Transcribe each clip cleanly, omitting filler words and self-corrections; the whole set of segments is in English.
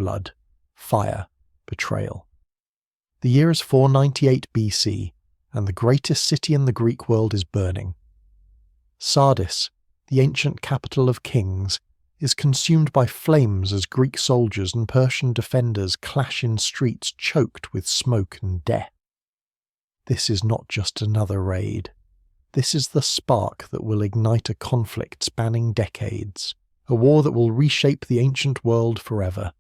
blood, fire, betrayal. The year is 498 BC, and the greatest city in the Greek world is burning. Sardis, the ancient capital of kings, is consumed by flames as Greek soldiers and Persian defenders clash in streets choked with smoke and death. This is not just another raid. This is the spark that will ignite a conflict spanning decades, a war that will reshape the ancient world forever.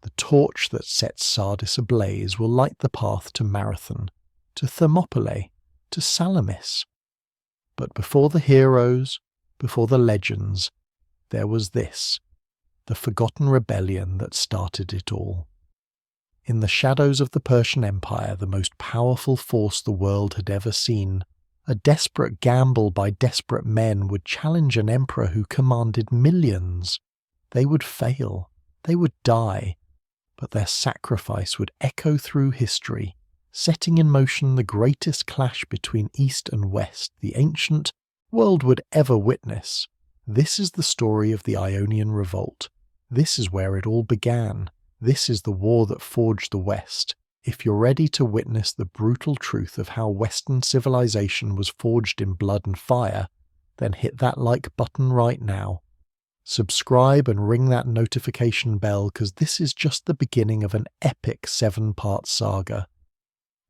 The torch that sets Sardis ablaze will light the path to Marathon, to Thermopylae, to Salamis. But before the heroes, before the legends, there was this, the forgotten rebellion that started it all. In the shadows of the Persian Empire, the most powerful force the world had ever seen, a desperate gamble by desperate men would challenge an emperor who commanded millions. They would fail, they would die, but their sacrifice would echo through history, setting in motion the greatest clash between East and West the ancient world would ever witness. This is the story of the Ionian Revolt. This is where it all began. This is the war that forged the West. If you're ready to witness the brutal truth of how Western civilization was forged in blood and fire, then hit that like button right now. Subscribe and ring that notification bell, because this is just the beginning of an epic 7-part saga.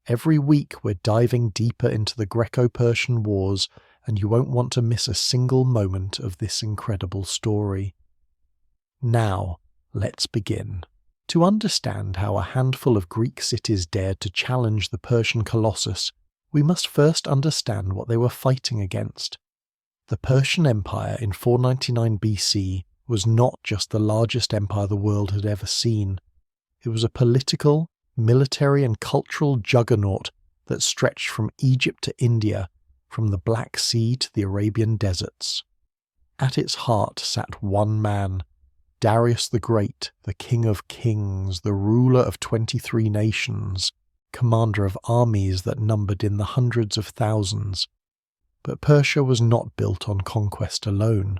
Every week we're diving deeper into the Greco-Persian Wars, and you won't want to miss a single moment of this incredible story. Now, let's begin. To understand how a handful of Greek cities dared to challenge the Persian Colossus, we must first understand what they were fighting against. The Persian Empire in 499 BC was not just the largest empire the world had ever seen. It was a political, military and cultural juggernaut that stretched from Egypt to India, from the Black Sea to the Arabian deserts. At its heart sat one man, Darius the Great, the King of Kings, the ruler of 23 nations, commander of armies that numbered in the hundreds of thousands. But Persia was not built on conquest alone.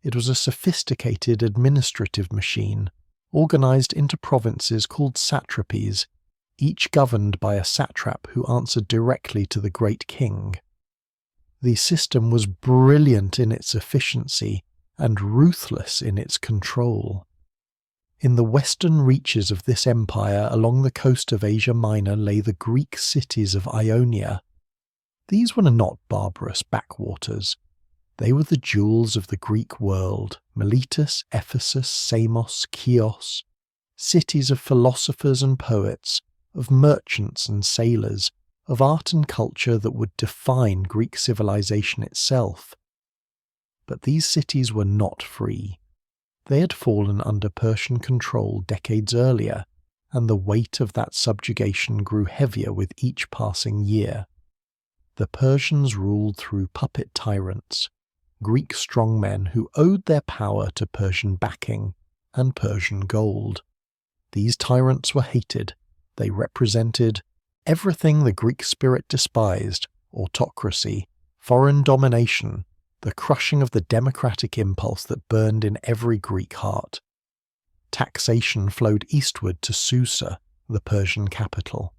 It was a sophisticated administrative machine, organized into provinces called satrapies, each governed by a satrap who answered directly to the great king. The system was brilliant in its efficiency and ruthless in its control. In the western reaches of this empire along the coast of Asia Minor lay the Greek cities of Ionia. These were not barbarous backwaters. They were the jewels of the Greek world, Miletus, Ephesus, Samos, Chios, cities of philosophers and poets, of merchants and sailors, of art and culture that would define Greek civilization itself. But these cities were not free. They had fallen under Persian control decades earlier, and the weight of that subjugation grew heavier with each passing year. The Persians ruled through puppet tyrants, Greek strongmen who owed their power to Persian backing and Persian gold. These tyrants were hated. They represented everything the Greek spirit despised: autocracy, foreign domination, the crushing of the democratic impulse that burned in every Greek heart. Taxation flowed eastward to Susa, the Persian capital.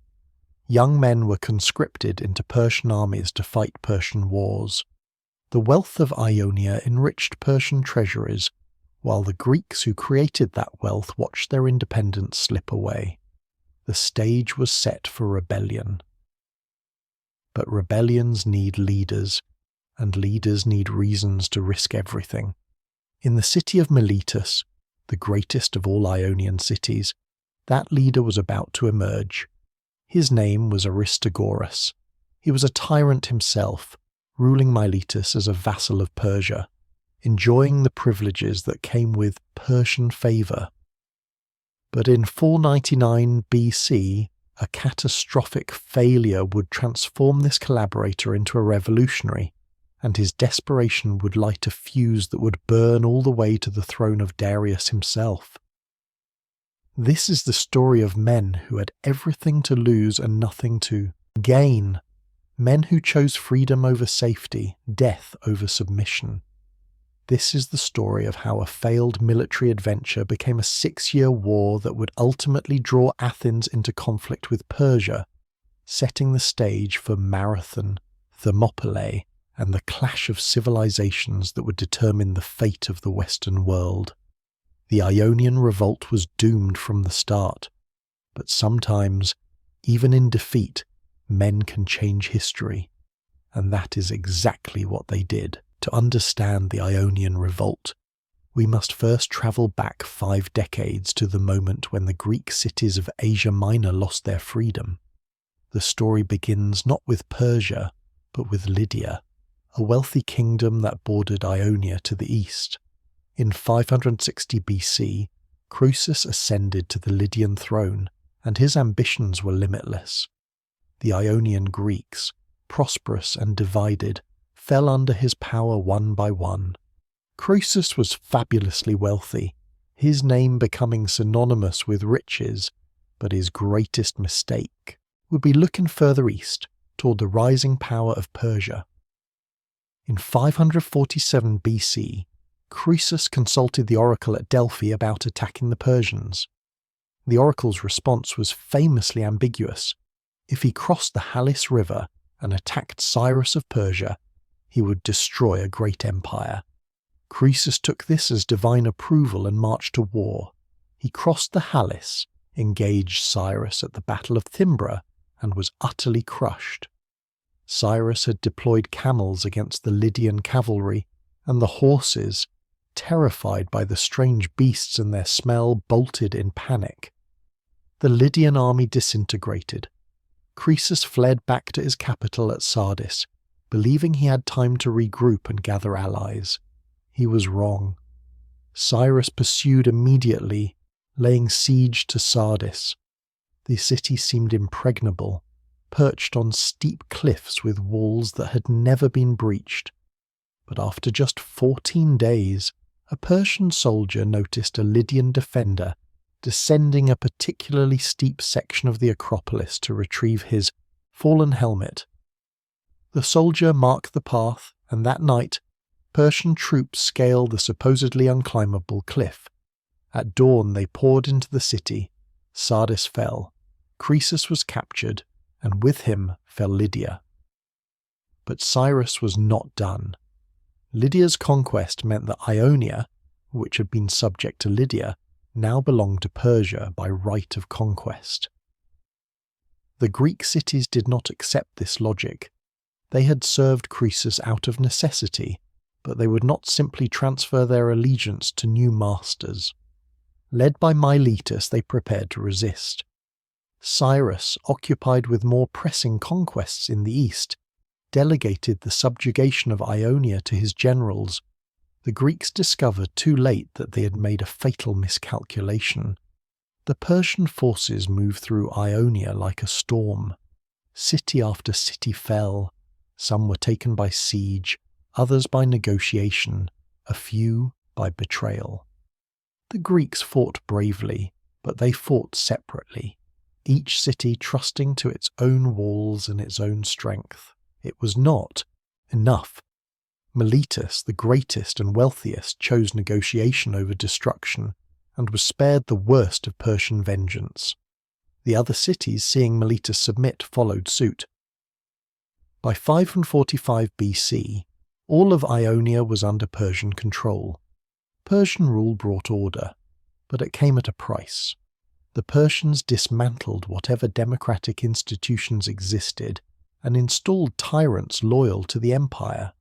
Young men were conscripted into Persian armies to fight Persian wars. The wealth of Ionia enriched Persian treasuries, while the Greeks who created that wealth watched their independence slip away. The stage was set for rebellion. But rebellions need leaders, and leaders need reasons to risk everything. In the city of Miletus, the greatest of all Ionian cities, that leader was about to emerge. His name was Aristagoras. He was a tyrant himself, ruling Miletus as a vassal of Persia, enjoying the privileges that came with Persian favour. But in 499 BC, a catastrophic failure would transform this collaborator into a revolutionary, and his desperation would light a fuse that would burn all the way to the throne of Darius himself. This is the story of men who had everything to lose and nothing to gain. Men who chose freedom over safety, death over submission. This is the story of how a failed military adventure became a 6-year war that would ultimately draw Athens into conflict with Persia, setting the stage for Marathon, Thermopylae, and the clash of civilizations that would determine the fate of the Western world. The Ionian Revolt was doomed from the start, but sometimes, even in defeat, men can change history, and that is exactly what they did. To understand the Ionian Revolt, we must first travel back 5 decades to the moment when the Greek cities of Asia Minor lost their freedom. The story begins not with Persia, but with Lydia, a wealthy kingdom that bordered Ionia to the east. In 560 BC, Croesus ascended to the Lydian throne, and his ambitions were limitless. The Ionian Greeks, prosperous and divided, fell under his power one by one. Croesus was fabulously wealthy, his name becoming synonymous with riches, but his greatest mistake would be looking further east, toward the rising power of Persia. In 547 BC, Croesus consulted the oracle at Delphi about attacking the Persians. The oracle's response was famously ambiguous. If he crossed the Halys River and attacked Cyrus of Persia, he would destroy a great empire. Croesus took this as divine approval and marched to war. He crossed the Halys, engaged Cyrus at the Battle of Thymbra, and was utterly crushed. Cyrus had deployed camels against the Lydian cavalry, and the horses, terrified by the strange beasts and their smell, bolted in panic. The Lydian army disintegrated. Croesus fled back to his capital at Sardis, believing he had time to regroup and gather allies. He was wrong. Cyrus pursued immediately, laying siege to Sardis. The city seemed impregnable, perched on steep cliffs with walls that had never been breached. But after just 14 days, a Persian soldier noticed a Lydian defender descending a particularly steep section of the Acropolis to retrieve his fallen helmet. The soldier marked the path, and that night, Persian troops scaled the supposedly unclimbable cliff. At dawn they poured into the city. Sardis fell. Croesus was captured, and with him fell Lydia. But Cyrus was not done. Lydia's conquest meant that Ionia, which had been subject to Lydia, now belonged to Persia by right of conquest. The Greek cities did not accept this logic. They had served Croesus out of necessity, but they would not simply transfer their allegiance to new masters. Led by Miletus, they prepared to resist. Cyrus, occupied with more pressing conquests in the east, delegated the subjugation of Ionia to his generals. The Greeks discovered too late that they had made a fatal miscalculation. The Persian forces moved through Ionia like a storm. City after city fell. Some were taken by siege, others by negotiation, a few by betrayal. The Greeks fought bravely, but they fought separately, each city trusting to its own walls and its own strength. It was not enough. Miletus, the greatest and wealthiest, chose negotiation over destruction, and was spared the worst of Persian vengeance. The other cities, seeing Miletus submit, followed suit. By 545 BC, all of Ionia was under Persian control. Persian rule brought order, but it came at a price. The Persians dismantled whatever democratic institutions existed and installed tyrants loyal to the empire.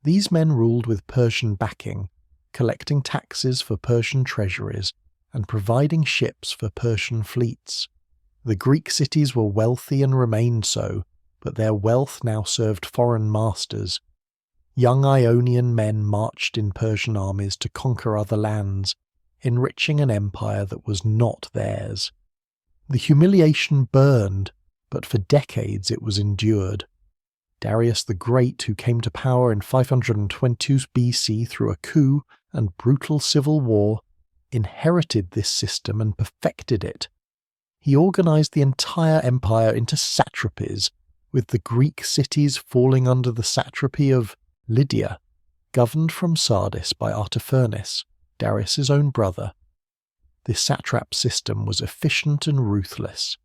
These men ruled with Persian backing, collecting taxes for Persian treasuries and providing ships for Persian fleets. The Greek cities were wealthy and remained so, but their wealth now served foreign masters. Young Ionian men marched in Persian armies to conquer other lands, enriching an empire that was not theirs. The humiliation burned, but for decades it was endured. Darius the Great, who came to power in 522 BC through a coup and brutal civil war, inherited this system and perfected it. He organized the entire empire into satrapies, with the Greek cities falling under the satrapy of Lydia. governed from Sardis by Artaphernes, Darius's own brother. This satrap system was efficient and ruthless.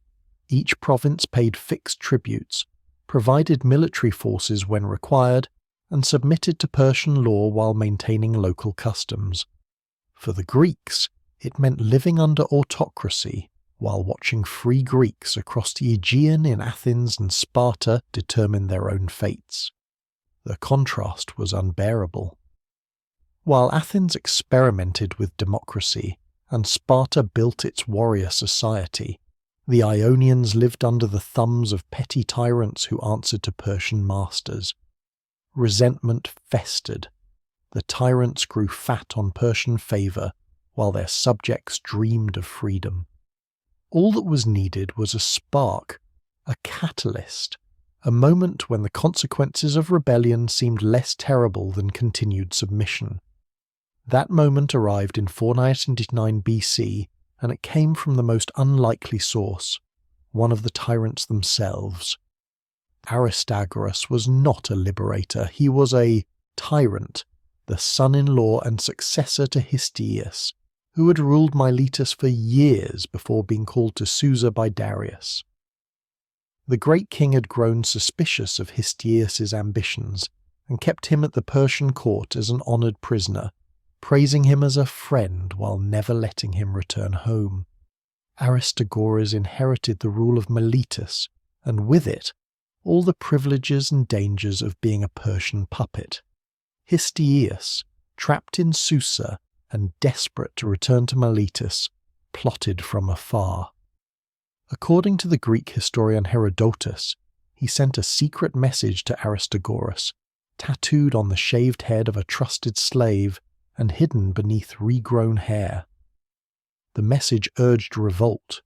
Each province paid fixed tributes, provided military forces when required, and submitted to Persian law while maintaining local customs. For the Greeks, it meant living under autocracy while watching free Greeks across the Aegean in Athens and Sparta determine their own fates. The contrast was unbearable. While Athens experimented with democracy and Sparta built its warrior society, the Ionians lived under the thumbs of petty tyrants who answered to Persian masters. Resentment festered. The tyrants grew fat on Persian favour, while their subjects dreamed of freedom. All that was needed was a spark, a catalyst, a moment when the consequences of rebellion seemed less terrible than continued submission. That moment arrived in 499 BC, and it came from the most unlikely source, one of the tyrants themselves. Aristagoras was not a liberator, he was a tyrant, the son-in-law and successor to Histiaeus, who had ruled Miletus for years before being called to Susa by Darius. The great king had grown suspicious of Histiaeus's ambitions and kept him at the Persian court as an honoured prisoner, praising him as a friend while never letting him return home. Aristagoras inherited the rule of Miletus, and with it, all the privileges and dangers of being a Persian puppet. Histiaeus, trapped in Susa and desperate to return to Miletus, plotted from afar. According to the Greek historian Herodotus, he sent a secret message to Aristagoras, tattooed on the shaved head of a trusted slave and hidden beneath regrown hair. The message urged revolt.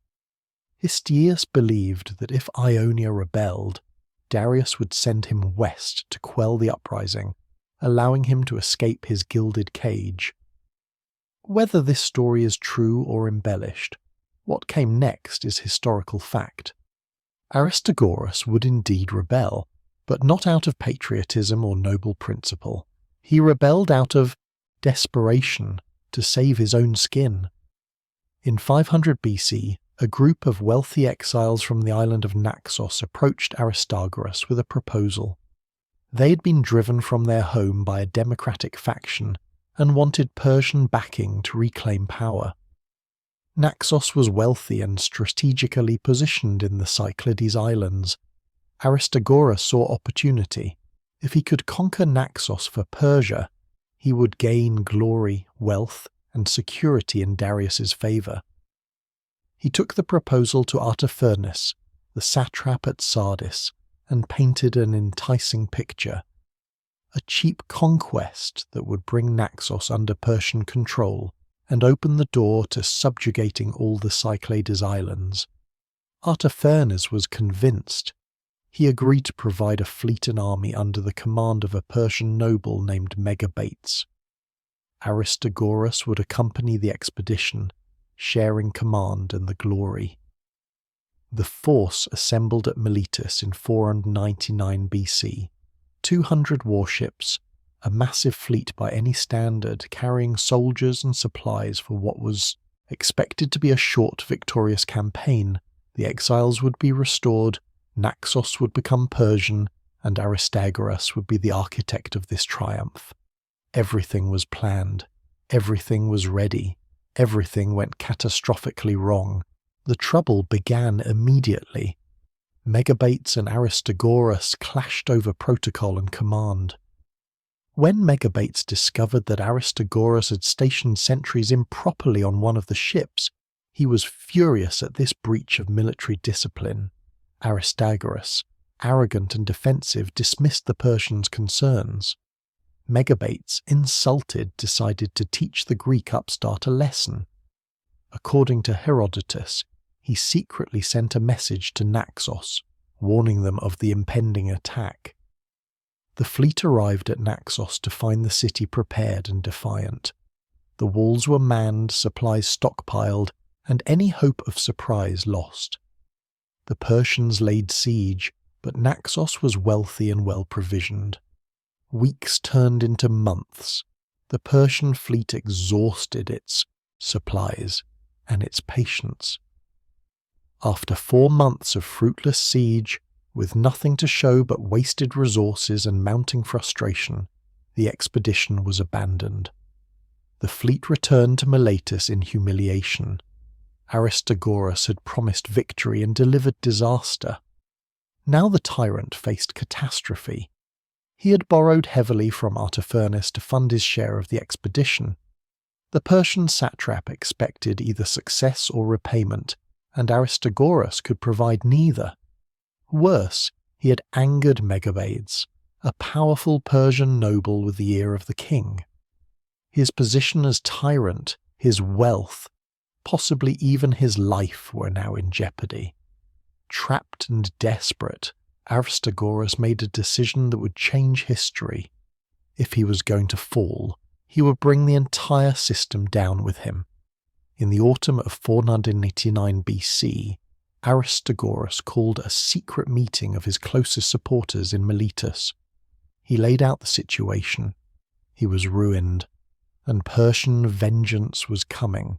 Histiaeus believed that if Ionia rebelled, Darius would send him west to quell the uprising, allowing him to escape his gilded cage. Whether this story is true or embellished, what came next is historical fact. Aristagoras would indeed rebel, but not out of patriotism or noble principle. He rebelled out of desperation to save his own skin. In 500 BC, a group of wealthy exiles from the island of Naxos approached Aristagoras with a proposal. They had been driven from their home by a democratic faction and wanted Persian backing to reclaim power. Naxos was wealthy and strategically positioned in the Cyclades Islands. Aristagoras saw opportunity. If he could conquer Naxos for Persia, he would gain glory, wealth, and security in Darius's favour. He took the proposal to Artaphernes, the satrap at Sardis, and painted an enticing picture. A cheap conquest that would bring Naxos under Persian control and open the door to subjugating all the Cyclades Islands. Artaphernes was convinced. He agreed to provide a fleet and army under the command of a Persian noble named Megabates. Aristagoras would accompany the expedition, sharing command and the glory. The force assembled at Miletus in 499 BC. 200 warships, a massive fleet by any standard carrying soldiers and supplies for what was expected to be a short victorious campaign. The exiles would be restored, Naxos would become Persian, and Aristagoras would be the architect of this triumph. Everything was planned, everything was ready, everything went catastrophically wrong. The trouble began immediately. Megabates and Aristagoras clashed over protocol and command. When Megabates discovered that Aristagoras had stationed sentries improperly on one of the ships, he was furious at this breach of military discipline. Aristagoras, arrogant and defensive, dismissed the Persians' concerns. Megabates, insulted, decided to teach the Greek upstart a lesson. According to Herodotus, he secretly sent a message to Naxos, warning them of the impending attack. The fleet arrived at Naxos to find the city prepared and defiant. The walls were manned, supplies stockpiled, and any hope of surprise lost. The Persians laid siege, but Naxos was wealthy and well provisioned. Weeks turned into months. The Persian fleet exhausted its supplies and its patience. After 4 months of fruitless siege, with nothing to show but wasted resources and mounting frustration, the expedition was abandoned. The fleet returned to Miletus in humiliation. Aristagoras had promised victory and delivered disaster. Now the tyrant faced catastrophe. He had borrowed heavily from Artaphernes to fund his share of the expedition. The Persian satrap expected either success or repayment, and Aristagoras could provide neither. Worse, he had angered Megabades, a powerful Persian noble with the ear of the king. His position as tyrant, his wealth, possibly even his life were now in jeopardy. Trapped and desperate, Aristagoras made a decision that would change history. If he was going to fall, he would bring the entire system down with him. In the autumn of 489 BC, Aristagoras called a secret meeting of his closest supporters in Miletus. He laid out the situation. He was ruined, and Persian vengeance was coming.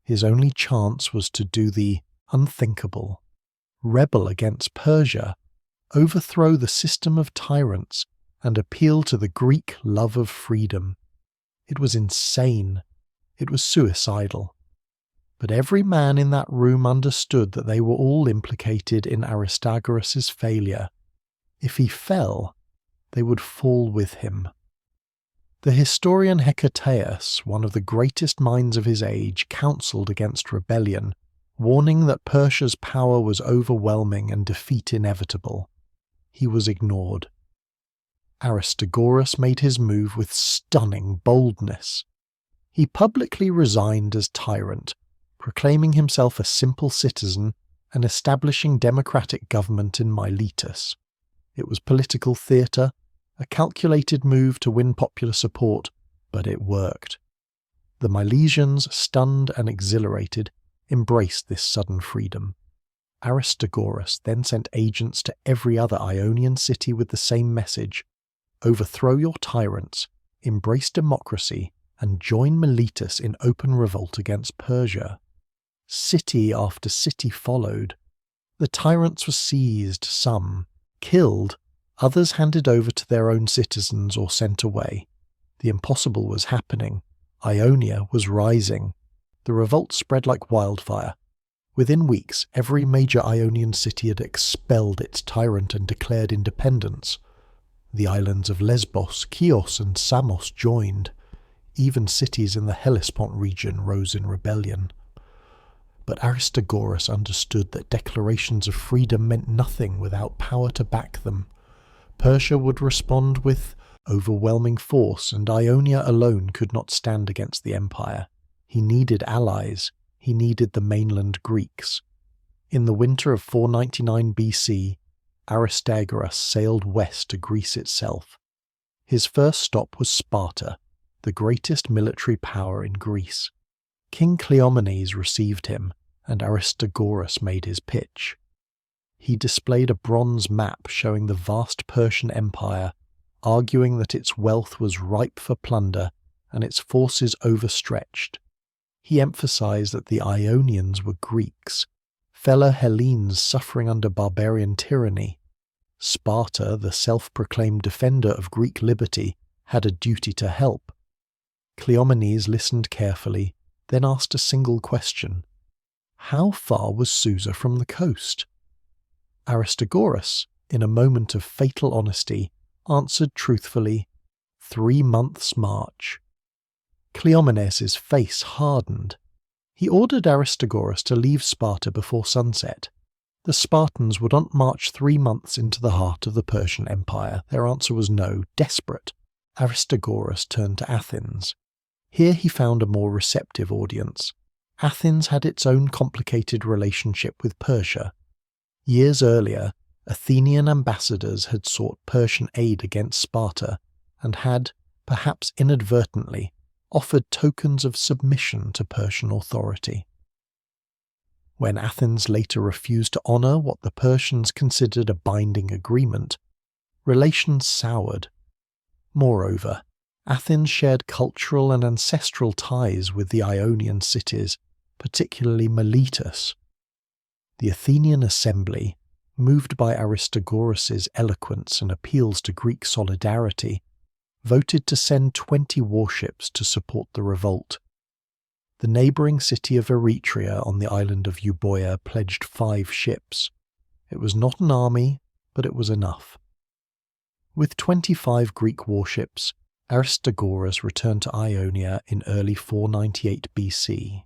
His only chance was to do the unthinkable, rebel against Persia, overthrow the system of tyrants, and appeal to the Greek love of freedom. It was insane. It was suicidal. But every man in that room understood that they were all implicated in Aristagoras' failure. If he fell, they would fall with him. The historian Hecataeus, one of the greatest minds of his age, counselled against rebellion, warning that Persia's power was overwhelming and defeat inevitable. He was ignored. Aristagoras made his move with stunning boldness. He publicly resigned as tyrant, proclaiming himself a simple citizen and establishing democratic government in Miletus. It was political theatre, a calculated move to win popular support, but it worked. The Milesians, stunned and exhilarated, embraced this sudden freedom. Aristagoras then sent agents to every other Ionian city with the same message: overthrow your tyrants, embrace democracy, and join Miletus in open revolt against Persia. City after city followed. The tyrants were seized, some killed, others handed over to their own citizens or sent away. The impossible was happening. Ionia was rising. The revolt spread like wildfire. Within weeks, every major Ionian city had expelled its tyrant and declared independence. The islands of Lesbos, Chios, and Samos joined. Even cities in the Hellespont region rose in rebellion. But Aristagoras understood that declarations of freedom meant nothing without power to back them. Persia would respond with overwhelming force, and Ionia alone could not stand against the empire. He needed allies. He needed the mainland Greeks. In the winter of 499 BC, Aristagoras sailed west to Greece itself. His first stop was Sparta, the greatest military power in Greece. King Cleomenes received him, and Aristagoras made his pitch. He displayed a bronze map showing the vast Persian Empire, arguing that its wealth was ripe for plunder and its forces overstretched. He emphasized that the Ionians were Greeks, fellow Hellenes suffering under barbarian tyranny. Sparta, the self-proclaimed defender of Greek liberty, had a duty to help. Cleomenes listened carefully, then asked a single question. How far was Susa from the coast? Aristagoras, in a moment of fatal honesty, answered truthfully, 3 months' march. Cleomenes' face hardened. He ordered Aristagoras to leave Sparta before sunset. The Spartans would not march 3 months into the heart of the Persian Empire. Their answer was no. Desperate, Aristagoras turned to Athens. Here he found a more receptive audience. Athens had its own complicated relationship with Persia. Years earlier, Athenian ambassadors had sought Persian aid against Sparta and had, perhaps inadvertently, offered tokens of submission to Persian authority. When Athens later refused to honour what the Persians considered a binding agreement, relations soured. Moreover, Athens shared cultural and ancestral ties with the Ionian cities, particularly Miletus. The Athenian assembly, moved by Aristagoras' eloquence and appeals to Greek solidarity, voted to send 20 warships to support the revolt. The neighbouring city of Eretria on the island of Euboea pledged 5 ships. It was not an army, but it was enough. With 25 Greek warships, Aristagoras returned to Ionia in early 498 BC.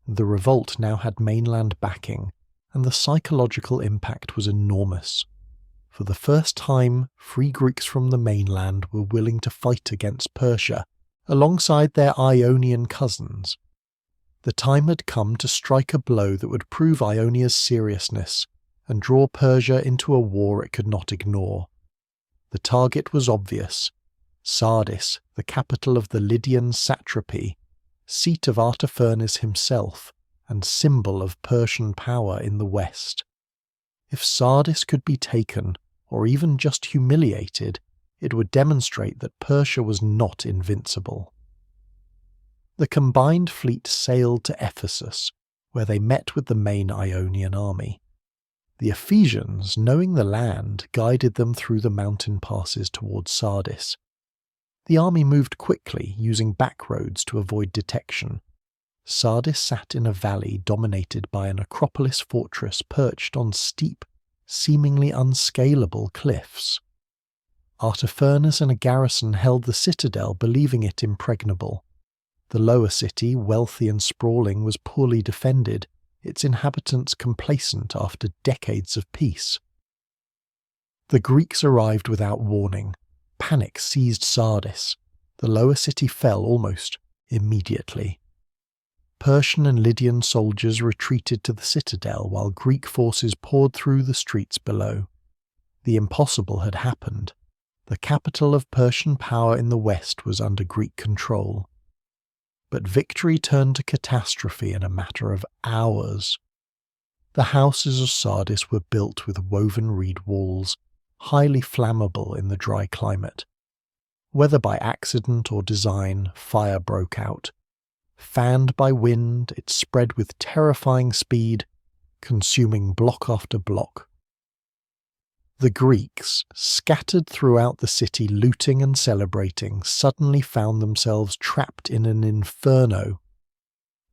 The revolt now had mainland backing, and the psychological impact was enormous. For the first time, free Greeks from the mainland were willing to fight against Persia, alongside their Ionian cousins. The time had come to strike a blow that would prove Ionia's seriousness and draw Persia into a war it could not ignore. The target was obvious: Sardis, the capital of the Lydian satrapy, seat of Artaphernes himself, and symbol of Persian power in the west. If Sardis could be taken, or even just humiliated, it would demonstrate that Persia was not invincible. The combined fleet sailed to Ephesus, where they met with the main Ionian army. The Ephesians, knowing the land, guided them through the mountain passes towards Sardis. The army moved quickly, using back roads to avoid detection. Sardis sat in a valley dominated by an Acropolis fortress perched on steep, seemingly unscalable cliffs. Artaphernes and a garrison held the citadel, believing it impregnable. The lower city, wealthy and sprawling, was poorly defended, its inhabitants complacent after decades of peace. The Greeks arrived without warning. Panic seized Sardis. The lower city fell almost immediately. Persian and Lydian soldiers retreated to the citadel while Greek forces poured through the streets below. The impossible had happened. The capital of Persian power in the west was under Greek control. But victory turned to catastrophe in a matter of hours. The houses of Sardis were built with woven reed walls, highly flammable in the dry climate. Whether by accident or design, fire broke out. Fanned by wind, it spread with terrifying speed, consuming block after block. The Greeks, scattered throughout the city looting and celebrating, suddenly found themselves trapped in an inferno.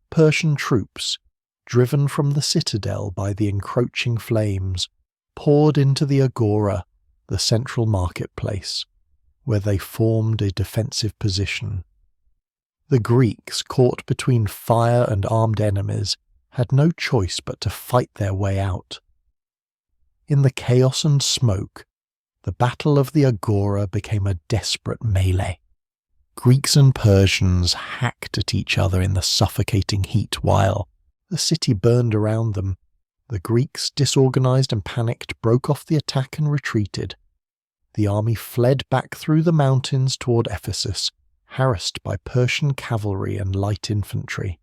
Persian troops, driven from the citadel by the encroaching flames, poured into the agora, the central marketplace, where they formed a defensive position. The Greeks, caught between fire and armed enemies, had no choice but to fight their way out. In the chaos and smoke, the Battle of the Agora became a desperate melee. Greeks and Persians hacked at each other in the suffocating heat while the city burned around them. The Greeks, disorganized and panicked, broke off the attack and retreated. The army fled back through the mountains toward Ephesus, harassed by Persian cavalry and light infantry.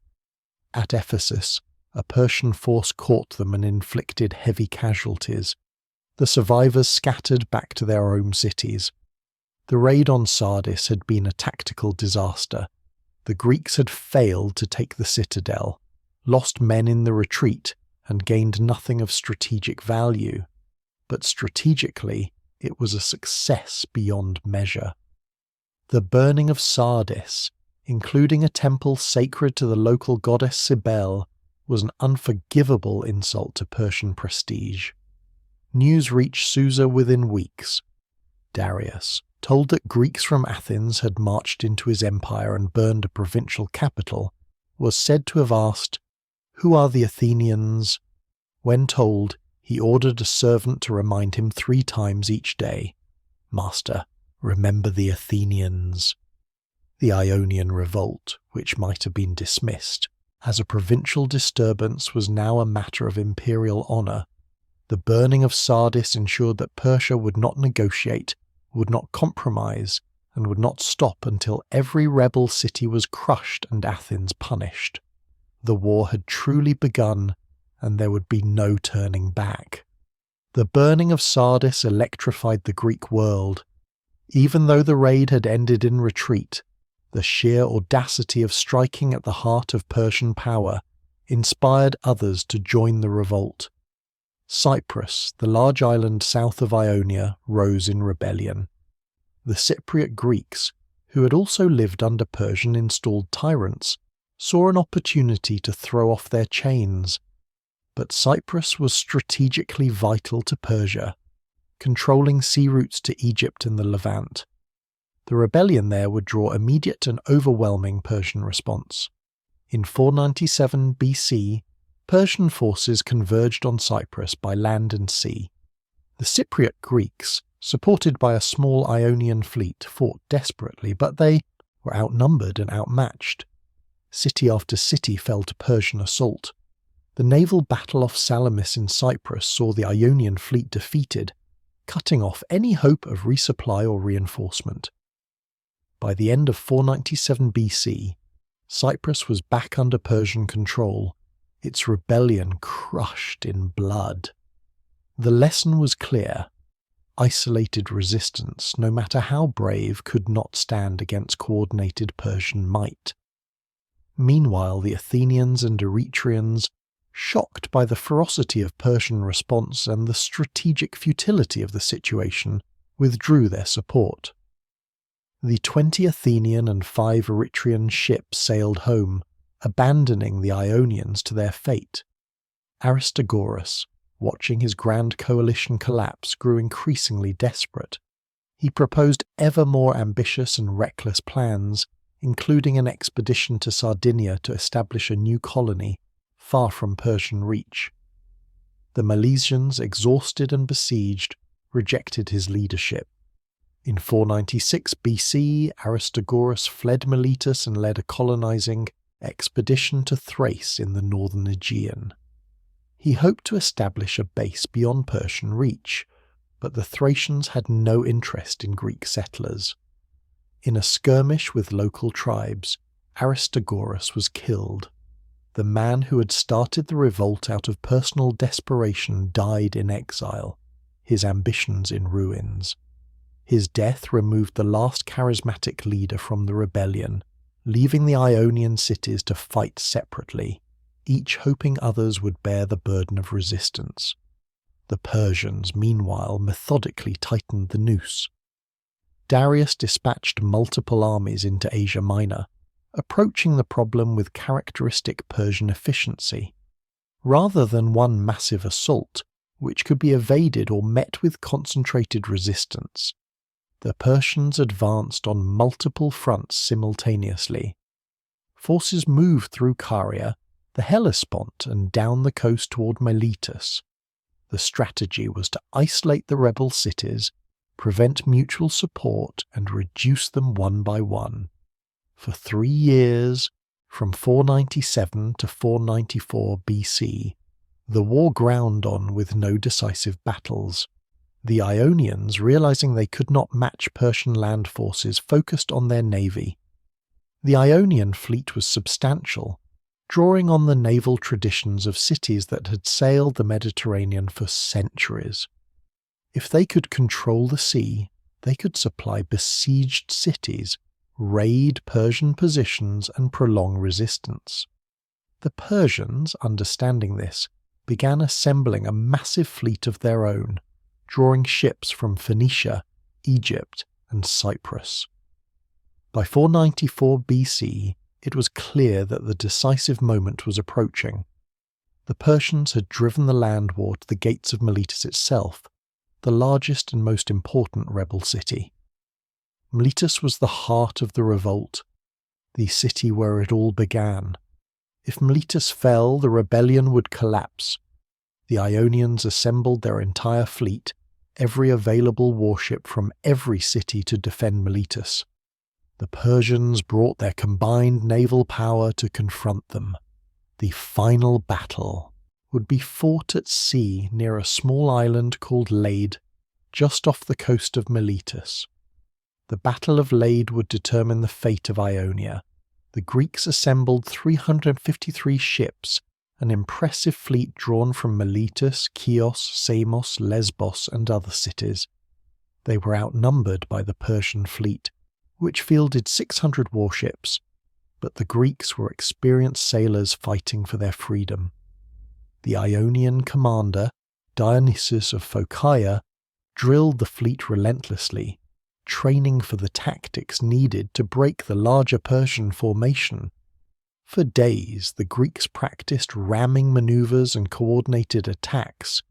At Ephesus, a Persian force caught them and inflicted heavy casualties. The survivors scattered back to their home cities. The raid on Sardis had been a tactical disaster. The Greeks had failed to take the citadel, lost men in the retreat, and gained nothing of strategic value. But strategically, it was a success beyond measure. The burning of Sardis, including a temple sacred to the local goddess Cybele, was an unforgivable insult to Persian prestige. News reached Susa within weeks. Darius, told that Greeks from Athens had marched into his empire and burned a provincial capital, was said to have asked, "Who are the Athenians?" When told, he ordered a servant to remind him 3 times each day, "Master, remember the Athenians." The Ionian Revolt, which might have been dismissed as a provincial disturbance, was now a matter of imperial honour. The burning of Sardis ensured that Persia would not negotiate, would not compromise, and would not stop until every rebel city was crushed and Athens punished. The war had truly begun, and there would be no turning back. The burning of Sardis electrified the Greek world. Even though the raid had ended in retreat, the sheer audacity of striking at the heart of Persian power inspired others to join the revolt. Cyprus, the large island south of Ionia, rose in rebellion. The Cypriot Greeks, who had also lived under Persian-installed tyrants, saw an opportunity to throw off their chains. But Cyprus was strategically vital to Persia, controlling sea routes to Egypt and the Levant. The rebellion there would draw immediate and overwhelming Persian response. In 497 BC, Persian forces converged on Cyprus by land and sea. The Cypriot Greeks, supported by a small Ionian fleet, fought desperately, but they were outnumbered and outmatched. City after city fell to Persian assault. The naval battle off Salamis in Cyprus saw the Ionian fleet defeated, cutting off any hope of resupply or reinforcement. By the end of 497 BC, Cyprus was back under Persian control, its rebellion crushed in blood. The lesson was clear. Isolated resistance, no matter how brave, could not stand against coordinated Persian might. Meanwhile, the Athenians and Eretrians, shocked by the ferocity of Persian response and the strategic futility of the situation, withdrew their support. The 20 Athenian and 5 Eretrian ships sailed home, abandoning the Ionians to their fate. Aristagoras, watching his grand coalition collapse, grew increasingly desperate. He proposed ever more ambitious and reckless plans, including an expedition to Sardinia to establish a new colony, far from Persian reach. The Milesians, exhausted and besieged, rejected his leadership. In 496 BC, Aristagoras fled Miletus and led a colonizing expedition to Thrace in the northern Aegean. He hoped to establish a base beyond Persian reach, but the Thracians had no interest in Greek settlers. In a skirmish with local tribes, Aristagoras was killed. The man who had started the revolt out of personal desperation died in exile, his ambitions in ruins. His death removed the last charismatic leader from the rebellion, leaving the Ionian cities to fight separately, each hoping others would bear the burden of resistance. The Persians, meanwhile, methodically tightened the noose. Darius dispatched multiple armies into Asia Minor, approaching the problem with characteristic Persian efficiency. Rather than one massive assault, which could be evaded or met with concentrated resistance, the Persians advanced on multiple fronts simultaneously. Forces moved through Caria, the Hellespont, and down the coast toward Miletus. The strategy was to isolate the rebel cities, prevent mutual support, and reduce them one by one. For 3 years, from 497 to 494 BC, the war ground on with no decisive battles. The Ionians, realizing they could not match Persian land forces, focused on their navy. The Ionian fleet was substantial, drawing on the naval traditions of cities that had sailed the Mediterranean for centuries. If they could control the sea, they could supply besieged cities, raid Persian positions, and prolong resistance. The Persians, understanding this, began assembling a massive fleet of their own, drawing ships from Phoenicia, Egypt, and Cyprus. By 494 BC, it was clear that the decisive moment was approaching. The Persians had driven the land war to the gates of Miletus itself, the largest and most important rebel city. Miletus was the heart of the revolt, the city where it all began. If Miletus fell, the rebellion would collapse. The Ionians assembled their entire fleet, every available warship from every city to defend Miletus. The Persians brought their combined naval power to confront them. The final battle would be fought at sea near a small island called Lade, just off the coast of Miletus. The Battle of Lade would determine the fate of Ionia. The Greeks assembled 353 ships, an impressive fleet drawn from Miletus, Chios, Samos, Lesbos, and other cities. They were outnumbered by the Persian fleet, which fielded 600 warships, but the Greeks were experienced sailors fighting for their freedom. The Ionian commander, Dionysius of Phocaea, drilled the fleet relentlessly, training for the tactics needed to break the larger Persian formation. For days, the Greeks practiced ramming maneuvers and coordinated attacks,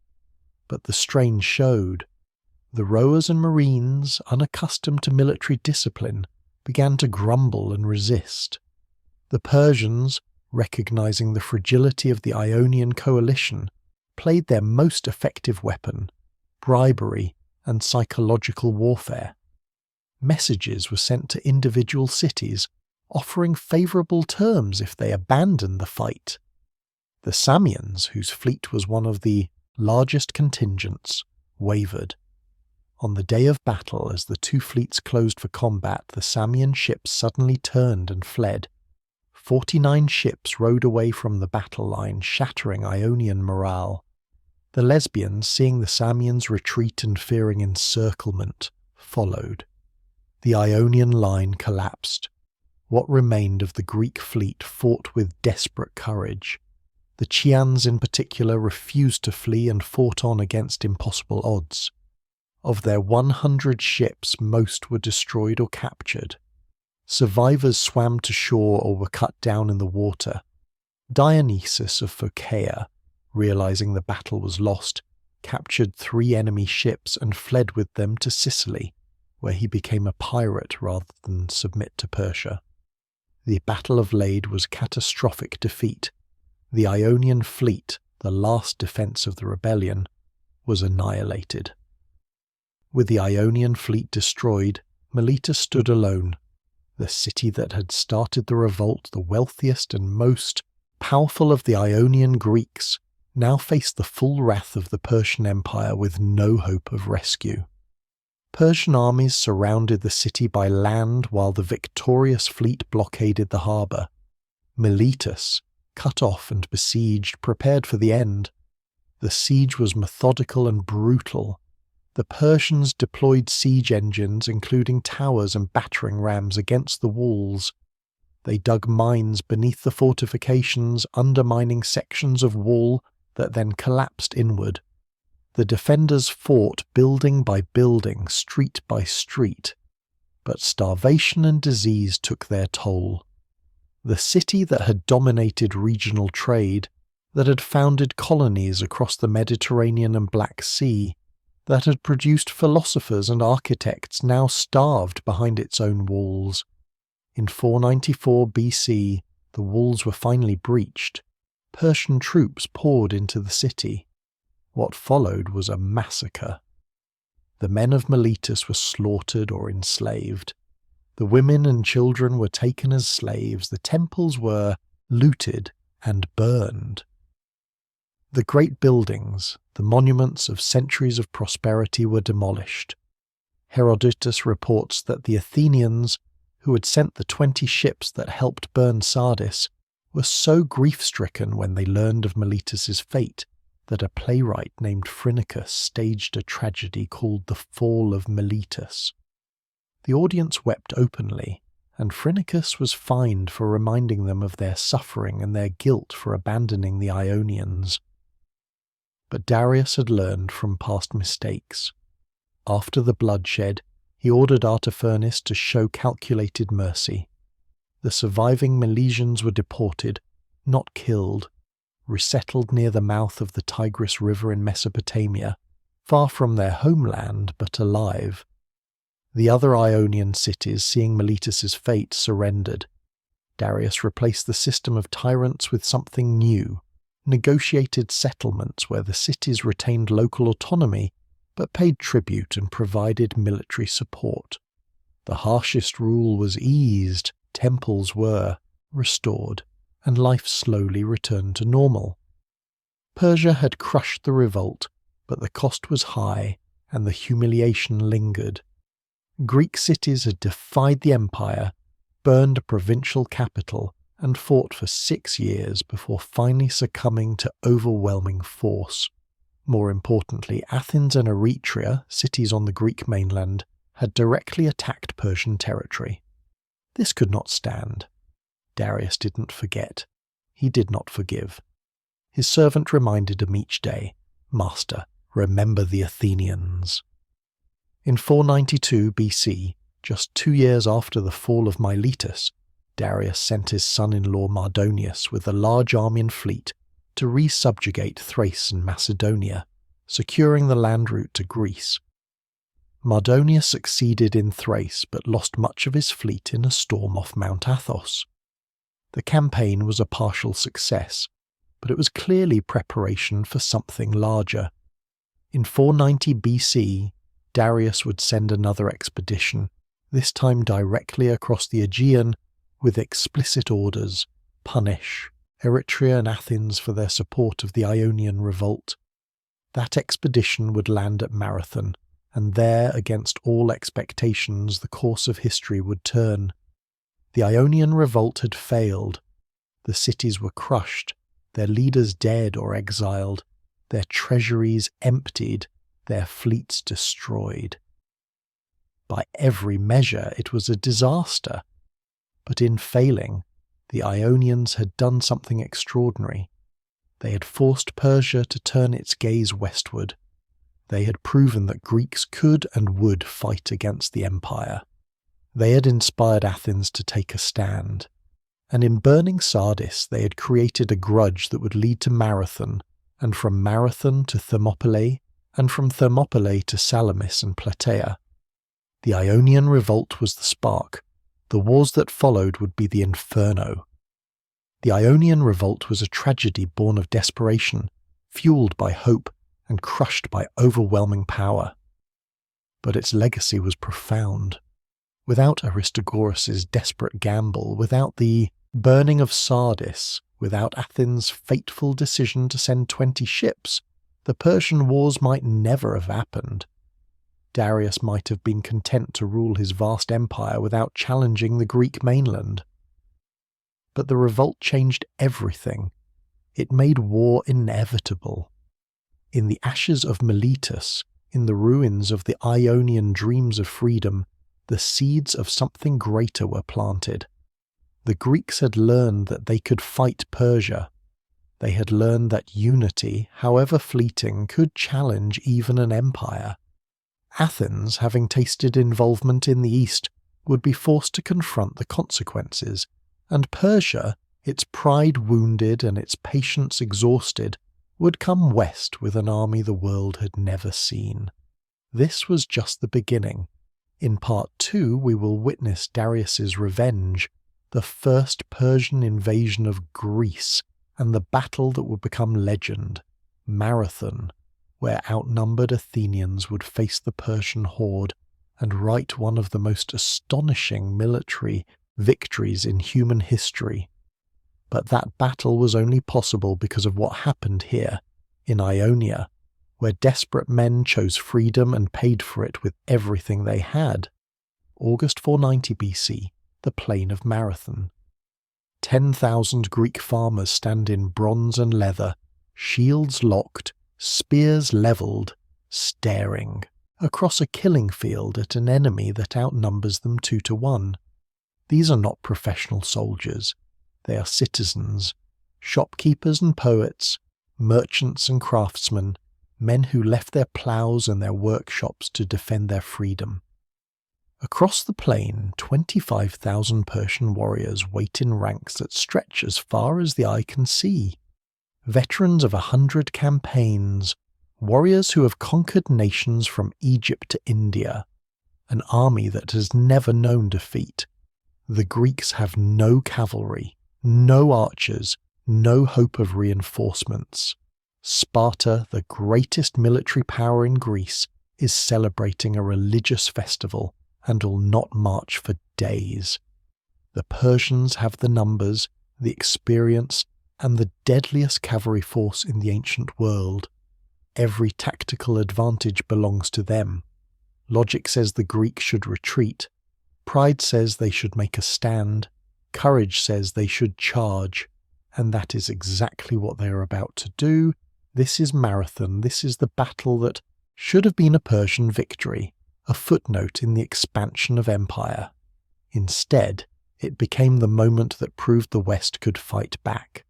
but the strain showed. The rowers and marines, unaccustomed to military discipline, began to grumble and resist. The Persians, recognizing the fragility of the Ionian coalition, played their most effective weapon, bribery and psychological warfare. Messages were sent to individual cities, offering favorable terms if they abandoned the fight. The Samians, whose fleet was one of the largest contingents, wavered. On the day of battle, as the two fleets closed for combat, the Samian ships suddenly turned and fled. 49 ships rowed away from the battle line, shattering Ionian morale. The Lesbians, seeing the Samians retreat and fearing encirclement, followed. The Ionian line collapsed. What remained of the Greek fleet fought with desperate courage. The Chians in particular refused to flee and fought on against impossible odds. Of their 100 ships, most were destroyed or captured. Survivors swam to shore or were cut down in the water. Dionysius of Phocaea, realizing the battle was lost, captured 3 enemy ships and fled with them to Sicily, where he became a pirate rather than submit to Persia. The Battle of Lade was catastrophic defeat. The Ionian fleet, the last defence of the rebellion, was annihilated. With the Ionian fleet destroyed, Melita stood alone. The city that had started the revolt, the wealthiest and most powerful of the Ionian Greeks, now faced the full wrath of the Persian Empire with no hope of rescue. Persian armies surrounded the city by land while the victorious fleet blockaded the harbour. Miletus, cut off and besieged, prepared for the end. The siege was methodical and brutal. The Persians deployed siege engines, including towers and battering rams, against the walls. They dug mines beneath the fortifications, undermining sections of wall that then collapsed inward. The defenders fought building by building, street by street, but starvation and disease took their toll. The city that had dominated regional trade, that had founded colonies across the Mediterranean and Black Sea, that had produced philosophers and architects, now starved behind its own walls. In 494 BC, the walls were finally breached. Persian troops poured into the city. What followed was a massacre. The men of Miletus were slaughtered or enslaved. The women and children were taken as slaves. The temples were looted and burned. The great buildings, the monuments of centuries of prosperity, were demolished. Herodotus reports that the Athenians, who had sent the 20 ships that helped burn Sardis, were so grief-stricken when they learned of Miletus's fate that a playwright named Phrynichus staged a tragedy called The Fall of Miletus. The audience wept openly, and Phrynichus was fined for reminding them of their suffering and their guilt for abandoning the Ionians. But Darius had learned from past mistakes. After the bloodshed, he ordered Artaphernes to show calculated mercy. The surviving Milesians were deported, not killed, resettled near the mouth of the Tigris River in Mesopotamia, far from their homeland but alive. The other Ionian cities, seeing Miletus's fate, surrendered. Darius replaced the system of tyrants with something new, negotiated settlements where the cities retained local autonomy but paid tribute and provided military support. The harshest rule was eased, temples were restored, and life slowly returned to normal. Persia had crushed the revolt, but the cost was high and the humiliation lingered. Greek cities had defied the empire, burned a provincial capital, and fought for 6 years before finally succumbing to overwhelming force. More importantly, Athens and Eretria, cities on the Greek mainland, had directly attacked Persian territory. This could not stand. Darius didn't forget. He did not forgive. His servant reminded him each day, "Master, remember the Athenians." In 492 BC, just 2 years after the fall of Miletus, Darius sent his son-in-law Mardonius with a large army and fleet to re-subjugate Thrace and Macedonia, securing the land route to Greece. Mardonius succeeded in Thrace but lost much of his fleet in a storm off Mount Athos. The campaign was a partial success, but it was clearly preparation for something larger. In 490 BC, Darius would send another expedition, this time directly across the Aegean, with explicit orders: punish Eretria and Athens for their support of the Ionian Revolt. That expedition would land at Marathon, and there, against all expectations, the course of history would turn. The Ionian Revolt had failed. The cities were crushed, their leaders dead or exiled, their treasuries emptied, their fleets destroyed. By every measure, it was a disaster. But in failing, the Ionians had done something extraordinary. They had forced Persia to turn its gaze westward. They had proven that Greeks could and would fight against the empire. They had inspired Athens to take a stand. And in burning Sardis, they had created a grudge that would lead to Marathon, and from Marathon to Thermopylae, and from Thermopylae to Salamis and Plataea. The Ionian Revolt was the spark. The wars that followed would be the inferno. The Ionian Revolt was a tragedy born of desperation, fueled by hope and crushed by overwhelming power. But its legacy was profound. Without Aristagoras' desperate gamble, without the burning of Sardis, without Athens' fateful decision to send 20 ships, the Persian Wars might never have happened. Darius might have been content to rule his vast empire without challenging the Greek mainland. But the revolt changed everything. It made war inevitable. In the ashes of Miletus, in the ruins of the Ionian dreams of freedom, the seeds of something greater were planted. The Greeks had learned that they could fight Persia. They had learned that unity, however fleeting, could challenge even an empire. Athens, having tasted involvement in the East, would be forced to confront the consequences, and Persia, its pride wounded and its patience exhausted, would come west with an army the world had never seen. This was just the beginning. In Part 2 we will witness Darius's revenge, the first Persian invasion of Greece, and the battle that would become legend, Marathon, where outnumbered Athenians would face the Persian horde and write one of the most astonishing military victories in human history. But that battle was only possible because of what happened here, in Ionia, where desperate men chose freedom and paid for it with everything they had. August 490 BC, the plain of Marathon. 10,000 Greek farmers stand in bronze and leather, shields locked, spears levelled, staring, across a killing field at an enemy that outnumbers them 2-1. These are not professional soldiers. They are citizens, shopkeepers and poets, merchants and craftsmen, men who left their ploughs and their workshops to defend their freedom. Across the plain, 25,000 Persian warriors wait in ranks that stretch as far as the eye can see. Veterans of 100 campaigns, warriors who have conquered nations from Egypt to India, an army that has never known defeat. The Greeks have no cavalry, no archers, no hope of reinforcements. Sparta, the greatest military power in Greece, is celebrating a religious festival and will not march for days. The Persians have the numbers, the experience, and the deadliest cavalry force in the ancient world. Every tactical advantage belongs to them. Logic says the Greeks should retreat. Pride says they should make a stand. Courage says they should charge. And that is exactly what they are about to do, This is Marathon, this is the battle that should have been a Persian victory, a footnote in the expansion of empire. Instead, it became the moment that proved the West could fight back.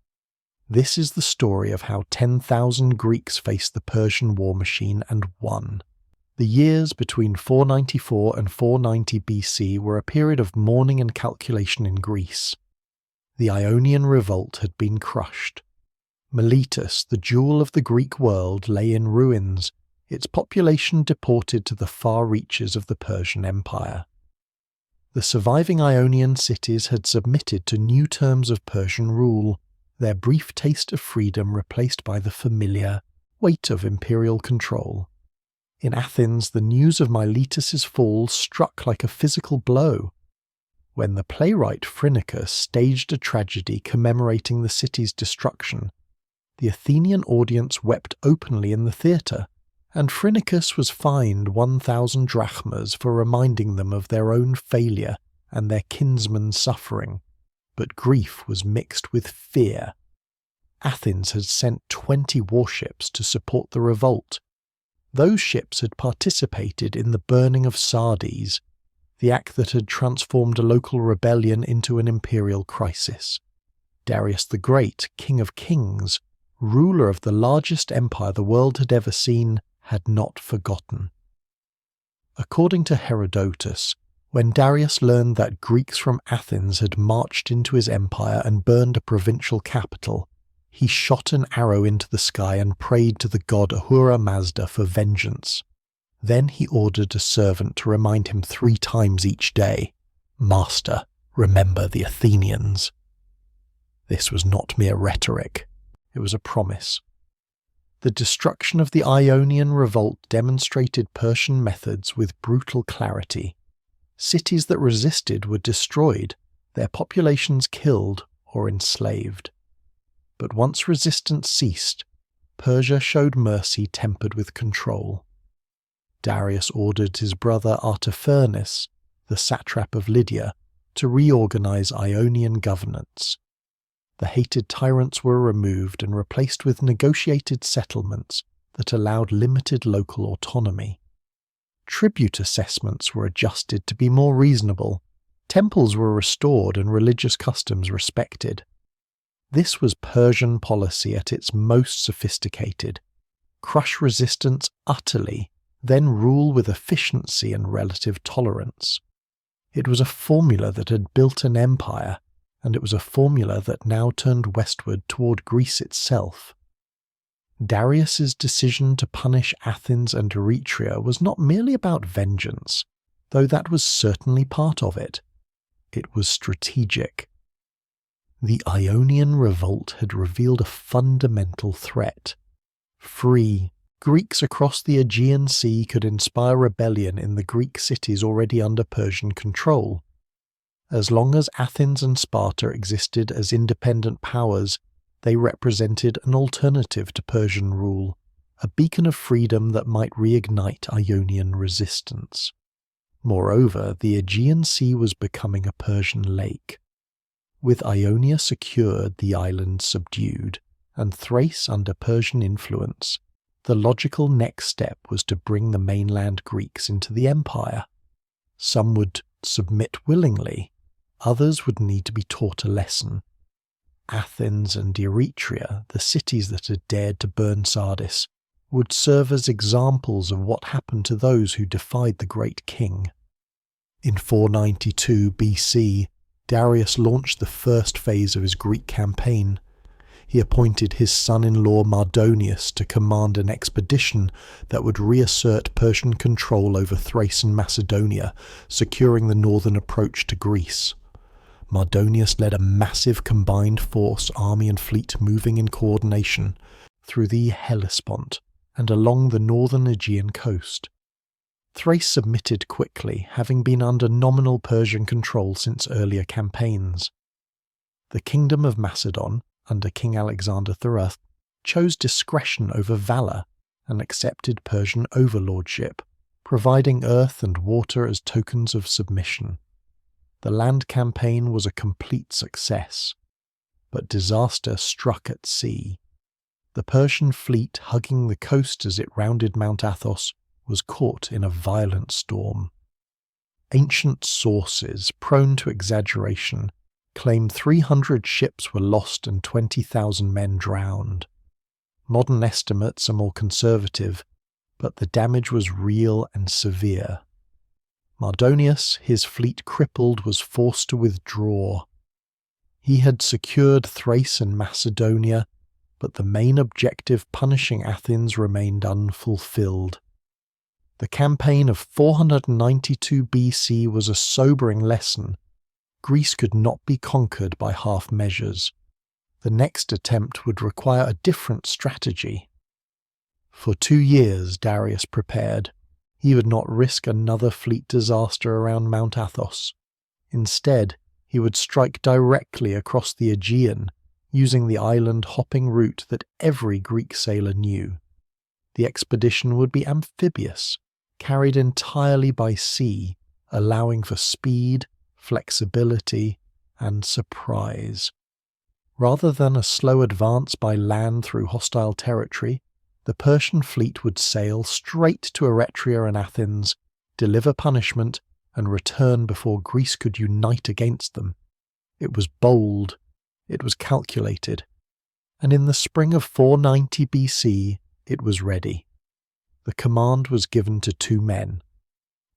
This is the story of how 10,000 Greeks faced the Persian war machine and won. The years between 494 and 490 BC were a period of mourning and calculation in Greece. The Ionian Revolt had been crushed. Miletus, the jewel of the Greek world, lay in ruins, its population deported to the far reaches of the Persian Empire. The surviving Ionian cities had submitted to new terms of Persian rule, their brief taste of freedom replaced by the familiar weight of imperial control. In Athens, the news of Miletus's fall struck like a physical blow. When the playwright Phrynichus staged a tragedy commemorating the city's destruction, the Athenian audience wept openly in the theatre, and Phrynichus was fined 1,000 drachmas for reminding them of their own failure and their kinsmen's suffering. But grief was mixed with fear. Athens had sent 20 warships to support the revolt. Those ships had participated in the burning of Sardes, the act that had transformed a local rebellion into an imperial crisis. Darius the Great, King of Kings, ruler of the largest empire the world had ever seen, had not forgotten. According to Herodotus, when Darius learned that Greeks from Athens had marched into his empire and burned a provincial capital, he shot an arrow into the sky and prayed to the god Ahura Mazda for vengeance. Then he ordered a servant to remind him 3 times each day, "Master, remember the Athenians." This was not mere rhetoric, it was a promise. The destruction of the Ionian Revolt demonstrated Persian methods with brutal clarity. Cities that resisted were destroyed, their populations killed or enslaved. But once resistance ceased, Persia showed mercy tempered with control. Darius ordered his brother Artaphernes, the satrap of Lydia, to reorganize Ionian governance. The hated tyrants were removed and replaced with negotiated settlements that allowed limited local autonomy. Tribute assessments were adjusted to be more reasonable, temples were restored and religious customs respected. This was Persian policy at its most sophisticated. Crush resistance utterly, then rule with efficiency and relative tolerance. It was a formula that had built an empire, and it was a formula that now turned westward toward Greece itself. Darius's decision to punish Athens and Eretria was not merely about vengeance, though that was certainly part of it. It was strategic. The Ionian Revolt had revealed a fundamental threat. Free Greeks across the Aegean Sea could inspire rebellion in the Greek cities already under Persian control. As long as Athens and Sparta existed as independent powers, they represented an alternative to Persian rule, a beacon of freedom that might reignite Ionian resistance. Moreover, the Aegean Sea was becoming a Persian lake. With Ionia secured, the island subdued, and Thrace under Persian influence, the logical next step was to bring the mainland Greeks into the empire. Some would submit willingly, others would need to be taught a lesson. Athens and Eretria, the cities that had dared to burn Sardis, would serve as examples of what happened to those who defied the great king. In 492 BC, Darius launched the first phase of his Greek campaign. He appointed his son-in-law Mardonius to command an expedition that would reassert Persian control over Thrace and Macedonia, securing the northern approach to Greece. Mardonius led a massive combined force, army and fleet moving in coordination through the Hellespont and along the northern Aegean coast. Thrace submitted quickly, having been under nominal Persian control since earlier campaigns. The kingdom of Macedon, under King Alexander the chose discretion over valour and accepted Persian overlordship, providing earth and water as tokens of submission. The land campaign was a complete success, but disaster struck at sea. the Persian fleet hugging the coast as it rounded Mount Athos was caught in a violent storm. Ancient sources, prone to exaggeration, claimed 300 ships were lost and 20,000 men drowned. Modern estimates are more conservative, but the damage was real and severe. Mardonius, his fleet crippled, was forced to withdraw. He had secured Thrace and Macedonia, but the main objective, punishing Athens, remained unfulfilled. The campaign of 492 BC was a sobering lesson. Greece could not be conquered by half measures. The next attempt would require a different strategy. For 2 years Darius prepared. He would not risk another fleet disaster around Mount Athos. Instead, he would strike directly across the Aegean, using the island-hopping route that every Greek sailor knew. The expedition would be amphibious, carried entirely by sea, allowing for speed, flexibility, and surprise. Rather than a slow advance by land through hostile territory, the Persian fleet would sail straight to Eretria and Athens, deliver punishment, and return before Greece could unite against them. It was bold, it was calculated, and in the spring of 490 BC it was ready. The command was given to 2 men.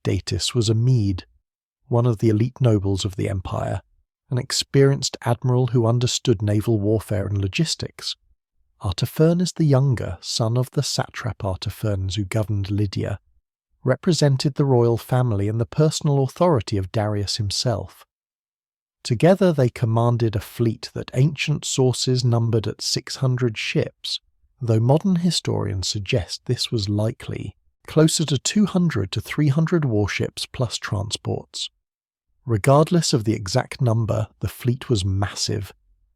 Datis was a Mede, one of the elite nobles of the empire, an experienced admiral who understood naval warfare and logistics. Artaphernes the Younger, son of the satrap Artaphernes who governed Lydia, represented the royal family and the personal authority of Darius himself. Together they commanded a fleet that ancient sources numbered at 600 ships, though modern historians suggest this was likely closer to 200 to 300 warships plus transports. Regardless of the exact number, the fleet was massive,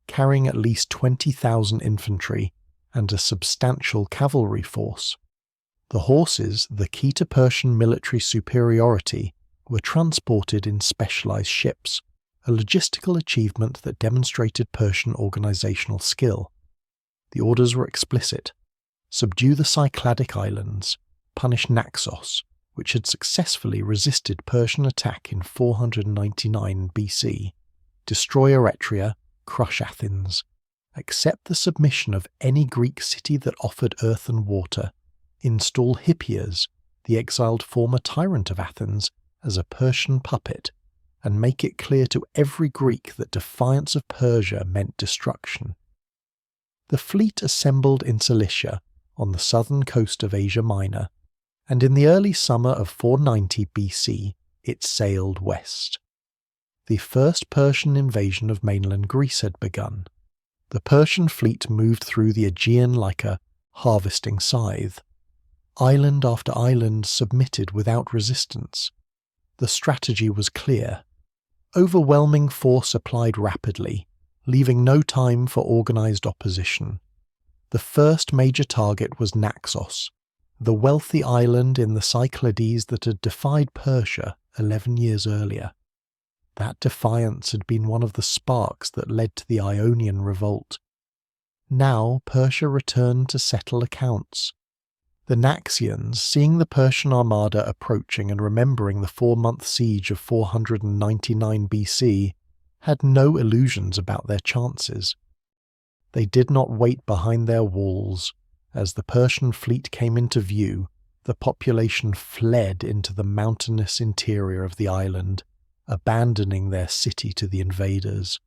carrying at least 20,000 infantry and a substantial cavalry force. The horses, the key to Persian military superiority, were transported in specialized ships, a logistical achievement that demonstrated Persian organizational skill. The orders were explicit: subdue the Cycladic islands, punish Naxos, which had successfully resisted Persian attack in 499 BC, destroy Eretria, crush Athens, accept the submission of any Greek city that offered earth and water, install Hippias, the exiled former tyrant of Athens, as a Persian puppet, and make it clear to every Greek that defiance of Persia meant destruction. The fleet assembled in Cilicia, on the southern coast of Asia Minor, and in the early summer of 490 BC it sailed west. The first Persian invasion of mainland Greece had begun. The Persian fleet moved through the Aegean like a harvesting scythe. Island after island submitted without resistance. The strategy was clear. Overwhelming force applied rapidly, leaving no time for organized opposition. The first major target was Naxos, the wealthy island in the Cyclades that had defied Persia 11 years earlier. That defiance had been one of the sparks that led to the Ionian Revolt. Now Persia returned to settle accounts. The Naxians, seeing the Persian armada approaching and remembering the 4-month siege of 499 BC, had no illusions about their chances. They did not wait behind their walls. As the Persian fleet came into view, the population fled into the mountainous interior of the island, abandoning their city to the invaders.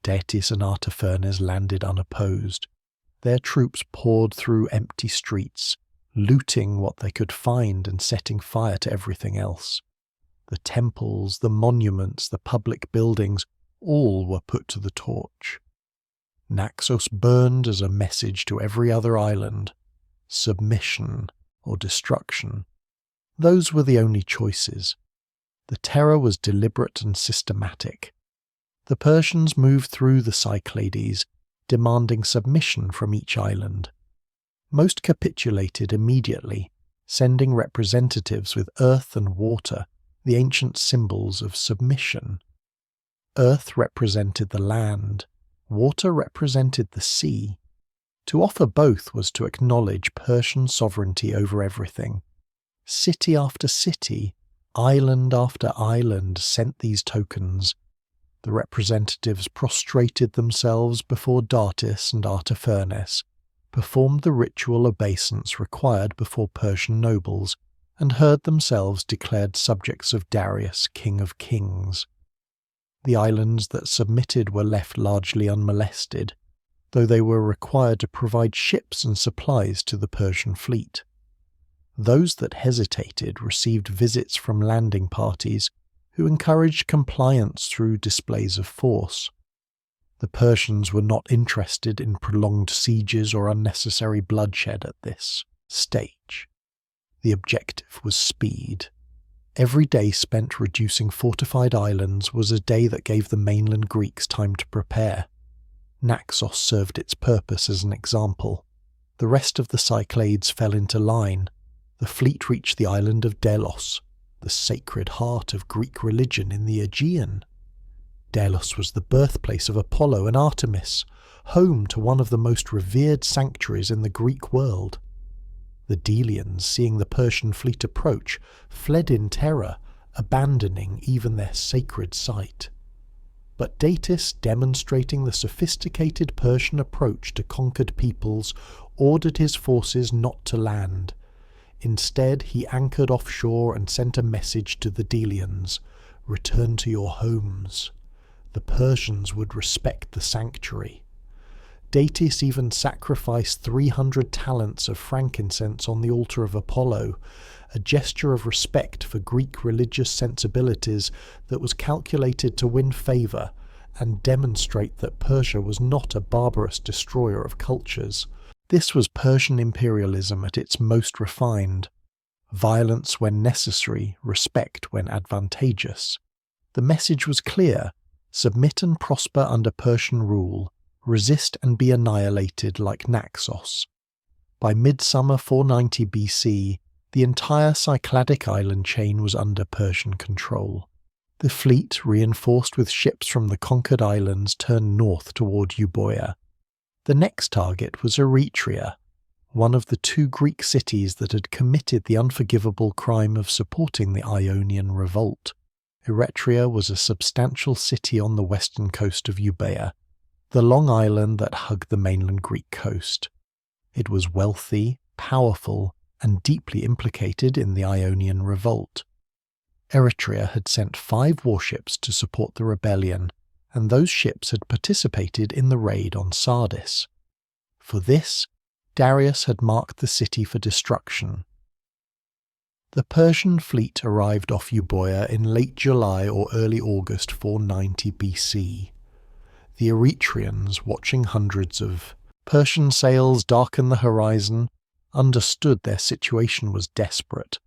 Datis and Artaphernes landed unopposed. Their troops poured through empty streets, looting what they could find and setting fire to everything else. The temples, the monuments, the public buildings, all were put to the torch. Naxos burned as a message to every other island: submission or destruction. Those were the only choices. The terror was deliberate and systematic. The Persians moved through the Cyclades, demanding submission from each island. Most capitulated immediately, sending representatives with earth and water, the ancient symbols of submission. Earth represented the land, water represented the sea. To offer both was to acknowledge Persian sovereignty over everything. City after city, island after island sent these tokens. The representatives prostrated themselves before Datis and Artaphernes, performed the ritual obeisance required before Persian nobles, and heard themselves declared subjects of Darius, King of Kings. The islands that submitted were left largely unmolested, though they were required to provide ships and supplies to the Persian fleet. Those that hesitated received visits from landing parties who encouraged compliance through displays of force. The Persians were not interested in prolonged sieges or unnecessary bloodshed at this stage. The objective was speed. Every day spent reducing fortified islands was a day that gave the mainland Greeks time to prepare. Naxos served its purpose as an example. The rest of the Cyclades fell into line. The fleet reached the island of Delos, the sacred heart of Greek religion in the Aegean. Delos was the birthplace of Apollo and Artemis, home to one of the most revered sanctuaries in the Greek world. The Delians, seeing the Persian fleet approach, fled in terror, abandoning even their sacred site. But Datis, demonstrating the sophisticated Persian approach to conquered peoples, ordered his forces not to land. Instead, he anchored offshore and sent a message to the Delians: "Return to your homes." The Persians would respect the sanctuary. Datis even sacrificed 300 talents of frankincense on the altar of Apollo, a gesture of respect for Greek religious sensibilities that was calculated to win favour and demonstrate that Persia was not a barbarous destroyer of cultures. This was Persian imperialism at its most refined. Violence when necessary, respect when advantageous. The message was clear: submit and prosper under Persian rule, resist and be annihilated like Naxos. By midsummer 490 BC, the entire Cycladic island chain was under Persian control. The fleet, reinforced with ships from the conquered islands, turned north toward Euboea. The next target was Eretria, one of the two Greek cities that had committed the unforgivable crime of supporting the Ionian Revolt. Eretria was a substantial city on the western coast of Euboea, the long island that hugged the mainland Greek coast. It was wealthy, powerful, and deeply implicated in the Ionian Revolt. Eretria had sent 5 warships to support the rebellion, and those ships had participated in the raid on Sardis. For this, Darius had marked the city for destruction. The Persian fleet arrived off Euboea in late July or early August 490 BC. The Eretrians, watching hundreds of Persian sails darken the horizon, understood their situation was desperate.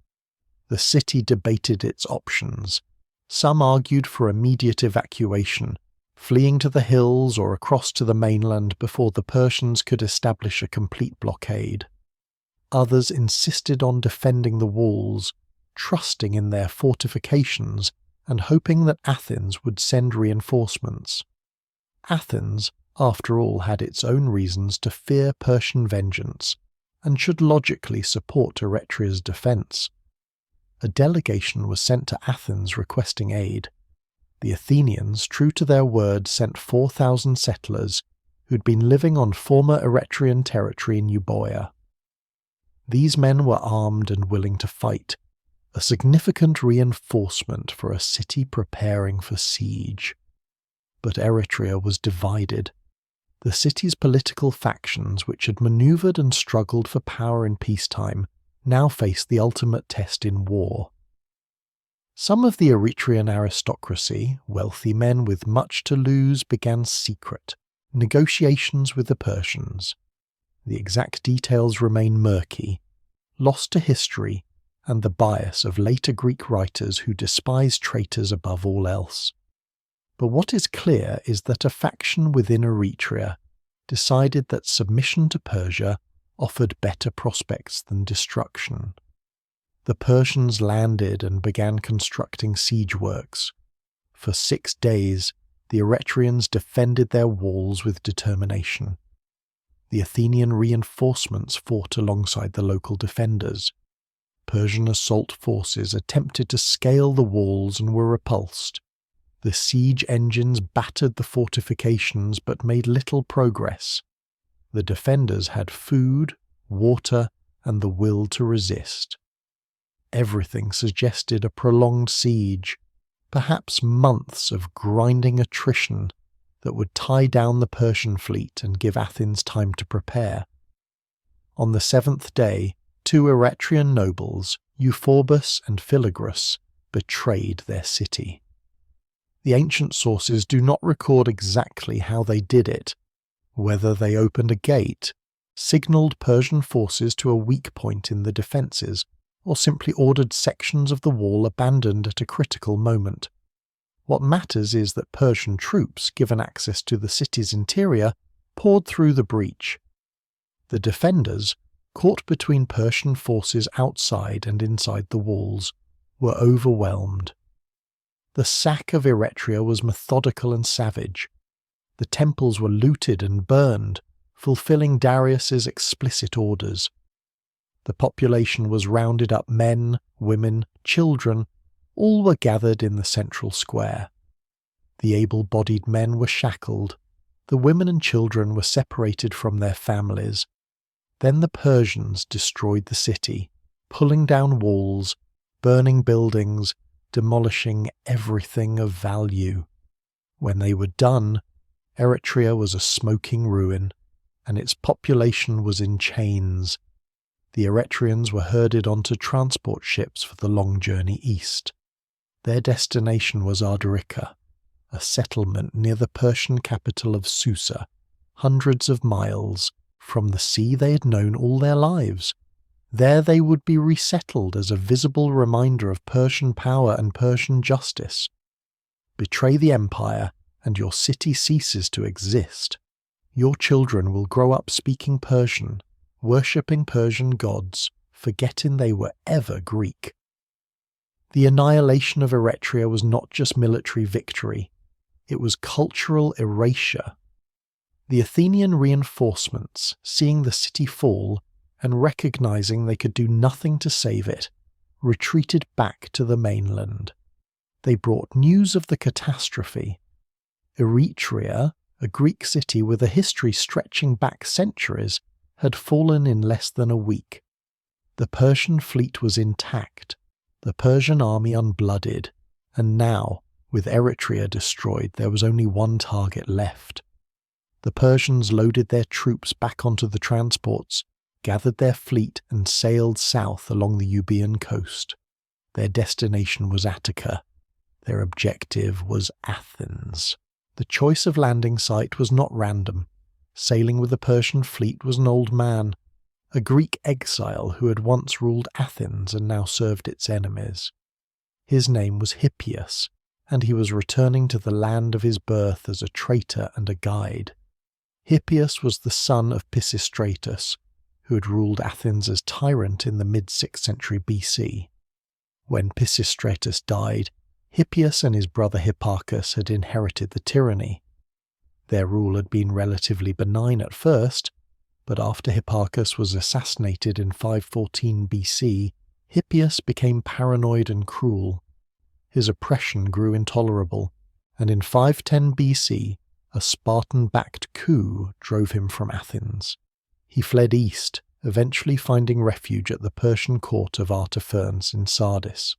The city debated its options. Some argued for immediate evacuation, fleeing to the hills or across to the mainland before the Persians could establish a complete blockade. Others insisted on defending the walls, trusting in their fortifications and hoping that Athens would send reinforcements. Athens, after all, had its own reasons to fear Persian vengeance and should logically support Eretria's defence. A delegation was sent to Athens requesting aid. The Athenians, true to their word, sent 4,000 settlers who'd been living on former Eretrian territory in Euboea. These men were armed and willing to fight, a significant reinforcement for a city preparing for siege. But Eretria was divided. The city's political factions, which had manoeuvred and struggled for power in peacetime, now faced the ultimate test in war. Some of the Eretrian aristocracy, wealthy men with much to lose, began secret negotiations with the Persians. The exact details remain murky, lost to history and the bias of later Greek writers who despise traitors above all else. But what is clear is that a faction within Eretria decided that submission to Persia offered better prospects than destruction. The Persians landed and began constructing siege works. For 6 days, the Eretrians defended their walls with determination. the Athenian reinforcements fought alongside the local defenders. Persian assault forces attempted to scale the walls and were repulsed. The siege engines battered the fortifications but made little progress. The defenders had food, water, and the will to resist. Everything suggested a prolonged siege, perhaps months of grinding attrition that would tie down the Persian fleet and give Athens time to prepare. On the seventh day, two Eretrian nobles, Euphorbus and Philagrus, betrayed their city. The ancient sources do not record exactly how they did it, whether they opened a gate, signalled Persian forces to a weak point in the defences, or simply ordered sections of the wall abandoned at a critical moment. What matters is that Persian troops, given access to the city's interior, poured through the breach. The defenders, caught between Persian forces outside and inside the walls, were overwhelmed. The sack of Eretria was methodical and savage. The temples were looted and burned, fulfilling Darius's explicit orders. The population was rounded up, men, women, children, all were gathered in the central square. The able-bodied men were shackled, the women and children were separated from their families. Then the Persians destroyed the city, pulling down walls, burning buildings, demolishing everything of value. When they were done, Eretria was a smoking ruin, and its population was in chains. The Eretrians were herded onto transport ships for the long journey east. Their destination was Ardarica, a settlement near the Persian capital of Susa, hundreds of miles from the sea they had known all their lives. There they would be resettled as a visible reminder of Persian power and Persian justice. Betray the empire, and your city ceases to exist. Your children will grow up speaking Persian, worshipping Persian gods, forgetting they were ever Greek. The annihilation of Eretria was not just military victory, it was cultural erasure. The Athenian reinforcements, seeing the city fall and recognizing they could do nothing to save it, retreated back to the mainland. They brought news of the catastrophe. Eretria, a Greek city with a history stretching back centuries, had fallen in less than a week. The Persian fleet was intact, the Persian army unblooded, and now, with Eretria destroyed, there was only one target left. The Persians loaded their troops back onto the transports, gathered their fleet and sailed south along the Euboean coast. Their destination was Attica. Their objective was Athens. The choice of landing site was not random. Sailing with the Persian fleet was an old man, a Greek exile who had once ruled Athens and now served its enemies. His name was Hippias, and he was returning to the land of his birth as a traitor and a guide. Hippias was the son of Pisistratus, who had ruled Athens as tyrant in the mid-6th century BC. When Pisistratus died, Hippias and his brother Hipparchus had inherited the tyranny. Their rule had been relatively benign at first, but after Hipparchus was assassinated in 514 BC, Hippias became paranoid and cruel. His oppression grew intolerable, and in 510 BC, a Spartan-backed coup drove him from Athens. He fled east, eventually finding refuge at the Persian court of Artaphernes in Sardis.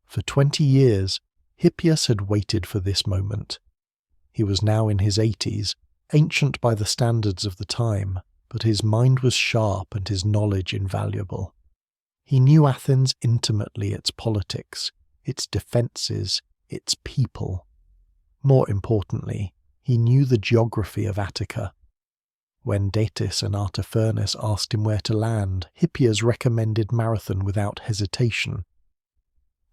For 20 years, Hippias had waited for this moment. He was now in his 80s, ancient by the standards of the time, but his mind was sharp and his knowledge invaluable. He knew Athens intimately, its politics, its defences, its people. More importantly, he knew the geography of Attica. When Datis and Artaphernes asked him where to land, Hippias recommended Marathon without hesitation.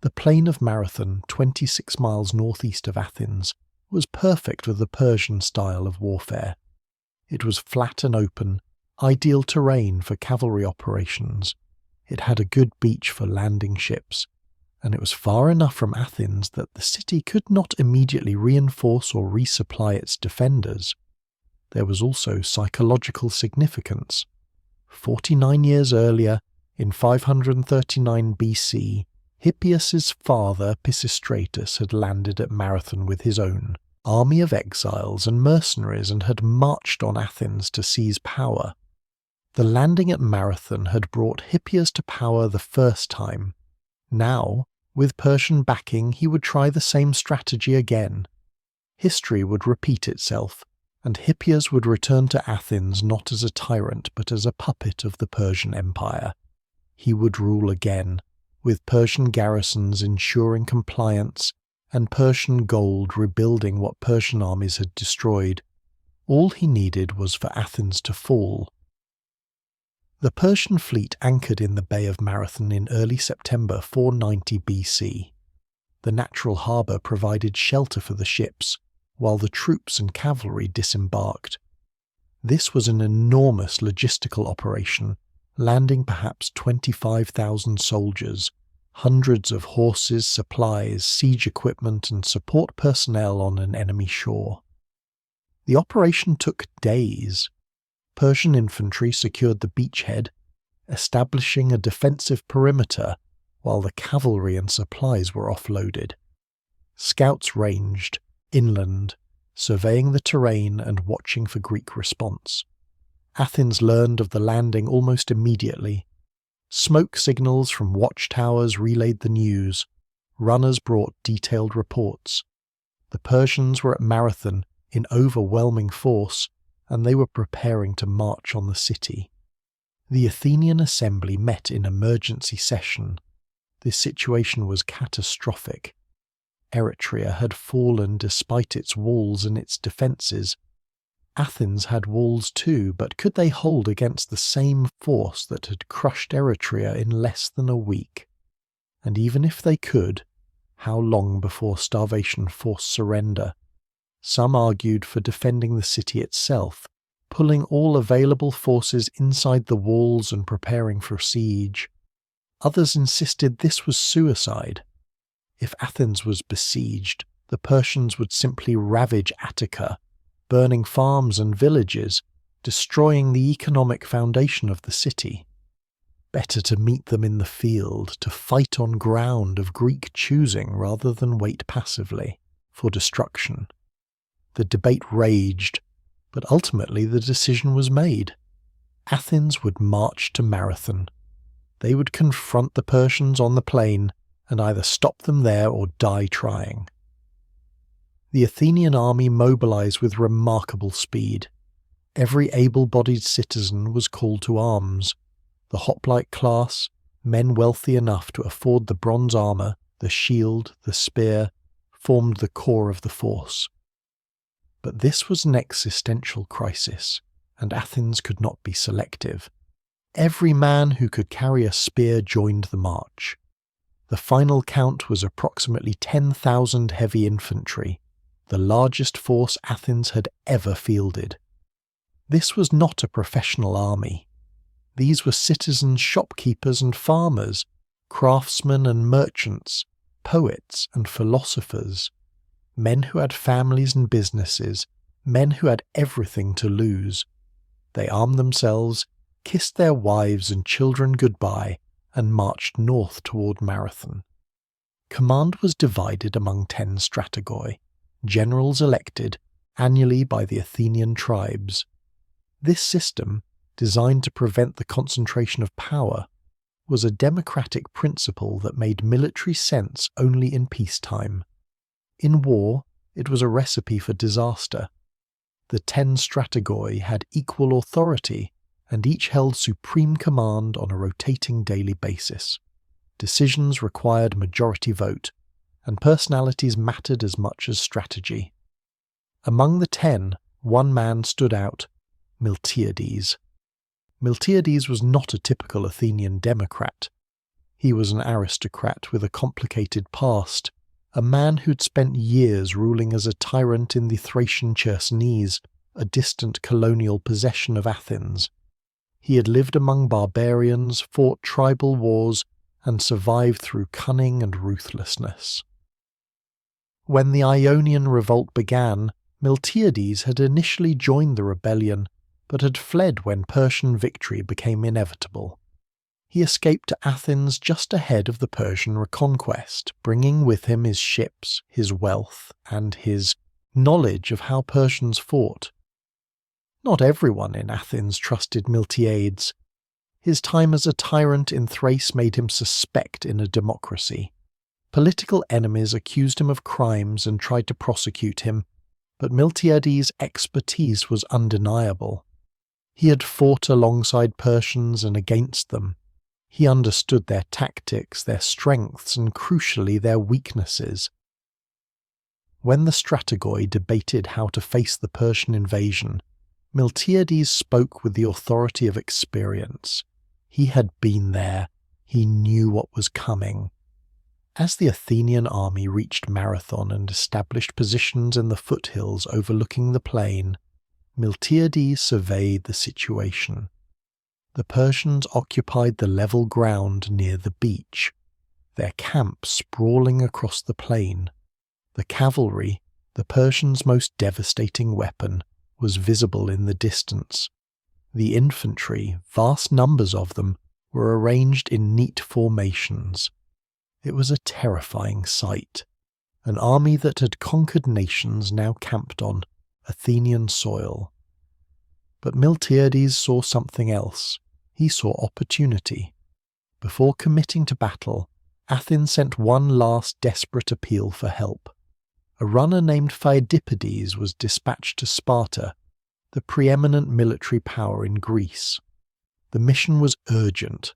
The plain of Marathon, 26 miles northeast of Athens, was perfect for the Persian style of warfare. It was flat and open, ideal terrain for cavalry operations. It had a good beach for landing ships, and it was far enough from Athens that the city could not immediately reinforce or resupply its defenders. there was also psychological significance. 49 years earlier, in 539 BC, Hippias's father Pisistratus had landed at Marathon with his own army of exiles and mercenaries and had marched on Athens to seize power. The landing at Marathon had brought Hippias to power the first time. Now, with Persian backing, he would try the same strategy again. History would repeat itself, and Hippias would return to Athens not as a tyrant but as a puppet of the Persian Empire. He would rule again, with Persian garrisons ensuring compliance and Persian gold rebuilding what Persian armies had destroyed. All he needed was for Athens to fall. The Persian fleet anchored in the Bay of Marathon in early September 490 BC. The natural harbour provided shelter for the ships, while the troops and cavalry disembarked. This was an enormous logistical operation, landing perhaps 25,000 soldiers, hundreds of horses, supplies, siege equipment and support personnel on an enemy shore. The operation took days. Persian infantry secured the beachhead, establishing a defensive perimeter while the cavalry and supplies were offloaded. Scouts ranged inland, surveying the terrain and watching for Greek response. Athens learned of the landing almost immediately. Smoke signals from watchtowers relayed the news. Runners brought detailed reports. The Persians were at Marathon in overwhelming force, and they were preparing to march on the city. The Athenian assembly met in emergency session. This situation was catastrophic. Eretria had fallen despite its walls and its defences. Athens had walls too, but could they hold against the same force that had crushed Eretria in less than a week? And even if they could, how long before starvation forced surrender? Some argued for defending the city itself, pulling all available forces inside the walls and preparing for siege. Others insisted this was suicide. If Athens was besieged, the Persians would simply ravage Attica, burning farms and villages, destroying the economic foundation of the city. Better to meet them in the field, to fight on ground of Greek choosing rather than wait passively for destruction. The debate raged, but ultimately the decision was made. Athens would march to Marathon. They would confront the Persians on the plain and either stop them there or die trying. The Athenian army mobilized with remarkable speed. Every able-bodied citizen was called to arms. The hoplite class, men wealthy enough to afford the bronze armour, the shield, the spear, formed the core of the force. But this was an existential crisis, and Athens could not be selective. Every man who could carry a spear joined the march. The final count was approximately 10,000 heavy infantry, the largest force Athens had ever fielded. This was not a professional army. These were citizens, shopkeepers and farmers, craftsmen and merchants, poets and philosophers, men who had families and businesses, men who had everything to lose. They armed themselves, kissed their wives and children goodbye, and marched north toward Marathon. Command was divided among 10 strategoi, generals elected annually by the Athenian tribes. This system, designed to prevent the concentration of power, was a democratic principle that made military sense only in peacetime. In war, it was a recipe for disaster. The 10 strategoi had equal authority, and each held supreme command on a rotating daily basis. Decisions required majority vote, and personalities mattered as much as strategy. Among the 10, one man stood out: Miltiades. Miltiades was not a typical Athenian democrat. He was an aristocrat with a complicated past, a man who'd spent years ruling as a tyrant in the Thracian Chersonese, a distant colonial possession of Athens. He had lived among barbarians, fought tribal wars, and survived through cunning and ruthlessness. When the Ionian Revolt began, Miltiades had initially joined the rebellion, but had fled when Persian victory became inevitable. He escaped to Athens just ahead of the Persian reconquest, bringing with him his ships, his wealth, and his knowledge of how Persians fought. Not everyone in Athens trusted Miltiades. His time as a tyrant in Thrace made him suspect in a democracy. Political enemies accused him of crimes and tried to prosecute him, but Miltiades' expertise was undeniable. He had fought alongside Persians and against them. He understood their tactics, their strengths, and crucially their weaknesses. When the strategoi debated how to face the Persian invasion, Miltiades spoke with the authority of experience. He had been there. He knew what was coming. As the Athenian army reached Marathon and established positions in the foothills overlooking the plain, Miltiades surveyed the situation. The Persians occupied the level ground near the beach, their camp sprawling across the plain. The cavalry, the Persians' most devastating weapon, was visible in the distance. The infantry, vast numbers of them, were arranged in neat formations. It was a terrifying sight. An army that had conquered nations now camped on Athenian soil. But Miltiades saw something else. He saw opportunity. Before committing to battle, Athens sent one last desperate appeal for help. A runner named Pheidippides was dispatched to Sparta, the preeminent military power in Greece. The mission was urgent.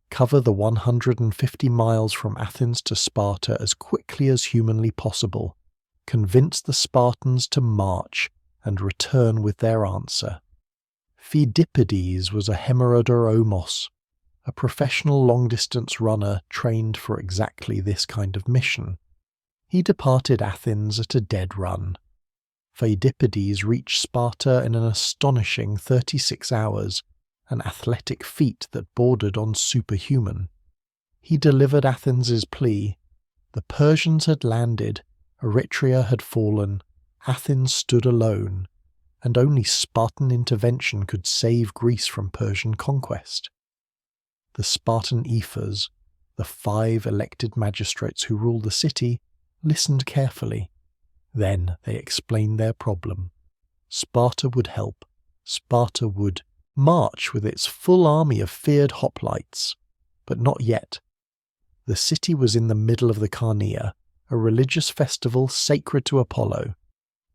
Cover the 150 miles from Athens to Sparta as quickly as humanly possible. Convince the Spartans to march and return with their answer. Pheidippides was a hemerodoros, a professional long-distance runner trained for exactly this kind of mission. He departed Athens at a dead run. Pheidippides reached Sparta in an astonishing 36 hours, an athletic feat that bordered on superhuman. He delivered Athens' plea. The Persians had landed, Eretria had fallen, Athens stood alone, and only Spartan intervention could save Greece from Persian conquest. The Spartan ephors, the 5 elected magistrates who ruled the city, listened carefully. Then they explained their problem. Sparta would help. Sparta would march with its full army of feared hoplites. But not yet. The city was in the middle of the Carnea, a religious festival sacred to Apollo.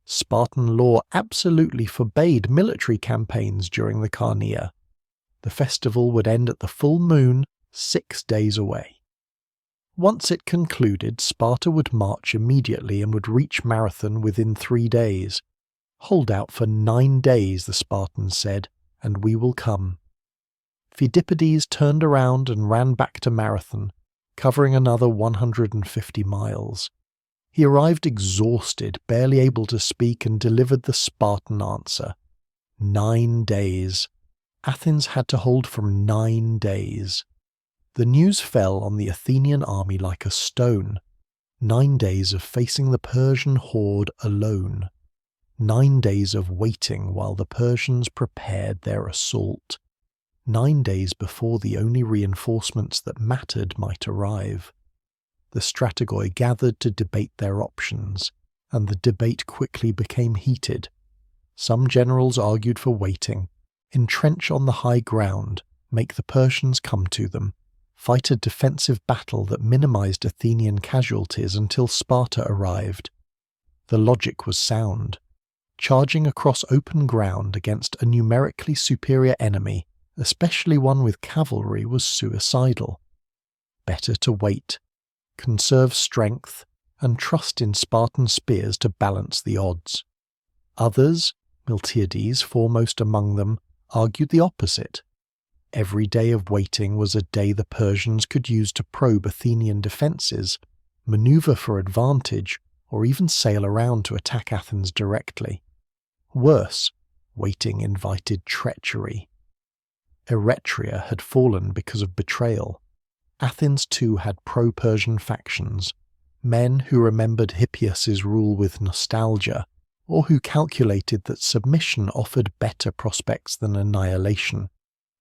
Spartan law absolutely forbade military campaigns during the Carnea. The festival would end at the full moon, 6 days away. Once it concluded, Sparta would march immediately and would reach Marathon within 3 days. "Hold out for 9 days," the Spartans said, "and we will come." Pheidippides turned around and ran back to Marathon, covering another 150 miles. He arrived exhausted, barely able to speak, and delivered the Spartan answer. 9 days. Athens had to hold for 9 days. The news fell on the Athenian army like a stone. 9 days of facing the Persian horde alone. 9 days of waiting while the Persians prepared their assault. 9 days before the only reinforcements that mattered might arrive. The strategoi gathered to debate their options, and the debate quickly became heated. Some generals argued for waiting, entrench on the high ground, make the Persians come to them, fight a defensive battle that minimized Athenian casualties until Sparta arrived. The logic was sound. Charging across open ground against a numerically superior enemy, especially one with cavalry, was suicidal. Better to wait, conserve strength, and trust in Spartan spears to balance the odds. Others, Miltiades foremost among them, argued the opposite. Every day of waiting was a day the Persians could use to probe Athenian defences, maneuver for advantage, or even sail around to attack Athens directly. Worse, waiting invited treachery. Eretria had fallen because of betrayal. Athens too had pro-Persian factions, men who remembered Hippias's rule with nostalgia, or who calculated that submission offered better prospects than annihilation.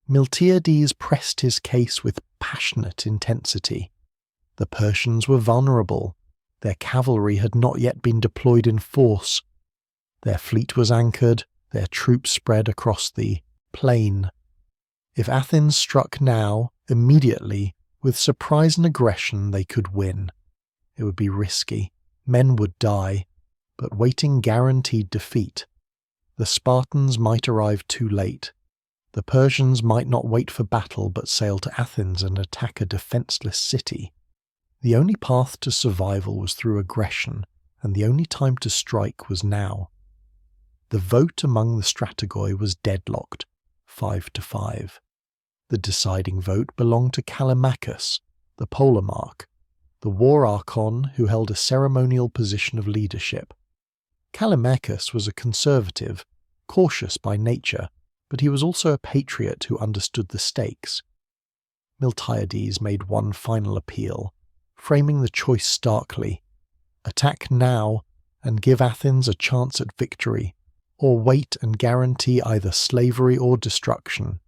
Miltiades pressed his case with passionate intensity. The Persians were vulnerable. Their cavalry had not yet been deployed in force. Their fleet was anchored, their troops spread across the plain. If Athens struck now, immediately, with surprise and aggression, they could win. It would be risky. Men would die, but waiting guaranteed defeat. The Spartans might arrive too late. The Persians might not wait for battle but sail to Athens and attack a defenseless city. The only path to survival was through aggression, and the only time to strike was now. The vote among the strategoi was deadlocked, 5-5. The deciding vote belonged to Callimachus, the polemarch, the war archon who held a ceremonial position of leadership. Callimachus was a conservative, cautious by nature, but he was also a patriot who understood the stakes. Miltiades made one final appeal, framing the choice starkly: attack now and give Athens a chance at victory, or wait and guarantee either slavery or destruction.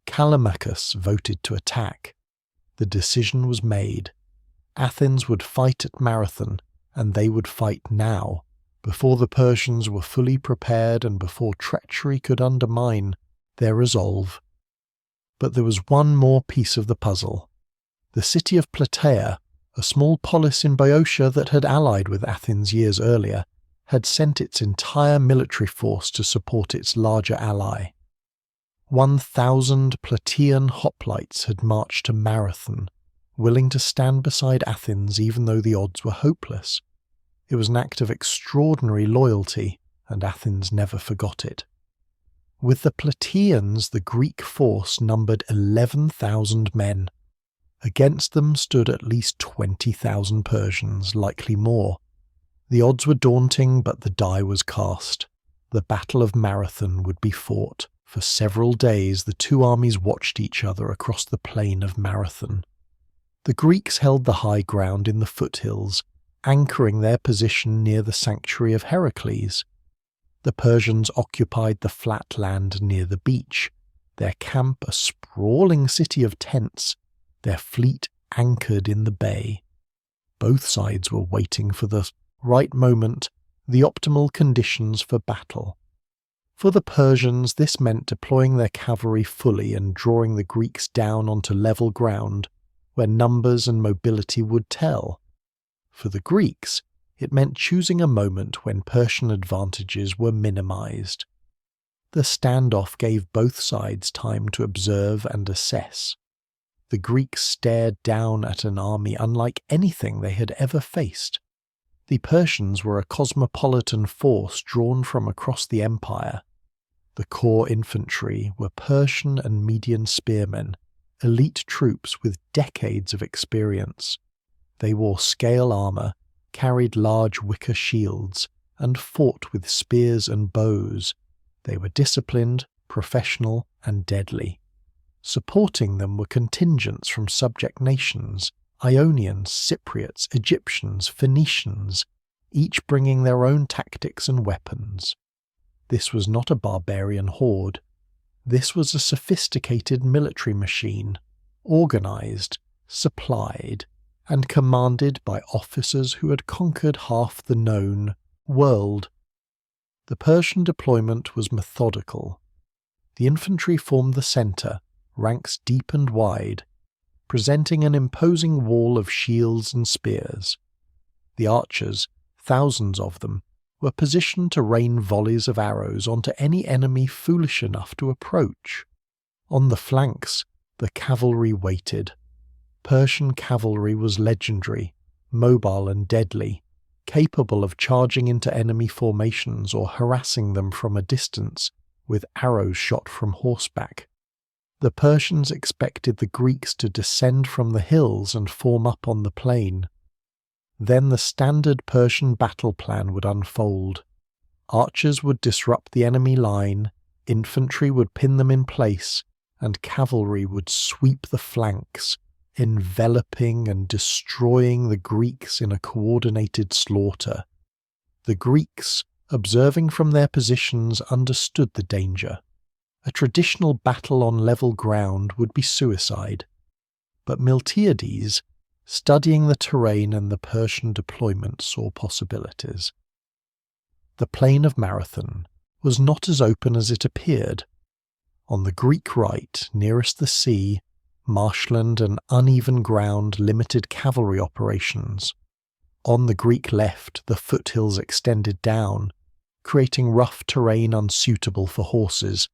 Callimachus voted to attack. The decision was made. Athens would fight at Marathon, and they would fight now, before the Persians were fully prepared and before treachery could undermine their resolve. But there was one more piece of the puzzle. The city of Plataea, a small polis in Boeotia that had allied with Athens years earlier, had sent its entire military force to support its larger ally. 1,000 Plataean hoplites had marched to Marathon, willing to stand beside Athens even though the odds were hopeless. It was an act of extraordinary loyalty, and Athens never forgot it. With the Plataeans, the Greek force numbered 11,000 men. Against them stood at least 20,000 Persians, likely more. The odds were daunting, but the die was cast. The Battle of Marathon would be fought. For several days the two armies watched each other across the plain of Marathon. The Greeks held the high ground in the foothills, anchoring their position near the sanctuary of Heracles. The Persians occupied the flat land near the beach, their camp a sprawling city of tents, their fleet anchored in the bay. Both sides were waiting for the right moment, the optimal conditions for battle. For the Persians, this meant deploying their cavalry fully and drawing the Greeks down onto level ground, where numbers and mobility would tell. For the Greeks, it meant choosing a moment when Persian advantages were minimized. The standoff gave both sides time to observe and assess. The Greeks stared down at an army unlike anything they had ever faced. The Persians were a cosmopolitan force drawn from across the empire. The core infantry were Persian and Median spearmen, elite troops with decades of experience. They wore scale armor, carried large wicker shields, and fought with spears and bows. They were disciplined, professional, and deadly. Supporting them were contingents from subject nations, Ionians, Cypriots, Egyptians, Phoenicians, each bringing their own tactics and weapons. This was not a barbarian horde. This was a sophisticated military machine, organized, supplied, and commanded by officers who had conquered half the known world. The Persian deployment was methodical. The infantry formed the center, ranks deep and wide, presenting an imposing wall of shields and spears. The archers, thousands of them, were positioned to rain volleys of arrows onto any enemy foolish enough to approach. On the flanks, the cavalry waited. Persian cavalry was legendary, mobile and deadly, capable of charging into enemy formations or harassing them from a distance with arrows shot from horseback. The Persians expected the Greeks to descend from the hills and form up on the plain. Then the standard Persian battle plan would unfold. Archers would disrupt the enemy line, infantry would pin them in place, and cavalry would sweep the flanks, enveloping and destroying the Greeks in a coordinated slaughter. The Greeks observing from their positions, understood the danger. A traditional battle on level ground would be suicide. But Miltiades, studying the terrain and the Persian deployment, saw possibilities. The plain of Marathon was not as open as it appeared. On the Greek right, nearest the sea, marshland and uneven ground limited cavalry operations. On the Greek left, the foothills extended down, creating rough terrain unsuitable for horses.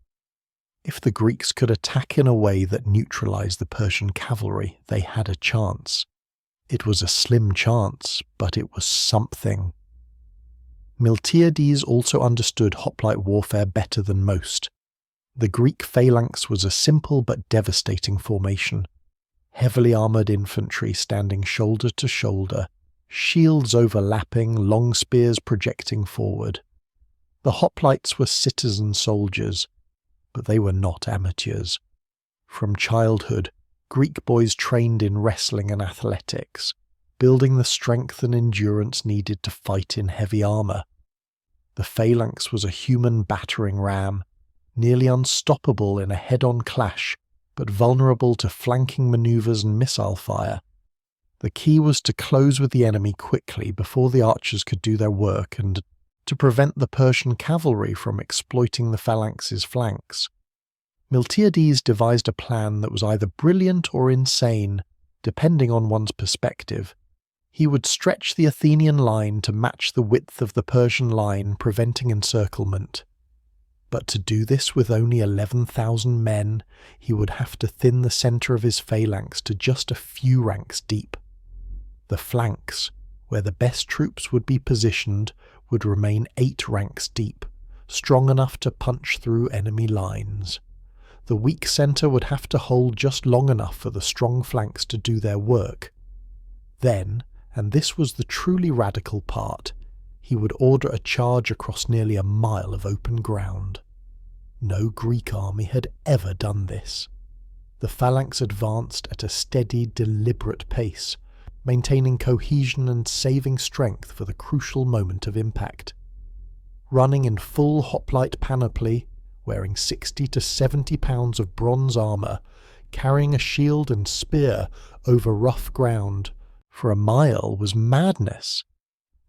If the Greeks could attack in a way that neutralized the Persian cavalry, they had a chance. It was a slim chance, but it was something. Miltiades also understood hoplite warfare better than most. The Greek phalanx was a simple but devastating formation. Heavily armoured infantry standing shoulder to shoulder, shields overlapping, long spears projecting forward. The hoplites were citizen soldiers, but they were not amateurs. From childhood, Greek boys trained in wrestling and athletics, building the strength and endurance needed to fight in heavy armour. The phalanx was a human battering ram, nearly unstoppable in a head-on clash, but vulnerable to flanking manoeuvres and missile fire. The key was to close with the enemy quickly before the archers could do their work and to prevent the Persian cavalry from exploiting the phalanx's flanks. Miltiades devised a plan that was either brilliant or insane, depending on one's perspective. He would stretch the Athenian line to match the width of the Persian line, preventing encirclement. But to do this with only 11,000 men, he would have to thin the centre of his phalanx to just a few ranks deep. The flanks, where the best troops would be positioned, would remain 8 ranks deep, strong enough to punch through enemy lines. The weak centre would have to hold just long enough for the strong flanks to do their work. Then, and this was the truly radical part, he would order a charge across nearly a mile of open ground. No Greek army had ever done this. The phalanx advanced at a steady, deliberate pace, maintaining cohesion and saving strength for the crucial moment of impact. Running in full hoplite panoply, wearing 60 to 70 pounds of bronze armour, carrying a shield and spear over rough ground, for a mile was madness.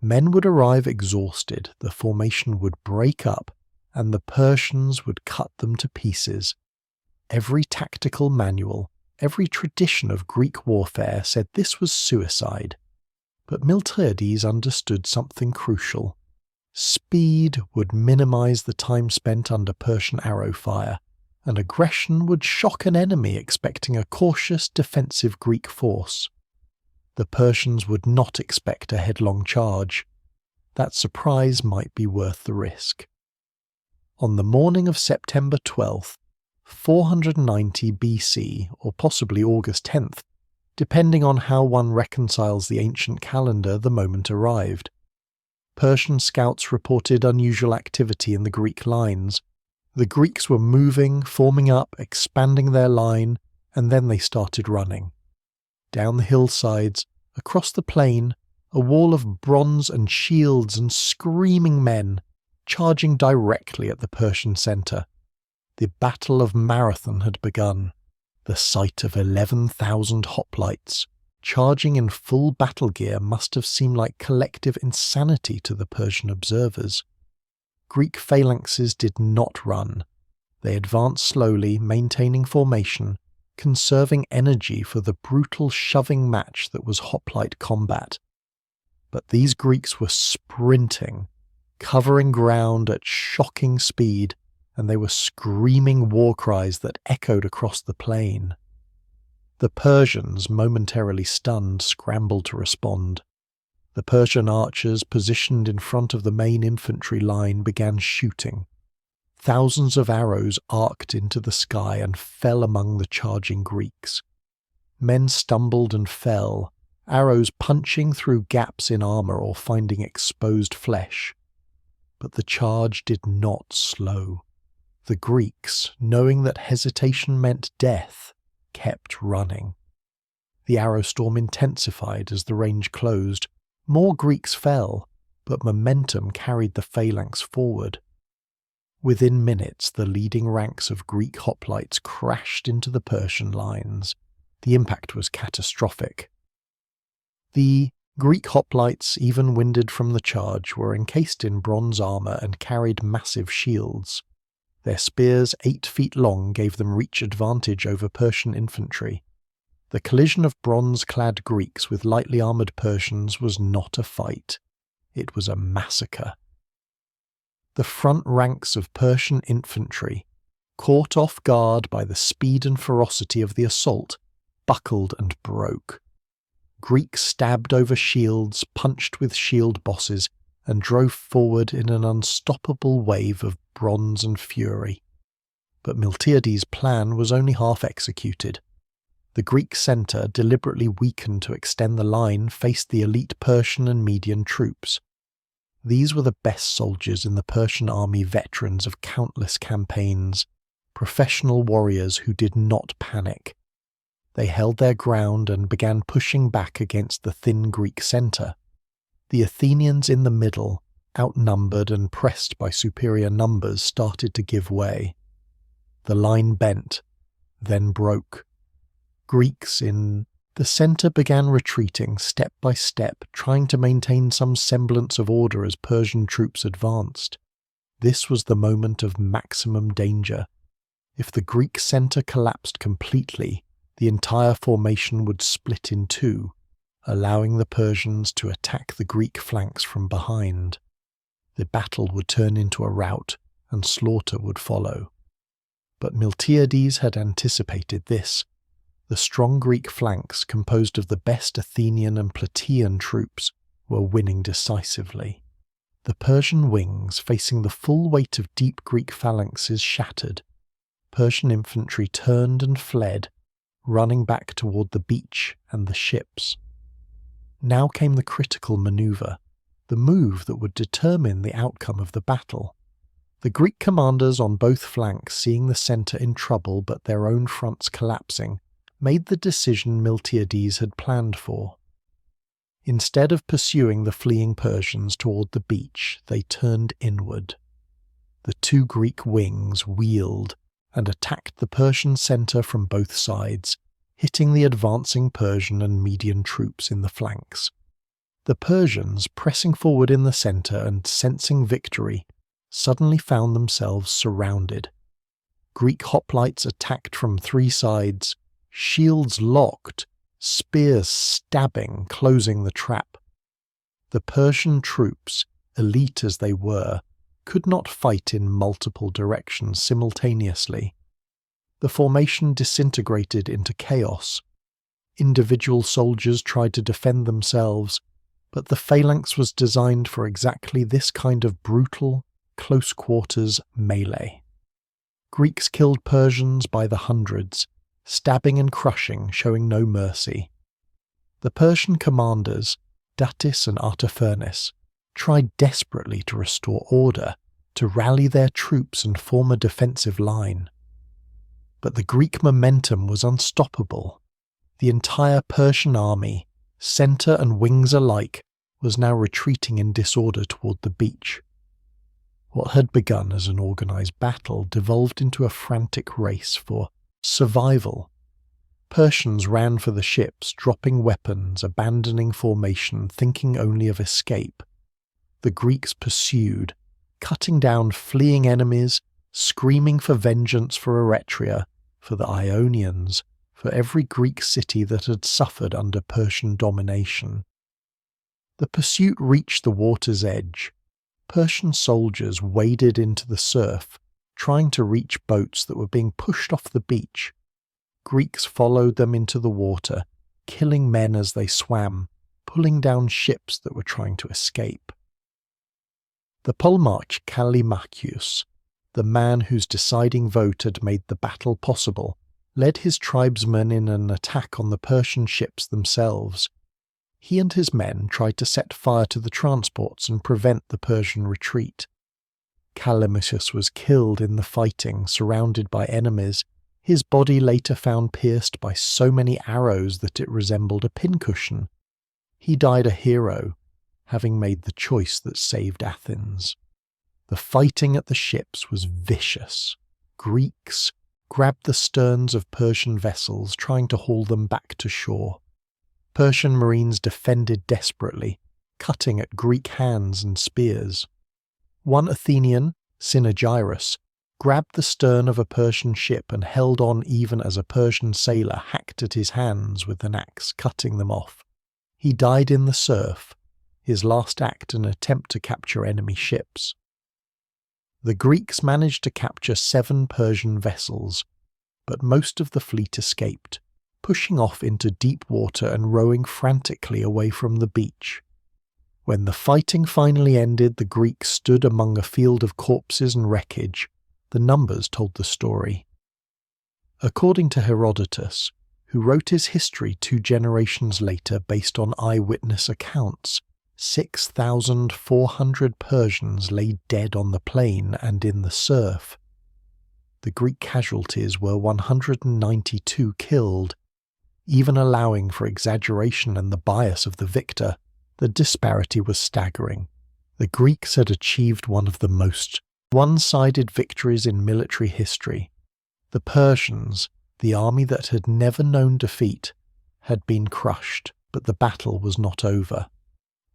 Men would arrive exhausted, the formation would break up, and the Persians would cut them to pieces. Every tactical manual, every tradition of Greek warfare said this was suicide. But Miltiades understood something crucial. Speed would minimize the time spent under Persian arrow fire, and aggression would shock an enemy expecting a cautious, defensive Greek force. The Persians would not expect a headlong charge. That surprise might be worth the risk. On the morning of September 12th, 490 BC, or possibly August 10th, depending on how one reconciles the ancient calendar, the moment arrived. Persian scouts reported unusual activity in the Greek lines. The Greeks were moving, forming up, expanding their line, and then they started running. Down the hillsides, across the plain, a wall of bronze and shields and screaming men, charging directly at the Persian centre. The Battle of Marathon had begun. The sight of 11,000 hoplites, charging in full battle gear, must have seemed like collective insanity to the Persian observers. Greek phalanxes did not run. They advanced slowly, maintaining formation, conserving energy for the brutal shoving match that was hoplite combat. But these Greeks were sprinting, covering ground at shocking speed, and they were screaming war cries that echoed across the plain. The Persians, momentarily stunned, scrambled to respond. The Persian archers, positioned in front of the main infantry line, began shooting. Thousands of arrows arced into the sky and fell among the charging Greeks. Men stumbled and fell, arrows punching through gaps in armour or finding exposed flesh. But the charge did not slow. The Greeks, knowing that hesitation meant death, kept running. The arrow storm intensified as the range closed. More Greeks fell, but momentum carried the phalanx forward. Within minutes, the leading ranks of Greek hoplites crashed into the Persian lines. The impact was catastrophic. The Greek hoplites, even winded from the charge, were encased in bronze armour and carried massive shields. Their spears, 8 feet long, gave them reach advantage over Persian infantry. The collision of bronze-clad Greeks with lightly armoured Persians was not a fight. It was a massacre. The front ranks of Persian infantry, caught off guard by the speed and ferocity of the assault, buckled and broke. Greeks stabbed over shields, punched with shield bosses, and drove forward in an unstoppable wave of bronze and fury. But Miltiades' plan was only half executed. The Greek centre, deliberately weakened to extend the line, faced the elite Persian and Median troops. These were the best soldiers in the Persian army, veterans of countless campaigns, professional warriors who did not panic. They held their ground and began pushing back against the thin Greek centre. The Athenians in the middle, outnumbered and pressed by superior numbers, started to give way. The line bent, then broke. Greeks in the centre began retreating step by step, trying to maintain some semblance of order as Persian troops advanced. This was the moment of maximum danger. If the Greek centre collapsed completely, the entire formation would split in two, allowing the Persians to attack the Greek flanks from behind. The battle would turn into a rout, and slaughter would follow. But Miltiades had anticipated this. The strong Greek flanks, composed of the best Athenian and Plataean troops, were winning decisively. The Persian wings, facing the full weight of deep Greek phalanxes, shattered. Persian infantry turned and fled, running back toward the beach and the ships. Now came the critical maneuver, the move that would determine the outcome of the battle. The Greek commanders on both flanks, seeing the centre in trouble but their own fronts collapsing, made the decision Miltiades had planned for. Instead of pursuing the fleeing Persians toward the beach, they turned inward. The 2 Greek wings wheeled and attacked the Persian centre from both sides, hitting the advancing Persian and Median troops in the flanks. The Persians, pressing forward in the centre and sensing victory, suddenly found themselves surrounded. Greek hoplites attacked from 3 sides, shields locked, spears stabbing, closing the trap. The Persian troops, elite as they were, could not fight in multiple directions simultaneously. The formation disintegrated into chaos. Individual soldiers tried to defend themselves, but the phalanx was designed for exactly this kind of brutal, close-quarters melee. Greeks killed Persians by the hundreds, stabbing and crushing, showing no mercy. The Persian commanders, Datis and Artaphernes, tried desperately to restore order, to rally their troops and form a defensive line. But the Greek momentum was unstoppable. The entire Persian army, centre and wings alike, was now retreating in disorder toward the beach. What had begun as an organised battle devolved into a frantic race for survival. Persians ran for the ships, dropping weapons, abandoning formation, thinking only of escape. The Greeks pursued, cutting down fleeing enemies, screaming for vengeance for Eretria, for the Ionians, for every Greek city that had suffered under Persian domination. The pursuit reached the water's edge. Persian soldiers waded into the surf, trying to reach boats that were being pushed off the beach. Greeks followed them into the water, killing men as they swam, pulling down ships that were trying to escape. The Polemarch Callimachus, the man whose deciding vote had made the battle possible, led his tribesmen in an attack on the Persian ships themselves. He and his men tried to set fire to the transports and prevent the Persian retreat. Callimachus was killed in the fighting, surrounded by enemies, his body later found pierced by so many arrows that it resembled a pincushion. He died a hero. having made the choice that saved Athens. The fighting at the ships was vicious. Greeks grabbed the sterns of Persian vessels, trying to haul them back to shore. Persian marines defended desperately, cutting at Greek hands and spears. One Athenian, Cynaegirus, grabbed the stern of a Persian ship and held on even as a Persian sailor hacked at his hands with an axe, cutting them off. He died in the surf, his last act an attempt to capture enemy ships. The Greeks managed to capture 7 Persian vessels, but most of the fleet escaped, pushing off into deep water and rowing frantically away from the beach. When the fighting finally ended, the Greeks stood among a field of corpses and wreckage. The numbers told the story. According to Herodotus, who wrote his history 2 generations later based on eyewitness accounts, 6,400 Persians lay dead on the plain and in the surf. The Greek casualties were 192 killed. Even allowing for exaggeration and the bias of the victor, the disparity was staggering. The Greeks had achieved one of the most one-sided victories in military history. The Persians, the army that had never known defeat, had been crushed, but the battle was not over.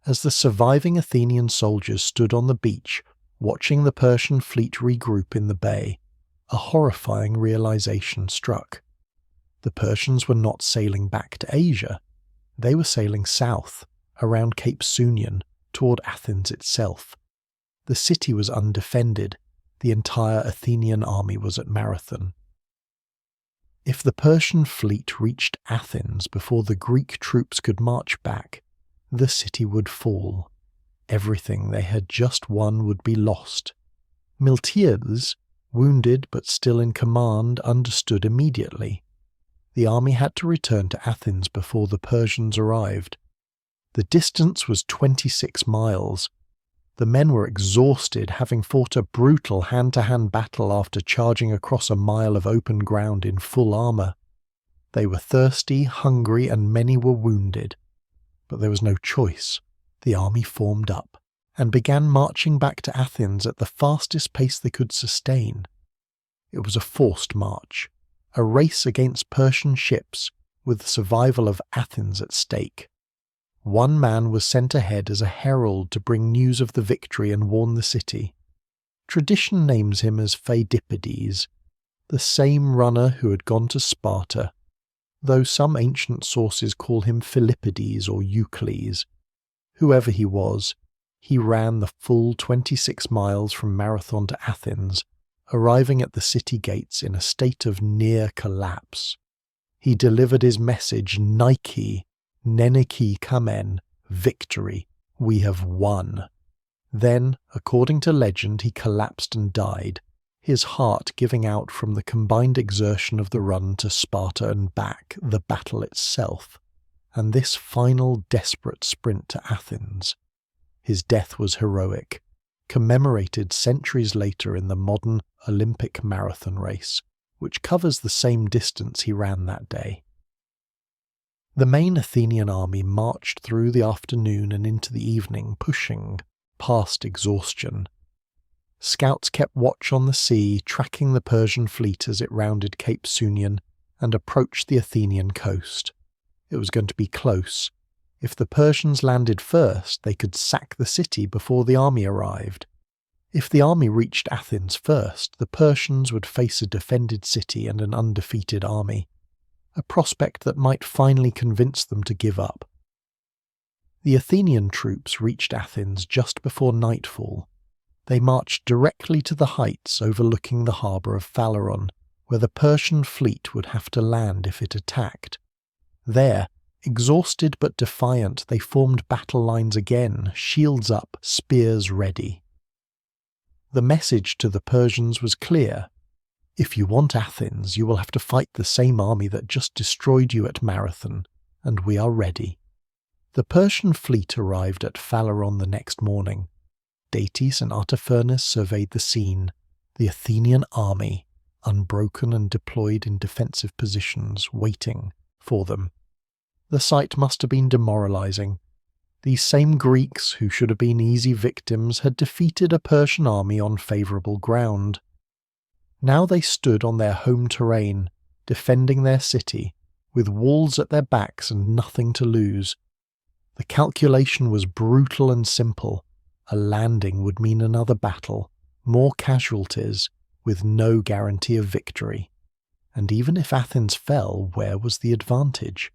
As the surviving Athenian soldiers stood on the beach, watching the Persian fleet regroup in the bay, a horrifying realization struck. The Persians were not sailing back to Asia. They were sailing south, around Cape Sunion, toward Athens itself. The city was undefended. The entire Athenian army was at Marathon. If the Persian fleet reached Athens before the Greek troops could march back, the city would fall. Everything they had just won would be lost. Miltiades, wounded but still in command, understood immediately. The army had to return to Athens before the Persians arrived. The distance was 26 miles. The men were exhausted, having fought a brutal hand-to-hand battle after charging across a mile of open ground in full armour. They were thirsty, hungry, and many were wounded. But there was no choice. The army formed up and began marching back to Athens at the fastest pace they could sustain. It was a forced march, a race against Persian ships with the survival of Athens at stake. One man was sent ahead as a herald to bring news of the victory and warn the city. Tradition names him as Pheidippides, the same runner who had gone to Sparta, though some ancient sources call him Philippides or Eucles. Whoever he was, he ran the full 26 miles from Marathon to Athens, arriving at the city gates in a state of near collapse. He delivered his message, Nike, Neniki kamen, victory, we have won. Then, according to legend, he collapsed and died, his heart giving out from the combined exertion of the run to Sparta and back, the battle itself, and this final desperate sprint to Athens. His death was heroic, commemorated centuries later in the modern Olympic marathon race, which covers the same distance he ran that day. The main Athenian army marched through the afternoon and into the evening, pushing past exhaustion. Scouts kept watch on the sea, tracking the Persian fleet as it rounded Cape Sunion and approached the Athenian coast. It was going to be close. If the Persians landed first, they could sack the city before the army arrived. If the army reached Athens first, the Persians would face a defended city and an undefeated army, a prospect that might finally convince them to give up. The Athenian troops reached Athens just before nightfall. They marched directly to the heights overlooking the harbour of Phaleron, where the Persian fleet would have to land if it attacked. There, exhausted but defiant, they formed battle lines again, shields up, spears ready. The message to the Persians was clear. If you want Athens, you will have to fight the same army that just destroyed you at Marathon, and we are ready. The Persian fleet arrived at Phaleron the next morning. Datis and Artaphernes surveyed the scene, the Athenian army, unbroken and deployed in defensive positions, waiting for them. The sight must have been demoralizing. These same Greeks, who should have been easy victims, had defeated a Persian army on favourable ground. Now they stood on their home terrain, defending their city, with walls at their backs and nothing to lose. The calculation was brutal and simple. A landing would mean another battle, more casualties, with no guarantee of victory. And even if Athens fell, where was the advantage?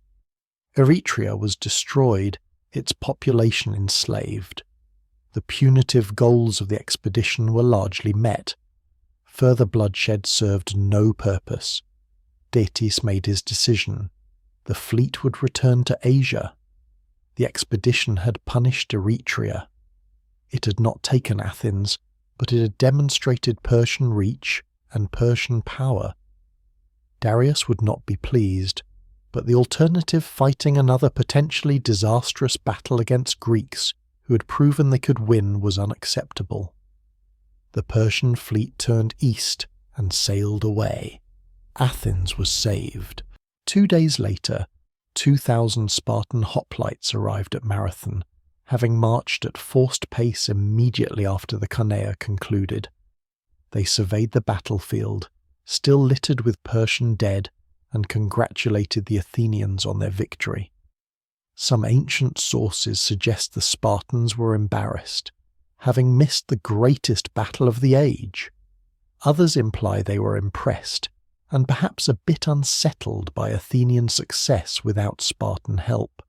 Eretria was destroyed, its population enslaved. The punitive goals of the expedition were largely met. Further bloodshed served no purpose. Datis made his decision. The fleet would return to Asia. The expedition had punished Eretria. It had not taken Athens, but it had demonstrated Persian reach and Persian power. Darius would not be pleased, but the alternative, fighting another potentially disastrous battle against Greeks who had proven they could win, was unacceptable. The Persian fleet turned east and sailed away. Athens was saved. 2 days later, 2,000 Spartan hoplites arrived at Marathon, having marched at forced pace immediately after the Carnea concluded. They surveyed the battlefield, still littered with Persian dead, and congratulated the Athenians on their victory. Some ancient sources suggest the Spartans were embarrassed, having missed the greatest battle of the age. Others imply they were impressed, and perhaps a bit unsettled by Athenian success without Spartan help.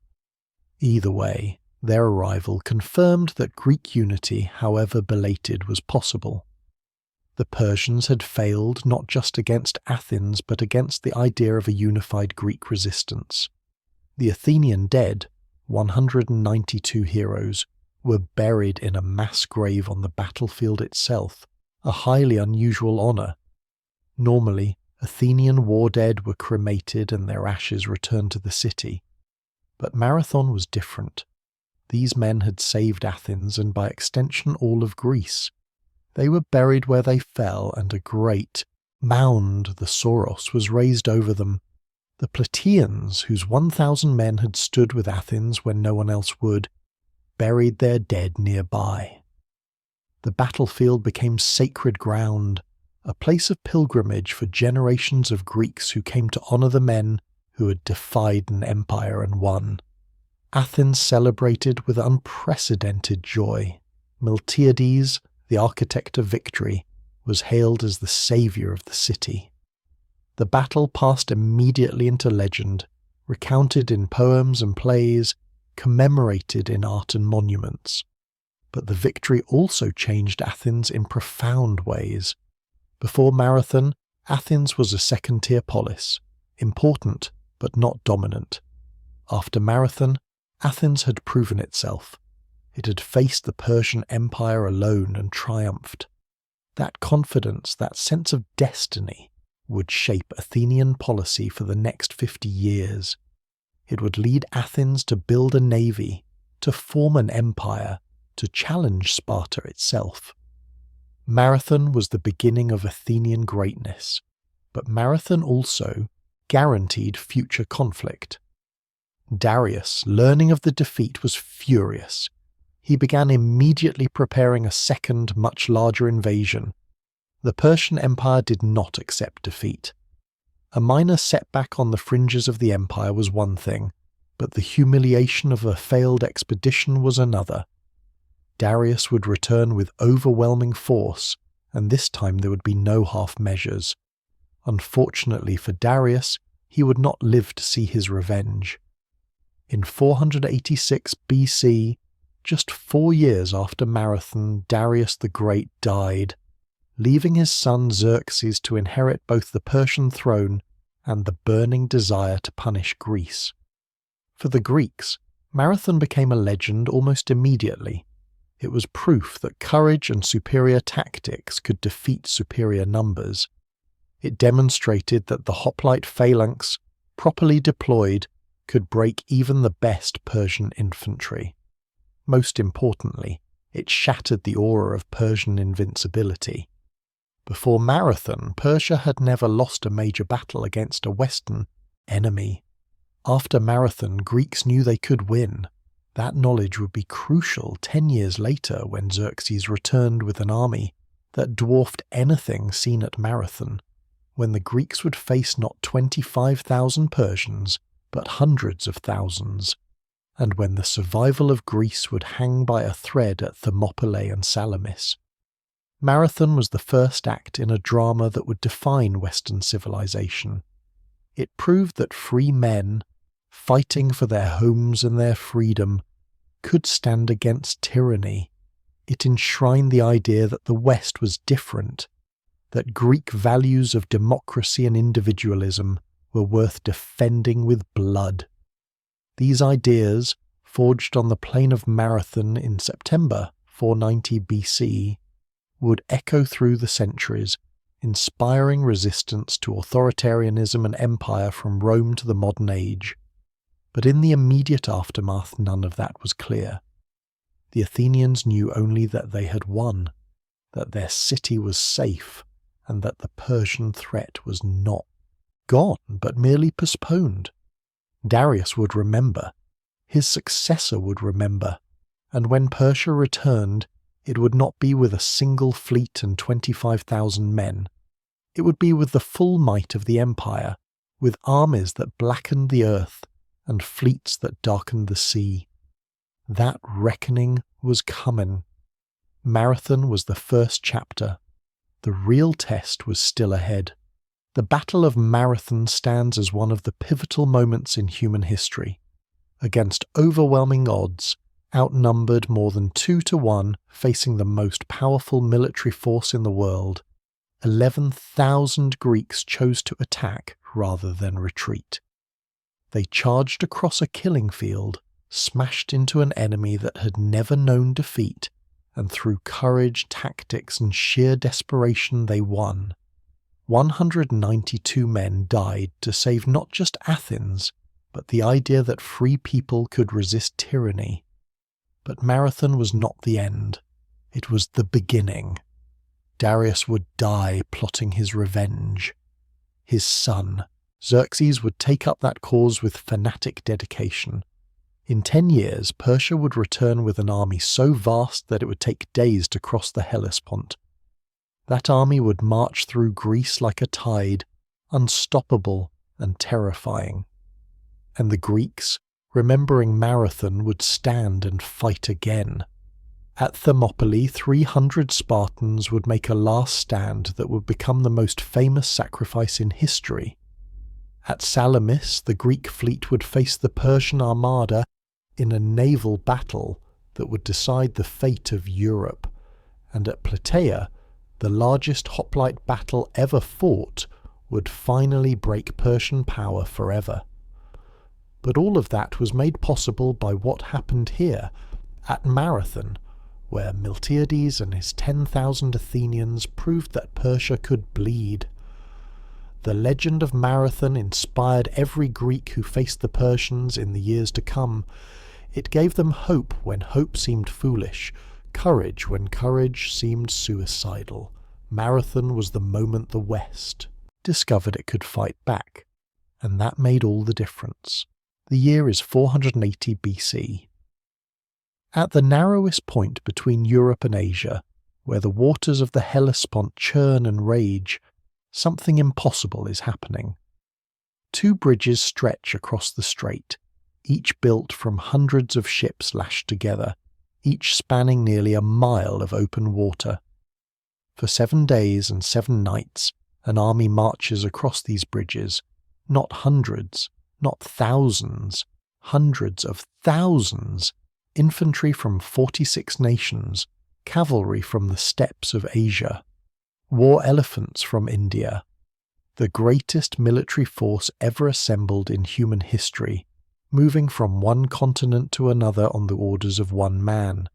Either way, their arrival confirmed that Greek unity, however belated, was possible. The Persians had failed not just against Athens but against the idea of a unified Greek resistance. The Athenian dead, 192 heroes, were buried in a mass grave on the battlefield itself, a highly unusual honour. Normally, Athenian war dead were cremated and their ashes returned to the city. But Marathon was different. These men had saved Athens and by extension all of Greece. They were buried where they fell, and a great mound, the Soros, was raised over them. The Plataeans, whose 1,000 men had stood with Athens when no one else would, buried their dead nearby. The battlefield became sacred ground, a place of pilgrimage for generations of Greeks who came to honour the men who had defied an empire and won. Athens celebrated with unprecedented joy. Miltiades, the architect of victory, was hailed as the saviour of the city. The battle passed immediately into legend, recounted in poems and plays, commemorated in art and monuments. But the victory also changed Athens in profound ways. Before Marathon, Athens was a second-tier polis, important but not dominant. After Marathon, Athens had proven itself. It had faced the Persian Empire alone and triumphed. That confidence, that sense of destiny, would shape Athenian policy for the next 50 years. It would lead Athens to build a navy, to form an empire, to challenge Sparta itself. Marathon was the beginning of Athenian greatness, but Marathon also guaranteed future conflict. Darius, learning of the defeat, was furious. He began immediately preparing a second, much larger invasion. The Persian Empire did not accept defeat. A minor setback on the fringes of the empire was one thing, but the humiliation of a failed expedition was another. Darius would return with overwhelming force, and this time there would be no half measures. Unfortunately for Darius, he would not live to see his revenge. In 486 BC, just 4 years after Marathon, Darius the Great died, leaving his son Xerxes to inherit both the Persian throne and the burning desire to punish Greece. For the Greeks, Marathon became a legend almost immediately. It was proof that courage and superior tactics could defeat superior numbers. It demonstrated that the hoplite phalanx, properly deployed, could break even the best Persian infantry. Most importantly, it shattered the aura of Persian invincibility. Before Marathon, Persia had never lost a major battle against a Western enemy. After Marathon, Greeks knew they could win. That knowledge would be crucial 10 years later when Xerxes returned with an army that dwarfed anything seen at Marathon, when the Greeks would face not 25,000 Persians, but hundreds of thousands, and when the survival of Greece would hang by a thread at Thermopylae and Salamis. Marathon was the first act in a drama that would define Western civilization. It proved that free men, fighting for their homes and their freedom, could stand against tyranny. It enshrined the idea that the West was different, that Greek values of democracy and individualism were worth defending with blood. These ideas, forged on the plain of Marathon in September 490 BC, would echo through the centuries, inspiring resistance to authoritarianism and empire from Rome to the modern age. But in the immediate aftermath, none of that was clear. The Athenians knew only that they had won, that their city was safe, and that the Persian threat was not gone, but merely postponed. Darius would remember. His successor would remember. And when Persia returned, it would not be with a single fleet and 25,000 men. It would be with the full might of the empire, with armies that blackened the earth and fleets that darkened the sea. That reckoning was coming. Marathon was the first chapter. The real test was still ahead. The Battle of Marathon stands as one of the pivotal moments in human history. Against overwhelming odds, outnumbered more than 2-1, facing the most powerful military force in the world, 11,000 Greeks chose to attack rather than retreat. They charged across a killing field, smashed into an enemy that had never known defeat, and through courage, tactics, and sheer desperation they won. 192 men died to save not just Athens, but the idea that free people could resist tyranny. But Marathon was not the end. It was the beginning. Darius would die plotting his revenge. His son, Xerxes, would take up that cause with fanatic dedication. In 10 years, Persia would return with an army so vast that it would take days to cross the Hellespont. That army would march through Greece like a tide, unstoppable and terrifying. And the Greeks, remembering Marathon, would stand and fight again. At Thermopylae, 300 Spartans would make a last stand that would become the most famous sacrifice in history. At Salamis, the Greek fleet would face the Persian armada in a naval battle that would decide the fate of Europe. And at Plataea, the largest hoplite battle ever fought would finally break Persian power forever. But all of that was made possible by what happened here, at Marathon, where Miltiades and his 10,000 Athenians proved that Persia could bleed. The legend of Marathon inspired every Greek who faced the Persians in the years to come. It gave them hope when hope seemed foolish, courage when courage seemed suicidal. Marathon was the moment the West discovered it could fight back, and that made all the difference. The year is 480 BC. At the narrowest point between Europe and Asia, where the waters of the Hellespont churn and rage, something impossible is happening. 2 bridges stretch across the strait, each built from hundreds of ships lashed together, each spanning nearly a mile of open water. For 7 days and 7 nights, an army marches across these bridges, not hundreds, not thousands, hundreds of thousands, infantry from 46 nations, cavalry from the steppes of Asia, war elephants from India, the greatest military force ever assembled in human history, moving from one continent to another on the orders of one man.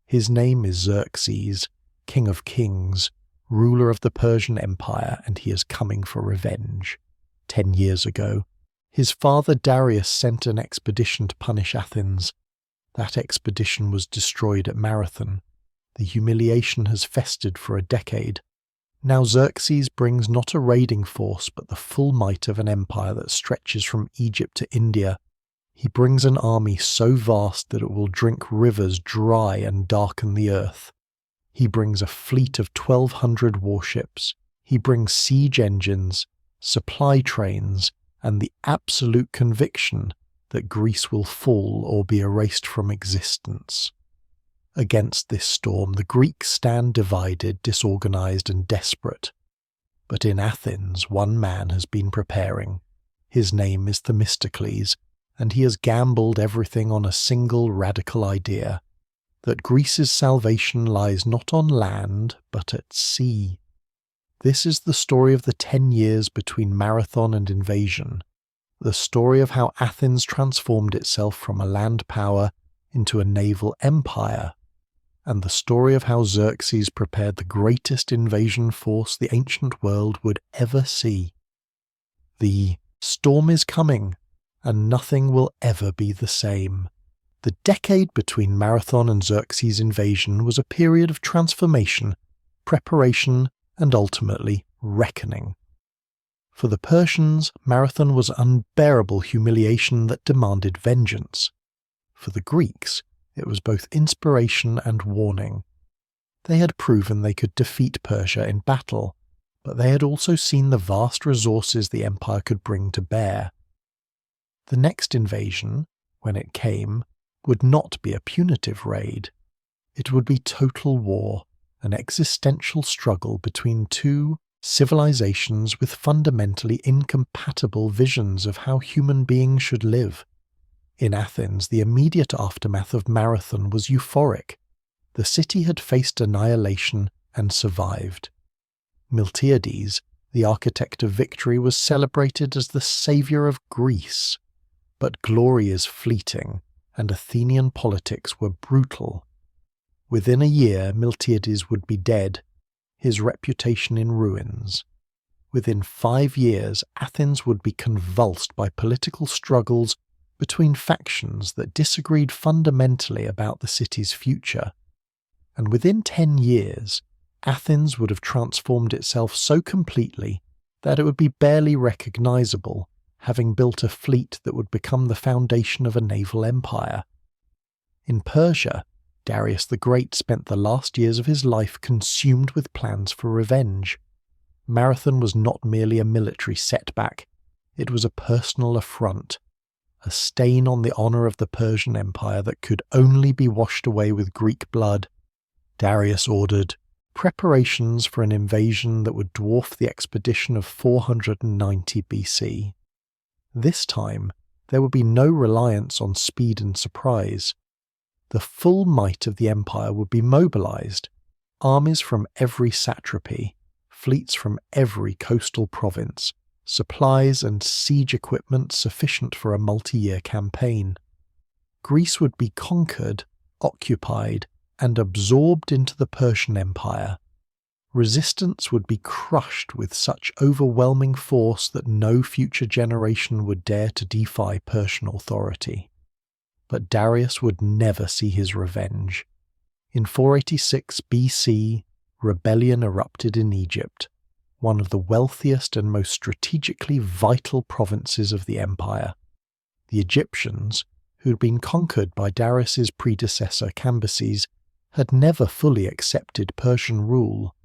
His name is Xerxes, King of Kings, ruler of the Persian Empire, and he is coming for revenge. 10 years ago, his father Darius sent an expedition to punish Athens. That expedition was destroyed at Marathon. The humiliation has festered for a decade. Now Xerxes brings not a raiding force but the full might of an empire that stretches from Egypt to India. He brings an army so vast that it will drink rivers dry and darken the earth. He brings a fleet of 1,200 warships. He brings siege engines, supply trains, and the absolute conviction that Greece will fall or be erased from existence. Against this storm, the Greeks stand divided, disorganized, and desperate. But in Athens, one man has been preparing. His name is Themistocles, and he has gambled everything on a single radical idea, that Greece's salvation lies not on land, but at sea. This is the story of the 10 years between Marathon and invasion, the story of how Athens transformed itself from a land power into a naval empire, and the story of how Xerxes prepared the greatest invasion force the ancient world would ever see. The storm is coming, and nothing will ever be the same. The decade between Marathon and Xerxes' invasion was a period of transformation, preparation, and ultimately reckoning. For the Persians, Marathon was unbearable humiliation that demanded vengeance. For the Greeks, it was both inspiration and warning. They had proven they could defeat Persia in battle, but they had also seen the vast resources the empire could bring to bear. The next invasion, when it came, would not be a punitive raid. It would be total war, an existential struggle between two civilizations with fundamentally incompatible visions of how human beings should live. In Athens, the immediate aftermath of Marathon was euphoric. The city had faced annihilation and survived. Miltiades, the architect of victory, was celebrated as the savior of Greece. But glory is fleeting, and Athenian politics were brutal. Within a year, Miltiades would be dead, his reputation in ruins. Within 5 years, Athens would be convulsed by political struggles between factions that disagreed fundamentally about the city's future. And within 10 years, Athens would have transformed itself so completely that it would be barely recognizable, having built a fleet that would become the foundation of a naval empire. In Persia, Darius the Great spent the last years of his life consumed with plans for revenge. Marathon was not merely a military setback, it was a personal affront, a stain on the honor of the Persian Empire that could only be washed away with Greek blood. Darius ordered preparations for an invasion that would dwarf the expedition of 490 BC. This time, there would be no reliance on speed and surprise. The full might of the empire would be mobilized, armies from every satrapy, fleets from every coastal province, supplies and siege equipment sufficient for a multi-year campaign. Greece would be conquered, occupied, and absorbed into the Persian Empire. Resistance would be crushed with such overwhelming force that no future generation would dare to defy Persian authority. But Darius would never see his revenge. In 486 BC, rebellion erupted in Egypt, one of the wealthiest and most strategically vital provinces of the empire. The Egyptians, who had been conquered by Darius's predecessor Cambyses, had never fully accepted Persian rule.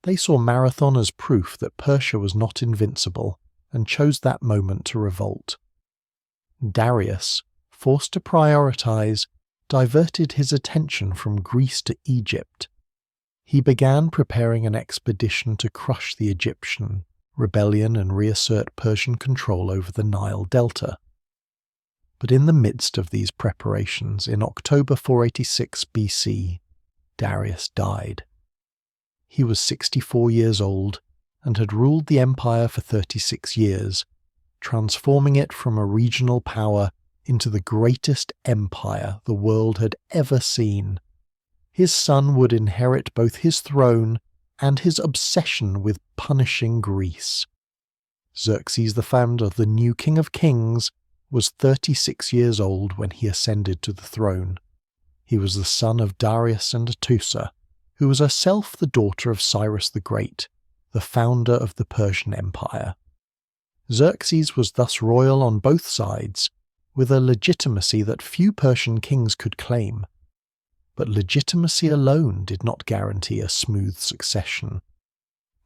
They saw Marathon as proof that Persia was not invincible, and chose that moment to revolt. Darius, forced to prioritize, diverted his attention from Greece to Egypt. He began preparing an expedition to crush the Egyptian rebellion and reassert Persian control over the Nile Delta. But in the midst of these preparations, in October 486 BC, Darius died. He was 64 years old and had ruled the empire for 36 years, transforming it from a regional power into the greatest empire the world had ever seen. His son would inherit both his throne and his obsession with punishing Greece. Xerxes, the founder of the new King of Kings, was 36 years old when he ascended to the throne. He was the son of Darius and Atusa, who was herself the daughter of Cyrus the Great, the founder of the Persian Empire. Xerxes was thus royal on both sides, with a legitimacy that few Persian kings could claim. But legitimacy alone did not guarantee a smooth succession.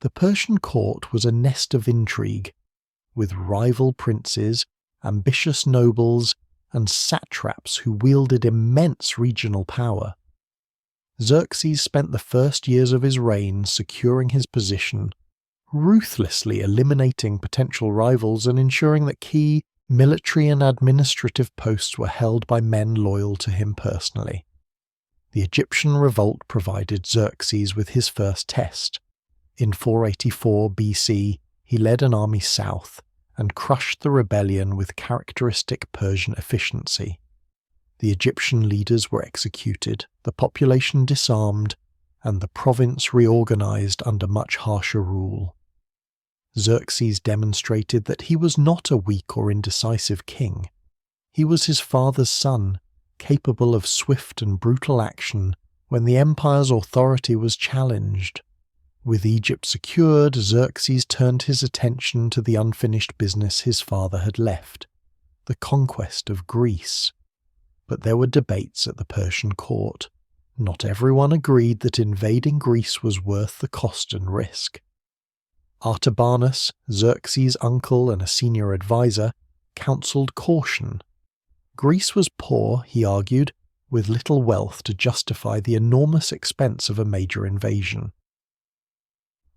The Persian court was a nest of intrigue, with rival princes, ambitious nobles, and satraps who wielded immense regional power. Xerxes spent the first years of his reign securing his position, ruthlessly eliminating potential rivals and ensuring that key military and administrative posts were held by men loyal to him personally. The Egyptian revolt provided Xerxes with his first test. In 484 BC, he led an army south and crushed the rebellion with characteristic Persian efficiency. The Egyptian leaders were executed, the population disarmed, and the province reorganized under much harsher rule. Xerxes demonstrated that he was not a weak or indecisive king. He was his father's son, capable of swift and brutal action when the empire's authority was challenged. With Egypt secured, Xerxes turned his attention to the unfinished business his father had left, the conquest of Greece. But there were debates at the Persian court. Not everyone agreed that invading Greece was worth the cost and risk. Artabanus, Xerxes' uncle and a senior advisor, counselled caution. Greece was poor, he argued, with little wealth to justify the enormous expense of a major invasion.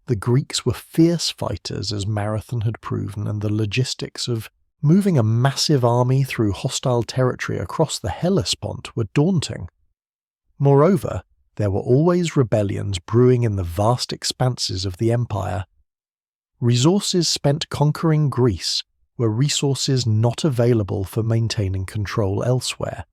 The Greeks were fierce fighters, as Marathon had proven, and the logistics of moving a massive army through hostile territory across the Hellespont were daunting. Moreover, there were always rebellions brewing in the vast expanses of the empire. Resources spent conquering Greece were resources not available for maintaining control elsewhere.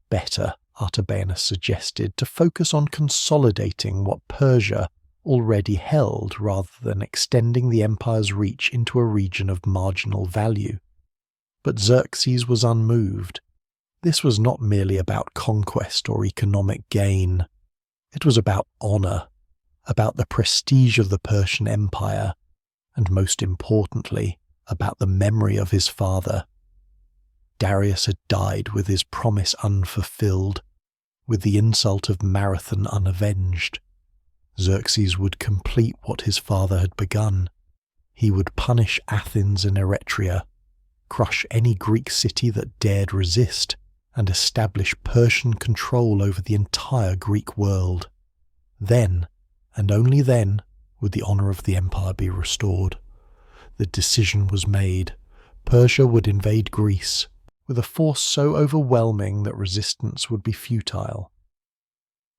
Better, Artabanus suggested, to focus on consolidating what Persia already held rather than extending the empire's reach into a region of marginal value. But Xerxes was unmoved. This was not merely about conquest or economic gain. It was about honor, about the prestige of the Persian Empire, and most importantly, about the memory of his father. Darius had died with his promise unfulfilled, with the insult of Marathon unavenged. Xerxes would complete what his father had begun. He would punish Athens and Eretria, crush any Greek city that dared resist, and establish Persian control over the entire Greek world. Then, and only then, would the honor of the empire be restored. The decision was made. Persia would invade Greece, with a force so overwhelming that resistance would be futile.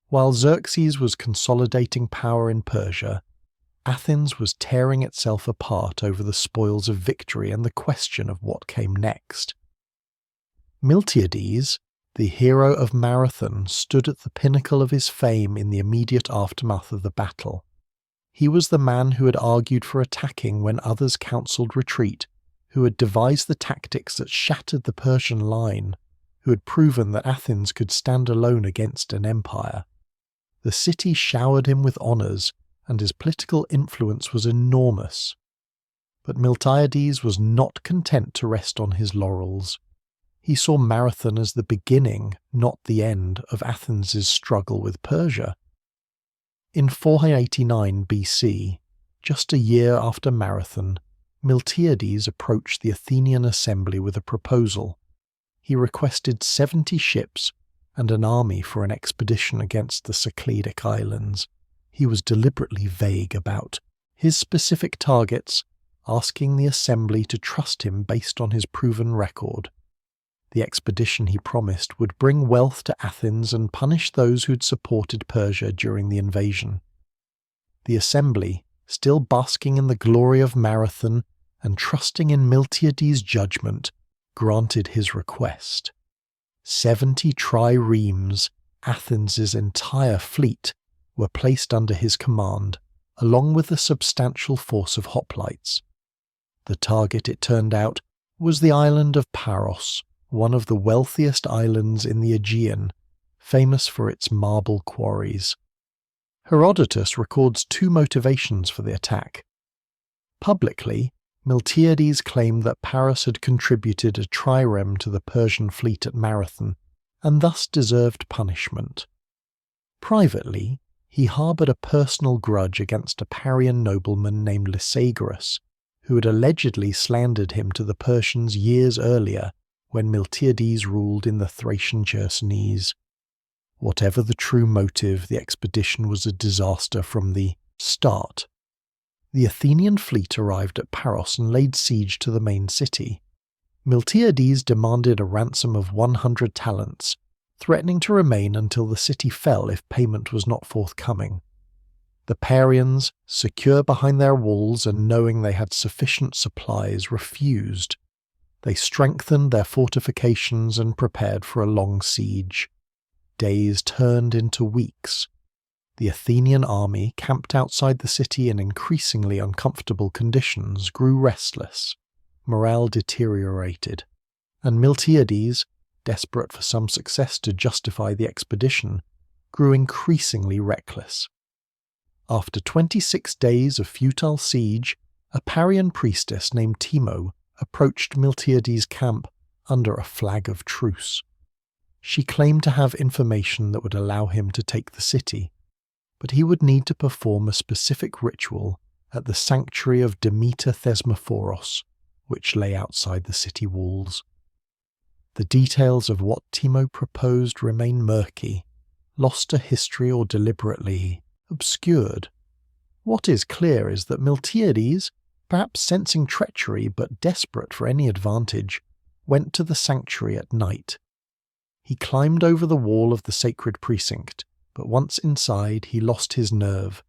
While Xerxes was consolidating power in Persia, Athens was tearing itself apart over the spoils of victory and the question of what came next. Miltiades, the hero of Marathon, stood at the pinnacle of his fame in the immediate aftermath of the battle. He was the man who had argued for attacking when others counselled retreat, who had devised the tactics that shattered the Persian line, who had proven that Athens could stand alone against an empire. The city showered him with honours, and his political influence was enormous. But Miltiades was not content to rest on his laurels. He saw Marathon as the beginning, not the end, of Athens' struggle with Persia. In 489 BC, just a year after Marathon, Miltiades approached the Athenian assembly with a proposal. He requested 70 ships and an army for an expedition against the Cycladic islands. He was deliberately vague about his specific targets, asking the assembly to trust him based on his proven record. The expedition he promised would bring wealth to Athens and punish those who'd supported Persia during the invasion. The assembly, still basking in the glory of Marathon and trusting in Miltiades' judgment, granted his request. 70 triremes, Athens' entire fleet, were placed under his command, along with a substantial force of hoplites. The target, it turned out, was the island of Paros, one of the wealthiest islands in the Aegean, famous for its marble quarries. Herodotus records two motivations for the attack. Publicly, Miltiades claimed that Paris had contributed a trireme to the Persian fleet at Marathon, and thus deserved punishment. Privately, he harboured a personal grudge against a Parian nobleman named Lysagerus, who had allegedly slandered him to the Persians years earlier when Miltiades ruled in the Thracian Chersonese. Whatever the true motive, the expedition was a disaster from the start. The Athenian fleet arrived at Paros and laid siege to the main city. Miltiades demanded a ransom of 100 talents, threatening to remain until the city fell if payment was not forthcoming. The Parians, secure behind their walls and knowing they had sufficient supplies, refused. They strengthened their fortifications and prepared for a long siege. Days turned into weeks. The Athenian army, camped outside the city in increasingly uncomfortable conditions, grew restless. Morale deteriorated, and Miltiades, desperate for some success to justify the expedition, grew increasingly reckless. After 26 days of futile siege, a Parian priestess named Timo approached Miltiades' camp under a flag of truce. She claimed to have information that would allow him to take the city, but he would need to perform a specific ritual at the sanctuary of Demeter Thesmophoros, which lay outside the city walls. The details of what Timo proposed remain murky, lost to history or deliberately obscured. What is clear is that Miltiades, perhaps sensing treachery but desperate for any advantage, went to the sanctuary at night. He climbed over the wall of the sacred precinct, but once inside he lost his nerve.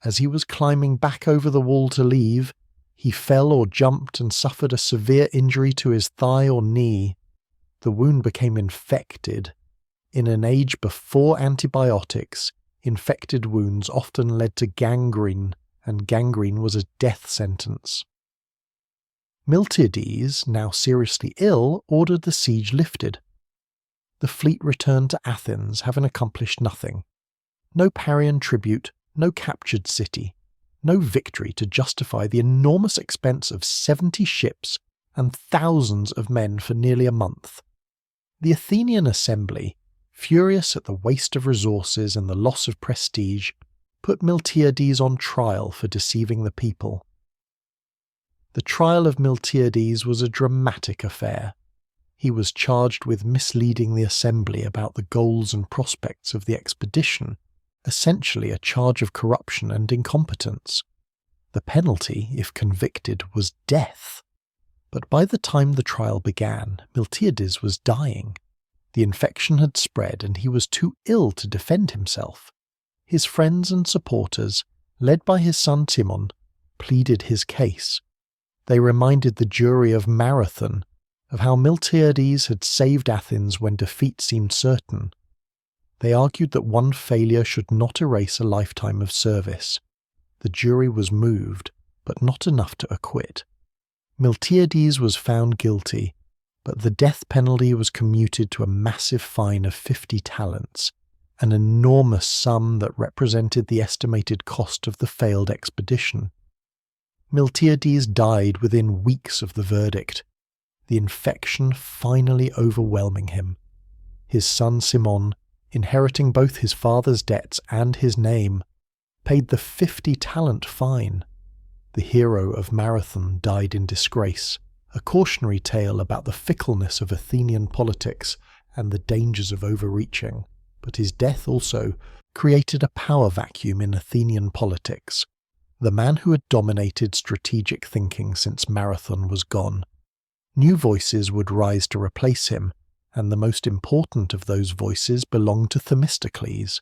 As he was climbing back over the wall to leave, he fell or jumped and suffered a severe injury to his thigh or knee. The wound became infected. In an age before antibiotics, infected wounds often led to gangrene, and gangrene was a death sentence. Miltiades, now seriously ill, ordered the siege lifted. The fleet returned to Athens, having accomplished nothing. No Parian tribute, no captured city, no victory to justify the enormous expense of 70 ships and thousands of men for nearly a month. The Athenian assembly, furious at the waste of resources and the loss of prestige, put Miltiades on trial for deceiving the people. The trial of Miltiades was a dramatic affair. He was charged with misleading the assembly about the goals and prospects of the expedition, essentially a charge of corruption and incompetence. The penalty, if convicted, was death. But by the time the trial began, Miltiades was dying. The infection had spread and he was too ill to defend himself. His friends and supporters, led by his son Timon, pleaded his case. They reminded the jury of Marathon, of how Miltiades had saved Athens when defeat seemed certain. They argued that one failure should not erase a lifetime of service. The jury was moved, but not enough to acquit. Miltiades was found guilty, but the death penalty was commuted to a massive fine of 50 talents, an enormous sum that represented the estimated cost of the failed expedition. Miltiades died within weeks of the verdict, the infection finally overwhelming him. His son Simon, inheriting both his father's debts and his name, paid the 50-talent fine. The hero of Marathon died in disgrace, a cautionary tale about the fickleness of Athenian politics and the dangers of overreaching. But his death also created a power vacuum in Athenian politics. The man who had dominated strategic thinking since Marathon was gone. New voices would rise to replace him, and the most important of those voices belonged to Themistocles.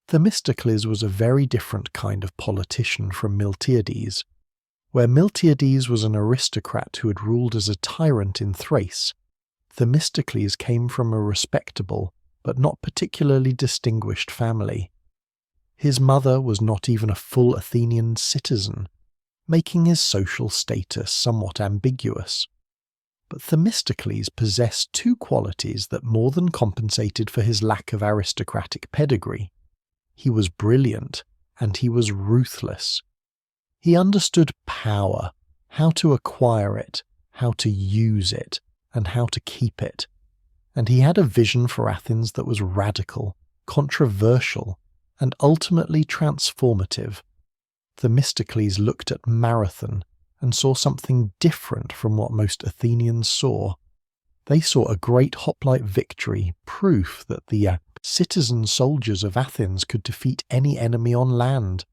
Themistocles was a very different kind of politician from Miltiades. Where Miltiades was an aristocrat who had ruled as a tyrant in Thrace, Themistocles came from a respectable but not particularly distinguished family. His mother was not even a full Athenian citizen, making his social status somewhat ambiguous. But Themistocles possessed two qualities that more than compensated for his lack of aristocratic pedigree. He was brilliant, and he was ruthless. He understood power, how to acquire it, how to use it, and how to keep it. And he had a vision for Athens that was radical, controversial, and ultimately transformative. Themistocles looked at Marathon and saw something different from what most Athenians saw. They saw a great hoplite victory, proof that the citizen soldiers of Athens could defeat any enemy on land.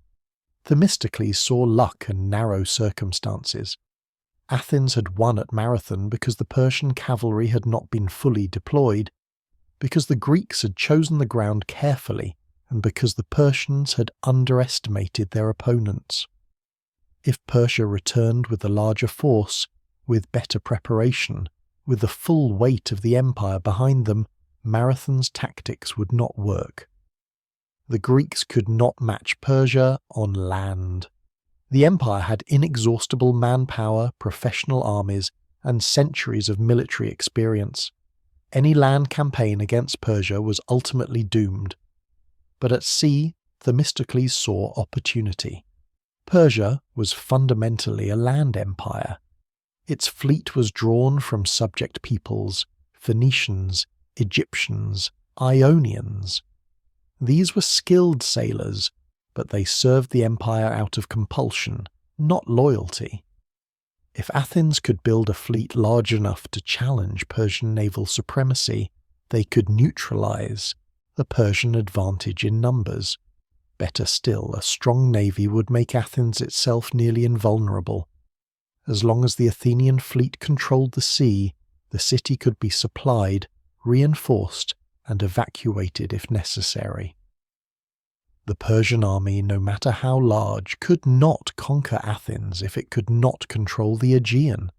Themistocles saw luck and narrow circumstances. Athens had won at Marathon because the Persian cavalry had not been fully deployed, because the Greeks had chosen the ground carefully, and because the Persians had underestimated their opponents. If Persia returned with a larger force, with better preparation, with the full weight of the empire behind them, Marathon's tactics would not work. The Greeks could not match Persia on land. The empire had inexhaustible manpower, professional armies, and centuries of military experience. Any land campaign against Persia was ultimately doomed. But at sea, Themistocles saw opportunity. Persia was fundamentally a land empire. Its fleet was drawn from subject peoples, Phoenicians, Egyptians, Ionians. These were skilled sailors, but they served the empire out of compulsion, not loyalty. If Athens could build a fleet large enough to challenge Persian naval supremacy, they could neutralize the Persian advantage in numbers. Better still, a strong navy would make Athens itself nearly invulnerable. As long as the Athenian fleet controlled the sea, the city could be supplied, reinforced, and evacuated if necessary. The Persian army, no matter how large, could not conquer Athens if it could not control the Aegean.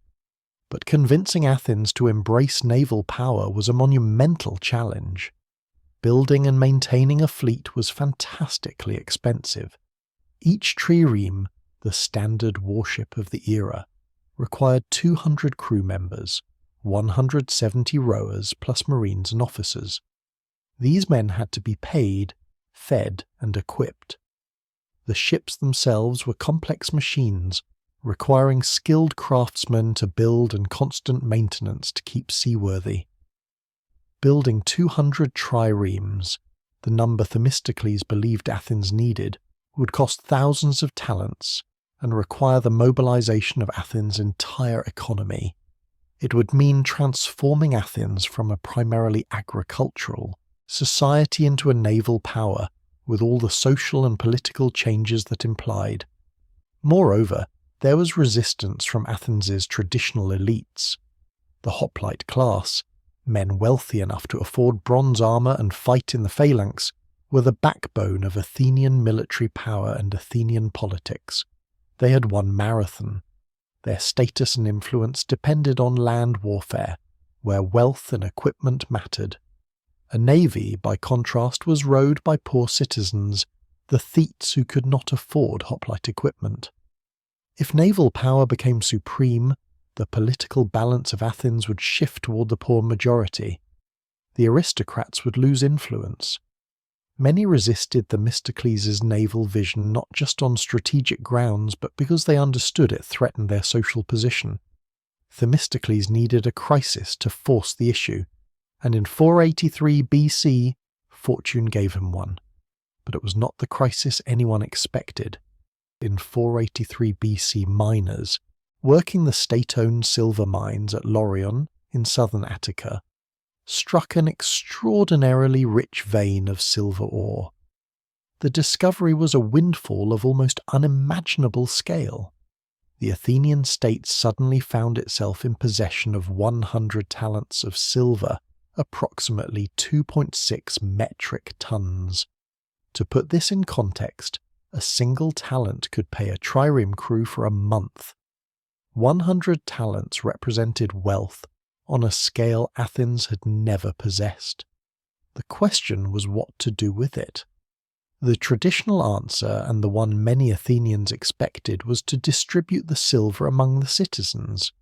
But convincing Athens to embrace naval power was a monumental challenge. Building and maintaining a fleet was fantastically expensive. Each trireme, the standard warship of the era, required 200 crew members, 170 rowers plus marines and officers. These men had to be paid, fed, and equipped. The ships themselves were complex machines, requiring skilled craftsmen to build and constant maintenance to keep seaworthy. Building 200 triremes, the number Themistocles believed Athens needed, would cost thousands of talents and require the mobilization of Athens' entire economy. It would mean transforming Athens from a primarily agricultural society into a naval power, with all the social and political changes that implied. Moreover, there was resistance from Athens' traditional elites. The hoplite class, men wealthy enough to afford bronze armour and fight in the phalanx, were the backbone of Athenian military power and Athenian politics. They had won Marathon. Their status and influence depended on land warfare, where wealth and equipment mattered. A navy, by contrast, was rowed by poor citizens, the thetes who could not afford hoplite equipment. If naval power became supreme, the political balance of Athens would shift toward the poor majority. The aristocrats would lose influence. Many resisted Themistocles' naval vision not just on strategic grounds, but because they understood it threatened their social position. Themistocles needed a crisis to force the issue, and in 483 BC, fortune gave him one. But it was not the crisis anyone expected. In 483 BC, miners, working the state-owned silver mines at Laurion in southern Attica, struck an extraordinarily rich vein of silver ore. The discovery was a windfall of almost unimaginable scale. The Athenian state suddenly found itself in possession of 100 talents of silver, approximately 2.6 metric tons. To put this in context, a single talent could pay a trireme crew for a month. 100 talents represented wealth on a scale Athens had never possessed. The question was what to do with it. The traditional answer, and the one many Athenians expected, was to distribute the silver among the citizens.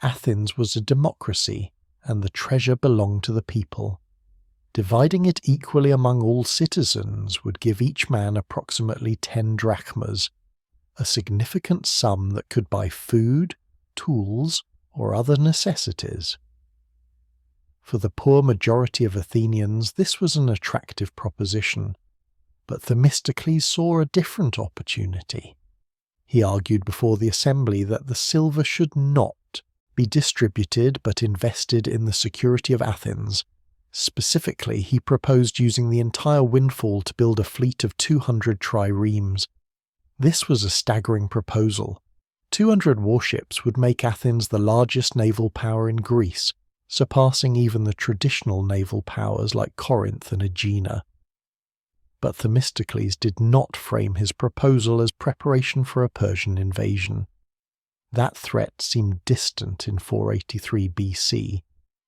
Athens was a democracy, and the treasure belonged to the people. Dividing it equally among all citizens would give each man approximately 10 drachmas, a significant sum that could buy food, tools, or other necessities. For the poor majority of Athenians, this was an attractive proposition, but Themistocles saw a different opportunity. He argued before the assembly that the silver should not be distributed but invested in the security of Athens. Specifically, he proposed using the entire windfall to build a fleet of 200 triremes. This was a staggering proposal. 200 warships would make Athens the largest naval power in Greece, surpassing even the traditional naval powers like Corinth and Aegina. But Themistocles did not frame his proposal as preparation for a Persian invasion. That threat seemed distant in 483 BC,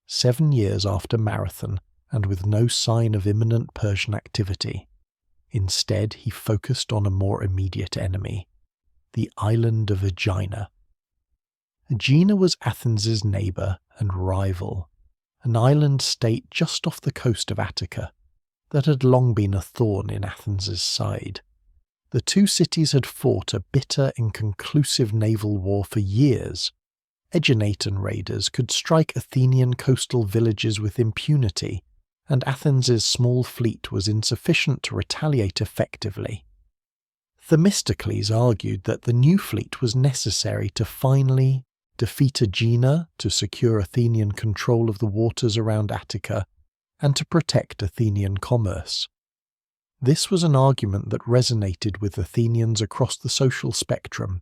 7 years after Marathon, and with no sign of imminent Persian activity. Instead, he focused on a more immediate enemy, the island of Aegina. Aegina was Athens's neighbour and rival, an island state just off the coast of Attica that had long been a thorn in Athens's side. The two cities had fought a bitter, inconclusive naval war for years. Aeginetan raiders could strike Athenian coastal villages with impunity, and Athens's small fleet was insufficient to retaliate effectively. Themistocles argued that the new fleet was necessary to finally defeat Aegina, to secure Athenian control of the waters around Attica, and to protect Athenian commerce. This was an argument that resonated with Athenians across the social spectrum.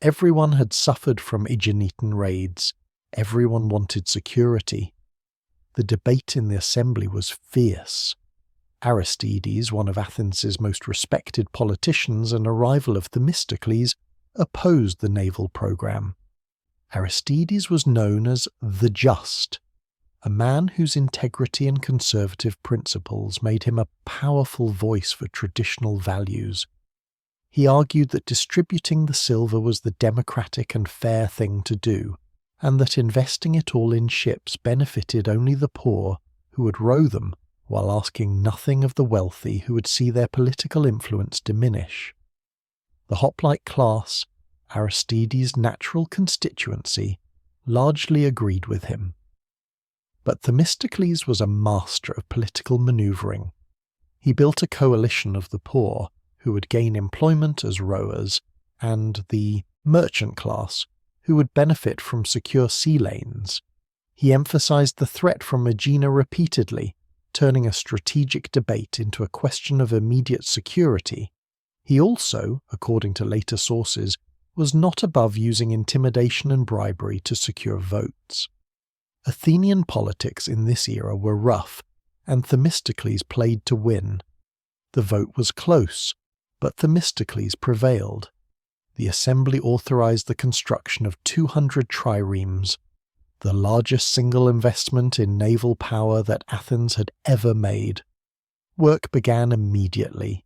Everyone had suffered from Aeginetan raids. Everyone wanted security. The debate in the assembly was fierce. Aristides, one of Athens' most respected politicians and a rival of Themistocles, opposed the naval program. Aristides was known as the Just, a man whose integrity and conservative principles made him a powerful voice for traditional values. He argued that distributing the silver was the democratic and fair thing to do, and that investing it all in ships benefited only the poor who would row them, while asking nothing of the wealthy who would see their political influence diminish. The hoplite class, Aristides' natural constituency, largely agreed with him. But Themistocles was a master of political manoeuvring. He built a coalition of the poor, who would gain employment as rowers, and the merchant class, who would benefit from secure sea lanes. He emphasized the threat from Aegina repeatedly, turning a strategic debate into a question of immediate security. He also, according to later sources, was not above using intimidation and bribery to secure votes. Athenian politics in this era were rough, and Themistocles played to win. The vote was close, but Themistocles prevailed. The assembly authorized the construction of 200 triremes, the largest single investment in naval power that Athens had ever made. Work began immediately.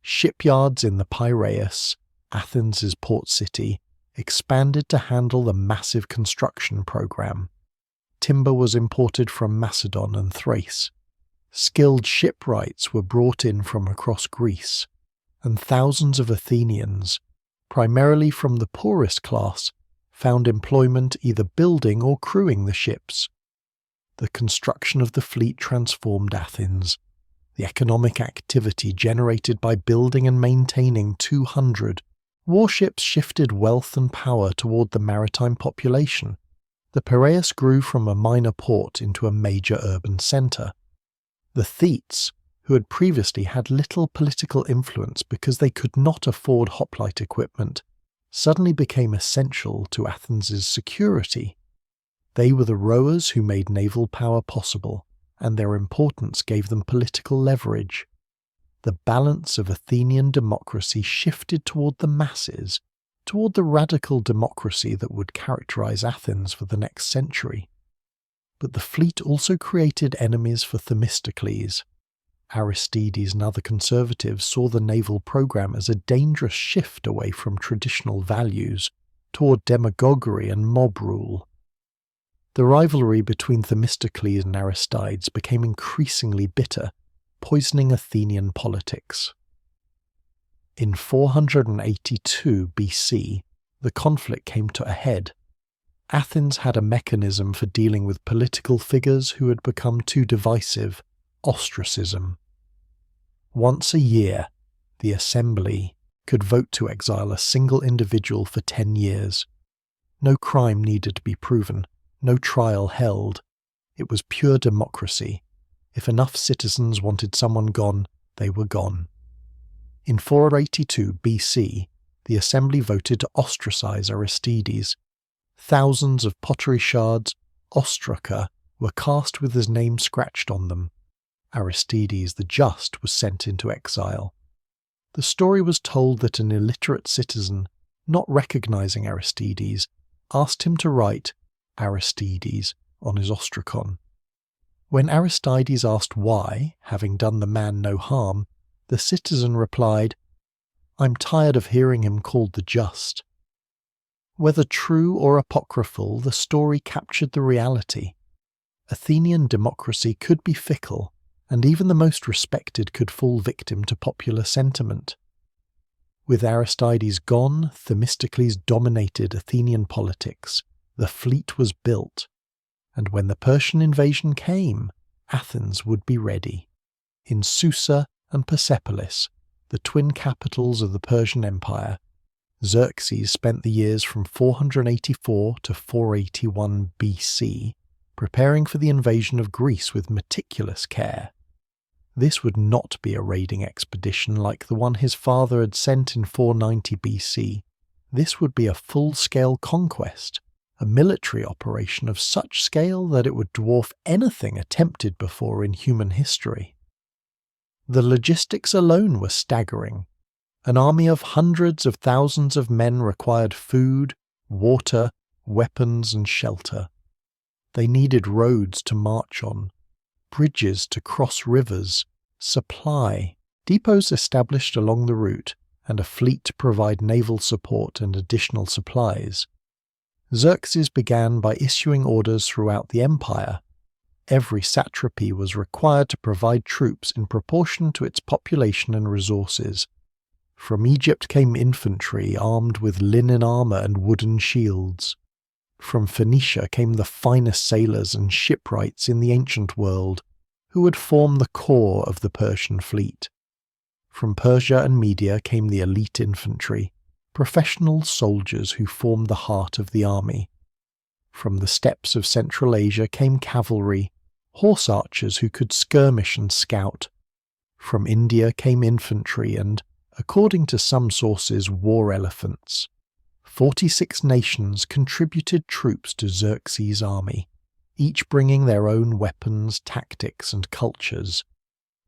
Shipyards in the Piraeus, Athens' port city, expanded to handle the massive construction program. Timber was imported from Macedon and Thrace. Skilled shipwrights were brought in from across Greece, and thousands of Athenians, primarily from the poorest class, found employment either building or crewing the ships. The construction of the fleet transformed Athens. The economic activity generated by building and maintaining 200 warships shifted wealth and power toward the maritime population. The Piraeus grew from a minor port into a major urban centre. The Thetes, who had previously had little political influence because they could not afford hoplite equipment, suddenly became essential to Athens' security. They were the rowers who made naval power possible, and their importance gave them political leverage. The balance of Athenian democracy shifted toward the masses, toward the radical democracy that would characterize Athens for the next century. But the fleet also created enemies for Themistocles. Aristides and other conservatives saw the naval program as a dangerous shift away from traditional values, toward demagoguery and mob rule. The rivalry between Themistocles and Aristides became increasingly bitter, poisoning Athenian politics. In 482 BC, the conflict came to a head. Athens had a mechanism for dealing with political figures who had become too divisive: ostracism. Once a year, the assembly could vote to exile a single individual for 10 years. No crime needed to be proven, no trial held. It was pure democracy. If enough citizens wanted someone gone, they were gone. In 482 BC, the assembly voted to ostracize Aristides. Thousands of pottery shards, ostraca, were cast with his name scratched on them. Aristides the Just was sent into exile. The story was told that an illiterate citizen, not recognizing Aristides, asked him to write Aristides on his ostracon. When Aristides asked why, having done the man no harm, the citizen replied, "I'm tired of hearing him called the Just." Whether true or apocryphal, the story captured the reality. Athenian democracy could be fickle, and even the most respected could fall victim to popular sentiment. With Aristides gone, Themistocles dominated Athenian politics. The fleet was built, and when the Persian invasion came, Athens would be ready. In Susa and Persepolis, the twin capitals of the Persian Empire, Xerxes spent the years from 484 to 481 BC preparing for the invasion of Greece with meticulous care. This would not be a raiding expedition like the one his father had sent in 490 BC. This would be a full-scale conquest, a military operation of such scale that it would dwarf anything attempted before in human history. The logistics alone were staggering. An army of hundreds of thousands of men required food, water, weapons, and shelter. They needed roads to march on, bridges to cross rivers, supply, depots established along the route, and a fleet to provide naval support and additional supplies. Xerxes began by issuing orders throughout the empire. Every satrapy was required to provide troops in proportion to its population and resources. From Egypt came infantry armed with linen armour and wooden shields. From Phoenicia came the finest sailors and shipwrights in the ancient world, who would form the core of the Persian fleet. From Persia and Media came the elite infantry, professional soldiers who formed the heart of the army. From the steppes of Central Asia came cavalry, horse archers who could skirmish and scout. From India came infantry and, according to some sources, war elephants. 46 nations contributed troops to Xerxes' army, each bringing their own weapons, tactics, and cultures.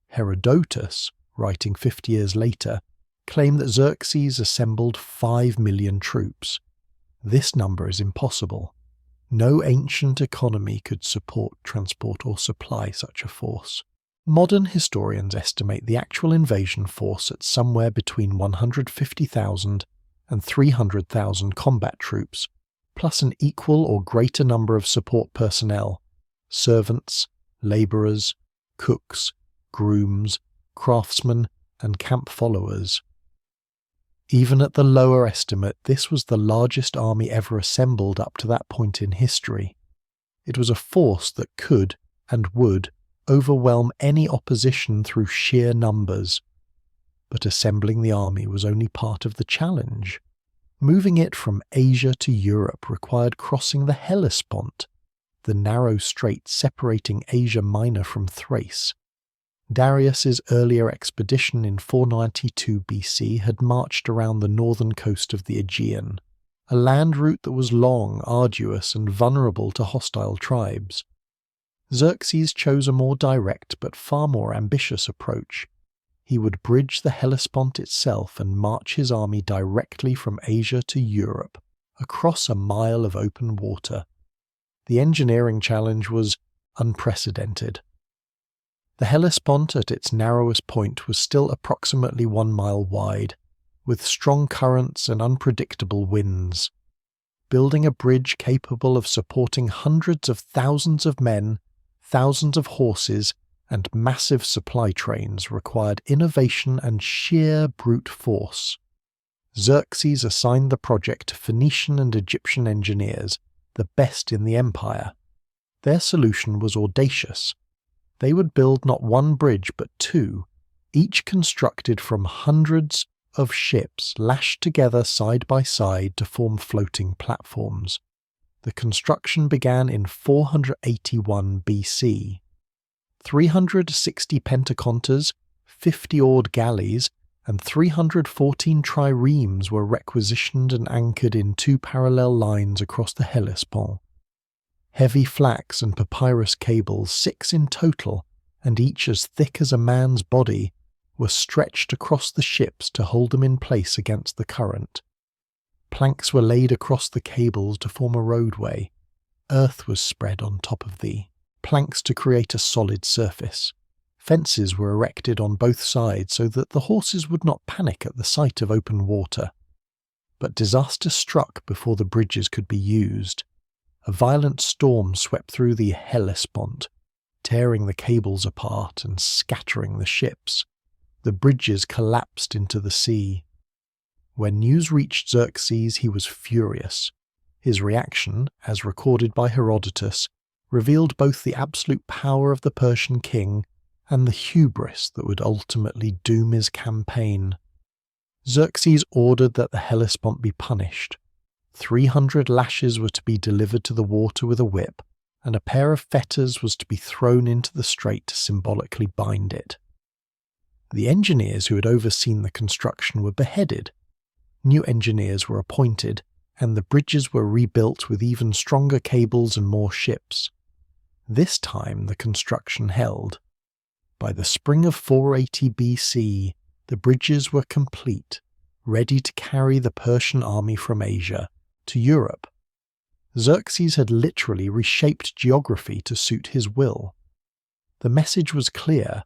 Herodotus, writing 50 years later, claimed that Xerxes assembled 5 million troops. This number is impossible. No ancient economy could support, transport, or supply such a force. Modern historians estimate the actual invasion force at somewhere between 150,000 and 300,000 combat troops, plus an equal or greater number of support personnel, servants, labourers, cooks, grooms, craftsmen, and camp followers. Even at the lower estimate, this was the largest army ever assembled up to that point in history. It was a force that could, and would, overwhelm any opposition through sheer numbers. But assembling the army was only part of the challenge. Moving it from Asia to Europe required crossing the Hellespont, the narrow strait separating Asia Minor from Thrace. Darius's earlier expedition in 492 BC had marched around the northern coast of the Aegean, a land route that was long, arduous, and vulnerable to hostile tribes. Xerxes chose a more direct but far more ambitious approach. He would bridge the Hellespont itself and march his army directly from Asia to Europe, across a mile of open water. The engineering challenge was unprecedented. The Hellespont at its narrowest point was still approximately 1 mile wide, with strong currents and unpredictable winds. Building a bridge capable of supporting hundreds of thousands of men, thousands of horses, and massive supply trains required innovation and sheer brute force. Xerxes assigned the project to Phoenician and Egyptian engineers, the best in the empire. Their solution was audacious. They would build not one bridge but two, each constructed from hundreds of ships lashed together side by side to form floating platforms. The construction began in 481 BC. 360 pentaconters, 50 oared galleys, and 314 triremes were requisitioned and anchored in two parallel lines across the Hellespont. Heavy flax and papyrus cables, 6 in total, and each as thick as a man's body, were stretched across the ships to hold them in place against the current. Planks were laid across the cables to form a roadway. Earth was spread on top of the planks to create a solid surface. Fences were erected on both sides so that the horses would not panic at the sight of open water. But disaster struck before the bridges could be used. A violent storm swept through the Hellespont, tearing the cables apart and scattering the ships. The bridges collapsed into the sea. When news reached Xerxes, he was furious. His reaction, as recorded by Herodotus, revealed both the absolute power of the Persian king and the hubris that would ultimately doom his campaign. Xerxes ordered that the Hellespont be punished. 300 lashes were to be delivered to the water with a whip, and a pair of fetters was to be thrown into the strait to symbolically bind it. The engineers who had overseen the construction were beheaded. New engineers were appointed, and the bridges were rebuilt with even stronger cables and more ships. This time the construction held. By the spring of 480 BC, the bridges were complete, ready to carry the Persian army from Asia to Europe. Xerxes had literally reshaped geography to suit his will. The message was clear: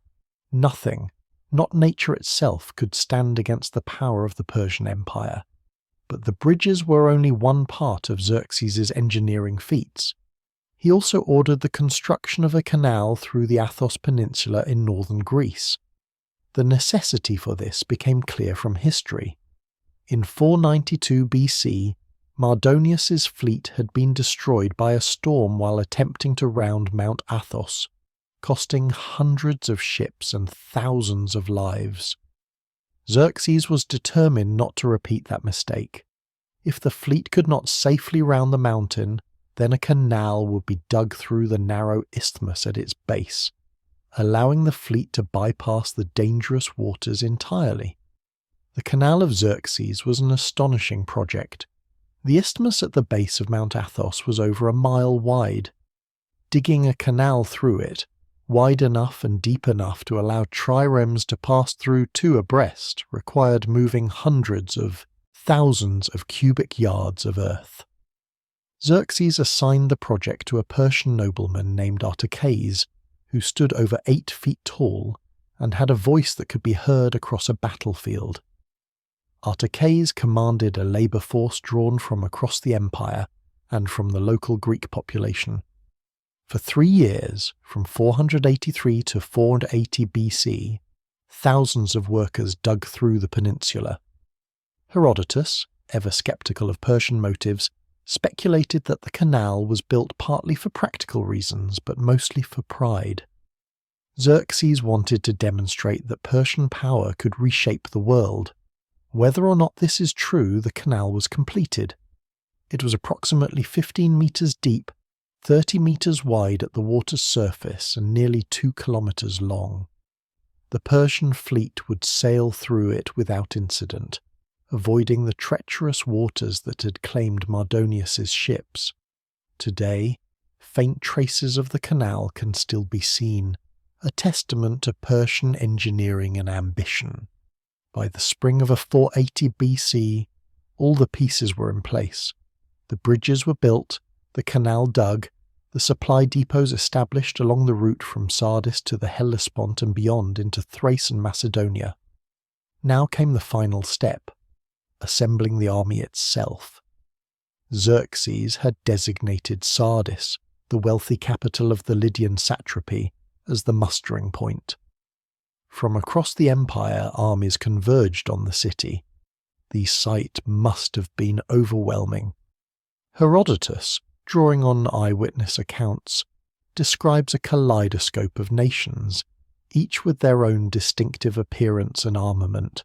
nothing, not nature itself, could stand against the power of the Persian Empire. But the bridges were only one part of Xerxes' engineering feats. He also ordered the construction of a canal through the Athos Peninsula in northern Greece. The necessity for this became clear from history. In 492 BC, Mardonius's fleet had been destroyed by a storm while attempting to round Mount Athos, costing hundreds of ships and thousands of lives. Xerxes was determined not to repeat that mistake. If the fleet could not safely round the mountain, then a canal would be dug through the narrow isthmus at its base, allowing the fleet to bypass the dangerous waters entirely. The Canal of Xerxes was an astonishing project. The isthmus at the base of Mount Athos was over a mile wide. Digging a canal through it, wide enough and deep enough to allow triremes to pass through two abreast, required moving hundreds of thousands of cubic yards of earth. Xerxes assigned the project to a Persian nobleman named Artaxerxes, who stood over 8 feet tall and had a voice that could be heard across a battlefield. Artaxerxes commanded a labour force drawn from across the empire and from the local Greek population. For 3 years, from 483 to 480 BC, thousands of workers dug through the peninsula. Herodotus, ever sceptical of Persian motives, speculated that the canal was built partly for practical reasons but mostly for pride. Xerxes wanted to demonstrate that Persian power could reshape the world. Whether or not this is true, the canal was completed. It was approximately 15 meters deep, 30 meters wide at the water's surface, and nearly 2 kilometers long. The Persian fleet would sail through it without incident, avoiding the treacherous waters that had claimed Mardonius's ships. Today, faint traces of the canal can still be seen, a testament to Persian engineering and ambition. By the spring of 480 BC, all the pieces were in place. The bridges were built, the canal dug, the supply depots established along the route from Sardis to the Hellespont and beyond into Thrace and Macedonia. Now came the final step: assembling the army itself. Xerxes had designated Sardis, the wealthy capital of the Lydian satrapy, as the mustering point. From across the empire, armies converged on the city. The sight must have been overwhelming. Herodotus, drawing on eyewitness accounts, describes a kaleidoscope of nations, each with their own distinctive appearance and armament.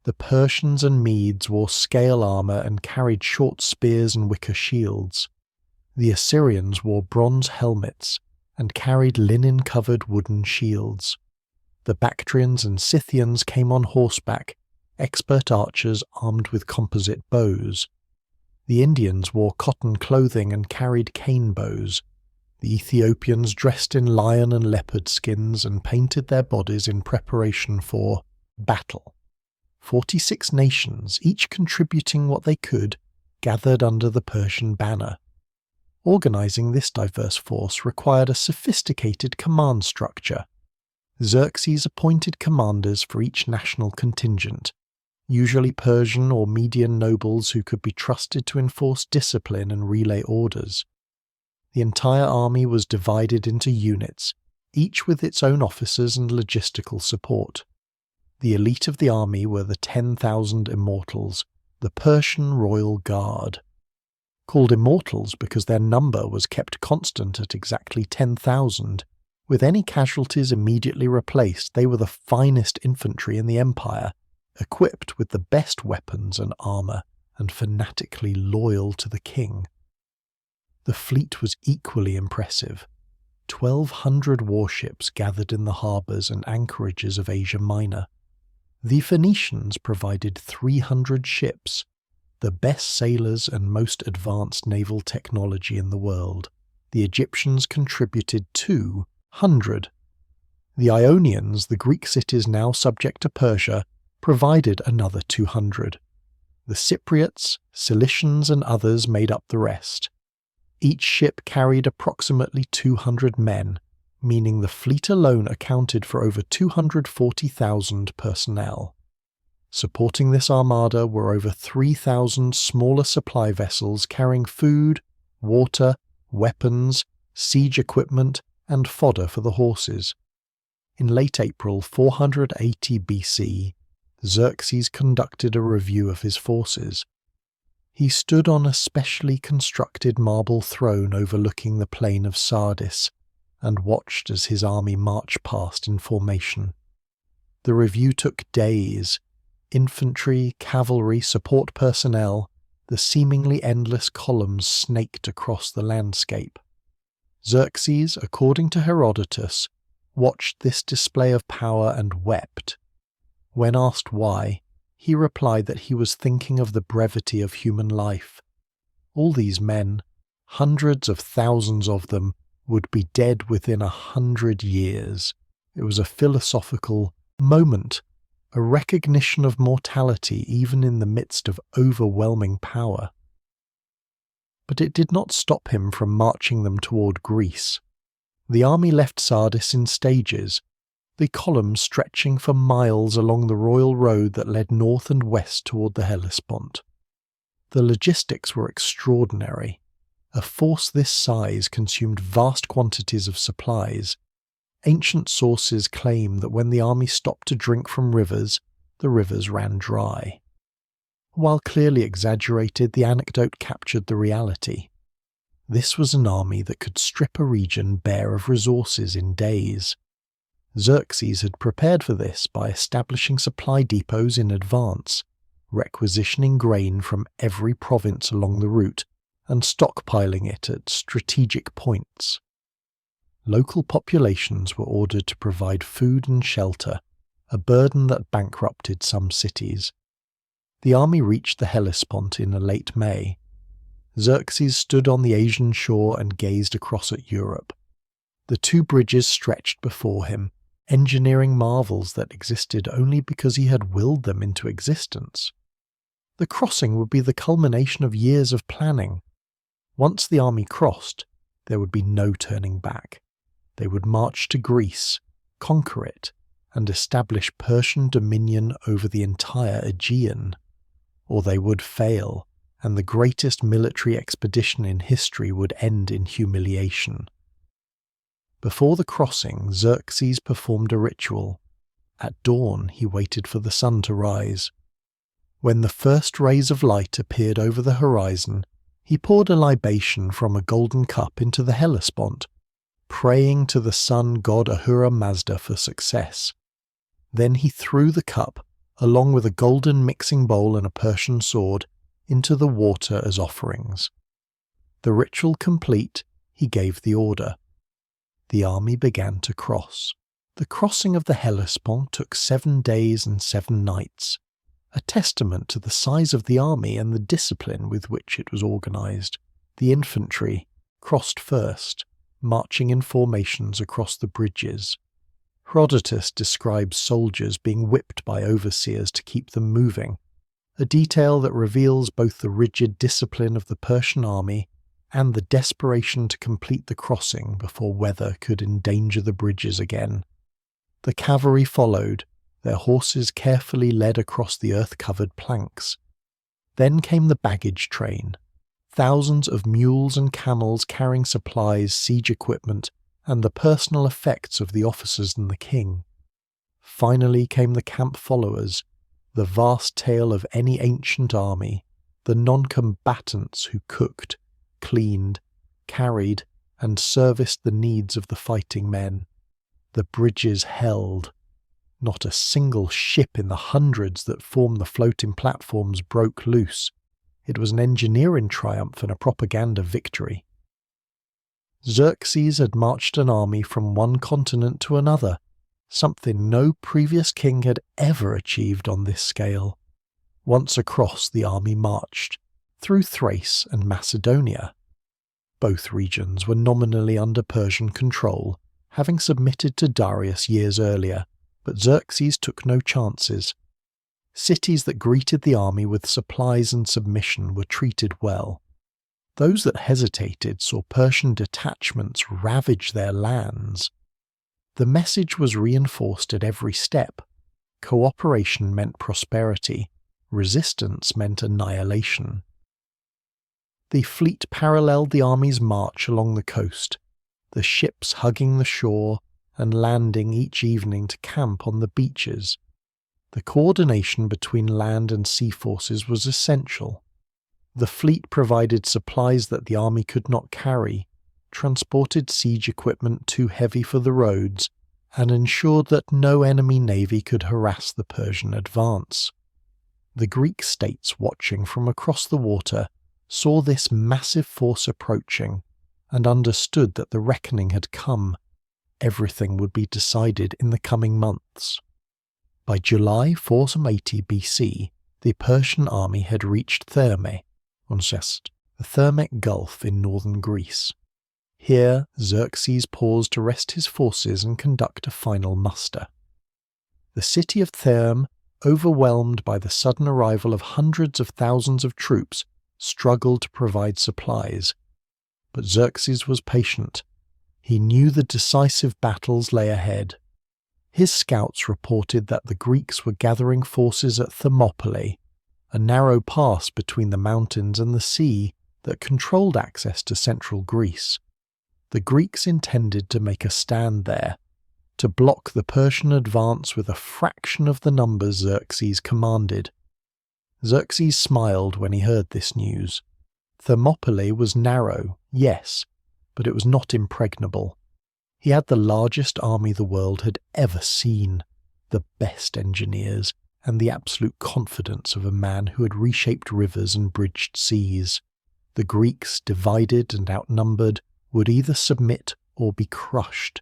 The Persians and Medes wore scale armour and carried short spears and wicker shields. The Assyrians wore bronze helmets and carried linen-covered wooden shields. The Bactrians and Scythians came on horseback, expert archers armed with composite bows. The Indians wore cotton clothing and carried cane bows. The Ethiopians dressed in lion and leopard skins and painted their bodies in preparation for battle. 46 nations, each contributing what they could, gathered under the Persian banner. Organising this diverse force required a sophisticated command structure. Xerxes appointed commanders for each national contingent, usually Persian or Median nobles who could be trusted to enforce discipline and relay orders. The entire army was divided into units, each with its own officers and logistical support. The elite of the army were the 10,000 immortals, the Persian royal guard. Called immortals because their number was kept constant at exactly 10,000, with any casualties immediately replaced, they were the finest infantry in the empire, equipped with the best weapons and armour, and fanatically loyal to the king. The fleet was equally impressive. 1,200 warships gathered in the harbours and anchorages of Asia Minor. The Phoenicians provided 300 ships, the best sailors and most advanced naval technology in the world. The Egyptians contributed 200. The Ionians, the Greek cities now subject to Persia, provided another 200. The Cypriots, Cilicians and others made up the rest. Each ship carried approximately 200 men, meaning the fleet alone accounted for over 240,000 personnel. Supporting this armada were over 3,000 smaller supply vessels carrying food, water, weapons, siege equipment, and fodder for the horses. In late April 480 BC, Xerxes conducted a review of his forces. He stood on a specially constructed marble throne overlooking the plain of Sardis, and watched as his army marched past in formation. The review took days. Infantry, cavalry, support personnel, the seemingly endless columns snaked across the landscape. Xerxes, according to Herodotus, watched this display of power and wept. When asked why, he replied that he was thinking of the brevity of human life. All these men, hundreds of thousands of them, would be dead within 100 years. It was a philosophical moment, a recognition of mortality even in the midst of overwhelming power. But it did not stop him from marching them toward Greece. The army left Sardis in stages, the columns stretching for miles along the royal road that led north and west toward the Hellespont. The logistics were extraordinary. A force this size consumed vast quantities of supplies. Ancient sources claim that when the army stopped to drink from rivers, the rivers ran dry. While clearly exaggerated, the anecdote captured the reality. This was an army that could strip a region bare of resources in days. Xerxes had prepared for this by establishing supply depots in advance, requisitioning grain from every province along the route, and stockpiling it at strategic points. Local populations were ordered to provide food and shelter, a burden that bankrupted some cities. The army reached the Hellespont in late May. Xerxes stood on the Asian shore and gazed across at Europe. The two bridges stretched before him, engineering marvels that existed only because he had willed them into existence. The crossing would be the culmination of years of planning. Once the army crossed, there would be no turning back. They would march to Greece, conquer it, and establish Persian dominion over the entire Aegean. Or they would fail, and the greatest military expedition in history would end in humiliation. Before the crossing, Xerxes performed a ritual. At dawn, he waited for the sun to rise. When the first rays of light appeared over the horizon, he poured a libation from a golden cup into the Hellespont, praying to the sun god Ahura Mazda for success. Then he threw the cup, along with a golden mixing bowl and a Persian sword, into the water as offerings. The ritual complete, he gave the order. The army began to cross. The crossing of the Hellespont took 7 days and 7 nights, a testament to the size of the army and the discipline with which it was organized. The infantry crossed first, marching in formations across the bridges. Herodotus describes soldiers being whipped by overseers to keep them moving, a detail that reveals both the rigid discipline of the Persian army and the desperation to complete the crossing before weather could endanger the bridges again. The cavalry followed, their horses carefully led across the earth-covered planks. Then came the baggage train, thousands of mules and camels carrying supplies, siege equipment, and the personal effects of the officers and the king. Finally came the camp followers, the vast tale of any ancient army, the non-combatants who cooked, cleaned, carried, and serviced the needs of the fighting men. The bridges held. Not a single ship in the hundreds that formed the floating platforms broke loose. It was an engineering triumph and a propaganda victory. Xerxes had marched an army from one continent to another, something no previous king had ever achieved on this scale. Once across, the army marched, through Thrace and Macedonia. Both regions were nominally under Persian control, having submitted to Darius years earlier, but Xerxes took no chances. Cities that greeted the army with supplies and submission were treated well. Those that hesitated saw Persian detachments ravage their lands. The message was reinforced at every step. Cooperation meant prosperity, resistance meant annihilation. The fleet paralleled the army's march along the coast, the ships hugging the shore and landing each evening to camp on the beaches. The coordination between land and sea forces was essential. The fleet provided supplies that the army could not carry, transported siege equipment too heavy for the roads, and ensured that no enemy navy could harass the Persian advance. The Greek states watching from across the water saw this massive force approaching and understood that the reckoning had come. Everything would be decided in the coming months. By July 480 BC, the Persian army had reached Thermopylae, the Thermic Gulf in northern Greece. Here, Xerxes paused to rest his forces and conduct a final muster. The city of Therm, overwhelmed by the sudden arrival of hundreds of thousands of troops, struggled to provide supplies. But Xerxes was patient. He knew the decisive battles lay ahead. His scouts reported that the Greeks were gathering forces at Thermopylae, a narrow pass between the mountains and the sea that controlled access to central Greece. The Greeks intended to make a stand there, to block the Persian advance with a fraction of the numbers Xerxes commanded. Xerxes smiled when he heard this news. Thermopylae was narrow, yes, but it was not impregnable. He had the largest army the world had ever seen, the best engineers, and the absolute confidence of a man who had reshaped rivers and bridged seas. The Greeks, divided and outnumbered, would either submit or be crushed.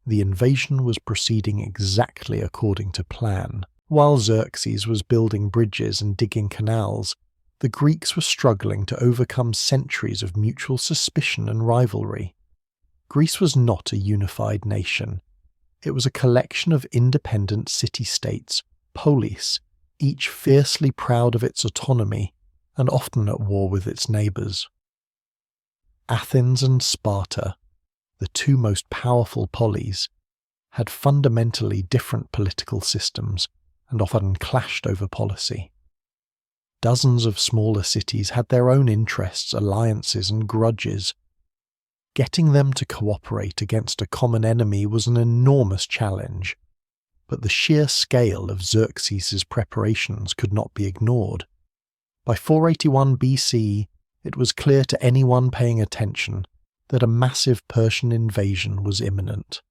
The invasion was proceeding exactly according to plan. While Xerxes was building bridges and digging canals, the Greeks were struggling to overcome centuries of mutual suspicion and rivalry. Greece was not a unified nation. It was a collection of independent city-states, polis, each fiercely proud of its autonomy and often at war with its neighbours. Athens and Sparta, the two most powerful polis, had fundamentally different political systems and often clashed over policy. Dozens of smaller cities had their own interests, alliances and grudges. Getting them to cooperate against a common enemy was an enormous challenge, but the sheer scale of Xerxes' preparations could not be ignored. By 481 BC, it was clear to anyone paying attention that a massive Persian invasion was imminent.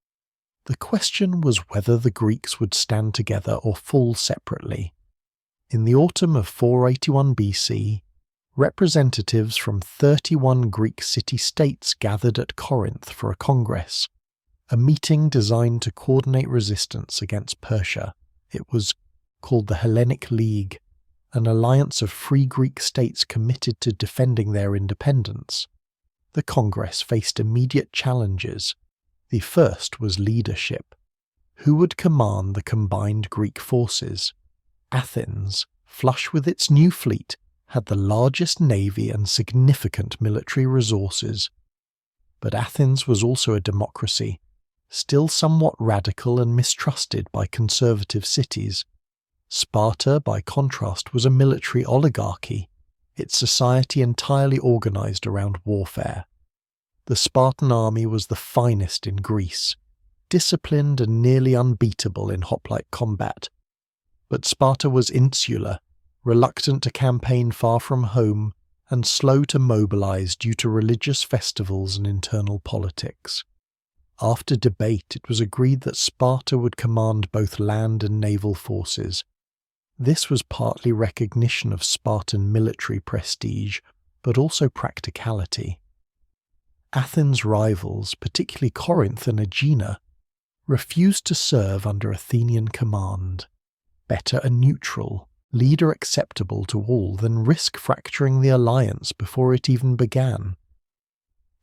The question was whether the Greeks would stand together or fall separately. In the autumn of 481 BC, representatives from 31 Greek city-states gathered at Corinth for a congress, a meeting designed to coordinate resistance against Persia. It was called the Hellenic League, an alliance of free Greek states committed to defending their independence. The Congress faced immediate challenges. The first was leadership. Who would command the combined Greek forces? Athens, flush with its new fleet, had the largest navy and significant military resources. But Athens was also a democracy, still somewhat radical and mistrusted by conservative cities. Sparta, by contrast, was a military oligarchy, its society entirely organized around warfare. The Spartan army was the finest in Greece, disciplined and nearly unbeatable in hoplite combat. But Sparta was insular, reluctant to campaign far from home, and slow to mobilize due to religious festivals and internal politics. After debate, it was agreed that Sparta would command both land and naval forces. This was partly recognition of Spartan military prestige, but also practicality. Athens' rivals, particularly Corinth and Aegina, refused to serve under Athenian command. Better a neutral, leader acceptable to all than risk fracturing the alliance before it even began.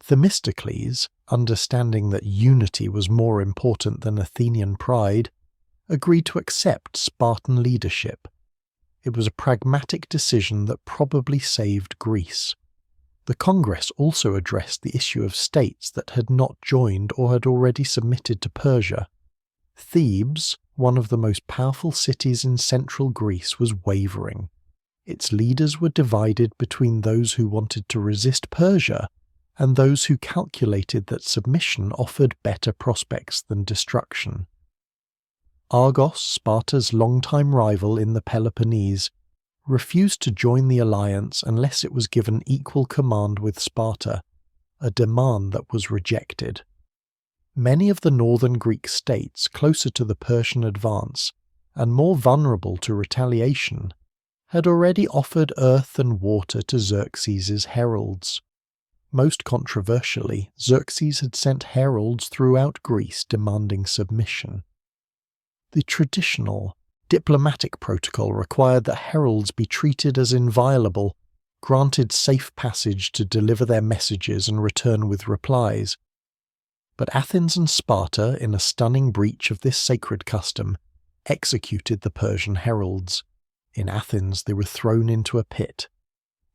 Themistocles, understanding that unity was more important than Athenian pride, agreed to accept Spartan leadership. It was a pragmatic decision that probably saved Greece. The Congress also addressed the issue of states that had not joined or had already submitted to Persia. Thebes, one of the most powerful cities in central Greece, was wavering. Its leaders were divided between those who wanted to resist Persia and those who calculated that submission offered better prospects than destruction. Argos, Sparta's longtime rival in the Peloponnese, refused to join the alliance unless it was given equal command with Sparta, a demand that was rejected. Many of the northern Greek states closer to the Persian advance and more vulnerable to retaliation had already offered earth and water to Xerxes' heralds. Most controversially, Xerxes had sent heralds throughout Greece demanding submission. The traditional, diplomatic protocol required that heralds be treated as inviolable, granted safe passage to deliver their messages and return with replies. But Athens and Sparta, in a stunning breach of this sacred custom, executed the Persian heralds. In Athens they were thrown into a pit.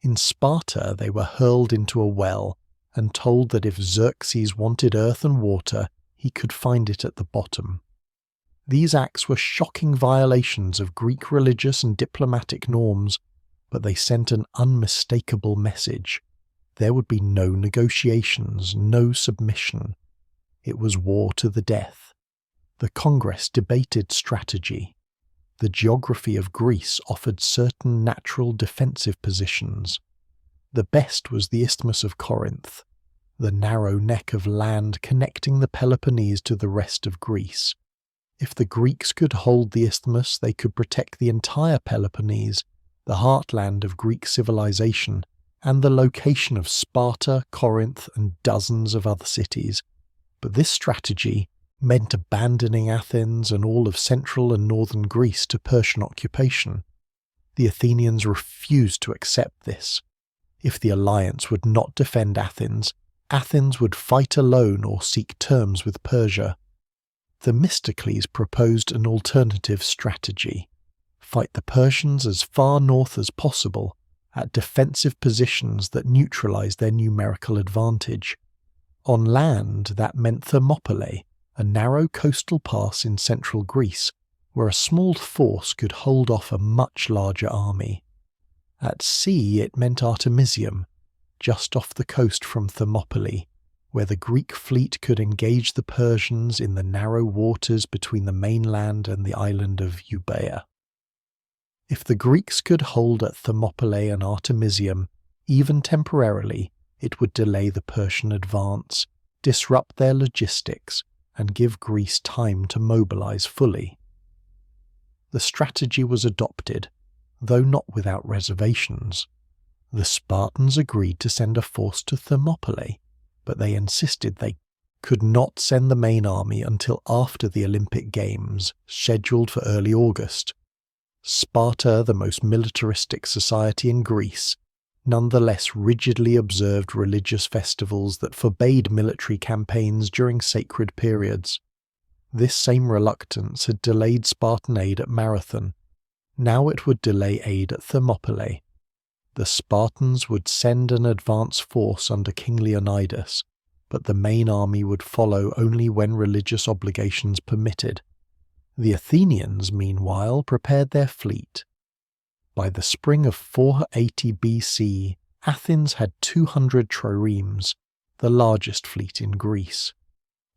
In Sparta they were hurled into a well and told that if Xerxes wanted earth and water, he could find it at the bottom. These acts were shocking violations of Greek religious and diplomatic norms, but they sent an unmistakable message. There would be no negotiations, no submission. It was war to the death. The Congress debated strategy. The geography of Greece offered certain natural defensive positions. The best was the Isthmus of Corinth, the narrow neck of land connecting the Peloponnese to the rest of Greece. If the Greeks could hold the isthmus, they could protect the entire Peloponnese, the heartland of Greek civilization, and the location of Sparta, Corinth, and dozens of other cities. But this strategy meant abandoning Athens and all of central and northern Greece to Persian occupation. The Athenians refused to accept this. If the alliance would not defend Athens, Athens would fight alone or seek terms with Persia. Themistocles proposed an alternative strategy: fight the Persians as far north as possible, at defensive positions that neutralized their numerical advantage. On land, that meant Thermopylae, a narrow coastal pass in central Greece, where a small force could hold off a much larger army. At sea, it meant Artemisium, just off the coast from Thermopylae, where the Greek fleet could engage the Persians in the narrow waters between the mainland and the island of Euboea. If the Greeks could hold at Thermopylae and Artemisium, even temporarily, it would delay the Persian advance, disrupt their logistics, and give Greece time to mobilize fully. The strategy was adopted, though not without reservations. The Spartans agreed to send a force to Thermopylae, but they insisted they could not send the main army until after the Olympic Games, scheduled for early August. Sparta, the most militaristic society in Greece, nonetheless rigidly observed religious festivals that forbade military campaigns during sacred periods. This same reluctance had delayed Spartan aid at Marathon. Now it would delay aid at Thermopylae. The Spartans would send an advance force under King Leonidas, but the main army would follow only when religious obligations permitted. The Athenians, meanwhile, prepared their fleet. By the spring of 480 BC, Athens had 200 triremes, the largest fleet in Greece.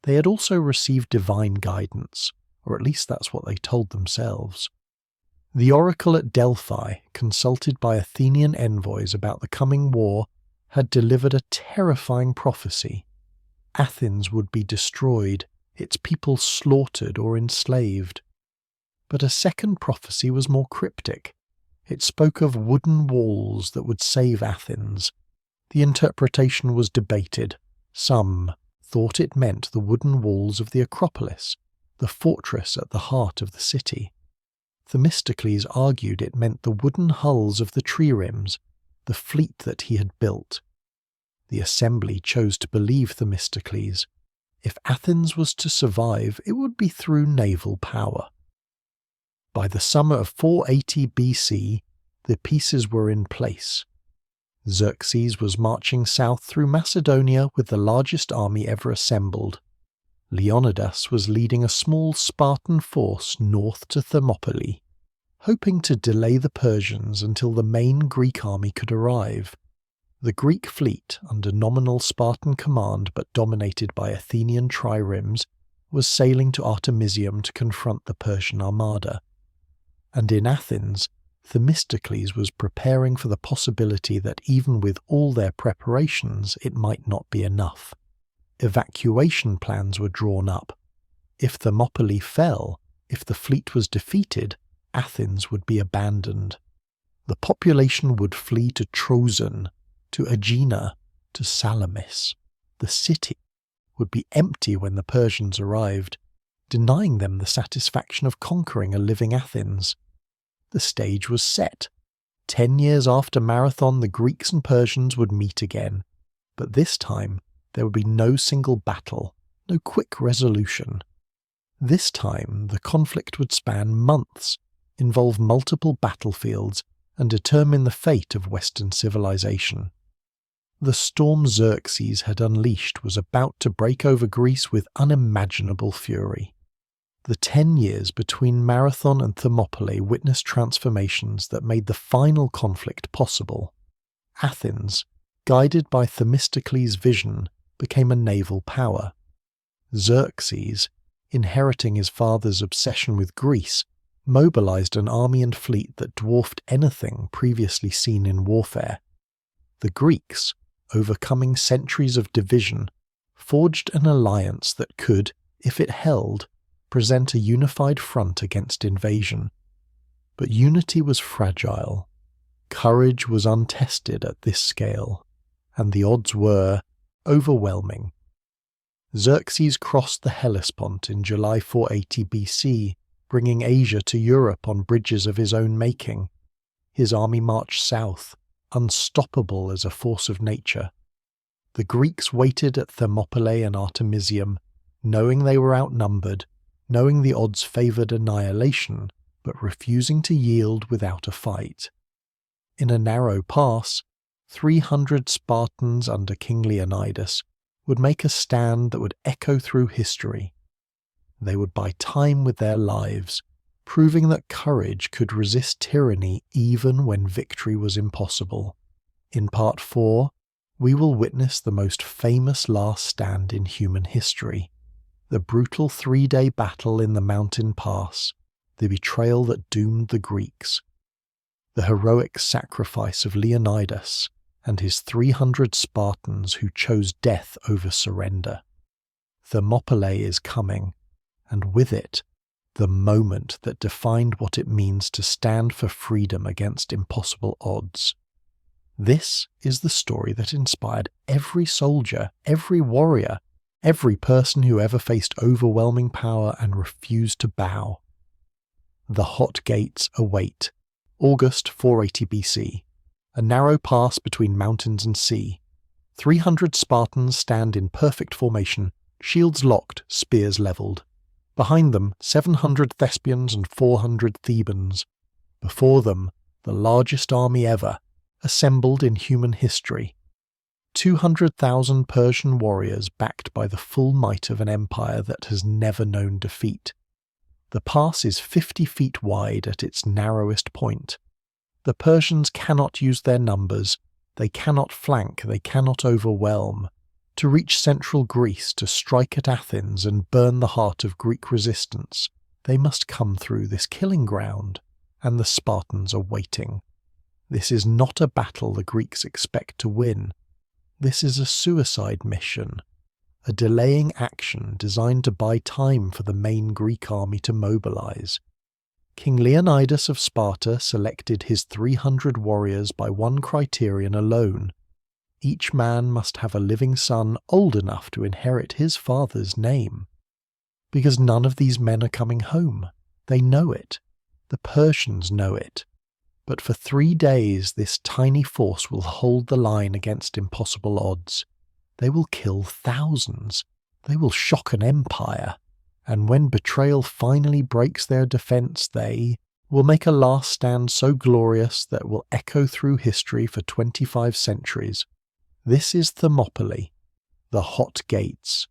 They had also received divine guidance, or at least that's what they told themselves. The oracle at Delphi, consulted by Athenian envoys about the coming war, had delivered a terrifying prophecy. Athens would be destroyed, its people slaughtered or enslaved. But a second prophecy was more cryptic. It spoke of wooden walls that would save Athens. The interpretation was debated. Some thought it meant the wooden walls of the Acropolis, the fortress at the heart of the city. Themistocles argued it meant the wooden hulls of the triremes, the fleet that he had built. The assembly chose to believe Themistocles. If Athens was to survive, it would be through naval power. By the summer of 480 BC, the pieces were in place. Xerxes was marching south through Macedonia with the largest army ever assembled. Leonidas was leading a small Spartan force north to Thermopylae, hoping to delay the Persians until the main Greek army could arrive. The Greek fleet, under nominal Spartan command but dominated by Athenian triremes, was sailing to Artemisium to confront the Persian armada. And in Athens, Themistocles was preparing for the possibility that even with all their preparations it might not be enough. Evacuation plans were drawn up. If Thermopylae fell, if the fleet was defeated, Athens would be abandoned. The population would flee to Troezen, to Aegina, to Salamis. The city would be empty when the Persians arrived, denying them the satisfaction of conquering a living Athens. The stage was set. 10 years after Marathon, the Greeks and Persians would meet again, but this time there would be no single battle, no quick resolution. This time the conflict would span months, involve multiple battlefields, and determine the fate of Western civilization. The storm Xerxes had unleashed was about to break over Greece with unimaginable fury. The 10 years between Marathon and Thermopylae witnessed transformations that made the final conflict possible. Athens, guided by Themistocles' vision, became a naval power. Xerxes, inheriting his father's obsession with Greece, mobilized an army and fleet that dwarfed anything previously seen in warfare. The Greeks, overcoming centuries of division, forged an alliance that could, if it held, present a unified front against invasion. But unity was fragile. Courage was untested at this scale, and the odds were overwhelming. Xerxes crossed the Hellespont in July 480 BC, bringing Asia to Europe on bridges of his own making. His army marched south, unstoppable as a force of nature. The Greeks waited at Thermopylae and Artemisium, knowing they were outnumbered, knowing the odds favoured annihilation, but refusing to yield without a fight. In a narrow pass, 300 Spartans under King Leonidas would make a stand that would echo through history. They would buy time with their lives, proving that courage could resist tyranny even when victory was impossible. In Part 4, we will witness the most famous last stand in human history, the brutal 3-day battle in the mountain pass, the betrayal that doomed the Greeks, the heroic sacrifice of Leonidas and his 300 Spartans who chose death over surrender. Thermopylae is coming, and with it, the moment that defined what it means to stand for freedom against impossible odds. This is the story that inspired every soldier, every warrior, every person who ever faced overwhelming power and refused to bow. The hot gates await. August 480 BC. A narrow pass between mountains and sea. 300 Spartans stand in perfect formation, shields locked, spears levelled. Behind them, 700 Thespians and 400 Thebans. Before them, the largest army ever, assembled in human history. 200,000 Persian warriors backed by the full might of an empire that has never known defeat. The pass is 50 feet wide at its narrowest point. The Persians cannot use their numbers, they cannot flank, they cannot overwhelm. To reach central Greece, to strike at Athens and burn the heart of Greek resistance, they must come through this killing ground, and the Spartans are waiting. This is not a battle the Greeks expect to win. This is a suicide mission, a delaying action designed to buy time for the main Greek army to mobilize. King Leonidas of Sparta selected his 300 warriors by one criterion alone. Each man must have a living son old enough to inherit his father's name. Because none of these men are coming home. They know it. The Persians know it. But for 3 days this tiny force will hold the line against impossible odds. They will kill thousands. They will shock an empire. And when betrayal finally breaks their defense, they will make a last stand so glorious that will echo through history for 25 centuries. This is Thermopylae, the hot gates,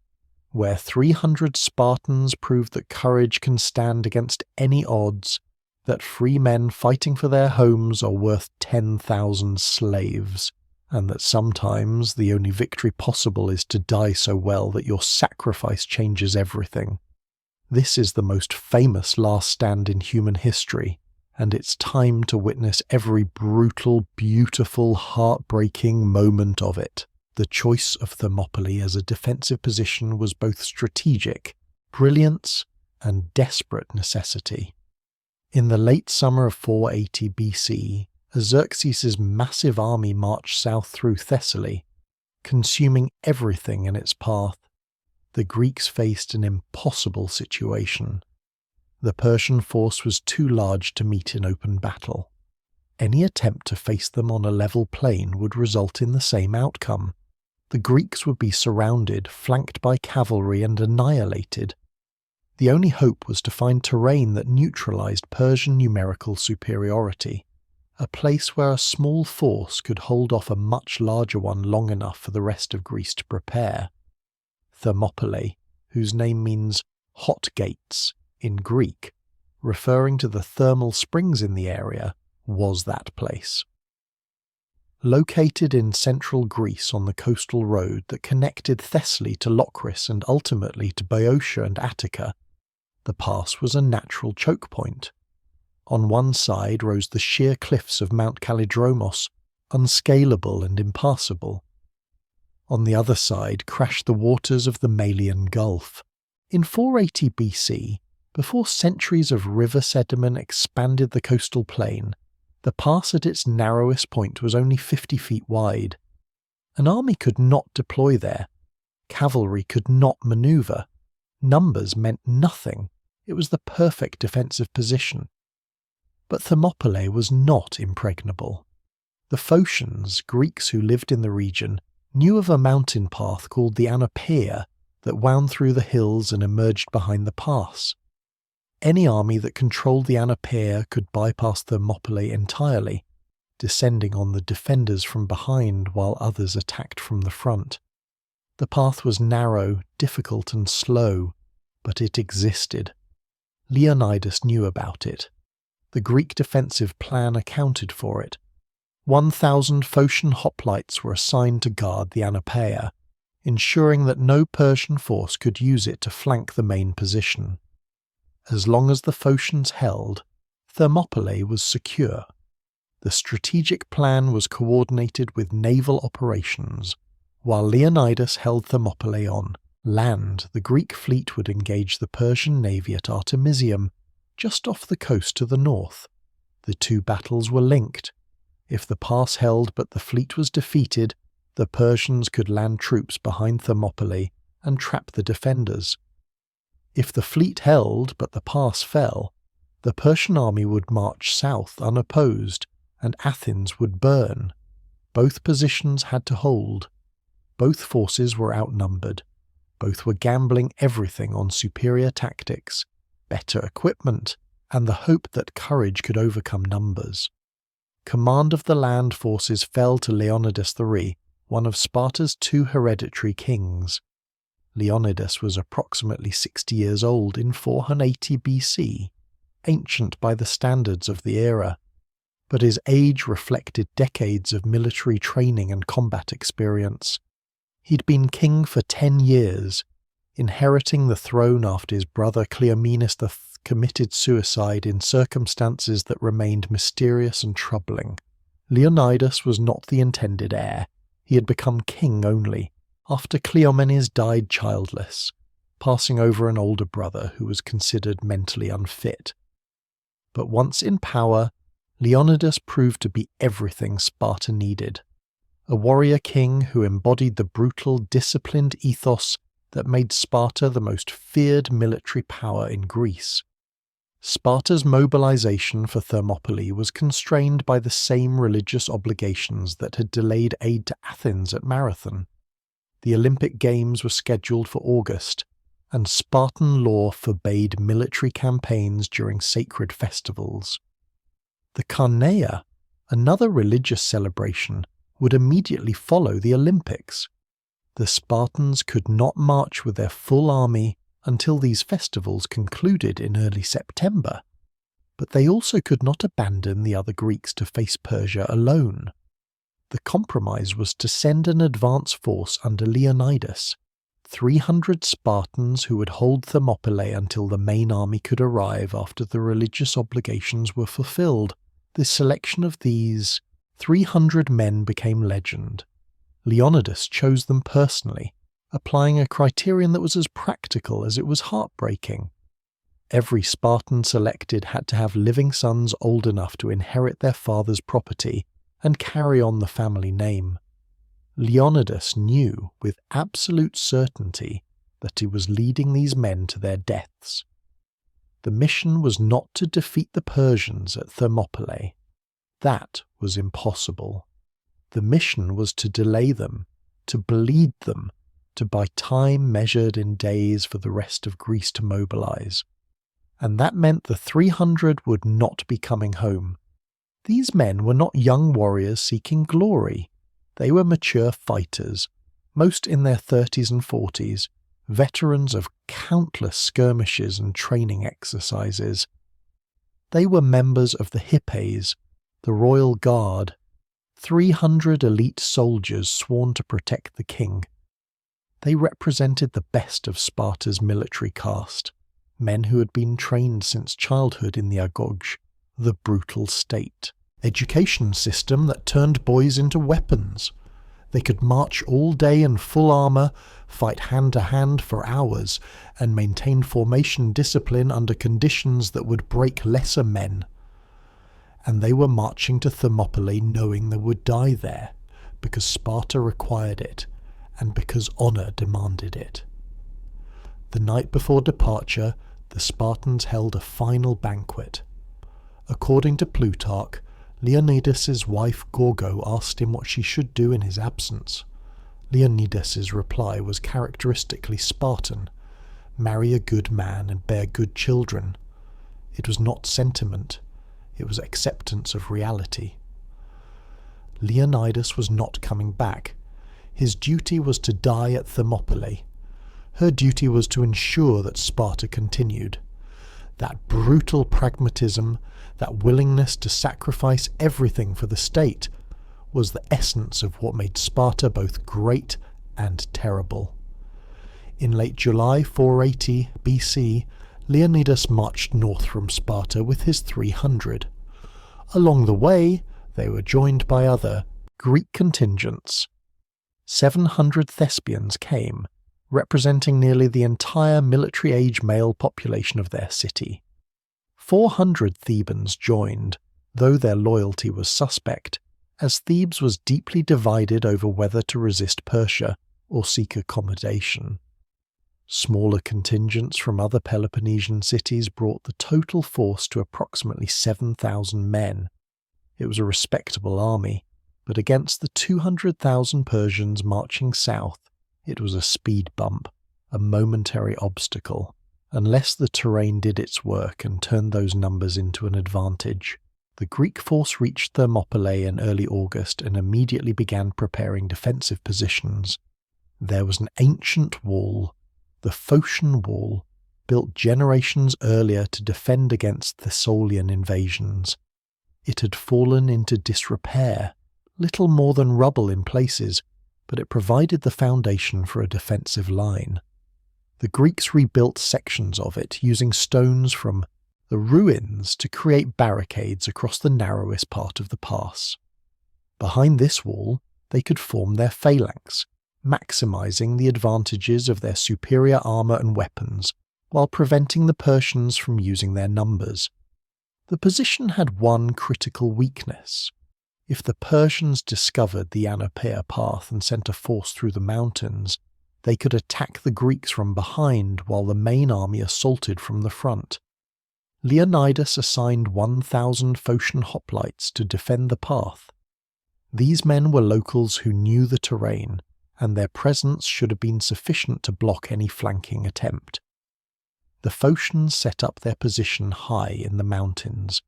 where 300 Spartans prove that courage can stand against any odds, that free men fighting for their homes are worth 10,000 slaves, and that sometimes the only victory possible is to die so well that your sacrifice changes everything. This is the most famous last stand in human history, and it's time to witness every brutal, beautiful, heartbreaking moment of it. The choice of Thermopylae as a defensive position was both strategic, brilliance, and desperate necessity. In the late summer of 480 BC, Xerxes' massive army marched south through Thessaly, consuming everything in its path. The Greeks faced an impossible situation. The Persian force was too large to meet in open battle. Any attempt to face them on a level plain would result in the same outcome. The Greeks would be surrounded, flanked by cavalry, and annihilated. The only hope was to find terrain that neutralized Persian numerical superiority, a place where a small force could hold off a much larger one long enough for the rest of Greece to prepare. Thermopylae, whose name means hot gates in Greek, referring to the thermal springs in the area, was that place. Located in central Greece on the coastal road that connected Thessaly to Locris and ultimately to Boeotia and Attica, the pass was a natural choke point. On one side rose the sheer cliffs of Mount Kallidromos, unscalable and impassable. On the other side crashed the waters of the Malian Gulf. In 480 BC, before centuries of river sediment expanded the coastal plain, the pass at its narrowest point was only 50 feet wide. An army could not deploy there. Cavalry could not maneuver. Numbers meant nothing. It was the perfect defensive position. But Thermopylae was not impregnable. The Phocians, Greeks who lived in the region, knew of a mountain path called the Plataea that wound through the hills and emerged behind the pass. Any army that controlled the Plataea could bypass Thermopylae entirely, descending on the defenders from behind while others attacked from the front. The path was narrow, difficult and slow, but it existed. Leonidas knew about it. The Greek defensive plan accounted for it. 1,000 Phocian hoplites were assigned to guard the Anapaea, ensuring that no Persian force could use it to flank the main position. As long as the Phocians held, Thermopylae was secure. The strategic plan was coordinated with naval operations. While Leonidas held Thermopylae on land, the Greek fleet would engage the Persian navy at Artemisium, just off the coast to the north. The two battles were linked. If the pass held but the fleet was defeated, the Persians could land troops behind Thermopylae and trap the defenders. If the fleet held but the pass fell, the Persian army would march south unopposed, and Athens would burn. Both positions had to hold. Both forces were outnumbered. Both were gambling everything on superior tactics, better equipment, and the hope that courage could overcome numbers. Command of the land forces fell to Leonidas III, one of Sparta's two hereditary kings. Leonidas was approximately 60 years old in 480 BC, ancient by the standards of the era, but his age reflected decades of military training and combat experience. He'd been king for 10 years, inheriting the throne after his brother Cleomenes committed suicide in circumstances that remained mysterious and troubling. Leonidas was not the intended heir. He had become king only, after Cleomenes died childless, passing over an older brother who was considered mentally unfit. But once in power, Leonidas proved to be everything Sparta needed. A warrior king who embodied the brutal, disciplined ethos that made Sparta the most feared military power in Greece. Sparta's mobilization for Thermopylae was constrained by the same religious obligations that had delayed aid to Athens at Marathon. The Olympic Games were scheduled for August, and Spartan law forbade military campaigns during sacred festivals. The Carneia, another religious celebration, would immediately follow the Olympics. The Spartans could not march with their full army until these festivals concluded in early September, but they also could not abandon the other Greeks to face Persia alone. The compromise was to send an advance force under Leonidas, 300 Spartans who would hold Thermopylae until the main army could arrive after the religious obligations were fulfilled. The selection of these 300 men became legend. Leonidas chose them personally, applying a criterion that was as practical as it was heartbreaking. Every Spartan selected had to have living sons old enough to inherit their father's property and carry on the family name. Leonidas knew with absolute certainty that he was leading these men to their deaths. The mission was not to defeat the Persians at Thermopylae. That was impossible. The mission was to delay them, to bleed them, to buy time measured in days for the rest of Greece to mobilize. And that meant the 300 would not be coming home. These men were not young warriors seeking glory. They were mature fighters, most in their 30s and 40s, veterans of countless skirmishes and training exercises. They were members of the Hippes, the royal guard, 300 elite soldiers sworn to protect the king. They represented the best of Sparta's military caste, men who had been trained since childhood in the agog, the brutal state education system that turned boys into weapons. They could march all day in full armour, fight hand-to-hand for hours, and maintain formation discipline under conditions that would break lesser men. And they were marching to Thermopylae knowing they would die there, because Sparta required it, and because honour demanded it. The night before departure, the Spartans held a final banquet. According to Plutarch, Leonidas's wife Gorgo asked him what she should do in his absence. Leonidas's reply was characteristically Spartan: marry a good man and bear good children. It was not sentiment, it was acceptance of reality. Leonidas was not coming back. His duty was to die at Thermopylae. Her duty was to ensure that Sparta continued. That brutal pragmatism, that willingness to sacrifice everything for the state, was the essence of what made Sparta both great and terrible. In late July 480 BC, Leonidas marched north from Sparta with his 300. Along the way, they were joined by other Greek contingents. 700 Thespians came, representing nearly the entire military-age male population of their city. 400 Thebans joined, though their loyalty was suspect, as Thebes was deeply divided over whether to resist Persia or seek accommodation. Smaller contingents from other Peloponnesian cities brought the total force to approximately 7,000 men. It was a respectable army, but against the 200,000 Persians marching south, it was a speed bump, a momentary obstacle, unless the terrain did its work and turned those numbers into an advantage. The Greek force reached Thermopylae in early August and immediately began preparing defensive positions. There was an ancient wall, the Phocian Wall, built generations earlier to defend against Thessalian invasions. It had fallen into disrepair, little more than rubble in places, but it provided the foundation for a defensive line. The Greeks rebuilt sections of it using stones from the ruins to create barricades across the narrowest part of the pass. Behind this wall, they could form their phalanx, maximizing the advantages of their superior armor and weapons, while preventing the Persians from using their numbers. The position had one critical weakness. If the Persians discovered the Plataea path and sent a force through the mountains, they could attack the Greeks from behind while the main army assaulted from the front. Leonidas assigned 1,000 Phocian hoplites to defend the path. These men were locals who knew the terrain, and their presence should have been sufficient to block any flanking attempt. The Phocians set up their position high in the mountains,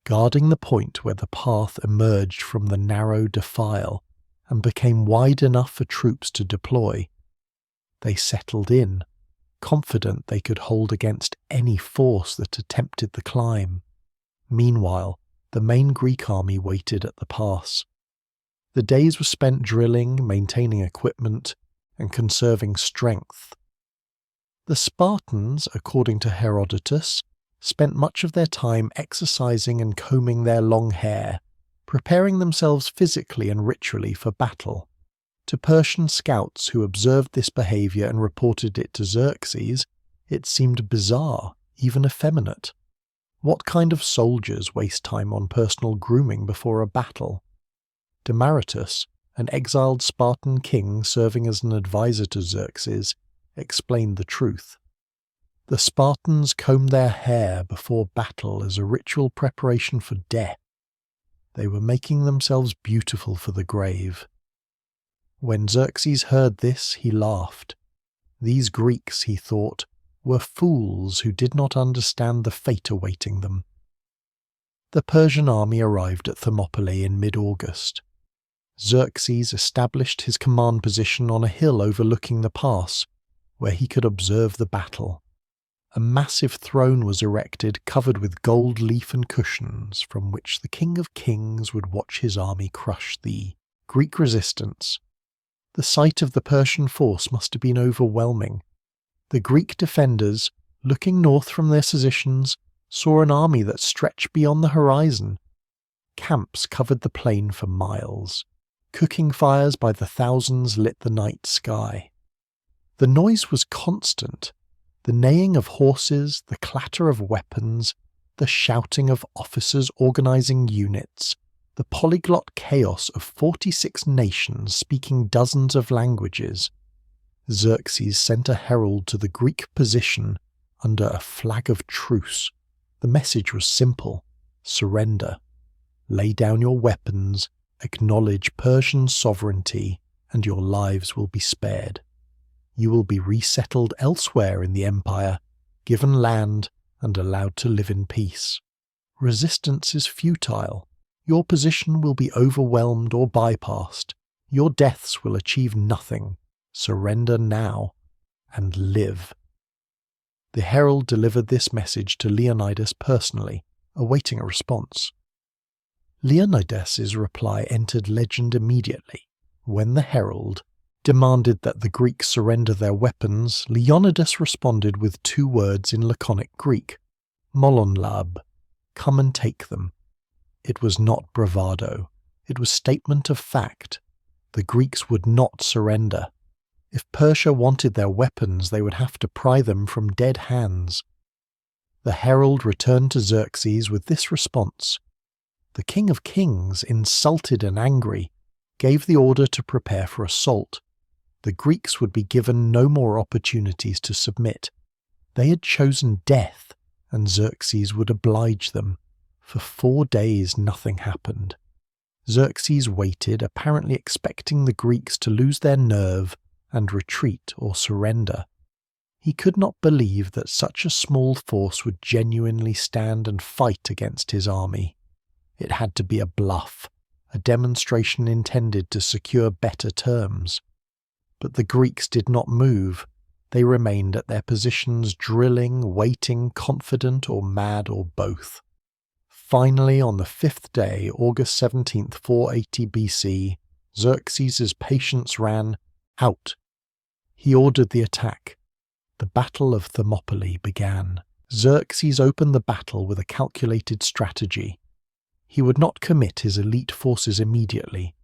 guarding the point where the path emerged from the narrow defile and became wide enough for troops to deploy. They settled in, confident they could hold against any force that attempted the climb. Meanwhile, the main Greek army waited at the pass. The days were spent drilling, maintaining equipment, and conserving strength. The Spartans, according to Herodotus, spent much of their time exercising and combing their long hair, preparing themselves physically and ritually for battle. To Persian scouts who observed this behavior and reported it to Xerxes, it seemed bizarre, even effeminate. What kind of soldiers waste time on personal grooming before a battle? Demaratus, an exiled Spartan king serving as an advisor to Xerxes, explained the truth. The Spartans combed their hair before battle as a ritual preparation for death. They were making themselves beautiful for the grave. When Xerxes heard this, he laughed. These Greeks, he thought, were fools who did not understand the fate awaiting them. The Persian army arrived at Thermopylae in mid-August. Xerxes established his command position on a hill overlooking the pass, where he could observe the battle. A massive throne was erected covered with gold leaf and cushions, from which the King of Kings would watch his army crush the Greek resistance. The sight of the Persian force must have been overwhelming. The Greek defenders, looking north from their positions, saw an army that stretched beyond the horizon. Camps covered the plain for miles. Cooking fires by the thousands lit the night sky. The noise was constant. The neighing of horses, the clatter of weapons, the shouting of officers organizing units, the polyglot chaos of 46 nations speaking dozens of languages. Xerxes sent a herald to the Greek position under a flag of truce. The message was simple: surrender. Lay down your weapons, acknowledge Persian sovereignty, and your lives will be spared. You will be resettled elsewhere in the empire, given land, and allowed to live in peace. Resistance is futile. Your position will be overwhelmed or bypassed. Your deaths will achieve nothing. Surrender now, and live. The herald delivered this message to Leonidas personally, awaiting a response. Leonidas's reply entered legend immediately. When the herald demanded that the Greeks surrender their weapons, Leonidas responded with 2 words in laconic Greek, molonlab, come and take them. It was not bravado. It was statement of fact. The Greeks would not surrender. If Persia wanted their weapons, they would have to pry them from dead hands. The herald returned to Xerxes with this response. The King of Kings, insulted and angry, gave the order to prepare for assault. The Greeks would be given no more opportunities to submit. They had chosen death, and Xerxes would oblige them. For 4 days nothing happened. Xerxes waited, apparently expecting the Greeks to lose their nerve and retreat or surrender. He could not believe that such a small force would genuinely stand and fight against his army. It had to be a bluff, a demonstration intended to secure better terms. But the Greeks did not move. They remained at their positions, drilling, waiting, confident or mad or both. Finally, on the 5th day, August 17th, 480 BC, Xerxes' patience ran out. He ordered the attack. The Battle of Thermopylae began. Xerxes opened the battle with a calculated strategy. He would not commit his elite forces immediately.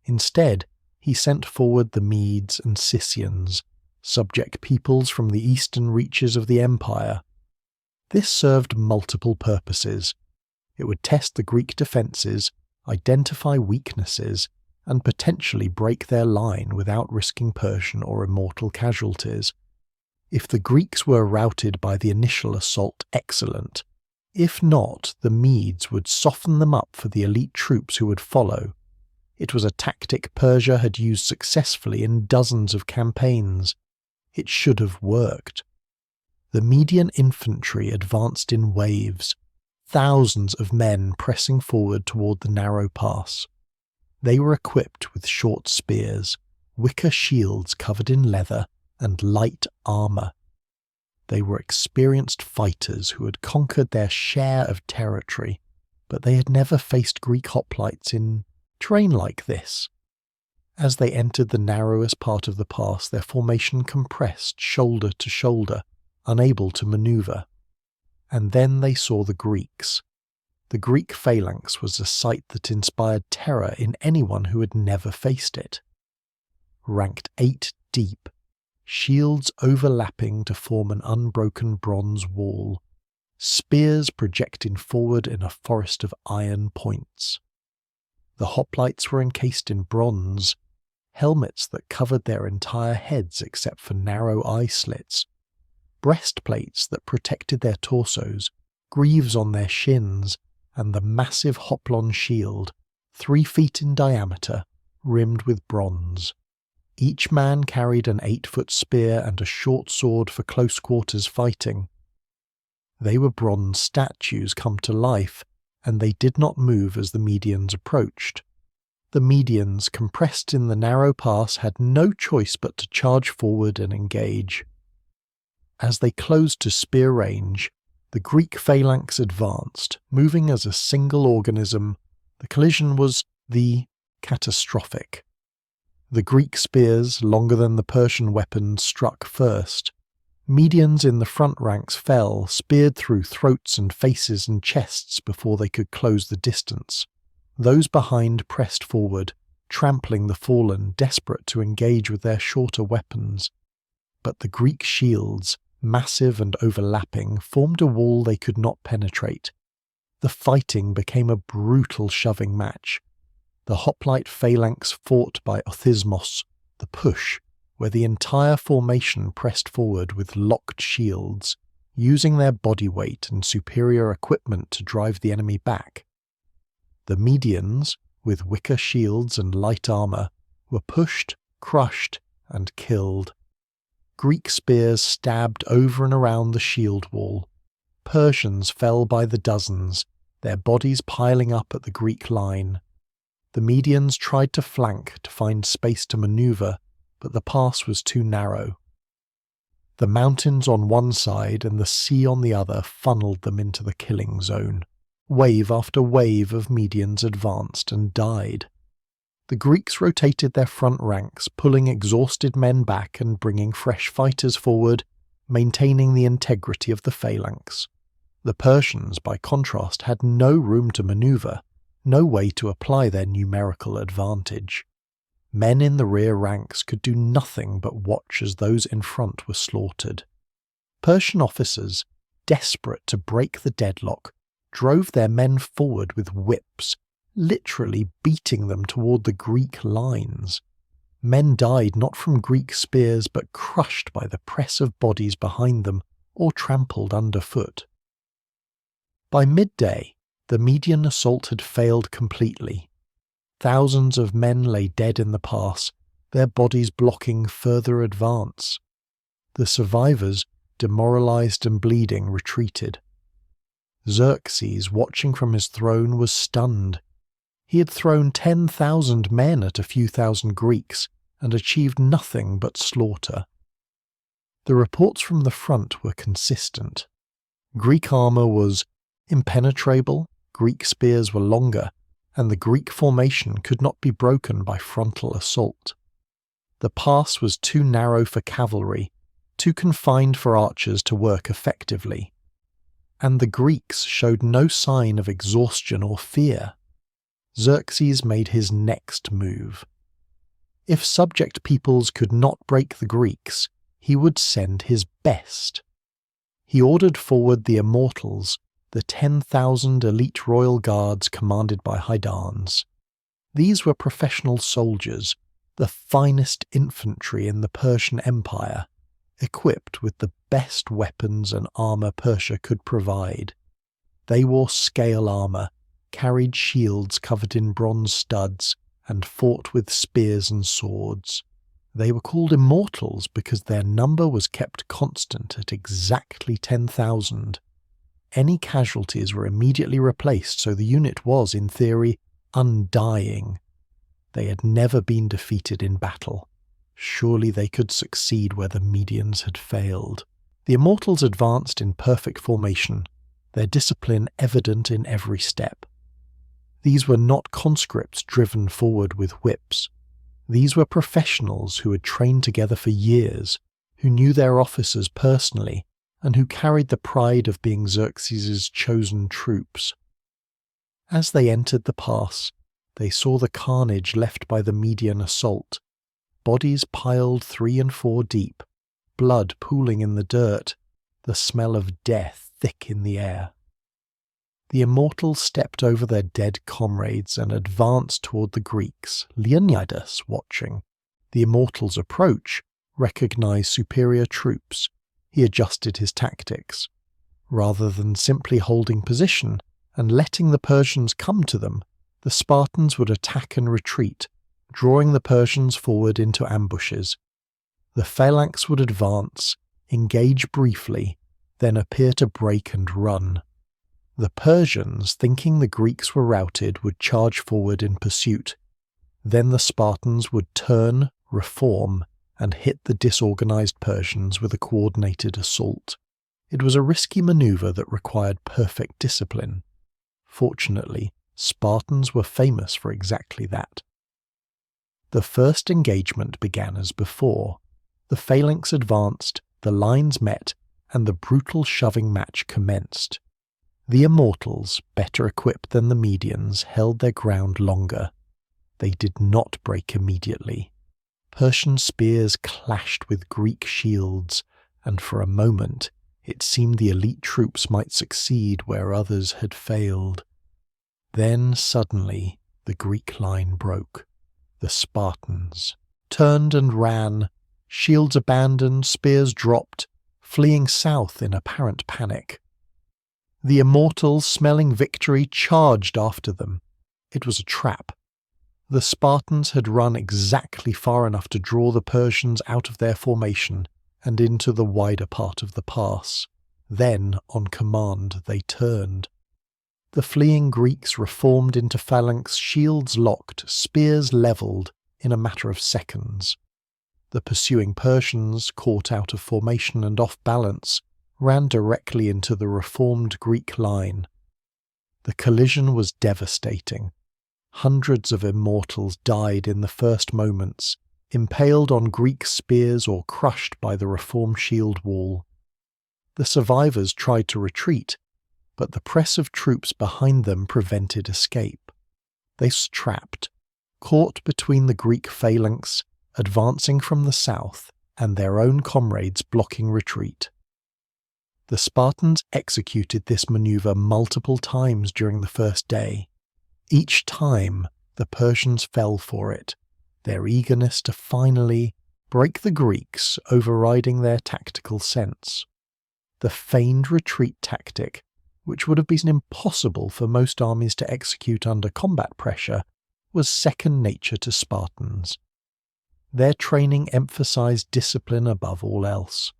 Instead, he sent forward the Medes and Scythians, subject peoples from the eastern reaches of the empire. This served multiple purposes. It would test the Greek defences, identify weaknesses, and potentially break their line without risking Persian or immortal casualties. If the Greeks were routed by the initial assault, excellent. If not, the Medes would soften them up for the elite troops who would follow. It was a tactic Persia had used successfully in dozens of campaigns. It should have worked. The Median infantry advanced in waves, thousands of men pressing forward toward the narrow pass. They were equipped with short spears, wicker shields covered in leather, and light armour. They were experienced fighters who had conquered their share of territory, but they had never faced Greek hoplites in terrain like this. As they entered the narrowest part of the pass, their formation compressed shoulder to shoulder, unable to manoeuvre. And then they saw the Greeks. The Greek phalanx was a sight that inspired terror in anyone who had never faced it. Ranked 8 deep, shields overlapping to form an unbroken bronze wall, spears projecting forward in a forest of iron points. The hoplites were encased in bronze, helmets that covered their entire heads except for narrow eye slits, breastplates that protected their torsos, greaves on their shins, and the massive hoplon shield, 3 feet in diameter, rimmed with bronze. Each man carried an 8-foot spear and a short sword for close quarters fighting. They were bronze statues come to life, and they did not move as the Medians approached. The Medians, compressed in the narrow pass, had no choice but to charge forward and engage. As they closed to spear range, the Greek phalanx advanced, moving as a single organism. The collision was catastrophic. The Greek spears, longer than the Persian weapons, struck first. Medians in the front ranks fell, speared through throats and faces and chests before they could close the distance. Those behind pressed forward, trampling the fallen, desperate to engage with their shorter weapons. But the Greek shields, massive and overlapping, formed a wall they could not penetrate. The fighting became a brutal shoving match. The hoplite phalanx fought by othismos, the push, where the entire formation pressed forward with locked shields, using their body weight and superior equipment to drive the enemy back. The Medians, with wicker shields and light armour, were pushed, crushed, and killed. Greek spears stabbed over and around the shield wall. Persians fell by the dozens, their bodies piling up at the Greek line. The Medians tried to flank to find space to manoeuvre, but the pass was too narrow. The mountains on one side and the sea on the other funneled them into the killing zone. Wave after wave of Medians advanced and died. The Greeks rotated their front ranks, pulling exhausted men back and bringing fresh fighters forward, maintaining the integrity of the phalanx. The Persians, by contrast, had no room to maneuver, no way to apply their numerical advantage. Men in the rear ranks could do nothing but watch as those in front were slaughtered. Persian officers, desperate to break the deadlock, drove their men forward with whips, literally beating them toward the Greek lines. Men died not from Greek spears but crushed by the press of bodies behind them or trampled underfoot. By midday, the Median assault had failed completely. Thousands of men lay dead in the pass, their bodies blocking further advance. The survivors, demoralized and bleeding, retreated. Xerxes, watching from his throne, was stunned. He had thrown 10,000 men at a few thousand Greeks and achieved nothing but slaughter. The reports from the front were consistent. Greek armour was impenetrable, Greek spears were longer, and the Greek formation could not be broken by frontal assault. The pass was too narrow for cavalry, too confined for archers to work effectively. And the Greeks showed no sign of exhaustion or fear. Xerxes made his next move. If subject peoples could not break the Greeks, he would send his best. He ordered forward the Immortals, the 10,000 elite royal guards commanded by Hydarnes. These were professional soldiers, the finest infantry in the Persian Empire, equipped with the best weapons and armour Persia could provide. They wore scale armour, carried shields covered in bronze studs, and fought with spears and swords. They were called Immortals because their number was kept constant at exactly 10,000. Any casualties were immediately replaced, so the unit was, in theory, undying. They had never been defeated in battle. Surely they could succeed where the Medians had failed. The Immortals advanced in perfect formation, their discipline evident in every step. These were not conscripts driven forward with whips. These were professionals who had trained together for years, who knew their officers personally, and who carried the pride of being Xerxes' chosen troops. As they entered the pass, they saw the carnage left by the Median assault, bodies piled 3 and 4 deep, blood pooling in the dirt, the smell of death thick in the air. The Immortals stepped over their dead comrades and advanced toward the Greeks, Leonidas watching. The Immortals' approach recognized superior troops. He adjusted his tactics. Rather than simply holding position and letting the Persians come to them, the Spartans would attack and retreat, drawing the Persians forward into ambushes. The phalanx would advance, engage briefly, then appear to break and run. The Persians, thinking the Greeks were routed, would charge forward in pursuit. Then the Spartans would turn, reform, and hit the disorganized Persians with a coordinated assault. It was a risky maneuver that required perfect discipline. Fortunately, Spartans were famous for exactly that. The first engagement began as before. The phalanx advanced, the lines met, and the brutal shoving match commenced. The Immortals, better equipped than the Medians, held their ground longer. They did not break immediately. Persian spears clashed with Greek shields, and for a moment it seemed the elite troops might succeed where others had failed. Then suddenly the Greek line broke. The Spartans turned and ran, shields abandoned, spears dropped, fleeing south in apparent panic. The Immortals, smelling victory, charged after them. It was a trap. The Spartans had run exactly far enough to draw the Persians out of their formation and into the wider part of the pass. Then, on command, they turned. The fleeing Greeks reformed into phalanx, shields locked, spears levelled, in a matter of seconds. The pursuing Persians, caught out of formation and off balance, ran directly into the reformed Greek line. The collision was devastating. Hundreds of immortals died in the first moments, impaled on Greek spears or crushed by the reformed shield wall. The survivors tried to retreat, but the press of troops behind them prevented escape. They were trapped, caught between the Greek phalanx advancing from the south and their own comrades blocking retreat. The Spartans executed this maneuver multiple times during the first day. Each time, the Persians fell for it, their eagerness to finally break the Greeks overriding their tactical sense. The feigned retreat tactic, which would have been impossible for most armies to execute under combat pressure, was second nature to Spartans. Their training emphasized discipline above all else.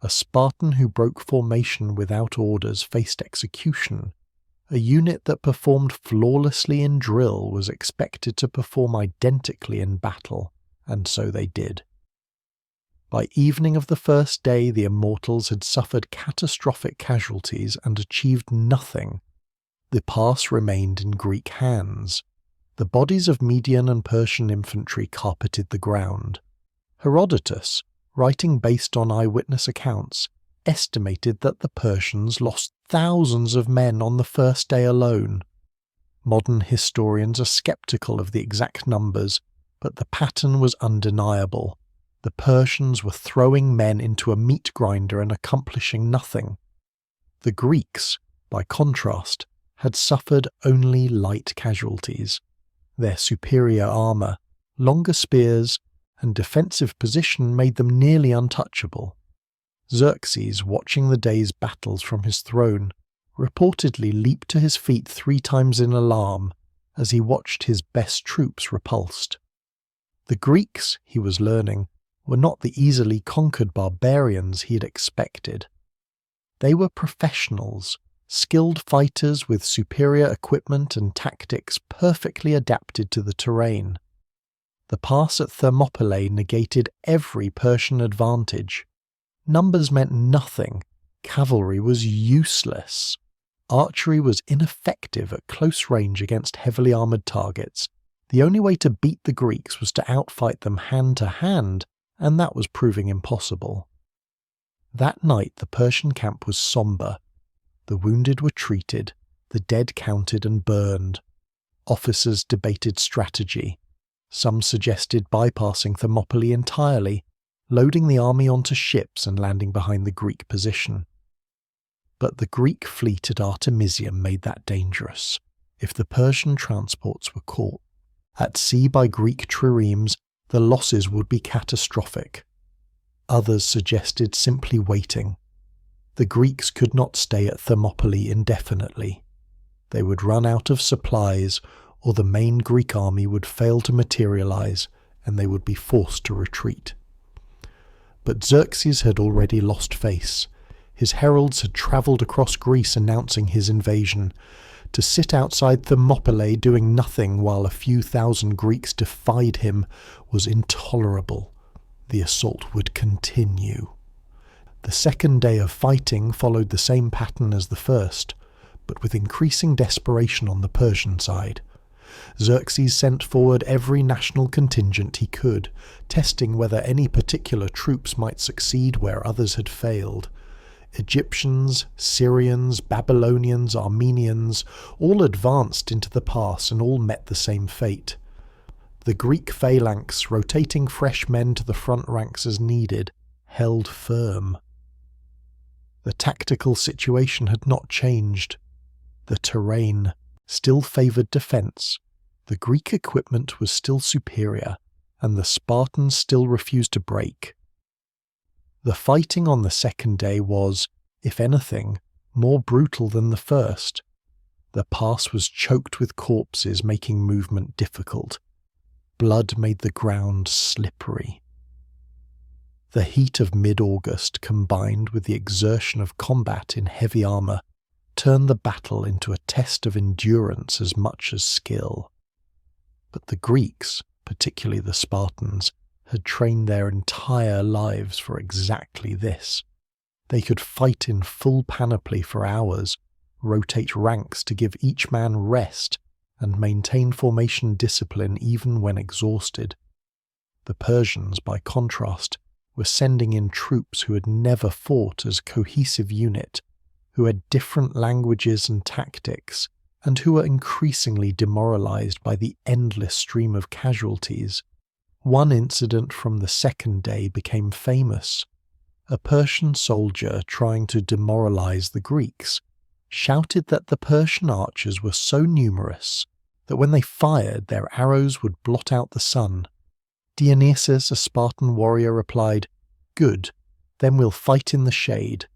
A Spartan who broke formation without orders faced execution. A unit that performed flawlessly in drill was expected to perform identically in battle, and so they did. By evening of the first day, the Immortals had suffered catastrophic casualties and achieved nothing. The pass remained in Greek hands. The bodies of Median and Persian infantry carpeted the ground. Herodotus, writing based on eyewitness accounts, estimated that the Persians lost thousands of men on the first day alone. Modern historians are skeptical of the exact numbers, but the pattern was undeniable. The Persians were throwing men into a meat grinder and accomplishing nothing. The Greeks, by contrast, had suffered only light casualties. Their superior armour, longer spears, and defensive position made them nearly untouchable. Xerxes, watching the day's battles from his throne, reportedly leaped to his feet 3 times in alarm as he watched his best troops repulsed. The Greeks, he was learning, were not the easily conquered barbarians he had expected. They were professionals, skilled fighters with superior equipment and tactics perfectly adapted to the terrain. The pass at Thermopylae negated every Persian advantage. Numbers meant nothing. Cavalry was useless. Archery was ineffective at close range against heavily armoured targets. The only way to beat the Greeks was to outfight them hand to hand, and that was proving impossible. That night the Persian camp was sombre. The wounded were treated, the dead counted and burned. Officers debated strategy. Some suggested bypassing Thermopylae entirely, loading the army onto ships and landing behind the Greek position. But the Greek fleet at Artemisium made that dangerous. If the Persian transports were caught at sea by Greek triremes, the losses would be catastrophic. Others suggested simply waiting. The Greeks could not stay at Thermopylae indefinitely. They would run out of supplies, or the main Greek army would fail to materialize, and they would be forced to retreat. But Xerxes had already lost face. His heralds had travelled across Greece announcing his invasion. To sit outside Thermopylae doing nothing while a few thousand Greeks defied him was intolerable. The assault would continue. The second day of fighting followed the same pattern as the first, but with increasing desperation on the Persian side. Xerxes sent forward every national contingent he could, testing whether any particular troops might succeed where others had failed. Egyptians, Syrians, Babylonians, Armenians, all advanced into the pass and all met the same fate. The Greek phalanx, rotating fresh men to the front ranks as needed, held firm. The tactical situation had not changed. The terrain still favoured defence, the Greek equipment was still superior, and the Spartans still refused to break. The fighting on the second day was, if anything, more brutal than the first. The pass was choked with corpses, making movement difficult. Blood made the ground slippery. The heat of mid-August, combined with the exertion of combat in heavy armour, turned the battle into a test of endurance as much as skill. But the Greeks, particularly the Spartans, had trained their entire lives for exactly this. They could fight in full panoply for hours, rotate ranks to give each man rest, and maintain formation discipline even when exhausted. The Persians, by contrast, were sending in troops who had never fought as a cohesive unit, who had different languages and tactics, and who were increasingly demoralized by the endless stream of casualties. One incident from the second day became famous. A Persian soldier trying to demoralize the Greeks shouted that the Persian archers were so numerous that when they fired, their arrows would blot out the sun. Dionysus, a Spartan warrior, replied, "Good, then we'll fight in the shade."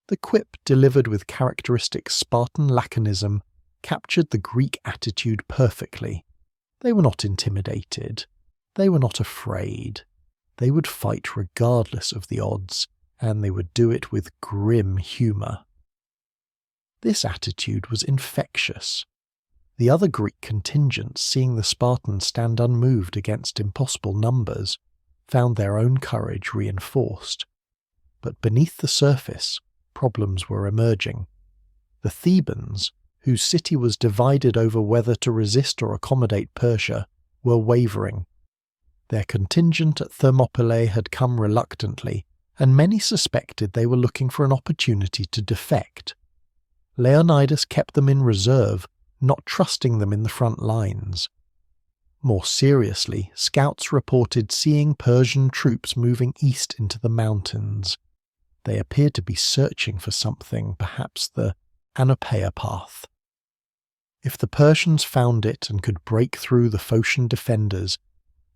The quip, delivered with characteristic Spartan laconism, captured the Greek attitude perfectly. They were not intimidated. They were not afraid. They would fight regardless of the odds, and they would do it with grim humour. This attitude was infectious. The other Greek contingents, seeing the Spartans stand unmoved against impossible numbers, found their own courage reinforced. But beneath the surface, problems were emerging. The Thebans, whose city was divided over whether to resist or accommodate Persia, were wavering. Their contingent at Thermopylae had come reluctantly, and many suspected they were looking for an opportunity to defect. Leonidas kept them in reserve, not trusting them in the front lines. More seriously, scouts reported seeing Persian troops moving east into the mountains. They appeared to be searching for something, perhaps the Plataea path. If the Persians found it and could break through the Phocian defenders,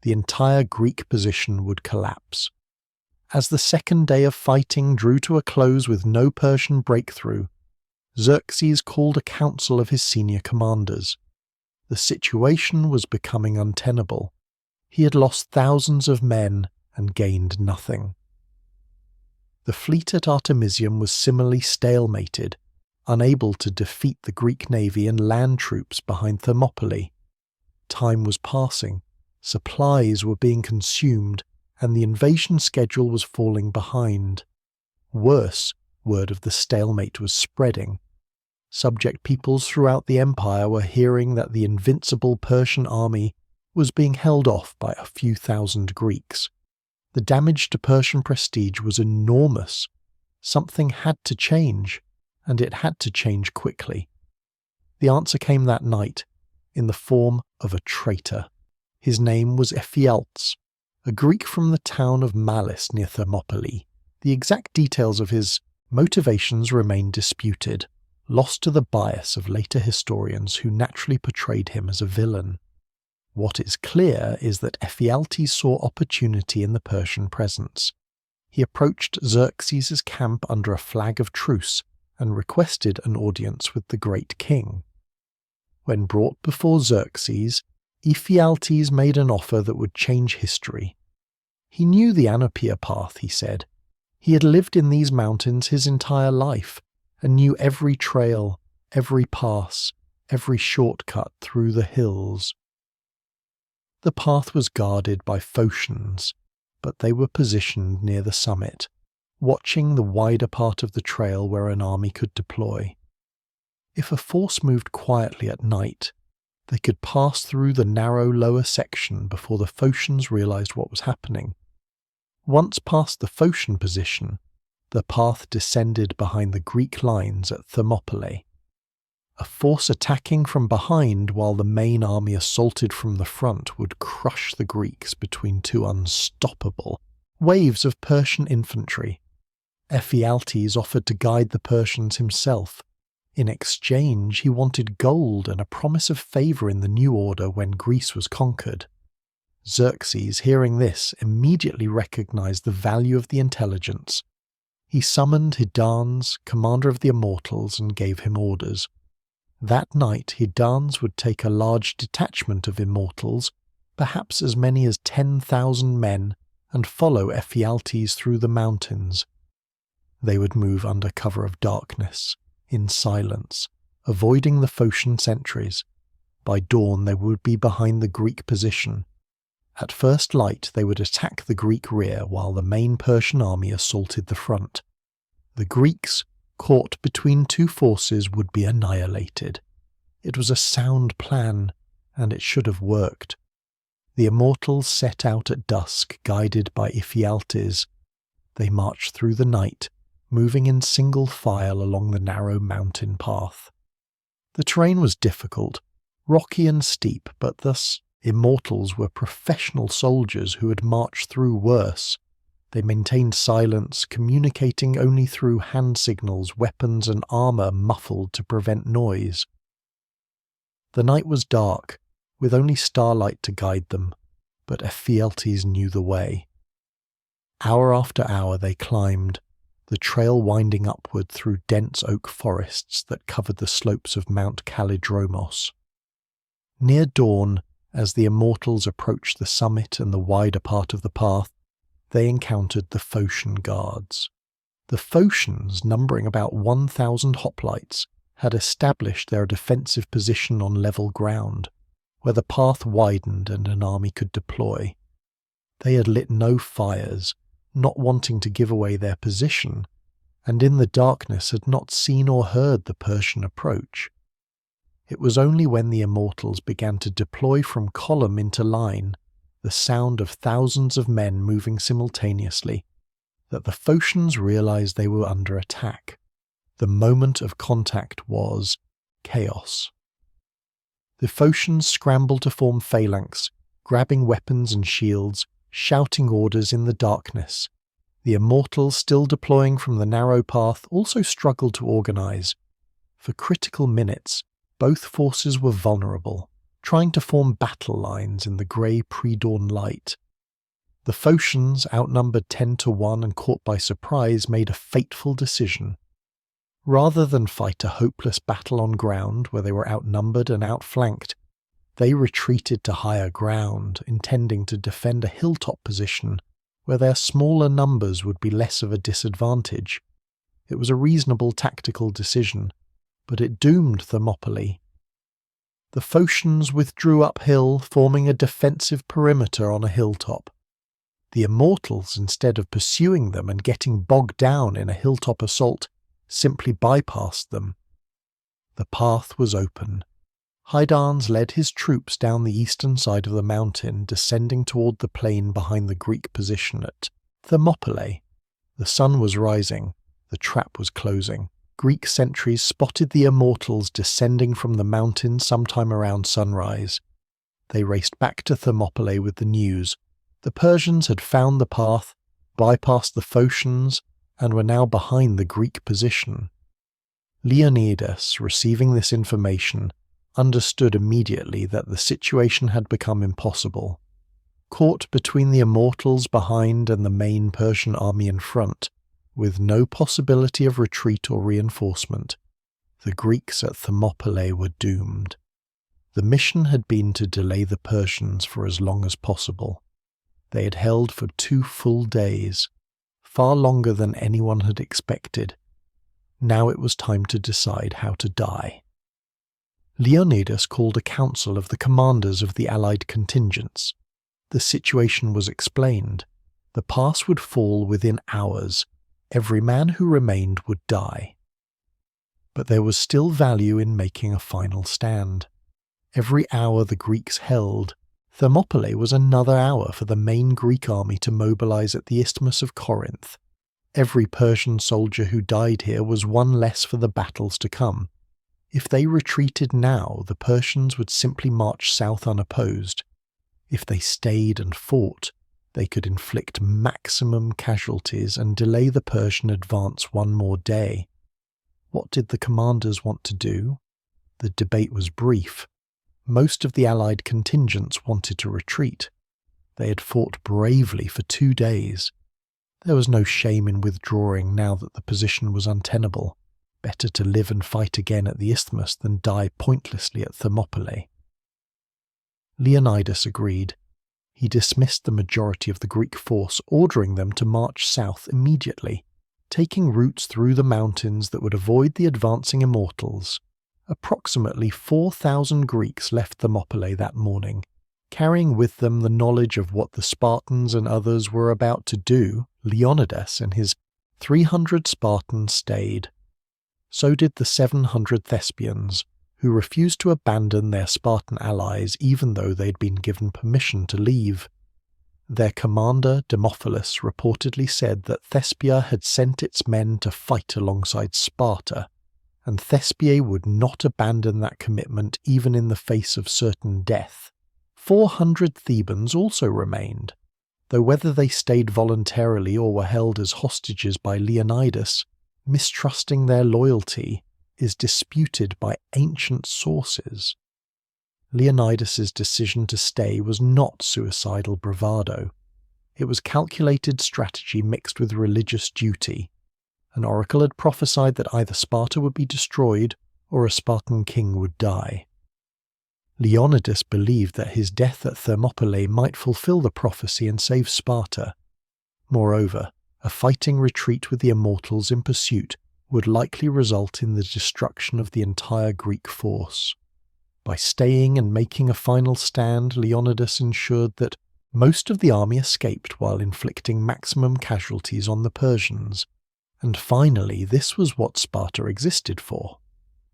the entire Greek position would collapse. As the second day of fighting drew to a close with no Persian breakthrough, Xerxes called a council of his senior commanders. The situation was becoming untenable. He had lost thousands of men and gained nothing. The fleet at Artemisium was similarly stalemated, unable to defeat the Greek navy and land troops behind Thermopylae. Time was passing, supplies were being consumed, and the invasion schedule was falling behind. Worse, word of the stalemate was spreading. Subject peoples throughout the empire were hearing that the invincible Persian army was being held off by a few thousand Greeks. The damage to Persian prestige was enormous. Something had to change, and it had to change quickly. The answer came that night, in the form of a traitor. His name was Ephialtes, a Greek from the town of Malis near Thermopylae. The exact details of his motivations remain disputed, lost to the bias of later historians who naturally portrayed him as a villain. What is clear is that Ephialtes saw opportunity in the Persian presence. He approached Xerxes' camp under a flag of truce and requested an audience with the great king. When brought before Xerxes, Ephialtes made an offer that would change history. He knew the Plataea path, he said. He had lived in these mountains his entire life, and knew every trail, every pass, every shortcut through the hills. The path was guarded by Phocians, but they were positioned near the summit, watching the wider part of the trail where an army could deploy. If a force moved quietly at night, they could pass through the narrow lower section before the Phocians realized what was happening. Once past the Phocian position, the path descended behind the Greek lines at Thermopylae. A force attacking from behind while the main army assaulted from the front would crush the Greeks between two unstoppable waves of Persian infantry. Ephialtes offered to guide the Persians himself. In exchange, he wanted gold and a promise of favour in the new order when Greece was conquered. Xerxes, hearing this, immediately recognized the value of the intelligence. He summoned Hydarnes, commander of the Immortals, and gave him orders. That night, Hydarnes would take a large detachment of Immortals, perhaps as many as 10,000 men, and follow Ephialtes through the mountains. They would move under cover of darkness, in silence, avoiding the Phocian sentries. By dawn, they would be behind the Greek position. At first light, they would attack the Greek rear while the main Persian army assaulted the front. The Greeks, caught between two forces, would be annihilated. It was a sound plan, and it should have worked. The immortals set out at dusk, guided by Ephialtes. They marched through the night, moving in single file along the narrow mountain path. The terrain was difficult, rocky and steep, but thus immortals were professional soldiers who had marched through worse. They maintained silence, communicating only through hand signals, weapons and armour muffled to prevent noise. The night was dark, with only starlight to guide them, but Ephialtes knew the way. Hour after hour they climbed, the trail winding upward through dense oak forests that covered the slopes of Mount Kallidromos. Near dawn, as the immortals approached the summit and the wider part of the path, they encountered the Phocian guards. The Phocians, numbering about 1,000 hoplites, had established their defensive position on level ground, where the path widened and an army could deploy. They had lit no fires, not wanting to give away their position, and in the darkness had not seen or heard the Persian approach. It was only when the immortals began to deploy from column into line, the sound of thousands of men moving simultaneously, that the Phocians realized they were under attack. The moment of contact was chaos. The Phocians scrambled to form phalanx, grabbing weapons and shields, shouting orders in the darkness. The immortals, still deploying from the narrow path, also struggled to organize. For critical minutes, both forces were vulnerable, trying to form battle lines in the grey pre-dawn light. The Phocians, outnumbered 10-1 and caught by surprise, made a fateful decision. Rather than fight a hopeless battle on ground where they were outnumbered and outflanked, they retreated to higher ground, intending to defend a hilltop position where their smaller numbers would be less of a disadvantage. It was a reasonable tactical decision, but it doomed Thermopylae. The Phocians withdrew uphill, forming a defensive perimeter on a hilltop. The immortals, instead of pursuing them and getting bogged down in a hilltop assault, simply bypassed them. The path was open. Hydarnes led his troops down the eastern side of the mountain, descending toward the plain behind the Greek position at Thermopylae. The sun was rising, the trap was closing. Greek sentries spotted the immortals descending from the mountain sometime around sunrise. They raced back to Thermopylae with the news. The Persians had found the path, bypassed the Phocians, and were now behind the Greek position. Leonidas, receiving this information, understood immediately that the situation had become impossible. Caught between the immortals behind and the main Persian army in front, with no possibility of retreat or reinforcement, the Greeks at Thermopylae were doomed. The mission had been to delay the Persians for as long as possible. They had held for 2 full days, far longer than anyone had expected. Now it was time to decide how to die. Leonidas called a council of the commanders of the allied contingents. The situation was explained. The pass would fall within hours. Every man who remained would die. But there was still value in making a final stand. Every hour the Greeks held, Thermopylae was another hour for the main Greek army to mobilize at the Isthmus of Corinth. Every Persian soldier who died here was one less for the battles to come. If they retreated now, the Persians would simply march south unopposed. If they stayed and fought, they could inflict maximum casualties and delay the Persian advance 1 more day. What did the commanders want to do? The debate was brief. Most of the allied contingents wanted to retreat. They had fought bravely for 2 days. There was no shame in withdrawing now that the position was untenable. Better to live and fight again at the Isthmus than die pointlessly at Thermopylae. Leonidas agreed. He dismissed the majority of the Greek force, ordering them to march south immediately, taking routes through the mountains that would avoid the advancing immortals. Approximately 4,000 Greeks left Thermopylae that morning, carrying with them the knowledge of what the Spartans and others were about to do. Leonidas and his 300 Spartans stayed. So did the 700 Thespians, who refused to abandon their Spartan allies even though they'd been given permission to leave. Their commander, Demophilus, reportedly said that Thespia had sent its men to fight alongside Sparta, and Thespiae would not abandon that commitment even in the face of certain death. 400 Thebans also remained, though whether they stayed voluntarily or were held as hostages by Leonidas, mistrusting their loyalty, is disputed by ancient sources. Leonidas's decision to stay was not suicidal bravado. It was calculated strategy mixed with religious duty. An oracle had prophesied that either Sparta would be destroyed or a Spartan king would die. Leonidas believed that his death at Thermopylae might fulfill the prophecy and save Sparta. Moreover, a fighting retreat with the immortals in pursuit would likely result in the destruction of the entire Greek force. By staying and making a final stand, Leonidas ensured that most of the army escaped while inflicting maximum casualties on the Persians. And finally, this was what Sparta existed for.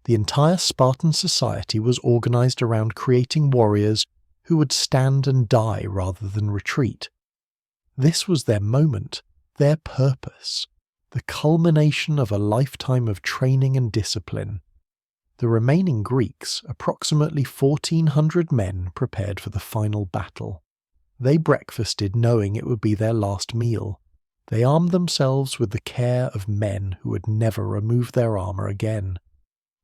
The entire Spartan society was organized around creating warriors who would stand and die rather than retreat. This was their moment, their purpose, the culmination of a lifetime of training and discipline. The remaining Greeks, approximately 1,400 men, prepared for the final battle. They breakfasted knowing it would be their last meal. They armed themselves with the care of men who would never remove their armour again.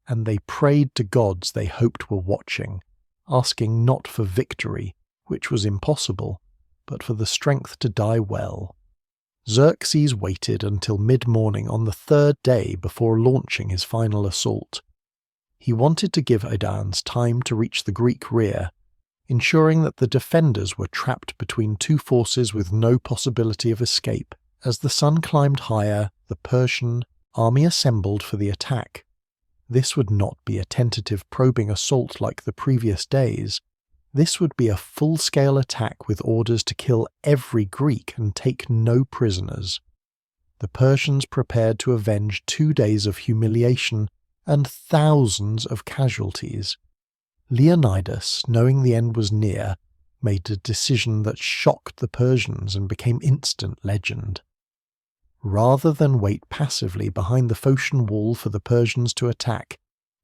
And they prayed to gods they hoped were watching, asking not for victory, which was impossible, but for the strength to die well. Xerxes waited until mid-morning on the third day before launching his final assault. He wanted to give Idaeans time to reach the Greek rear, ensuring that the defenders were trapped between two forces with no possibility of escape. As the sun climbed higher, the Persian army assembled for the attack. This would not be a tentative probing assault like the previous days. This would be a full-scale attack with orders to kill every Greek and take no prisoners. The Persians prepared to avenge 2 days of humiliation and thousands of casualties. Leonidas, knowing the end was near, made a decision that shocked the Persians and became instant legend. Rather than wait passively behind the Phocian wall for the Persians to attack,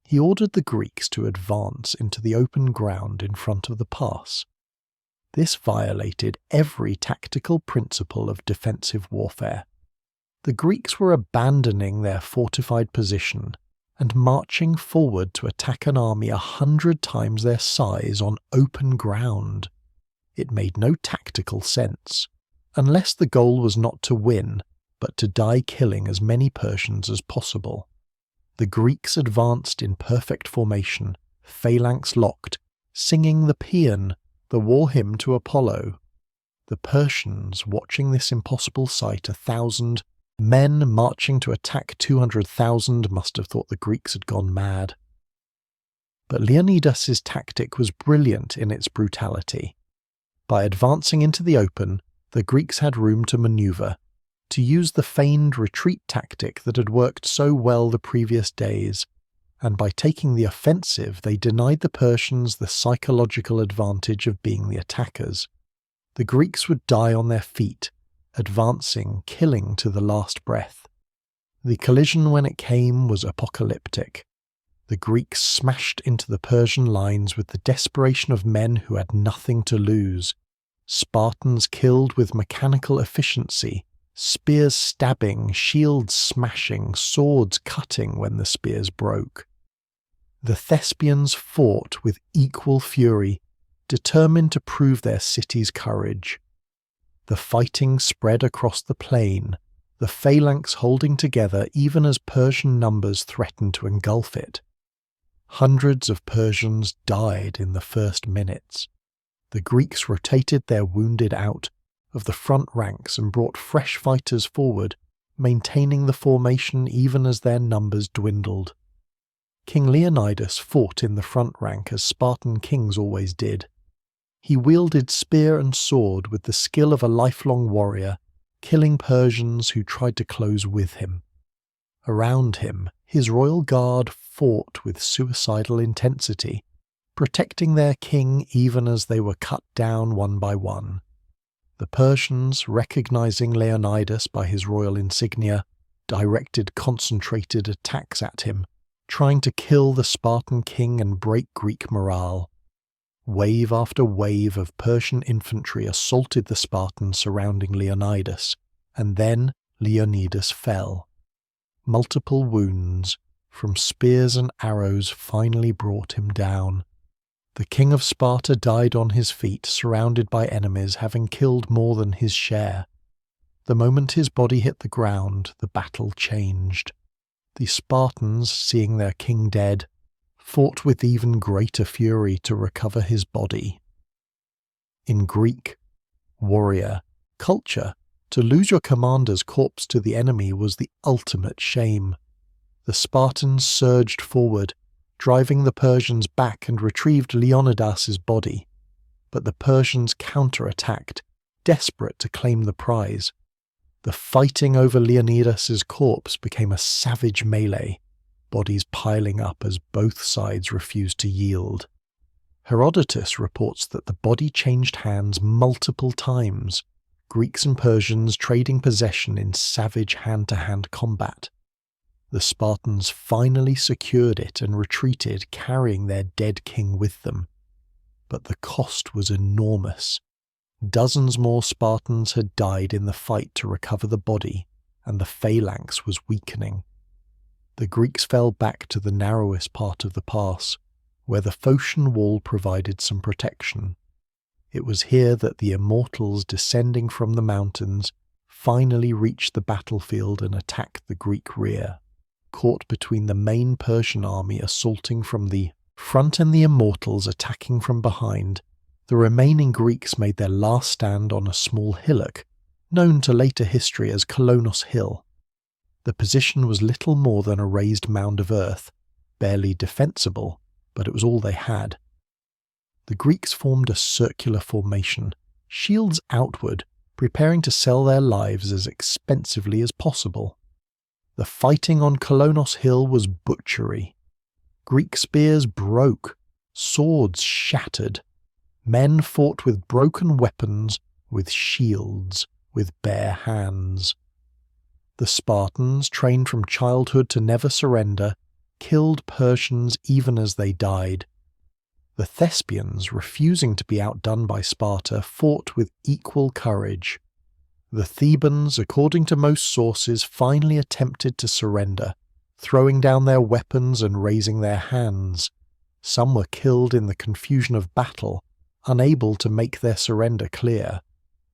he ordered the Greeks to advance into the open ground in front of the pass. This violated every tactical principle of defensive warfare. The Greeks were abandoning their fortified position and marching forward to attack an army 100 times their size on open ground. It made no tactical sense, unless the goal was not to win, but to die killing as many Persians as possible. The Greeks advanced in perfect formation, phalanx locked, singing the paean, the war hymn to Apollo. The Persians, watching this impossible sight, 1,000 men marching to attack 200,000, must have thought the Greeks had gone mad. But Leonidas's tactic was brilliant in its brutality. By advancing into the open, the Greeks had room to maneuver, to use the feigned retreat tactic that had worked so well the previous days, and by taking the offensive they denied the Persians the psychological advantage of being the attackers. The Greeks would die on their feet, advancing, killing to the last breath. The collision when it came was apocalyptic. The Greeks smashed into the Persian lines with the desperation of men who had nothing to lose. Spartans killed with mechanical efficiency, spears stabbing, shields smashing, swords cutting when the spears broke. The Thespians fought with equal fury, determined to prove their city's courage. The fighting spread across the plain, the phalanx holding together even as Persian numbers threatened to engulf it. Hundreds of Persians died in the first minutes. The Greeks rotated their wounded out of the front ranks and brought fresh fighters forward, maintaining the formation even as their numbers dwindled. King Leonidas fought in the front rank as Spartan kings always did. He wielded spear and sword with the skill of a lifelong warrior, killing Persians who tried to close with him. Around him, his royal guard fought with suicidal intensity, protecting their king even as they were cut down one by one. The Persians, recognizing Leonidas by his royal insignia, directed concentrated attacks at him, trying to kill the Spartan king and break Greek morale. Wave after wave of Persian infantry assaulted the Spartans surrounding Leonidas, and then Leonidas fell. Multiple wounds from spears and arrows finally brought him down. The king of Sparta died on his feet, surrounded by enemies, having killed more than his share. The moment his body hit the ground, the battle changed. The Spartans, seeing their king dead, fought with even greater fury to recover his body. In Greek warrior culture, to lose your commander's corpse to the enemy was the ultimate shame. The Spartans surged forward, driving the Persians back, and retrieved Leonidas's body. But the Persians counterattacked, desperate to claim the prize. The fighting over Leonidas's corpse became a savage melee, bodies piling up as both sides refused to yield. Herodotus reports that the body changed hands multiple times, Greeks and Persians trading possession in savage hand-to-hand combat. The Spartans finally secured it and retreated, carrying their dead king with them. But the cost was enormous. Dozens more Spartans had died in the fight to recover the body, and the phalanx was weakening. The Greeks fell back to the narrowest part of the pass, where the Phocian wall provided some protection. It was here that the immortals descending from the mountains finally reached the battlefield and attacked the Greek rear. Caught between the main Persian army assaulting from the front and the immortals attacking from behind, the remaining Greeks made their last stand on a small hillock, known to later history as Kolonos Hill. The position was little more than a raised mound of earth, barely defensible, but it was all they had. The Greeks formed a circular formation, shields outward, preparing to sell their lives as expensively as possible. The fighting on Kolonos Hill was butchery. Greek spears broke, swords shattered. Men fought with broken weapons, with shields, with bare hands. The Spartans, trained from childhood to never surrender, killed Persians even as they died. The Thespians, refusing to be outdone by Sparta, fought with equal courage. The Thebans, according to most sources, finally attempted to surrender, throwing down their weapons and raising their hands. Some were killed in the confusion of battle, unable to make their surrender clear.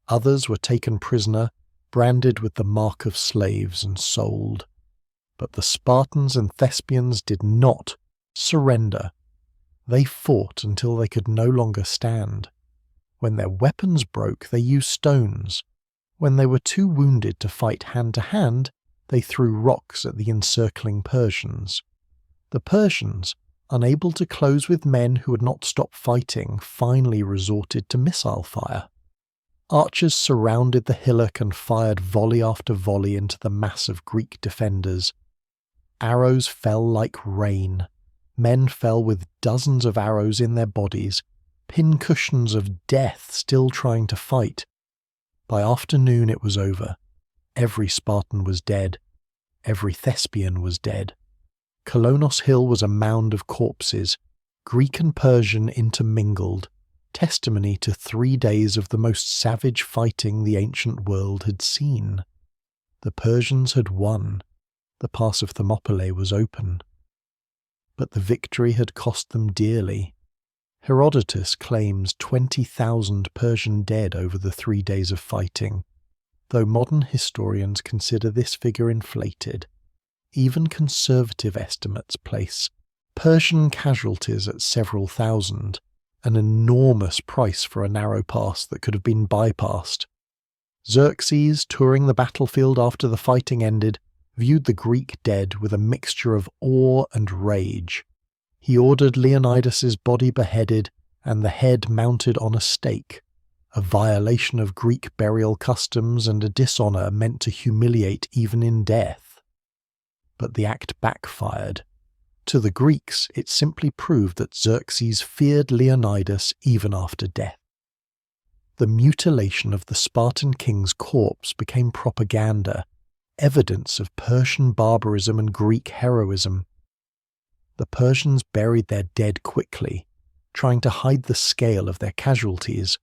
Others were taken prisoner, branded with the mark of slaves, and sold. But the Spartans and Thespians did not surrender. They fought until they could no longer stand. When their weapons broke, they used stones. When they were too wounded to fight hand-to-hand, they threw rocks at the encircling Persians. The Persians, unable to close with men who had not stopped fighting, finally resorted to missile fire. Archers surrounded the hillock and fired volley after volley into the mass of Greek defenders. Arrows fell like rain. Men fell with dozens of arrows in their bodies, pincushions of death still trying to fight. By afternoon it was over. Every Spartan was dead. Every Thespian was dead. Kolonos Hill was a mound of corpses, Greek and Persian intermingled, testimony to 3 days of the most savage fighting the ancient world had seen. The Persians had won. The pass of Thermopylae was open. But the victory had cost them dearly. Herodotus claims 20,000 Persian dead over the 3 days of fighting, though modern historians consider this figure inflated. Even conservative estimates place Persian casualties at several thousand, an enormous price for a narrow pass that could have been bypassed. Xerxes, touring the battlefield after the fighting ended, viewed the Greek dead with a mixture of awe and rage. He ordered Leonidas's body beheaded and the head mounted on a stake, a violation of Greek burial customs and a dishonour meant to humiliate even in death. but the act backfired. To the Greeks, it simply proved that Xerxes feared Leonidas even after death. The mutilation of the Spartan king's corpse became propaganda, evidence of Persian barbarism and Greek heroism. The Persians buried their dead quickly, trying to hide the scale of their casualties.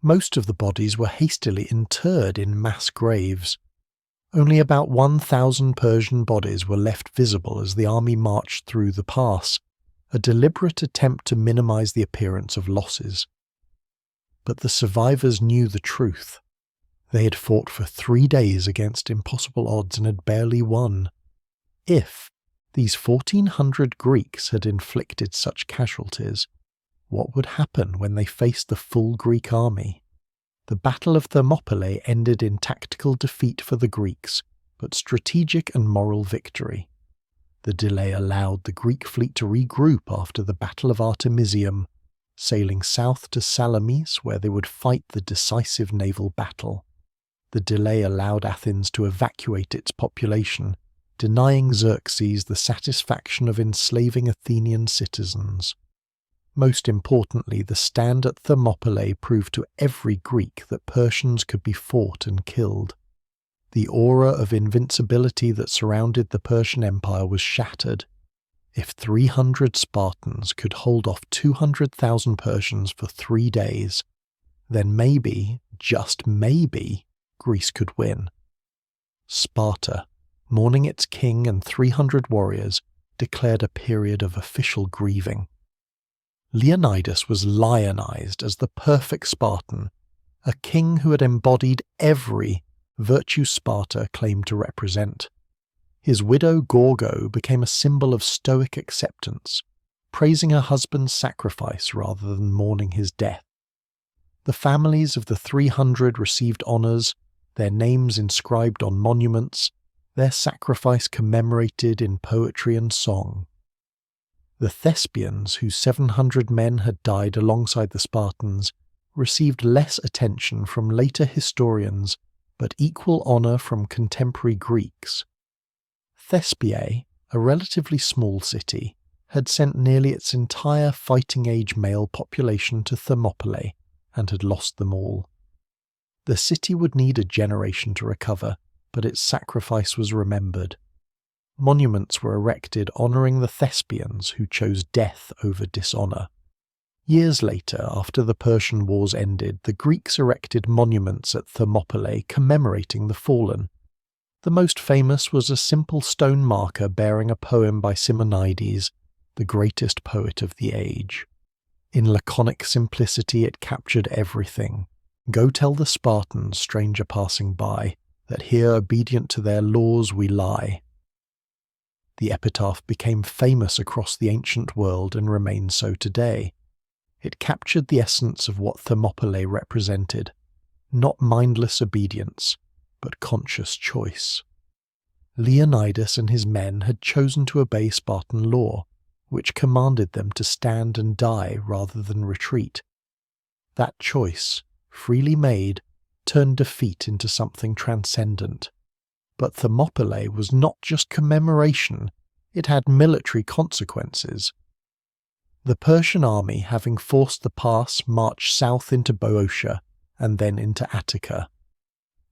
Most of the bodies were hastily interred in mass graves. Only about 1,000 Persian bodies were left visible as the army marched through the pass, a deliberate attempt to minimize the appearance of losses. But the survivors knew the truth. They had fought for 3 days against impossible odds and had barely won. If these 1,400 Greeks had inflicted such casualties, what would happen when they faced the full Greek army? The Battle of Thermopylae ended in tactical defeat for the Greeks, but strategic and moral victory. The delay allowed the Greek fleet to regroup after the Battle of Artemisium, sailing south to Salamis where they would fight the decisive naval battle. The delay allowed Athens to evacuate its population, denying Xerxes the satisfaction of enslaving Athenian citizens. Most importantly, the stand at Thermopylae proved to every Greek that Persians could be fought and killed. The aura of invincibility that surrounded the Persian Empire was shattered. If 300 Spartans could hold off 200,000 Persians for 3 days, then maybe, just maybe, Greece could win. Sparta, mourning its king and 300 warriors, declared a period of official grieving. Leonidas was lionized as the perfect Spartan, a king who had embodied every virtue Sparta claimed to represent. His widow Gorgo became a symbol of stoic acceptance, praising her husband's sacrifice rather than mourning his death. The families of the 300 received honors, their names inscribed on monuments, their sacrifice commemorated in poetry and song. The Thespians, whose 700 men had died alongside the Spartans, received less attention from later historians, but equal honor from contemporary Greeks. Thespiae, a relatively small city, had sent nearly its entire fighting-age male population to Thermopylae and had lost them all. The city would need a generation to recover, but its sacrifice was remembered. Monuments were erected honouring the Thespians who chose death over dishonour. Years later, after the Persian Wars ended, the Greeks erected monuments at Thermopylae commemorating the fallen. The most famous was a simple stone marker bearing a poem by Simonides, the greatest poet of the age. In laconic simplicity it captured everything. Go tell the Spartans, stranger passing by, that here obedient to their laws we lie. The epitaph became famous across the ancient world and remains so today. It captured the essence of what Thermopylae represented, not mindless obedience, but conscious choice. Leonidas and his men had chosen to obey Spartan law, which commanded them to stand and die rather than retreat. That choice, freely made, turned defeat into something transcendent. But Thermopylae was not just commemoration, it had military consequences. The Persian army, having forced the pass, marched south into Boeotia and then into Attica.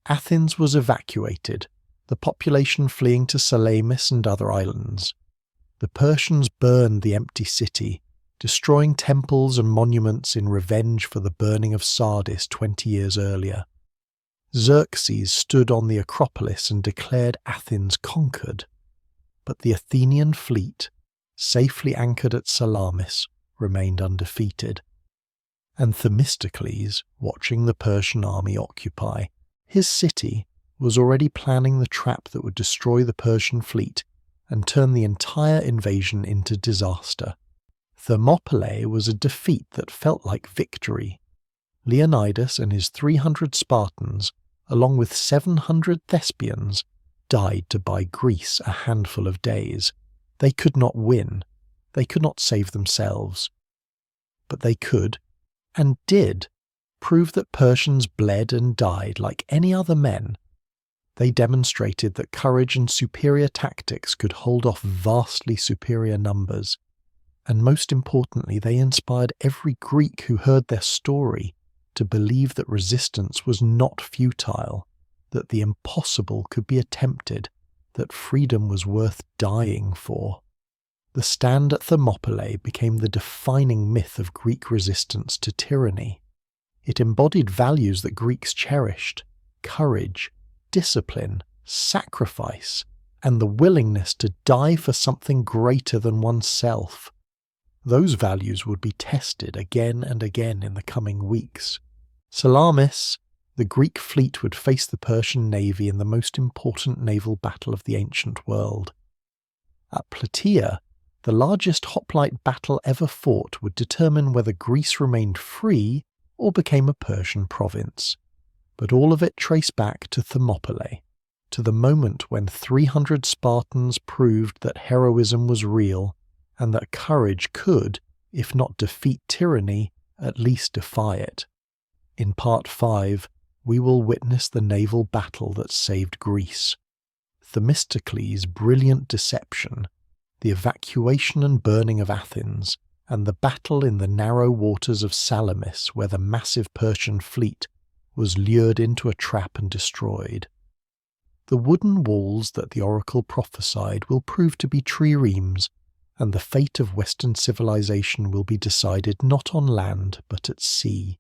Athens was evacuated, the population fleeing to Salamis and other islands. The Persians burned the empty city, destroying temples and monuments in revenge for the burning of Sardis 20 years earlier. Xerxes stood on the Acropolis and declared Athens conquered, but the Athenian fleet, safely anchored at Salamis, remained undefeated. And Themistocles, watching the Persian army occupy his city, was already planning the trap that would destroy the Persian fleet and turn the entire invasion into disaster. Thermopylae was a defeat that felt like victory. Leonidas and his 300 Spartans, along with 700 Thespians, died to buy Greece a handful of days. They could not win. They could not save themselves. But they could, and did, prove that Persians bled and died like any other men. They demonstrated that courage and superior tactics could hold off vastly superior numbers. And most importantly, they inspired every Greek who heard their story to believe that resistance was not futile, that the impossible could be attempted, that freedom was worth dying for. The stand at Thermopylae became the defining myth of Greek resistance to tyranny. It embodied values that Greeks cherished: courage, discipline, sacrifice, and the willingness to die for something greater than oneself. Those values would be tested again and again in the coming weeks. Salamis, the Greek fleet would face the Persian navy in the most important naval battle of the ancient world. At Plataea, the largest hoplite battle ever fought would determine whether Greece remained free or became a Persian province. But all of it traced back to Thermopylae, to the moment when 300 Spartans proved that heroism was real and that courage could, if not defeat tyranny, at least defy it. In Part 5, we will witness the naval battle that saved Greece. Themistocles' brilliant deception, the evacuation and burning of Athens, and the battle in the narrow waters of Salamis where the massive Persian fleet was lured into a trap and destroyed. The wooden walls that the oracle prophesied will prove to be triremes, and the fate of Western civilization will be decided not on land but at sea.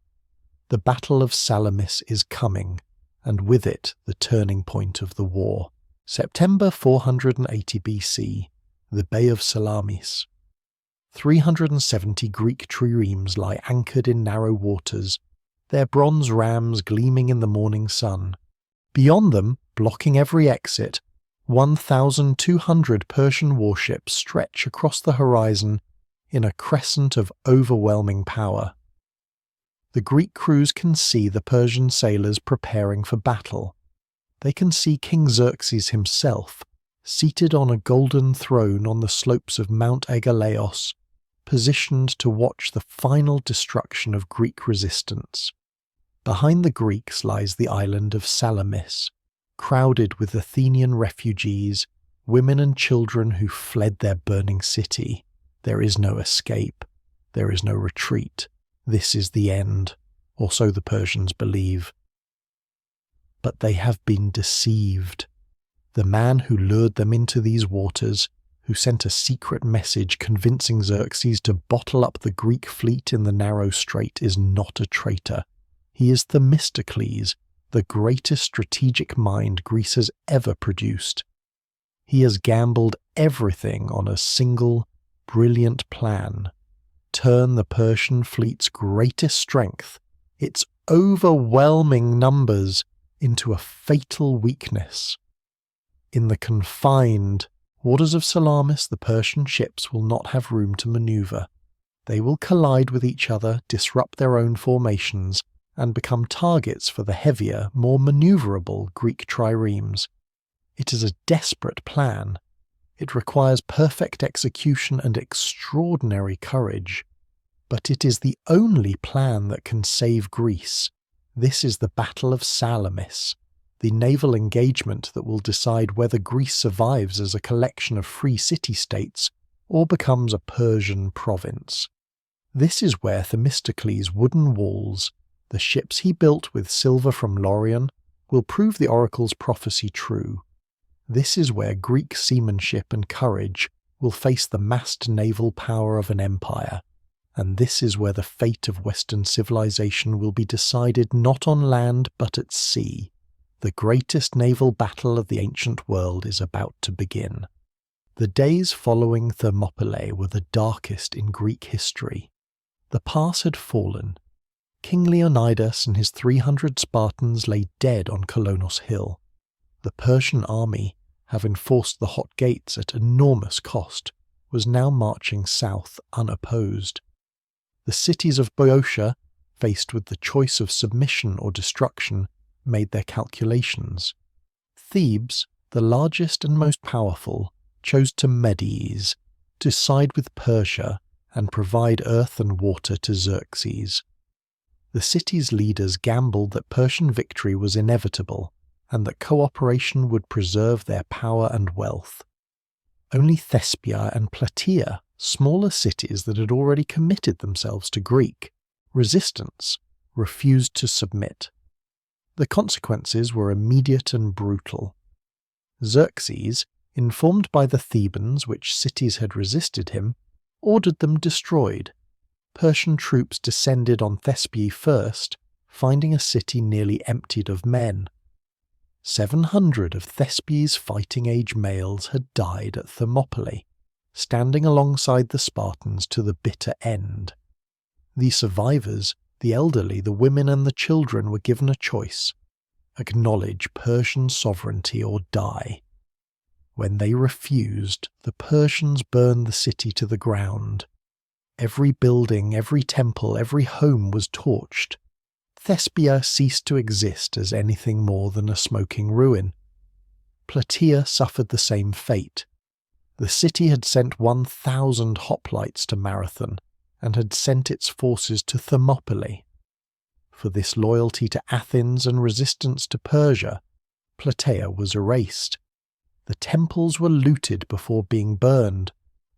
The Battle of Salamis is coming, and with it the turning point of the war. September 480 BC, the Bay of Salamis. 370 Greek triremes lie anchored in narrow waters, their bronze rams gleaming in the morning sun. Beyond them, blocking every exit, 1,200 Persian warships stretch across the horizon in a crescent of overwhelming power. The Greek crews can see the Persian sailors preparing for battle. They can see King Xerxes himself, seated on a golden throne on the slopes of Mount Agelaos, positioned to watch the final destruction of Greek resistance. Behind the Greeks lies the island of Salamis, crowded with Athenian refugees, women and children who fled their burning city. There is no escape. There is no retreat. This is the end, or so the Persians believe. But they have been deceived. The man who lured them into these waters, who sent a secret message convincing Xerxes to bottle up the Greek fleet in the narrow strait, is not a traitor. He is Themistocles, the greatest strategic mind Greece has ever produced. He has gambled everything on a single, brilliant plan: turn the Persian fleet's greatest strength, its overwhelming numbers, into a fatal weakness. In the confined waters of Salamis, the Persian ships will not have room to maneuver. They will collide with each other, disrupt their own formations, and become targets for the heavier, more maneuverable Greek triremes. It is a desperate plan. It requires perfect execution and extraordinary courage. But it is the only plan that can save Greece. This is the Battle of Salamis, the naval engagement that will decide whether Greece survives as a collection of free city-states or becomes a Persian province. This is where Themistocles' wooden walls, the ships he built with silver from Laurion, will prove the oracle's prophecy true. This is where Greek seamanship and courage will face the massed naval power of an empire. And this is where the fate of Western civilization will be decided not on land but at sea. The greatest naval battle of the ancient world is about to begin. The days following Thermopylae were the darkest in Greek history. The pass had fallen. King Leonidas and his 300 Spartans lay dead on Kolonos Hill. The Persian army, having forced the hot gates at enormous cost, was now marching south unopposed. The cities of Boeotia, faced with the choice of submission or destruction, made their calculations. Thebes, the largest and most powerful, chose to medize, to side with Persia and provide earth and water to Xerxes. The city's leaders gambled that Persian victory was inevitable, and that cooperation would preserve their power and wealth. Only Thespia and Plataea, smaller cities that had already committed themselves to Greek resistance, refused to submit. The consequences were immediate and brutal. Xerxes, informed by the Thebans which cities had resisted him, ordered them destroyed. Persian troops descended on Thespiae first, finding a city nearly emptied of men. 700 of Thespiae's fighting-age males had died at Thermopylae, standing alongside the Spartans to the bitter end. The survivors, the elderly, the women and the children were given a choice: acknowledge Persian sovereignty or die. When they refused, the Persians burned the city to the ground. Every building, every temple, every home was torched. Thespia ceased to exist as anything more than a smoking ruin. Plataea suffered the same fate. The city had sent 1,000 hoplites to Marathon and had sent its forces to Thermopylae. For this loyalty to Athens and resistance to Persia, Plataea was erased. The temples were looted before being burned.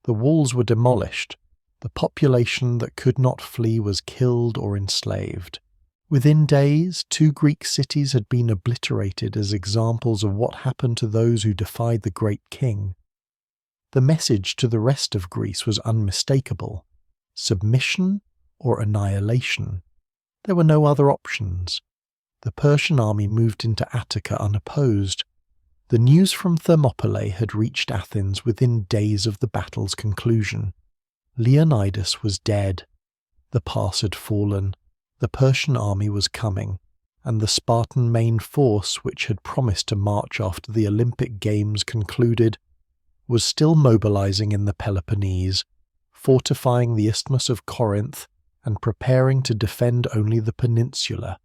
The walls were demolished. The population that could not flee was killed or enslaved. Within days, 2 Greek cities had been obliterated as examples of what happened to those who defied the great king. The message to the rest of Greece was unmistakable: submission or annihilation. There were no other options. The Persian army moved into Attica unopposed. The news from Thermopylae had reached Athens within days of the battle's conclusion. Leonidas was dead. The pass had fallen. The Persian army was coming, and the Spartan main force, which had promised to march after the Olympic Games concluded, was still mobilizing in the Peloponnese, fortifying the Isthmus of Corinth and preparing to defend only the peninsula,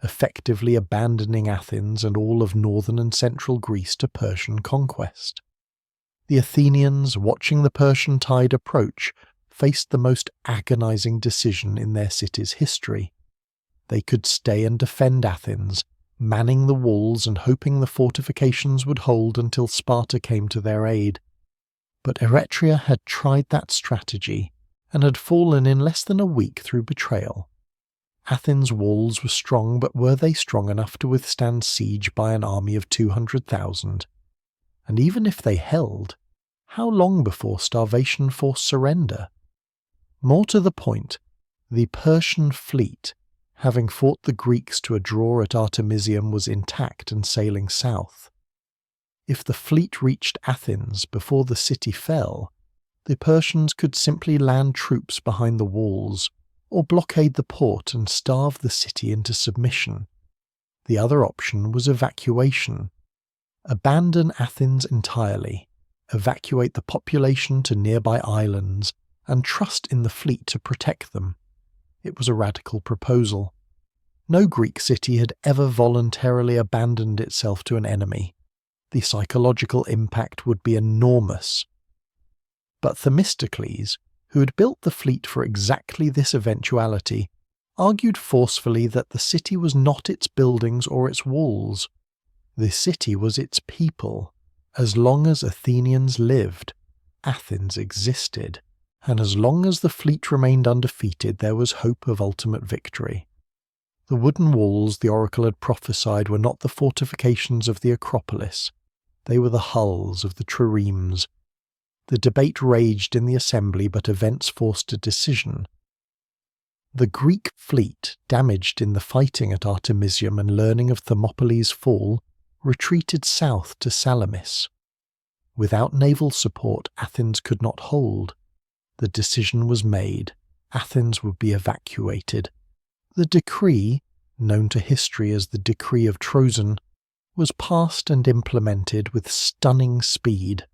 effectively abandoning Athens and all of northern and central Greece to Persian conquest. The Athenians, watching the Persian tide approach, faced the most agonizing decision in their city's history. They could stay and defend Athens, manning the walls and hoping the fortifications would hold until Sparta came to their aid. But Eretria had tried that strategy and had fallen in less than a week through betrayal. Athens' walls were strong, but were they strong enough to withstand siege by an army of 200,000? And even if they held, how long before starvation forced surrender? More to the point, the Persian fleet, having fought the Greeks to a draw at Artemisium, was intact and sailing south. If the fleet reached Athens before the city fell, the Persians could simply land troops behind the walls, or blockade the port and starve the city into submission. The other option was evacuation. Abandon Athens entirely, evacuate the population to nearby islands, and trust in the fleet to protect them. It was a radical proposal. No Greek city had ever voluntarily abandoned itself to an enemy. The psychological impact would be enormous. But Themistocles, who had built the fleet for exactly this eventuality, argued forcefully that the city was not its buildings or its walls. The city was its people. As long as Athenians lived, Athens existed, and as long as the fleet remained undefeated, there was hope of ultimate victory. The wooden walls the oracle had prophesied were not the fortifications of the Acropolis. They were the hulls of the triremes. The debate raged in the assembly, but events forced a decision. The Greek fleet, damaged in the fighting at Artemisium and learning of Thermopylae's fall, retreated south to Salamis. Without naval support, Athens could not hold. The decision was made. Athens would be evacuated. The decree, known to history as the Decree of Trozen, was passed and implemented with stunning speed.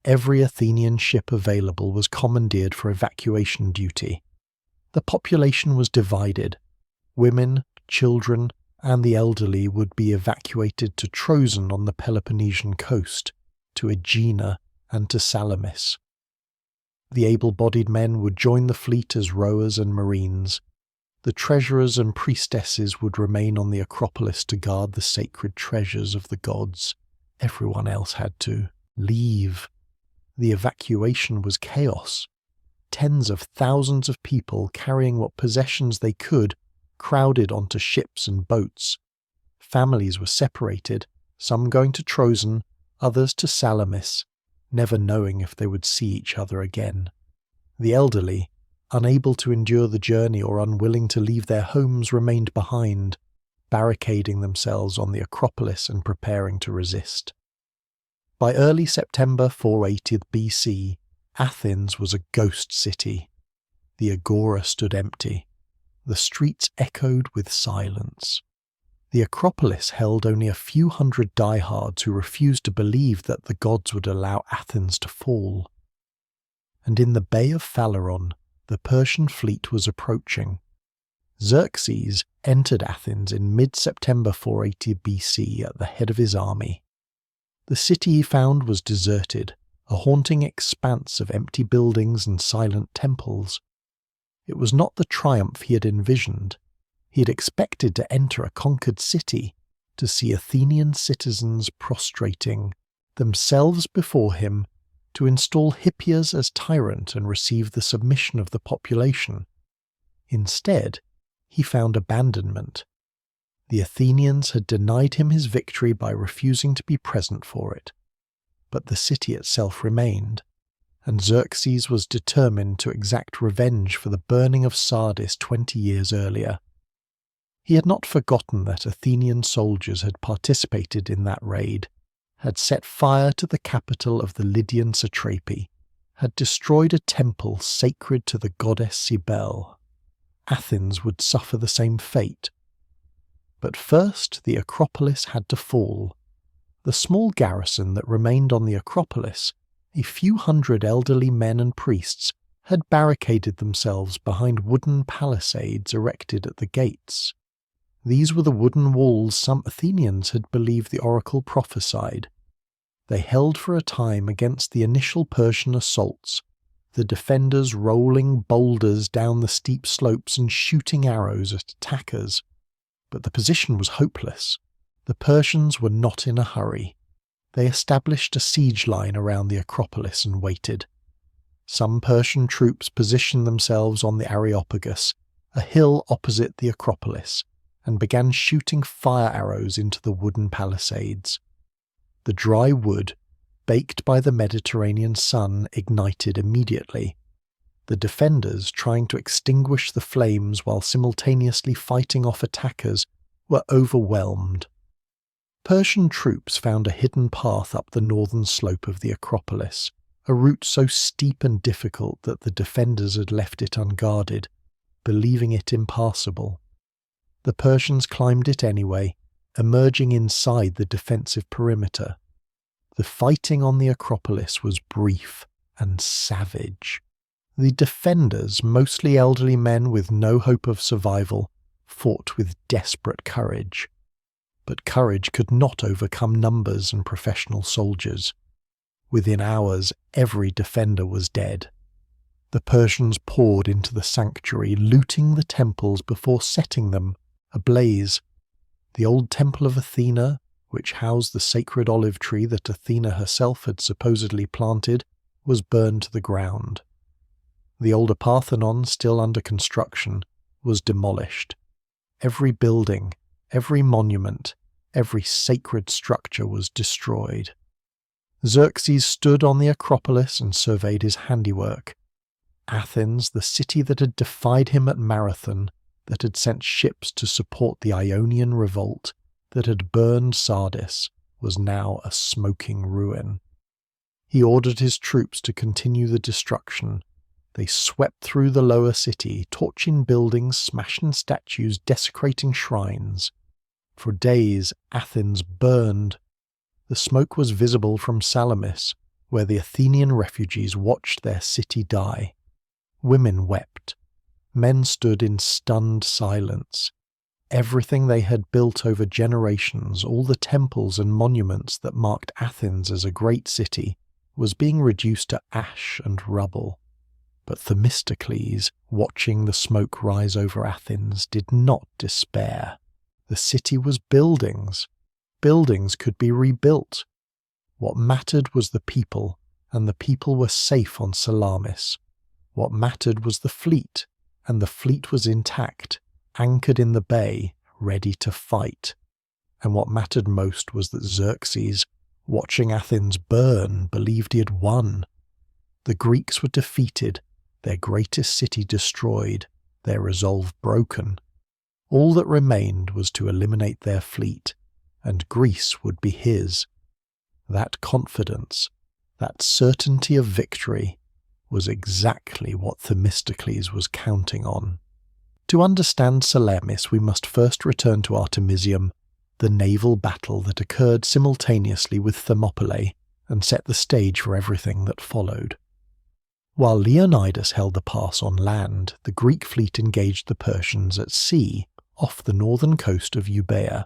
Every Athenian ship available was commandeered for evacuation duty. The population was divided. Women, children, and the elderly would be evacuated to Trozen on the Peloponnesian coast, to Aegina, and to Salamis. The able-bodied men would join the fleet as rowers and marines. The treasurers and priestesses would remain on the Acropolis to guard the sacred treasures of the gods. Everyone else had to leave. The evacuation was chaos. Tens of thousands of people carrying what possessions they could crowded onto ships and boats. Families were separated, some going to Troezen, others to Salamis, never knowing if they would see each other again. The elderly, unable to endure the journey or unwilling to leave their homes, remained behind, barricading themselves on the Acropolis and preparing to resist. By early September 480 BC, Athens was a ghost city. The agora stood empty. The streets echoed with silence. The Acropolis held only a few hundred diehards who refused to believe that the gods would allow Athens to fall. And in the Bay of Phaleron, the Persian fleet was approaching. Xerxes entered Athens in mid-September 480 BC at the head of his army. The city he found was deserted, a haunting expanse of empty buildings and silent temples. It was not the triumph he had envisioned. He had expected to enter a conquered city, to see Athenian citizens prostrating themselves before him, to install Hippias as tyrant and receive the submission of the population. Instead, he found abandonment. The Athenians had denied him his victory by refusing to be present for it. But the city itself remained, and Xerxes was determined to exact revenge for the burning of Sardis 20 years earlier. He had not forgotten that Athenian soldiers had participated in that raid, had set fire to the capital of the Lydian satrapy, had destroyed a temple sacred to the goddess Cybele. Athens would suffer the same fate. But first the Acropolis had to fall. The small garrison that remained on the Acropolis, a few hundred elderly men and priests, had barricaded themselves behind wooden palisades erected at the gates. These were the wooden walls some Athenians had believed the oracle prophesied. They held for a time against the initial Persian assaults, the defenders rolling boulders down the steep slopes and shooting arrows at attackers. But the position was hopeless. The Persians were not in a hurry. They established a siege line around the Acropolis and waited. Some Persian troops positioned themselves on the Areopagus, a hill opposite the Acropolis, and began shooting fire arrows into the wooden palisades. The dry wood, baked by the Mediterranean sun, ignited immediately. The defenders, trying to extinguish the flames while simultaneously fighting off attackers, were overwhelmed. Persian troops found a hidden path up the northern slope of the Acropolis, a route so steep and difficult that the defenders had left it unguarded, believing it impassable. The Persians climbed it anyway, emerging inside the defensive perimeter. The fighting on the Acropolis was brief and savage. The defenders, mostly elderly men with no hope of survival, fought with desperate courage. But courage could not overcome numbers and professional soldiers. Within hours, every defender was dead. The Persians poured into the sanctuary, looting the temples before setting them ablaze. The old temple of Athena, which housed the sacred olive tree that Athena herself had supposedly planted, was burned to the ground. The older Parthenon, still under construction, was demolished. Every building, every monument, every sacred structure was destroyed. Xerxes stood on the Acropolis and surveyed his handiwork. Athens, the city that had defied him at Marathon, that had sent ships to support the Ionian Revolt, that had burned Sardis, was now a smoking ruin. He ordered his troops to continue the destruction. They swept through the lower city, torching buildings, smashing statues, desecrating shrines. For days, Athens burned. The smoke was visible from Salamis, where the Athenian refugees watched their city die. Women wept. Men stood in stunned silence. Everything they had built over generations, all the temples and monuments that marked Athens as a great city, was being reduced to ash and rubble. But Themistocles, watching the smoke rise over Athens, did not despair. The city was buildings. Buildings could be rebuilt. What mattered was the people, and the people were safe on Salamis. What mattered was the fleet, and the fleet was intact, anchored in the bay, ready to fight. And what mattered most was that Xerxes, watching Athens burn, believed he had won. The Greeks were defeated, their greatest city destroyed, their resolve broken. All that remained was to eliminate their fleet, and Greece would be his. That confidence, that certainty of victory, was exactly what Themistocles was counting on. To understand Salamis, we must first return to Artemisium, the naval battle that occurred simultaneously with Thermopylae and set the stage for everything that followed. While Leonidas held the pass on land, the Greek fleet engaged the Persians at sea off the northern coast of Euboea.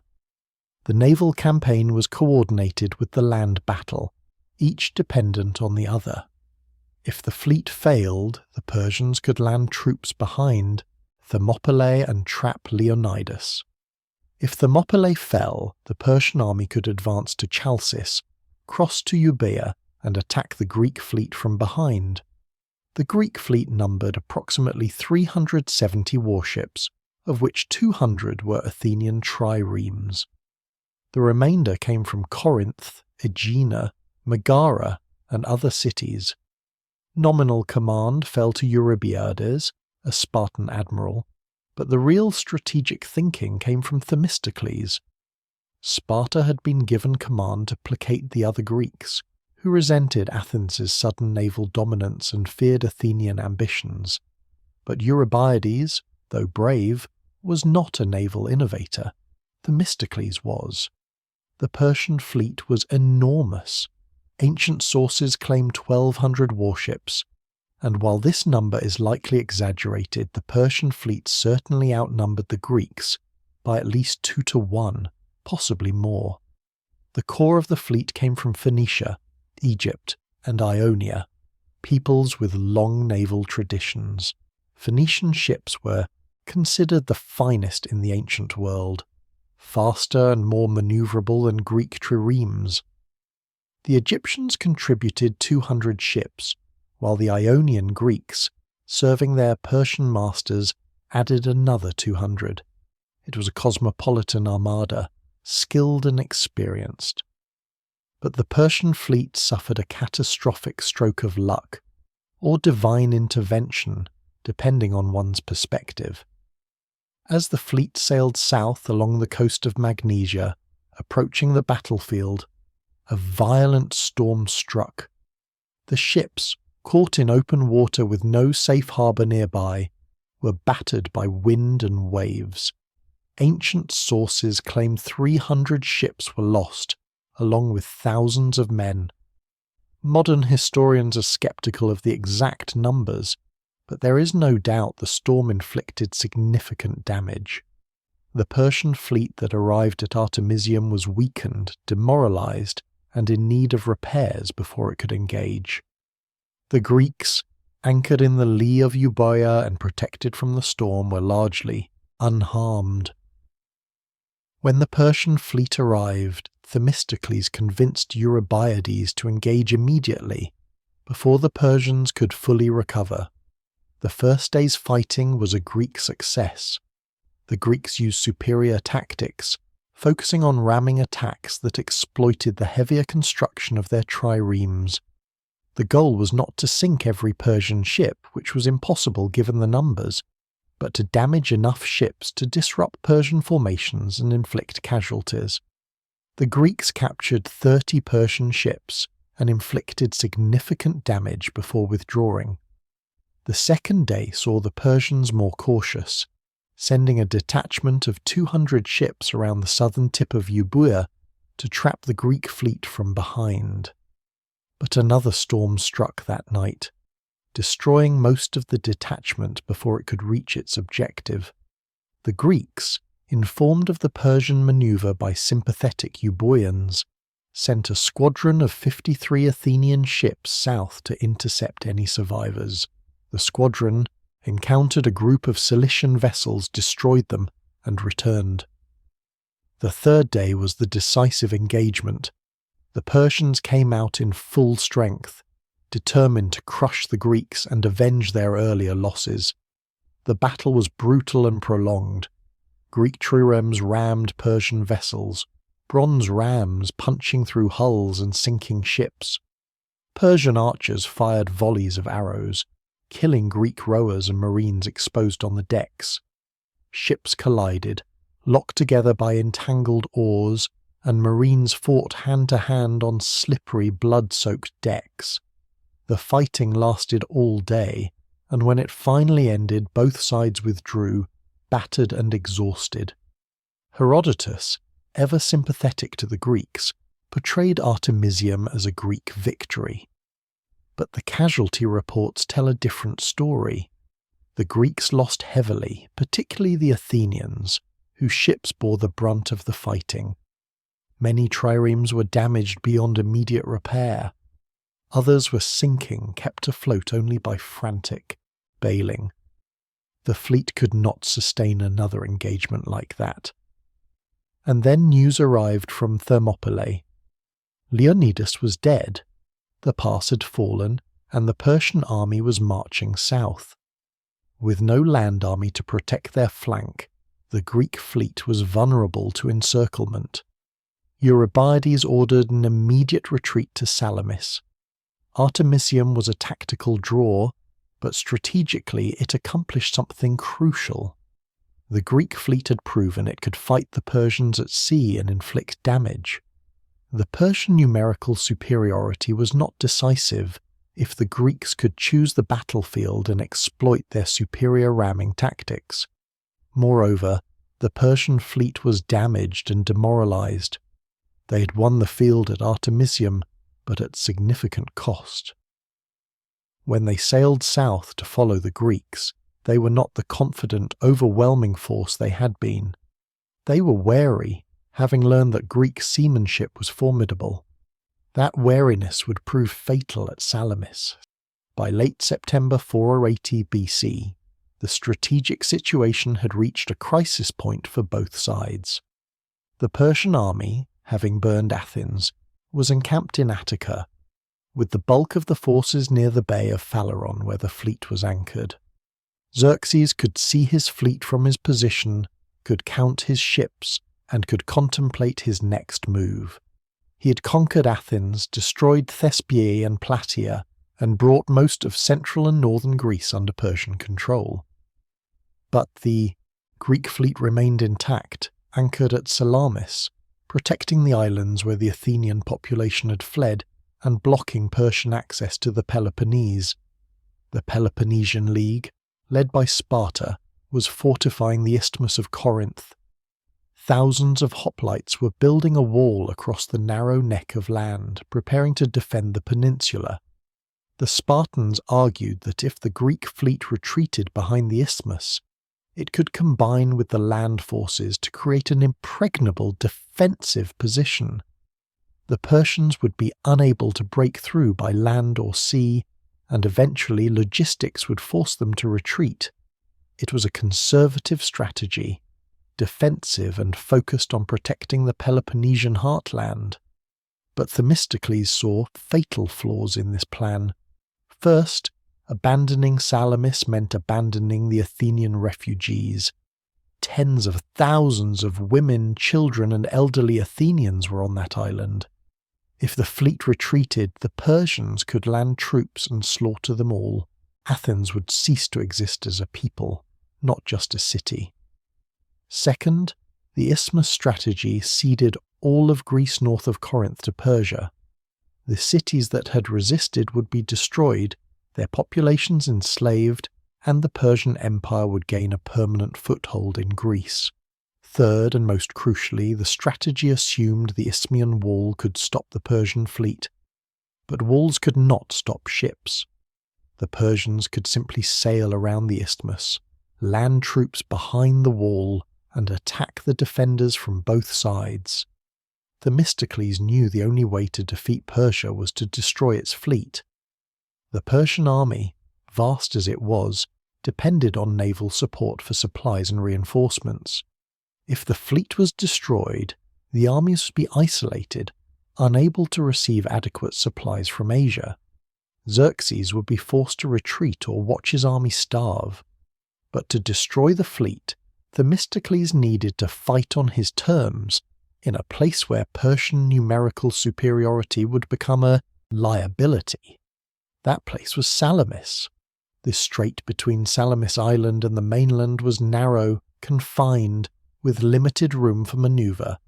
The naval campaign was coordinated with the land battle, each dependent on the other. If the fleet failed, the Persians could land troops behind Thermopylae and trap Leonidas. If Thermopylae fell, the Persian army could advance to Chalcis, cross to Euboea, and attack the Greek fleet from behind. The Greek fleet numbered approximately 370 warships, of which 200 were Athenian triremes. The remainder came from Corinth, Aegina, Megara, and other cities. Nominal command fell to Eurybiades, a Spartan admiral, but the real strategic thinking came from Themistocles. Sparta had been given command to placate the other Greeks, who resented Athens' sudden naval dominance and feared Athenian ambitions. But Eurybiades, though brave, was not a naval innovator. Themistocles was. The Persian fleet was enormous. Ancient sources claim 1,200 warships, and while this number is likely exaggerated, the Persian fleet certainly outnumbered the Greeks by at least 2 to 1, possibly more. The core of the fleet came from Phoenicia, Egypt, and Ionia, peoples with long naval traditions. Phoenician ships were considered the finest in the ancient world, faster and more maneuverable than Greek triremes. The Egyptians contributed 200 ships, while the Ionian Greeks, serving their Persian masters, added another 200. It was a cosmopolitan armada, skilled and experienced. But the Persian fleet suffered a catastrophic stroke of luck, or divine intervention, depending on one's perspective. As the fleet sailed south along the coast of Magnesia, approaching the battlefield, a violent storm struck. The ships, caught in open water with no safe harbour nearby, were battered by wind and waves. Ancient sources claim 300 ships were lost, along with thousands of men. Modern historians are sceptical of the exact numbers, but there is no doubt the storm inflicted significant damage. The Persian fleet that arrived at Artemisium was weakened, demoralized, and in need of repairs before it could engage. The Greeks, anchored in the lee of Euboea and protected from the storm, were largely unharmed. When the Persian fleet arrived, Themistocles convinced Eurybiades to engage immediately, before the Persians could fully recover. The first day's fighting was a Greek success. The Greeks used superior tactics, focusing on ramming attacks that exploited the heavier construction of their triremes. The goal was not to sink every Persian ship, which was impossible given the numbers, but to damage enough ships to disrupt Persian formations and inflict casualties. The Greeks captured 30 Persian ships and inflicted significant damage before withdrawing. The second day saw the Persians more cautious, sending a detachment of 200 ships around the southern tip of Euboea to trap the Greek fleet from behind. But another storm struck that night, destroying most of the detachment before it could reach its objective. The Greeks, informed of the Persian maneuver by sympathetic Euboeans, sent a squadron of 53 Athenian ships south to intercept any survivors. The squadron encountered a group of Cilician vessels, destroyed them, and returned. The third day was the decisive engagement. The Persians came out in full strength, determined to crush the Greeks and avenge their earlier losses. The battle was brutal and prolonged. Greek triremes rammed Persian vessels, bronze rams punching through hulls and sinking ships. Persian archers fired volleys of arrows, killing Greek rowers and marines exposed on the decks. Ships collided, locked together by entangled oars, and marines fought hand-to-hand on slippery, blood-soaked decks. The fighting lasted all day, and when it finally ended, both sides withdrew, battered and exhausted. Herodotus, ever sympathetic to the Greeks, portrayed Artemisium as a Greek victory. But the casualty reports tell a different story. The Greeks lost heavily, particularly the Athenians, whose ships bore the brunt of the fighting. Many triremes were damaged beyond immediate repair. Others were sinking, kept afloat only by frantic bailing. The fleet could not sustain another engagement like that. And then news arrived from Thermopylae. Leonidas was dead. The pass had fallen, and the Persian army was marching south. With no land army to protect their flank, the Greek fleet was vulnerable to encirclement. Eurybiades ordered an immediate retreat to Salamis. Artemisium was a tactical draw, but strategically it accomplished something crucial. The Greek fleet had proven it could fight the Persians at sea and inflict damage. The Persian numerical superiority was not decisive if the Greeks could choose the battlefield and exploit their superior ramming tactics. Moreover, the Persian fleet was damaged and demoralized. They had won the field at Artemisium, but at significant cost. When they sailed south to follow the Greeks, they were not the confident, overwhelming force they had been. They were wary, having learned that Greek seamanship was formidable. That wariness would prove fatal at Salamis. By late September 480 BC, the strategic situation had reached a crisis point for both sides. The Persian army, having burned Athens, was encamped in Attica, with the bulk of the forces near the bay of Phaleron where the fleet was anchored. Xerxes could see his fleet from his position, could count his ships, and could contemplate his next move. He had conquered Athens, destroyed Thespiae and Plataea, and brought most of central and northern Greece under Persian control. But the Greek fleet remained intact, anchored at Salamis, protecting the islands where the Athenian population had fled and blocking Persian access to the Peloponnese. The Peloponnesian League, led by Sparta, was fortifying the Isthmus of Corinth. Thousands of hoplites were building a wall across the narrow neck of land, preparing to defend the peninsula. The Spartans argued that if the Greek fleet retreated behind the isthmus, it could combine with the land forces to create an impregnable defensive position. The Persians would be unable to break through by land or sea, and eventually logistics would force them to retreat. It was a conservative strategy, defensive and focused on protecting the Peloponnesian heartland. But Themistocles saw fatal flaws in this plan. First, abandoning Salamis meant abandoning the Athenian refugees. Tens of thousands of women, children, and elderly Athenians were on that island. If the fleet retreated, the Persians could land troops and slaughter them all. Athens would cease to exist as a people, not just a city. Second, the isthmus strategy ceded all of Greece north of Corinth to Persia. The cities that had resisted would be destroyed, their populations enslaved, and the Persian Empire would gain a permanent foothold in Greece. Third, and most crucially, the strategy assumed the Isthmian wall could stop the Persian fleet. But walls could not stop ships. The Persians could simply sail around the isthmus, land troops behind the wall, and attack the defenders from both sides. Themistocles knew the only way to defeat Persia was to destroy its fleet. The Persian army, vast as it was, depended on naval support for supplies and reinforcements. If the fleet was destroyed, the armies would be isolated, unable to receive adequate supplies from Asia. Xerxes would be forced to retreat or watch his army starve. But to destroy the fleet, Themistocles needed to fight on his terms, in a place where Persian numerical superiority would become a liability. That place was Salamis. The strait between Salamis Island and the mainland was narrow, confined, with limited room for manoeuvre.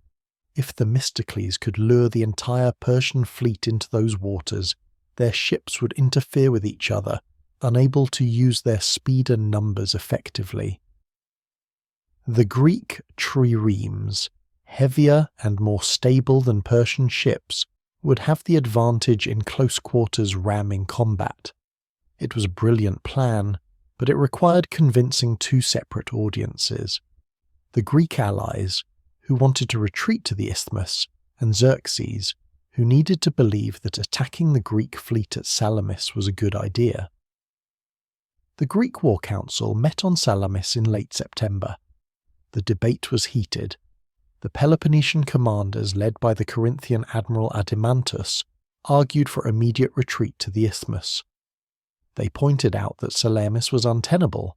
If Themistocles could lure the entire Persian fleet into those waters, their ships would interfere with each other, unable to use their speed and numbers effectively. The Greek triremes, heavier and more stable than Persian ships, would have the advantage in close quarters ramming combat. It was a brilliant plan, but it required convincing two separate audiences. The Greek allies, who wanted to retreat to the isthmus, and Xerxes, who needed to believe that attacking the Greek fleet at Salamis was a good idea. The Greek War Council met on Salamis in late September. The debate was heated. The Peloponnesian commanders, led by the Corinthian admiral Adimantus, argued for immediate retreat to the isthmus. They pointed out that Salamis was untenable.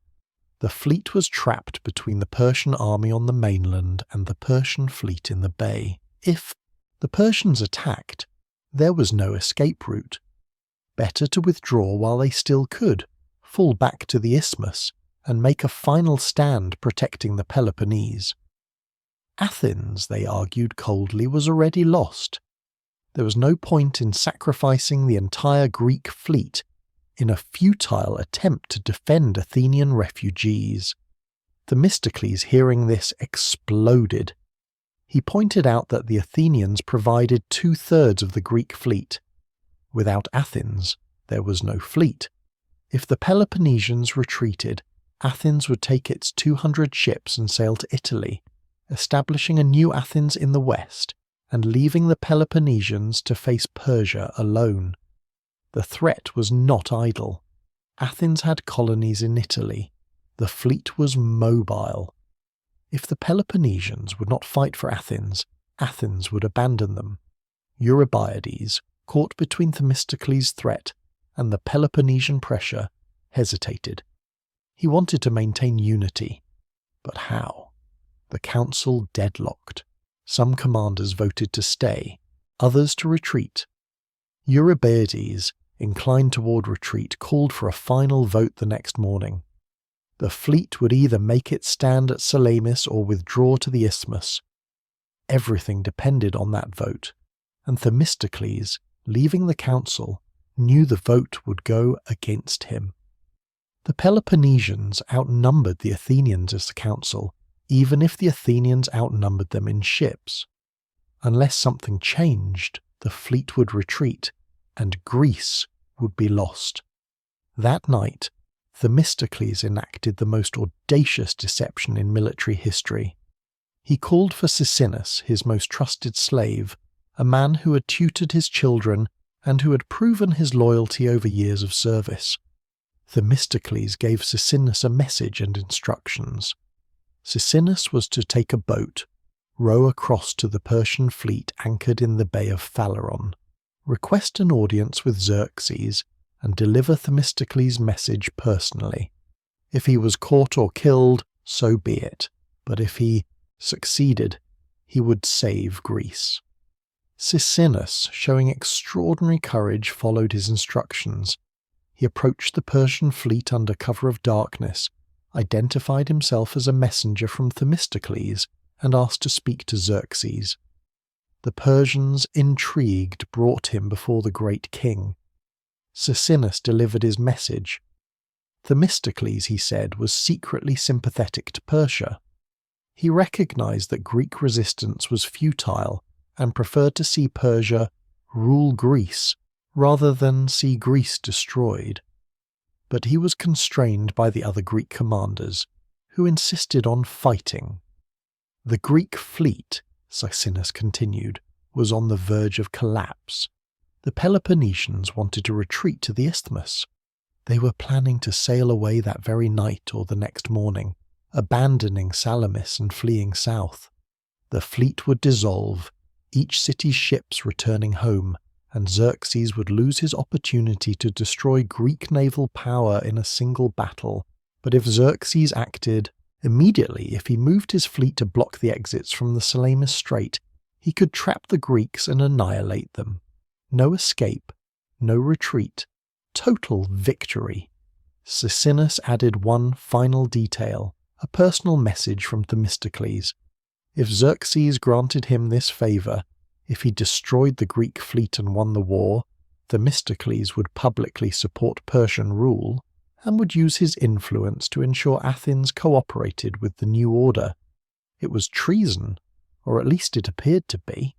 The fleet was trapped between the Persian army on the mainland and the Persian fleet in the bay. If the Persians attacked, there was no escape route. Better to withdraw while they still could, fall back to the isthmus, and make a final stand protecting the Peloponnese. Athens, they argued coldly, was already lost. There was no point in sacrificing the entire Greek fleet in a futile attempt to defend Athenian refugees. Themistocles, hearing this, exploded. He pointed out that the Athenians provided 2/3 of the Greek fleet. Without Athens, there was no fleet. If the Peloponnesians retreated, Athens would take its 200 ships and sail to Italy, establishing a new Athens in the west and leaving the Peloponnesians to face Persia alone. The threat was not idle. Athens had colonies in Italy. The fleet was mobile. If the Peloponnesians would not fight for Athens, Athens would abandon them. Eurybiades, caught between Themistocles' threat and the Peloponnesian pressure, hesitated. He wanted to maintain unity. But how? The council deadlocked. Some commanders voted to stay, others to retreat. Eurybiades, inclined toward retreat, called for a final vote the next morning. The fleet would either make its stand at Salamis or withdraw to the isthmus. Everything depended on that vote, and Themistocles, leaving the council, knew the vote would go against him. The Peloponnesians outnumbered the Athenians as the council, even if the Athenians outnumbered them in ships. Unless something changed, the fleet would retreat, and Greece would be lost. That night, Themistocles enacted the most audacious deception in military history. He called for Sisinus, his most trusted slave, a man who had tutored his children and who had proven his loyalty over years of service. Themistocles gave Sisinus a message and instructions. Sisinus was to take a boat, row across to the Persian fleet anchored in the Bay of Phaleron, request an audience with Xerxes, and deliver Themistocles' message personally. If he was caught or killed, so be it, but if he succeeded, he would save Greece. Sisinus, showing extraordinary courage, followed his instructions. He approached the Persian fleet under cover of darkness, identified himself as a messenger from Themistocles, and asked to speak to Xerxes. The Persians, intrigued, brought him before the great king. Sisinus delivered his message. Themistocles, he said, was secretly sympathetic to Persia. He recognized that Greek resistance was futile and preferred to see Persia rule Greece rather than see Greece destroyed. But he was constrained by the other Greek commanders, who insisted on fighting. The Greek fleet, Sisinus continued, was on the verge of collapse. The Peloponnesians wanted to retreat to the isthmus. They were planning to sail away that very night or the next morning, abandoning Salamis and fleeing south. The fleet would dissolve, each city's ships returning home, and Xerxes would lose his opportunity to destroy Greek naval power in a single battle. But if Xerxes acted immediately, if he moved his fleet to block the exits from the Salamis Strait, he could trap the Greeks and annihilate them. No escape, no retreat, total victory. Sisinus added one final detail, a personal message from Themistocles. If Xerxes granted him this favour, if he destroyed the Greek fleet and won the war, Themistocles would publicly support Persian rule and would use his influence to ensure Athens cooperated with the new order. It was treason, or at least it appeared to be,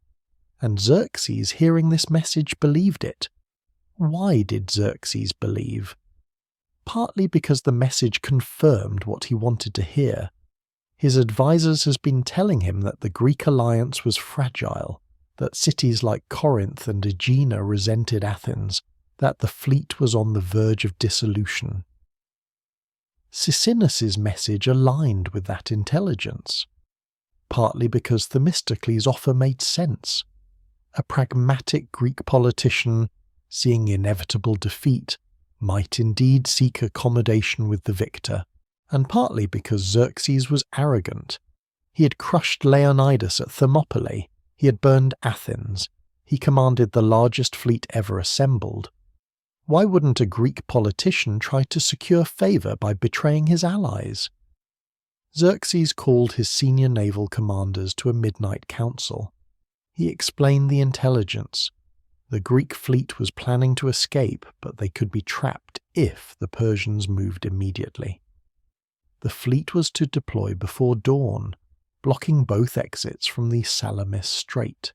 and Xerxes, hearing this message, believed it. Why did Xerxes believe? Partly because the message confirmed what he wanted to hear. His advisors had been telling him that the Greek alliance was fragile, that cities like Corinth and Aegina resented Athens, that the fleet was on the verge of dissolution. Sisinus's message aligned with that intelligence, partly because Themistocles' offer made sense. A pragmatic Greek politician, seeing inevitable defeat, might indeed seek accommodation with the victor, and partly because Xerxes was arrogant. He had crushed Leonidas at Thermopylae, he had burned Athens, he commanded the largest fleet ever assembled. Why wouldn't a Greek politician try to secure favour by betraying his allies? Xerxes called his senior naval commanders to a midnight council. He explained the intelligence. The Greek fleet was planning to escape, but they could be trapped if the Persians moved immediately. The fleet was to deploy before dawn, blocking both exits from the Salamis Strait.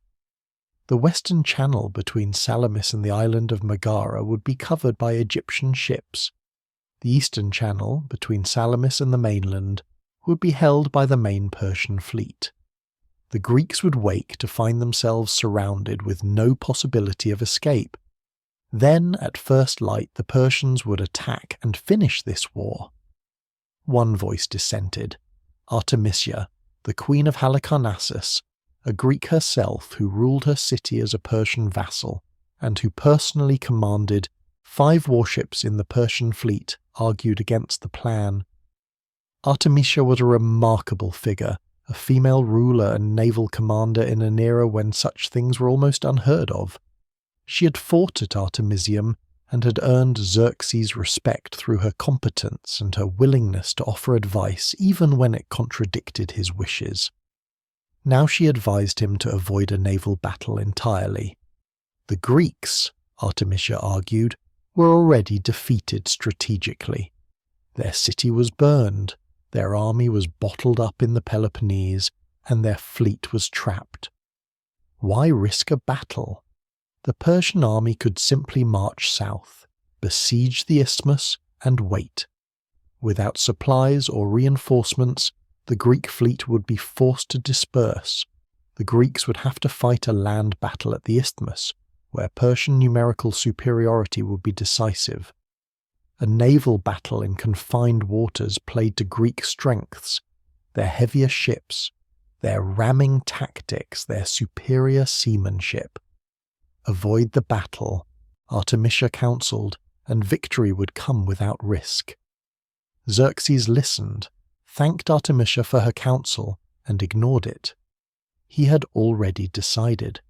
The western channel between Salamis and the island of Megara would be covered by Egyptian ships. The eastern channel, between Salamis and the mainland, would be held by the main Persian fleet. The Greeks would wake to find themselves surrounded with no possibility of escape. Then, at first light, the Persians would attack and finish this war. One voice dissented. Artemisia, the queen of Halicarnassus, a Greek herself who ruled her city as a Persian vassal, and who personally commanded 5 warships in the Persian fleet, argued against the plan. Artemisia was a remarkable figure, a female ruler and naval commander in an era when such things were almost unheard of. She had fought at Artemisium and had earned Xerxes' respect through her competence and her willingness to offer advice even when it contradicted his wishes. Now she advised him to avoid a naval battle entirely. The Greeks, Artemisia argued, were already defeated strategically. Their city was burned, their army was bottled up in the Peloponnese, and their fleet was trapped. Why risk a battle? The Persian army could simply march south, besiege the isthmus, and wait. Without supplies or reinforcements, the Greek fleet would be forced to disperse. The Greeks would have to fight a land battle at the isthmus, where Persian numerical superiority would be decisive. A naval battle in confined waters played to Greek strengths, their heavier ships, their ramming tactics, their superior seamanship. Avoid the battle, Artemisia counselled, and victory would come without risk. Xerxes listened, thanked Artemisia for her counsel, and ignored it. He had already decided.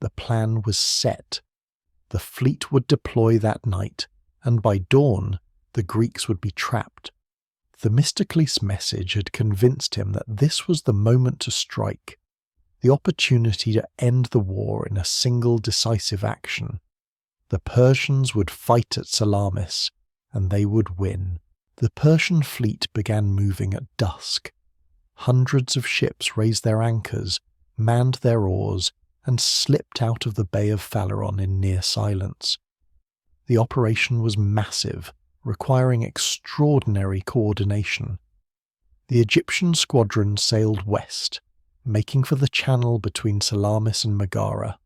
The plan was set. The fleet would deploy that night, and by dawn the Greeks would be trapped. Themistocles' message had convinced him that this was the moment to strike, the opportunity to end the war in a single decisive action. The Persians would fight at Salamis, and they would win. The Persian fleet began moving at dusk. Hundreds of ships raised their anchors, manned their oars, and slipped out of the Bay of Phaleron in near silence. The operation was massive, requiring extraordinary coordination. The Egyptian squadron sailed west, making for the channel between Salamis and Megara.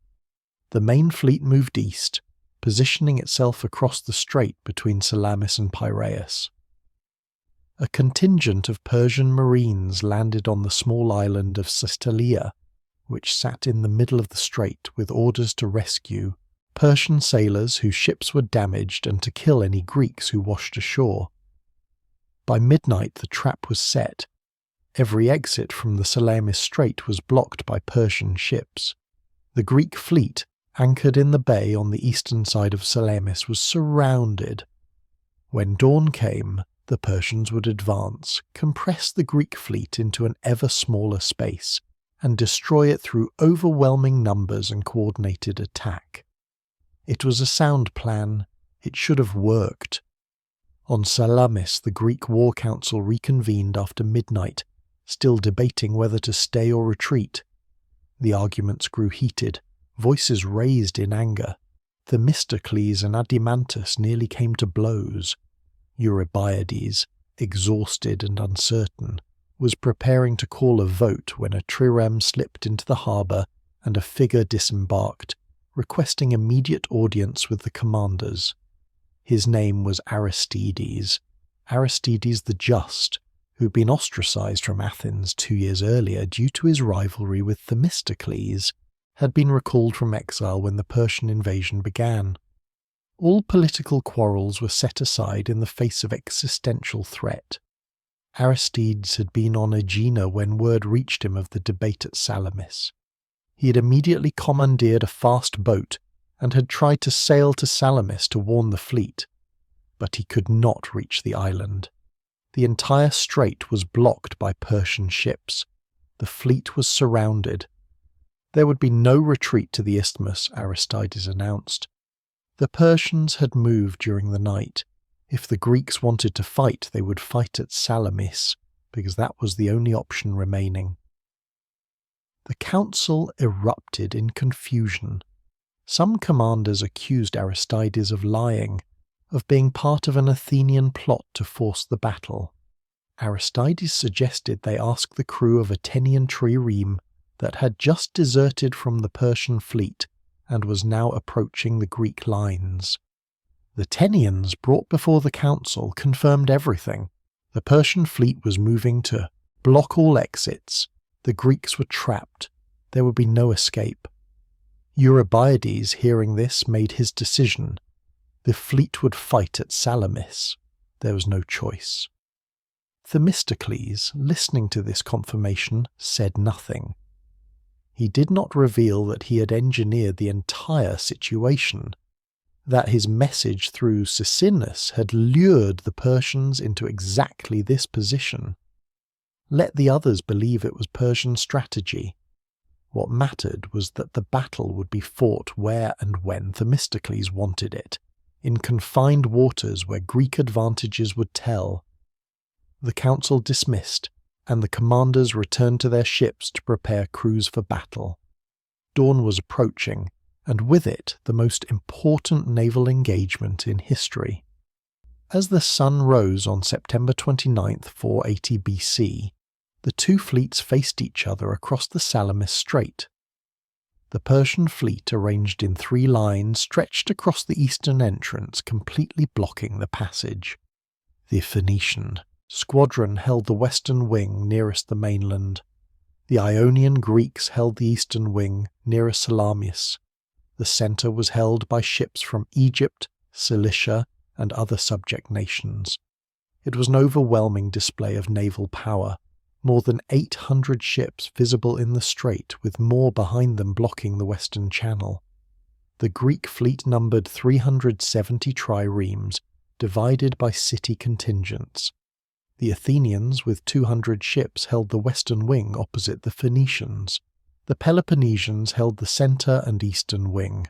The main fleet moved east, positioning itself across the strait between Salamis and Piraeus. A contingent of Persian marines landed on the small island of Cestelia, which sat in the middle of the strait with orders to rescue Persian sailors whose ships were damaged and to kill any Greeks who washed ashore. By midnight the trap was set. Every exit from the Salamis Strait was blocked by Persian ships. The Greek fleet, anchored in the bay on the eastern side of Salamis, was surrounded. When dawn came, the Persians would advance, compress the Greek fleet into an ever smaller space, and destroy it through overwhelming numbers and coordinated attack. It was a sound plan. It should have worked. On Salamis, the Greek War Council reconvened after midnight, still debating whether to stay or retreat. The arguments grew heated, voices raised in anger. Themistocles and Adimantus nearly came to blows. Eurybiades, exhausted and uncertain, was preparing to call a vote when a trireme slipped into the harbour and a figure disembarked, requesting immediate audience with the commanders. His name was Aristides the Just, who'd been ostracized from Athens 2 years earlier due to his rivalry with Themistocles, had been recalled from exile when the Persian invasion began. All political quarrels were set aside in the face of existential threat. Aristides had been on Aegina when word reached him of the debate at Salamis. He had immediately commandeered a fast boat and had tried to sail to Salamis to warn the fleet, but he could not reach the island. The entire strait was blocked by Persian ships. The fleet was surrounded. There would be no retreat to the isthmus, Aristides announced. The Persians had moved during the night. If the Greeks wanted to fight, they would fight at Salamis, because that was the only option remaining. The council erupted in confusion. Some commanders accused Aristides of lying, of being part of an Athenian plot to force the battle. Aristides suggested they ask the crew of a Athenian trireme that had just deserted from the Persian fleet and was now approaching the Greek lines. The Athenians, brought before the council, confirmed everything. The Persian fleet was moving to block all exits. The Greeks were trapped. There would be no escape. Eurybiades, hearing this, made his decision. The fleet would fight at Salamis. There was no choice. Themistocles, listening to this confirmation, said nothing. He did not reveal that he had engineered the entire situation, that his message through Sisinus had lured the Persians into exactly this position. Let the others believe it was Persian strategy. What mattered was that the battle would be fought where and when Themistocles wanted it, in confined waters where Greek advantages would tell. The council dismissed, and the commanders returned to their ships to prepare crews for battle. Dawn was approaching, and with it the most important naval engagement in history. As the sun rose on September 29, 480 BC, the two fleets faced each other across the Salamis Strait. The Persian fleet, arranged in 3 lines, stretched across the eastern entrance, completely blocking the passage. The Phoenician squadron held the western wing nearest the mainland. The Ionian Greeks held the eastern wing nearest Salamis. The centre was held by ships from Egypt, Cilicia, and other subject nations. It was an overwhelming display of naval power. More than 800 ships visible in the strait, with more behind them blocking the western channel. The Greek fleet numbered 370 triremes, divided by city contingents. The Athenians, with 200 ships, held the western wing opposite the Phoenicians. The Peloponnesians held the centre and eastern wing.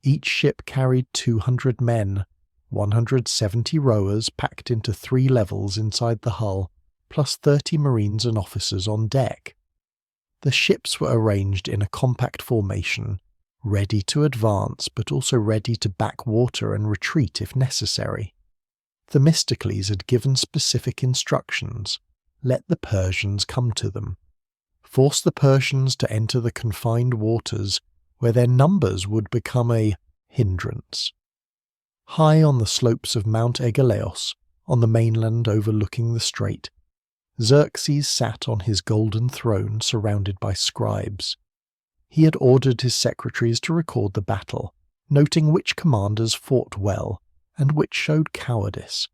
Each ship carried 200 men, 170 rowers packed into 3 levels inside the hull, plus 30 marines and officers on deck. The ships were arranged in a compact formation, ready to advance but also ready to back water and retreat if necessary. Themistocles had given specific instructions. Let the Persians come to them. Force the Persians to enter the confined waters, where their numbers would become a hindrance. High on the slopes of Mount Aigaleos, on the mainland overlooking the strait, Xerxes sat on his golden throne surrounded by scribes. He had ordered his secretaries to record the battle, noting which commanders fought well and which showed cowardice.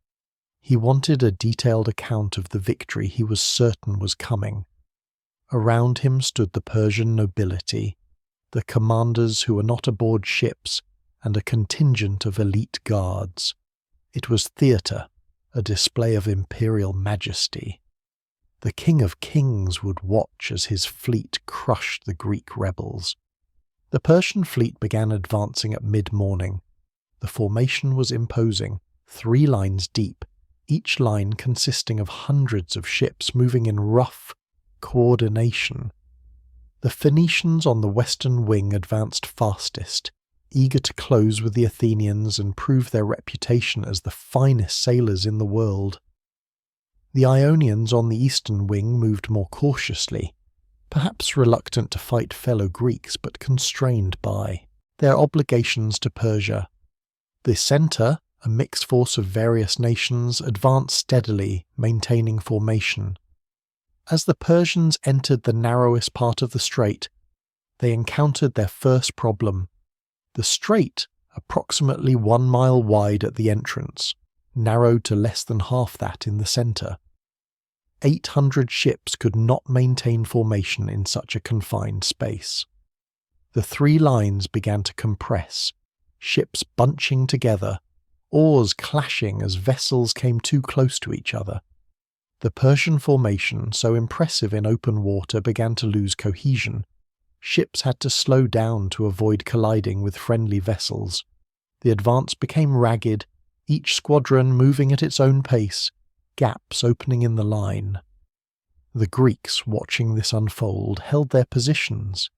He wanted a detailed account of the victory he was certain was coming. Around him stood the Persian nobility, the commanders who were not aboard ships, and a contingent of elite guards. It was theatre, a display of imperial majesty. The King of Kings would watch as his fleet crushed the Greek rebels. The Persian fleet began advancing at mid-morning. The formation was imposing, 3 lines deep, each line consisting of hundreds of ships moving in rough coordination. The Phoenicians on the western wing advanced fastest, eager to close with the Athenians and prove their reputation as the finest sailors in the world. The Ionians on the eastern wing moved more cautiously, perhaps reluctant to fight fellow Greeks but constrained by their obligations to Persia. The centre, a mixed force of various nations, advanced steadily, maintaining formation. As the Persians entered the narrowest part of the strait, they encountered their first problem. The strait, approximately 1 mile wide at the entrance, narrowed to less than half that in the centre. 800 ships could not maintain formation in such a confined space. The 3 lines began to compress, ships bunching together, oars clashing as vessels came too close to each other. The Persian formation, so impressive in open water, began to lose cohesion. Ships had to slow down to avoid colliding with friendly vessels. The advance became ragged, each squadron moving at its own pace, gaps opening in the line. The Greeks, watching this unfold, held their positions.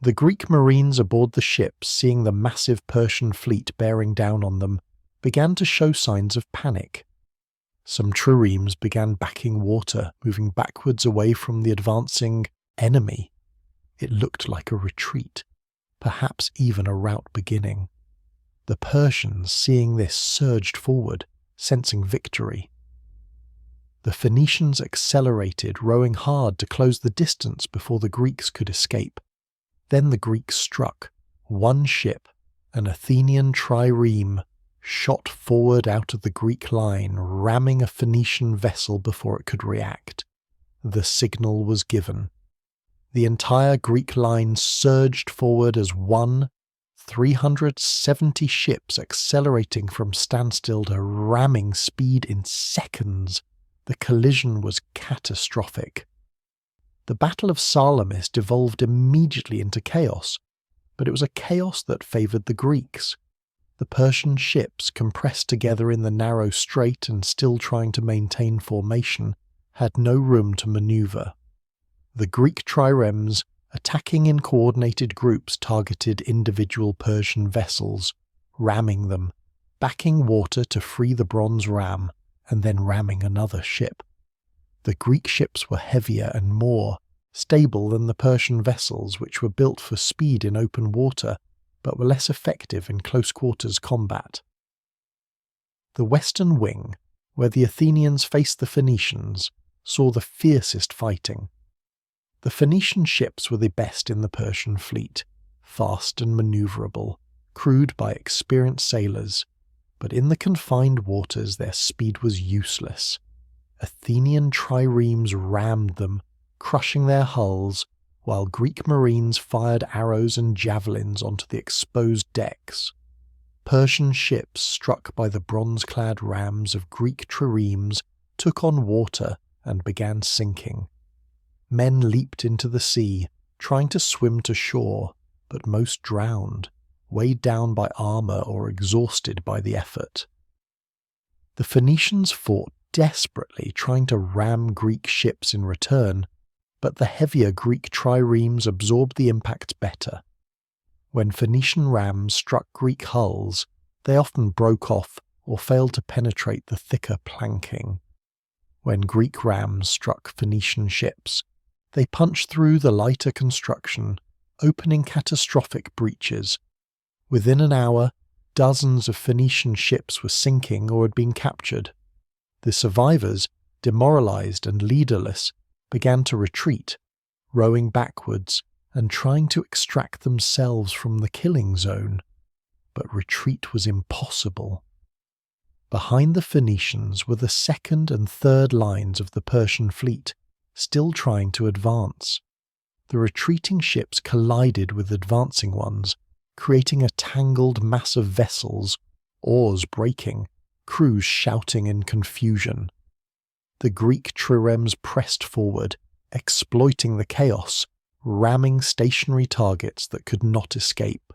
The Greek marines aboard the ships, seeing the massive Persian fleet bearing down on them, began to show signs of panic. Some triremes began backing water, moving backwards away from the advancing enemy. It looked like a retreat, perhaps even a rout beginning. The Persians, seeing this, surged forward, sensing victory. The Phoenicians accelerated, rowing hard to close the distance before the Greeks could escape. Then the Greeks struck. 1 ship, an Athenian trireme, shot forward out of the Greek line, ramming a Phoenician vessel before it could react. The signal was given. The entire Greek line surged forward as 370 ships accelerating from standstill to ramming speed in seconds. The collision was catastrophic. The Battle of Salamis devolved immediately into chaos, but it was a chaos that favoured the Greeks. The Persian ships, compressed together in the narrow strait and still trying to maintain formation, had no room to manoeuvre. The Greek triremes, attacking in coordinated groups, targeted individual Persian vessels, ramming them, backing water to free the bronze ram, and then ramming another ship. The Greek ships were heavier and more stable than the Persian vessels, which were built for speed in open water, but were less effective in close-quarters combat. The western wing, where the Athenians faced the Phoenicians, saw the fiercest fighting. The Phoenician ships were the best in the Persian fleet, fast and manoeuvrable, crewed by experienced sailors, but in the confined waters their speed was useless. Athenian triremes rammed them, crushing their hulls, while Greek marines fired arrows and javelins onto the exposed decks. Persian ships struck by the bronze-clad rams of Greek triremes took on water and began sinking. Men leaped into the sea, trying to swim to shore, but most drowned, weighed down by armour or exhausted by the effort. The Phoenicians fought desperately, trying to ram Greek ships in return, but the heavier Greek triremes absorbed the impact better. When Phoenician rams struck Greek hulls, they often broke off or failed to penetrate the thicker planking. When Greek rams struck Phoenician ships, they punched through the lighter construction, opening catastrophic breaches. Within an hour, dozens of Phoenician ships were sinking or had been captured. The survivors, demoralized and leaderless, began to retreat, rowing backwards and trying to extract themselves from the killing zone. But retreat was impossible. Behind the Phoenicians were the second and third lines of the Persian fleet, still trying to advance. The retreating ships collided with advancing ones, creating a tangled mass of vessels, oars breaking, crews shouting in confusion. The Greek triremes pressed forward, exploiting the chaos, ramming stationary targets that could not escape.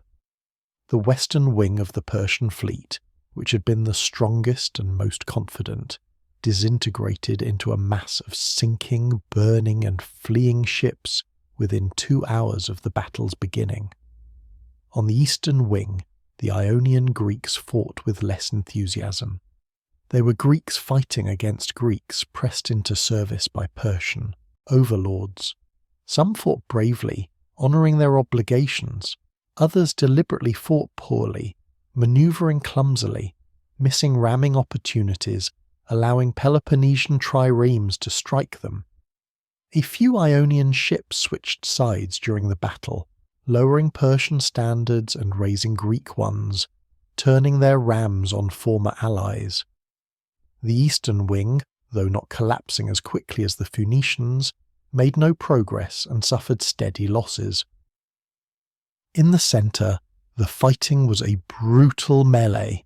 The western wing of the Persian fleet, which had been the strongest and most confident, disintegrated into a mass of sinking, burning and fleeing ships within 2 hours of the battle's beginning. On the eastern wing, the Ionian Greeks fought with less enthusiasm. They were Greeks fighting against Greeks pressed into service by Persian overlords. Some fought bravely, honouring their obligations. Others deliberately fought poorly, manoeuvring clumsily, missing ramming opportunities, allowing Peloponnesian triremes to strike them. A few Ionian ships switched sides during the battle, lowering Persian standards and raising Greek ones, turning their rams on former allies. The eastern wing, though not collapsing as quickly as the Phoenicians, made no progress and suffered steady losses. In the centre, the fighting was a brutal melee.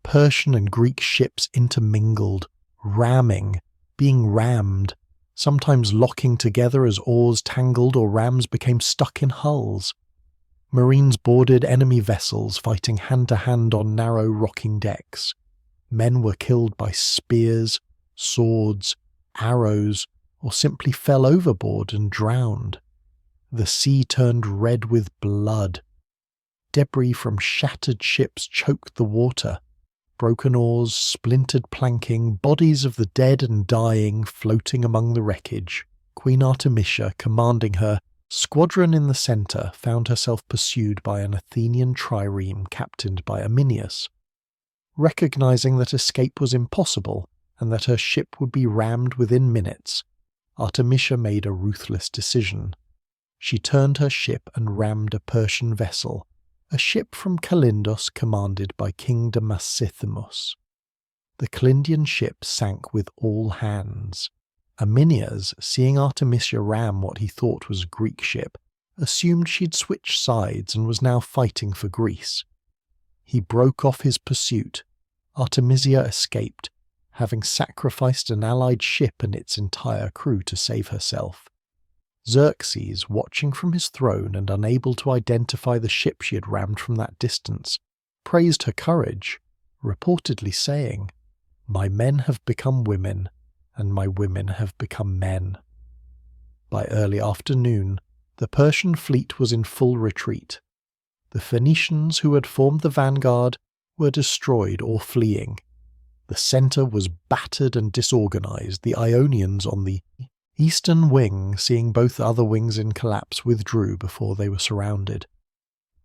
Persian and Greek ships intermingled, ramming, being rammed, sometimes locking together as oars tangled or rams became stuck in hulls. Marines boarded enemy vessels fighting hand-to-hand on narrow rocking decks. Men were killed by spears, swords, arrows, or simply fell overboard and drowned. The sea turned red with blood. Debris from shattered ships choked the water. Broken oars, splintered planking, bodies of the dead and dying floating among the wreckage. Queen Artemisia, commanding her squadron in the centre, found herself pursued by an Athenian trireme captained by Aminius. Recognizing that escape was impossible and that her ship would be rammed within minutes, Artemisia made a ruthless decision. She turned her ship and rammed a Persian vessel, a ship from Kalindos commanded by King Damasithymus. The Kalindian ship sank with all hands. Aminias, seeing Artemisia ram what he thought was a Greek ship, assumed she'd switched sides and was now fighting for Greece. He broke off his pursuit. Artemisia escaped, having sacrificed an allied ship and its entire crew to save herself. Xerxes, watching from his throne and unable to identify the ship she had rammed from that distance, praised her courage, reportedly saying, "My men have become women, and my women have become men." By early afternoon, the Persian fleet was in full retreat. The Phoenicians who had formed the vanguard were destroyed or fleeing. The centre was battered and disorganized. The Ionians on the eastern wing, seeing both other wings in collapse, withdrew before they were surrounded.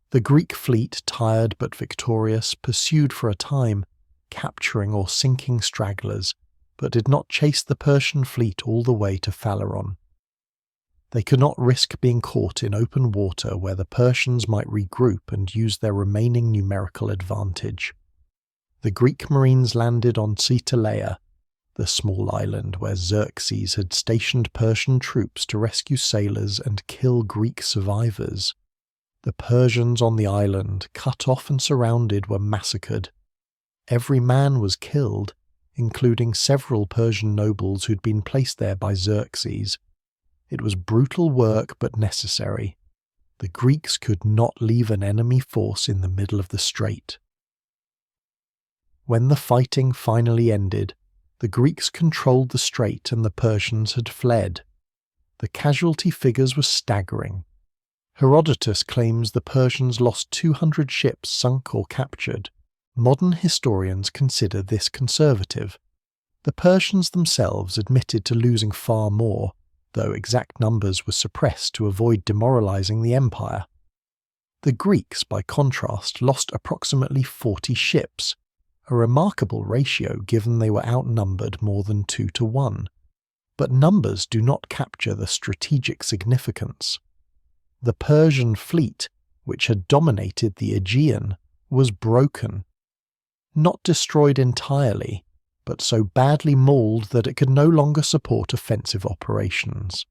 The Greek fleet, tired but victorious, pursued for a time, capturing or sinking stragglers, but did not chase the Persian fleet all the way to Phaleron. They could not risk being caught in open water where the Persians might regroup and use their remaining numerical advantage. The Greek marines landed on Plataea, the small island where Xerxes had stationed Persian troops to rescue sailors and kill Greek survivors. The Persians on the island, cut off and surrounded, were massacred. Every man was killed, including several Persian nobles who'd been placed there by Xerxes. It was brutal work but necessary. The Greeks could not leave an enemy force in the middle of the strait. When the fighting finally ended, the Greeks controlled the strait and the Persians had fled. The casualty figures were staggering. Herodotus claims the Persians lost 200 ships sunk or captured. Modern historians consider this conservative. The Persians themselves admitted to losing far more, though exact numbers were suppressed to avoid demoralizing the empire. The Greeks, by contrast, lost approximately 40 ships, a remarkable ratio given they were outnumbered more than 2 to 1. But numbers do not capture the strategic significance. The Persian fleet, which had dominated the Aegean, was broken. Not destroyed entirely, but so badly mauled that it could no longer support offensive operations.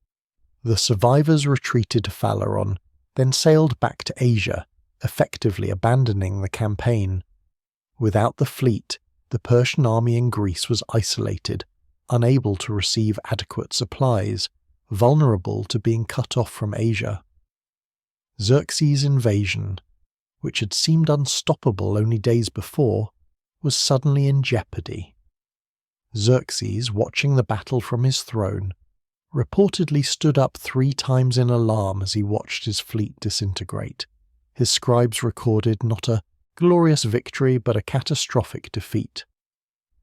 The survivors retreated to Phaleron, then sailed back to Asia, effectively abandoning the campaign. Without the fleet, the Persian army in Greece was isolated, unable to receive adequate supplies, vulnerable to being cut off from Asia. Xerxes' invasion, which had seemed unstoppable only days before, was suddenly in jeopardy. Xerxes, watching the battle from his throne, reportedly stood up 3 times in alarm as he watched his fleet disintegrate. His scribes recorded not a glorious victory but a catastrophic defeat.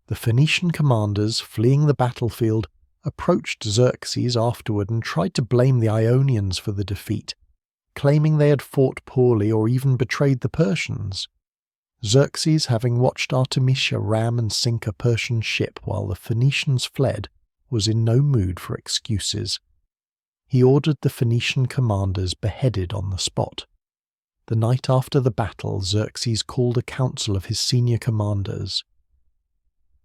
The Phoenician commanders, fleeing the battlefield, approached Xerxes afterward and tried to blame the Ionians for the defeat, claiming they had fought poorly or even betrayed the Persians. Xerxes, having watched Artemisia ram and sink a Persian ship while the Phoenicians fled, was in no mood for excuses. He ordered the Phoenician commanders beheaded on the spot. The night after the battle, Xerxes called a council of his senior commanders.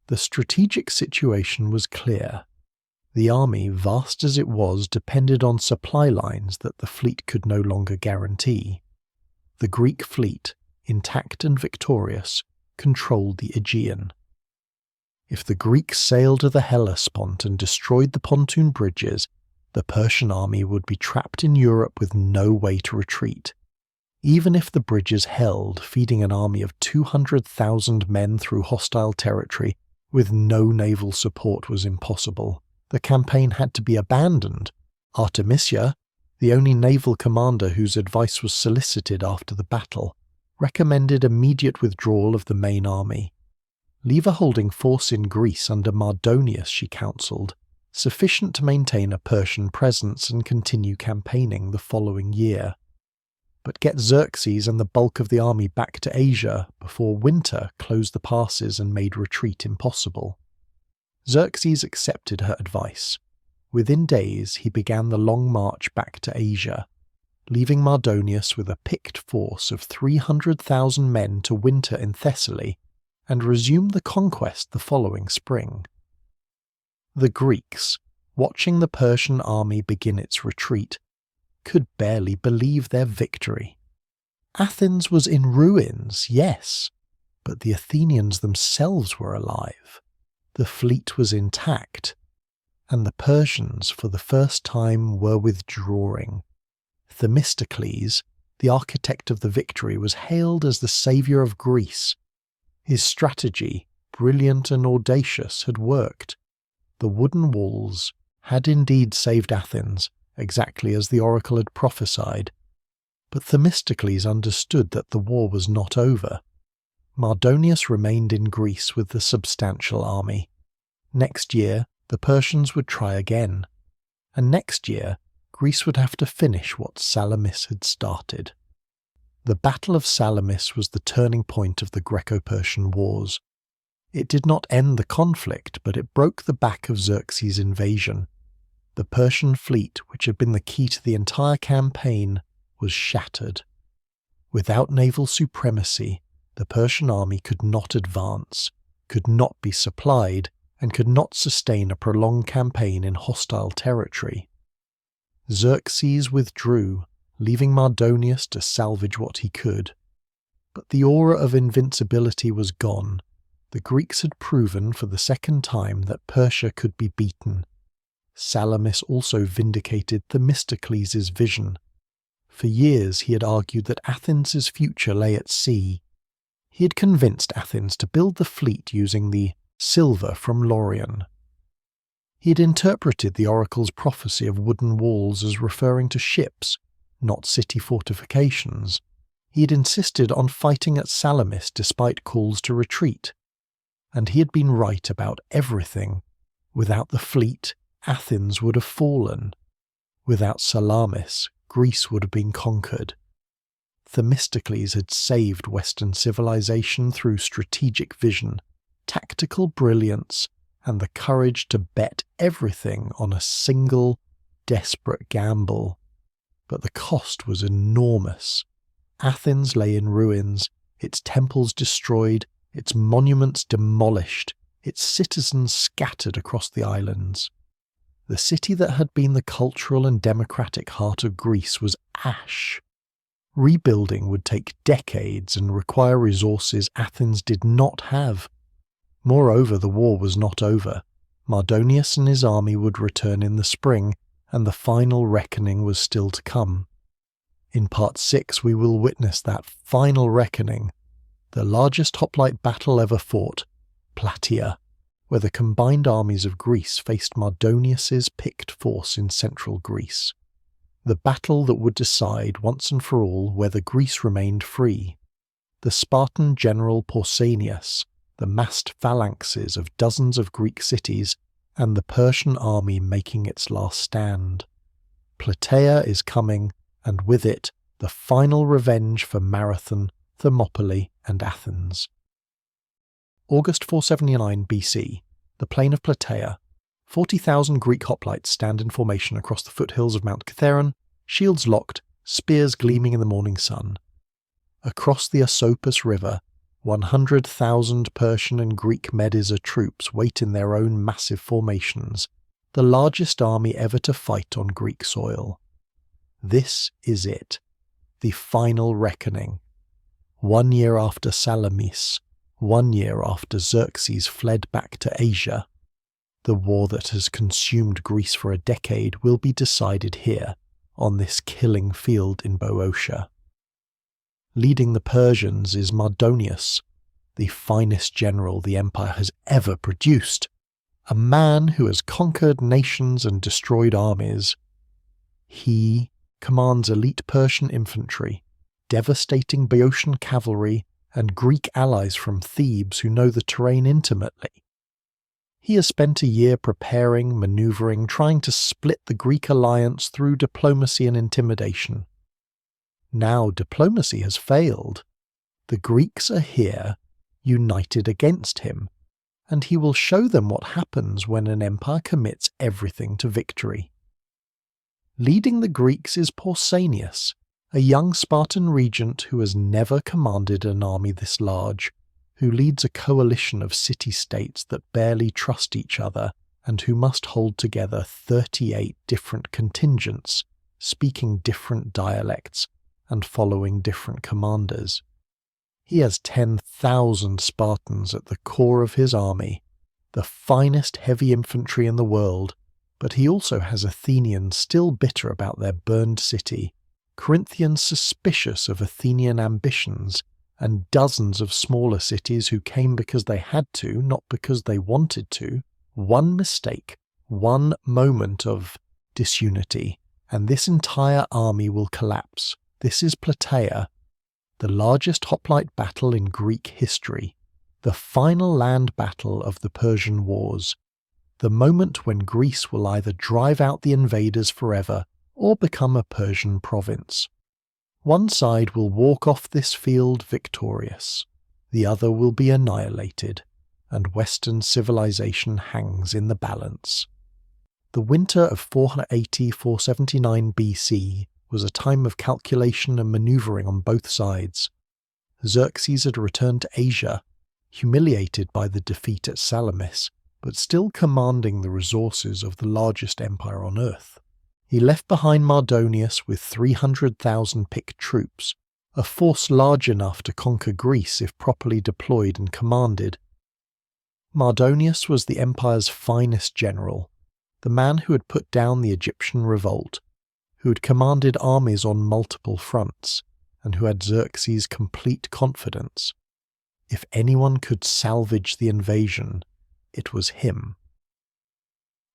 The strategic situation was clear. The army, vast as it was, depended on supply lines that the fleet could no longer guarantee. The Greek fleet, intact and victorious, controlled the Aegean. If the Greeks sailed to the Hellespont and destroyed the pontoon bridges, the Persian army would be trapped in Europe with no way to retreat. Even if the bridges held, feeding an army of 200,000 men through hostile territory with no naval support was impossible. The campaign had to be abandoned. Artemisia, the only naval commander whose advice was solicited after the battle, recommended immediate withdrawal of the main army. Leave a holding force in Greece under Mardonius, she counselled, sufficient to maintain a Persian presence and continue campaigning the following year. But get Xerxes and the bulk of the army back to Asia before winter closed the passes and made retreat impossible. Xerxes accepted her advice. Within days he began the long march back to Asia, leaving Mardonius with a picked force of 300,000 men to winter in Thessaly and resume the conquest the following spring. The Greeks, watching the Persian army begin its retreat, could barely believe their victory. Athens was in ruins, yes, but the Athenians themselves were alive. The fleet was intact, and the Persians for the first time were withdrawing. Themistocles, the architect of the victory, was hailed as the saviour of Greece. His strategy, brilliant and audacious, had worked. The wooden walls had indeed saved Athens, exactly as the oracle had prophesied. But Themistocles understood that the war was not over. Mardonius remained in Greece with the substantial army. Next year, the Persians would try again. And next year, Greece would have to finish what Salamis had started. The Battle of Salamis was the turning point of the Greco-Persian Wars. It did not end the conflict, but it broke the back of Xerxes' invasion. The Persian fleet, which had been the key to the entire campaign, was shattered. Without naval supremacy, the Persian army could not advance, could not be supplied, and could not sustain a prolonged campaign in hostile territory. Xerxes withdrew, leaving Mardonius to salvage what he could. But the aura of invincibility was gone. The Greeks had proven for the second time that Persia could be beaten. Salamis also vindicated Themistocles' vision. For years he had argued that Athens' future lay at sea. He had convinced Athens to build the fleet using the silver from Laurion. He had interpreted the oracle's prophecy of wooden walls as referring to ships, not city fortifications. He had insisted on fighting at Salamis despite calls to retreat. And he had been right about everything. Without the fleet, Athens would have fallen. Without Salamis, Greece would have been conquered. Themistocles had saved Western civilization through strategic vision, tactical brilliance, and the courage to bet everything on a single, desperate gamble. But the cost was enormous. Athens lay in ruins, its temples destroyed, its monuments demolished, its citizens scattered across the islands. The city that had been the cultural and democratic heart of Greece was ash. Rebuilding would take decades and require resources Athens did not have. Moreover, the war was not over. Mardonius and his army would return in the spring, and the final reckoning was still to come. In Part 6 we will witness that final reckoning, the largest hoplite battle ever fought, Plataea, where the combined armies of Greece faced Mardonius's picked force in central Greece. The battle that would decide once and for all whether Greece remained free. The Spartan general Pausanias, the massed phalanxes of dozens of Greek cities, and the Persian army making its last stand. Plataea is coming, and with it, the final revenge for Marathon, Thermopylae, and Athens. August 479 BC, the plain of Plataea. 40,000 Greek hoplites stand in formation across the foothills of Mount Kithairon, shields locked, spears gleaming in the morning sun. Across the Asopus River, 100,000 Persian and Greek Mediza troops wait in their own massive formations, the largest army ever to fight on Greek soil. This is it, the final reckoning. 1 year after Salamis, 1 year after Xerxes fled back to Asia, the war that has consumed Greece for a decade will be decided here, on this killing field in Boeotia. Leading the Persians is Mardonius, the finest general the empire has ever produced, a man who has conquered nations and destroyed armies. He commands elite Persian infantry, devastating Boeotian cavalry, and Greek allies from Thebes who know the terrain intimately. He has spent a year preparing, manoeuvring, trying to split the Greek alliance through diplomacy and intimidation. Now diplomacy has failed. The Greeks are here, united against him, and he will show them what happens when an empire commits everything to victory. Leading the Greeks is Pausanias, a young Spartan regent who has never commanded an army this large, who leads a coalition of city-states that barely trust each other and who must hold together 38 different contingents, speaking different dialects and following different commanders. He has 10,000 Spartans at the core of his army, the finest heavy infantry in the world, but he also has Athenians still bitter about their burned city, Corinthians suspicious of Athenian ambitions, and dozens of smaller cities who came because they had to, not because they wanted to. One mistake, one moment of disunity, and this entire army will collapse. This is Plataea, the largest hoplite battle in Greek history, the final land battle of the Persian Wars, the moment when Greece will either drive out the invaders forever or become a Persian province. One side will walk off this field victorious, the other will be annihilated, and Western civilization hangs in the balance. The winter of 480-479 BC was a time of calculation and manoeuvring on both sides. Xerxes had returned to Asia, humiliated by the defeat at Salamis, but still commanding the resources of the largest empire on earth. He left behind Mardonius with 300,000 picked troops, a force large enough to conquer Greece if properly deployed and commanded. Mardonius was the empire's finest general, the man who had put down the Egyptian revolt, who had commanded armies on multiple fronts, and who had Xerxes' complete confidence. If anyone could salvage the invasion, it was him.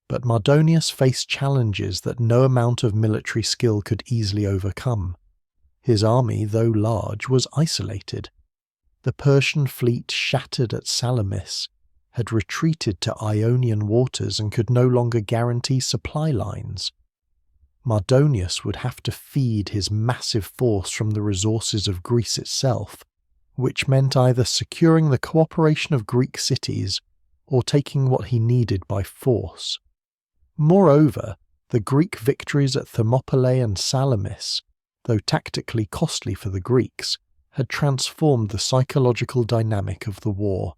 But Mardonius faced challenges that no amount of military skill could easily overcome. His army, though large, was isolated. The Persian fleet, shattered at Salamis, had retreated to Ionian waters and could no longer guarantee supply lines. Mardonius would have to feed his massive force from the resources of Greece itself, which meant either securing the cooperation of Greek cities or taking what he needed by force. Moreover, the Greek victories at Thermopylae and Salamis, though tactically costly for the Greeks, had transformed the psychological dynamic of the war.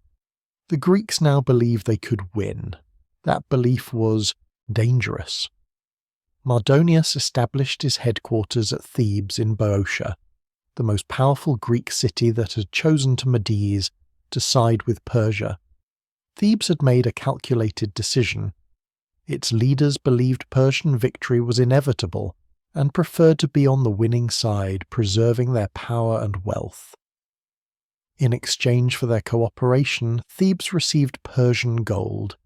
The Greeks now believed they could win. That belief was dangerous. Mardonius established his headquarters at Thebes in Boeotia, the most powerful Greek city that had chosen to Medes to side with Persia. Thebes had made a calculated decision. Its leaders believed Persian victory was inevitable and preferred to be on the winning side, preserving their power and wealth. In exchange for their cooperation, Thebes received Persian gold,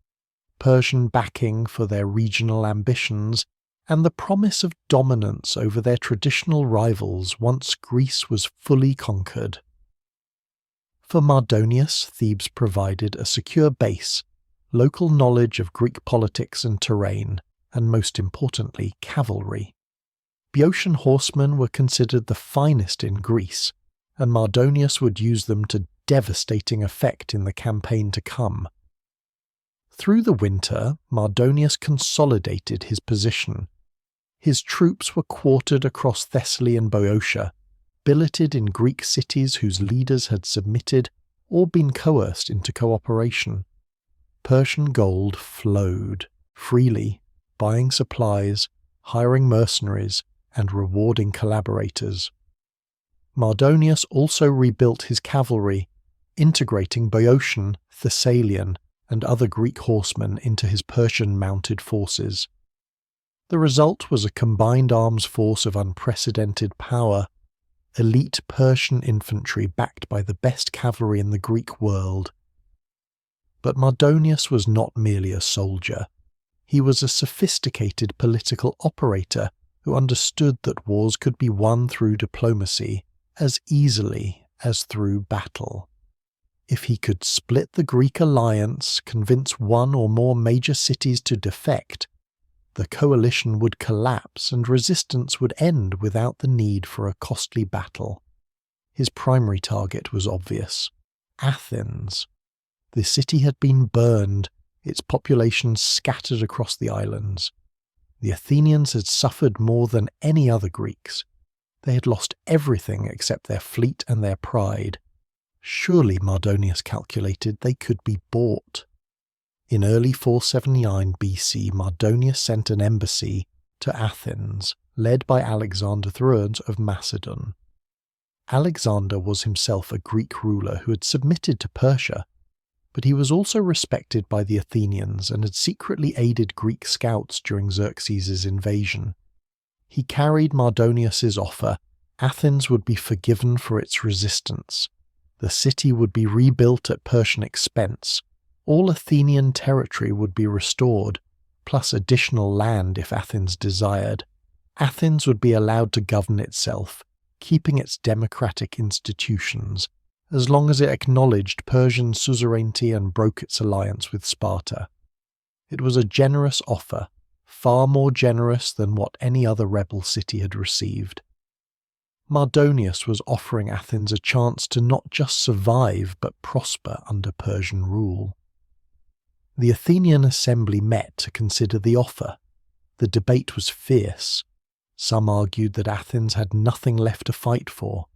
Persian backing for their regional ambitions, and the promise of dominance over their traditional rivals once Greece was fully conquered. For Mardonius, Thebes provided a secure base, local knowledge of Greek politics and terrain, and most importantly, cavalry. Boeotian horsemen were considered the finest in Greece, and Mardonius would use them to devastating effect in the campaign to come. Through the winter, Mardonius consolidated his position. His troops were quartered across Thessaly and Boeotia, billeted in Greek cities whose leaders had submitted or been coerced into cooperation. Persian gold flowed freely, buying supplies, hiring mercenaries, and rewarding collaborators. Mardonius also rebuilt his cavalry, integrating Boeotian, Thessalian, and other Greek horsemen into his Persian mounted forces. The result was a combined arms force of unprecedented power, elite Persian infantry backed by the best cavalry in the Greek world. But Mardonius was not merely a soldier. He was a sophisticated political operator who understood that wars could be won through diplomacy as easily as through battle. If he could split the Greek alliance, convince one or more major cities to defect, the coalition would collapse and resistance would end without the need for a costly battle. His primary target was obvious: Athens. The city had been burned, its population scattered across the islands. The Athenians had suffered more than any other Greeks. They had lost everything except their fleet and their pride. Surely, Mardonius calculated, they could be bought. In early 479 BC, Mardonius sent an embassy to Athens, led by Alexander III of Macedon. Alexander was himself a Greek ruler who had submitted to Persia, but he was also respected by the Athenians and had secretly aided Greek scouts during Xerxes' invasion. He carried Mardonius's offer. Athens would be forgiven for its resistance. The city would be rebuilt at Persian expense. All Athenian territory would be restored, plus additional land if Athens desired. Athens would be allowed to govern itself, keeping its democratic institutions, as long as it acknowledged Persian suzerainty and broke its alliance with Sparta. It was a generous offer, far more generous than what any other rebel city had received. Mardonius was offering Athens a chance to not just survive but prosper under Persian rule. The Athenian assembly met to consider the offer. The debate was fierce. Some argued that Athens had nothing left to fight for.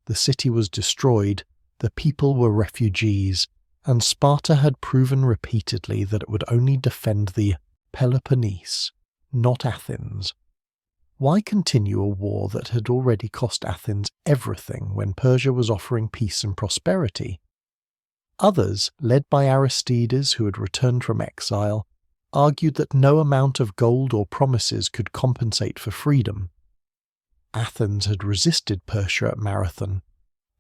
The city was destroyed, the people were refugees, and Sparta had proven repeatedly that it would only defend the Peloponnese, not Athens. Why continue a war that had already cost Athens everything when Persia was offering peace and prosperity? Others, led by Aristides, who had returned from exile, argued that no amount of gold or promises could compensate for freedom. Athens had resisted Persia at Marathon,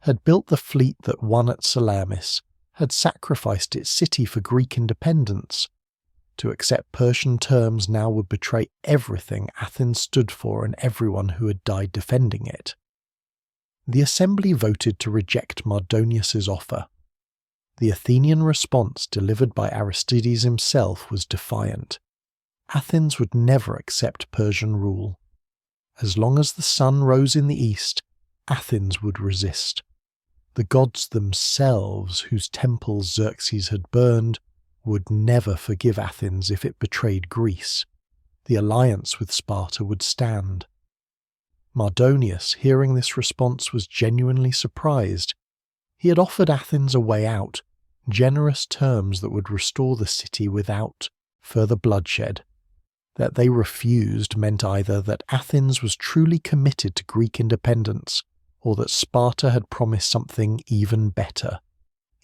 had built the fleet that won at Salamis, had sacrificed its city for Greek independence. To accept Persian terms now would betray everything Athens stood for and everyone who had died defending it. The assembly voted to reject Mardonius's offer. The Athenian response, delivered by Aristides himself, was defiant. Athens would never accept Persian rule. As long as the sun rose in the east, Athens would resist. The gods themselves, whose temples Xerxes had burned, would never forgive Athens if it betrayed Greece. The alliance with Sparta would stand. Mardonius, hearing this response, was genuinely surprised. He had offered Athens a way out, generous terms that would restore the city without further bloodshed. That they refused meant either that Athens was truly committed to Greek independence, or that Sparta had promised something even better.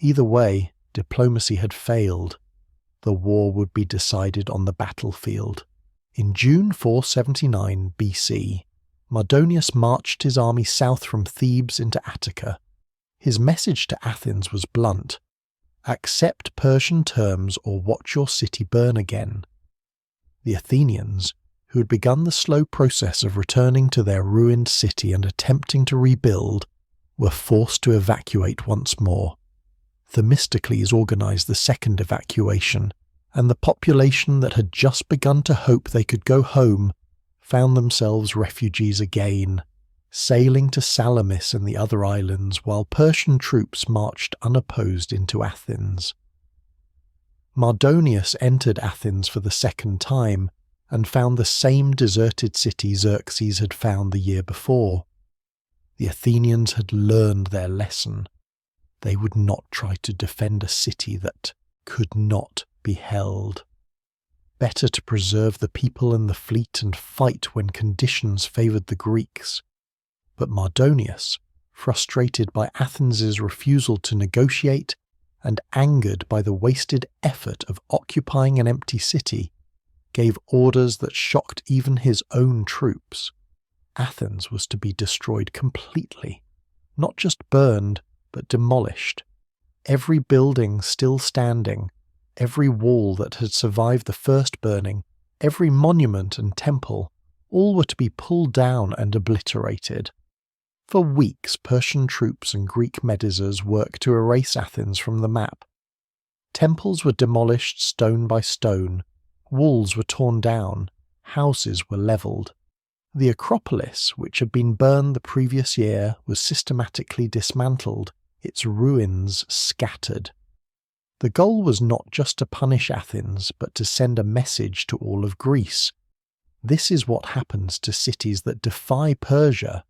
Either way, diplomacy had failed. The war would be decided on the battlefield. In June 479 BC, Mardonius marched his army south from Thebes into Attica. His message to Athens was blunt: accept Persian terms or watch your city burn again. The Athenians, who had begun the slow process of returning to their ruined city and attempting to rebuild, were forced to evacuate once more. Themistocles organized the second evacuation, and the population that had just begun to hope they could go home found themselves refugees again, sailing to Salamis and the other islands while Persian troops marched unopposed into Athens. Mardonius entered Athens for the second time and found the same deserted city Xerxes had found the year before. The Athenians had learned their lesson. They would not try to defend a city that could not be held. Better to preserve the people and the fleet and fight when conditions favoured the Greeks. But Mardonius, frustrated by Athens's refusal to negotiate and angered by the wasted effort of occupying an empty city, gave orders that shocked even his own troops. Athens was to be destroyed completely, not just burned, but demolished. Every building still standing, every wall that had survived the first burning, every monument and temple, all were to be pulled down and obliterated. For weeks, Persian troops and Greek medisers worked to erase Athens from the map. Temples were demolished stone by stone, walls were torn down, houses were levelled. The Acropolis, which had been burned the previous year, was systematically dismantled, its ruins scattered. The goal was not just to punish Athens, but to send a message to all of Greece. This is what happens to cities that defy Persia.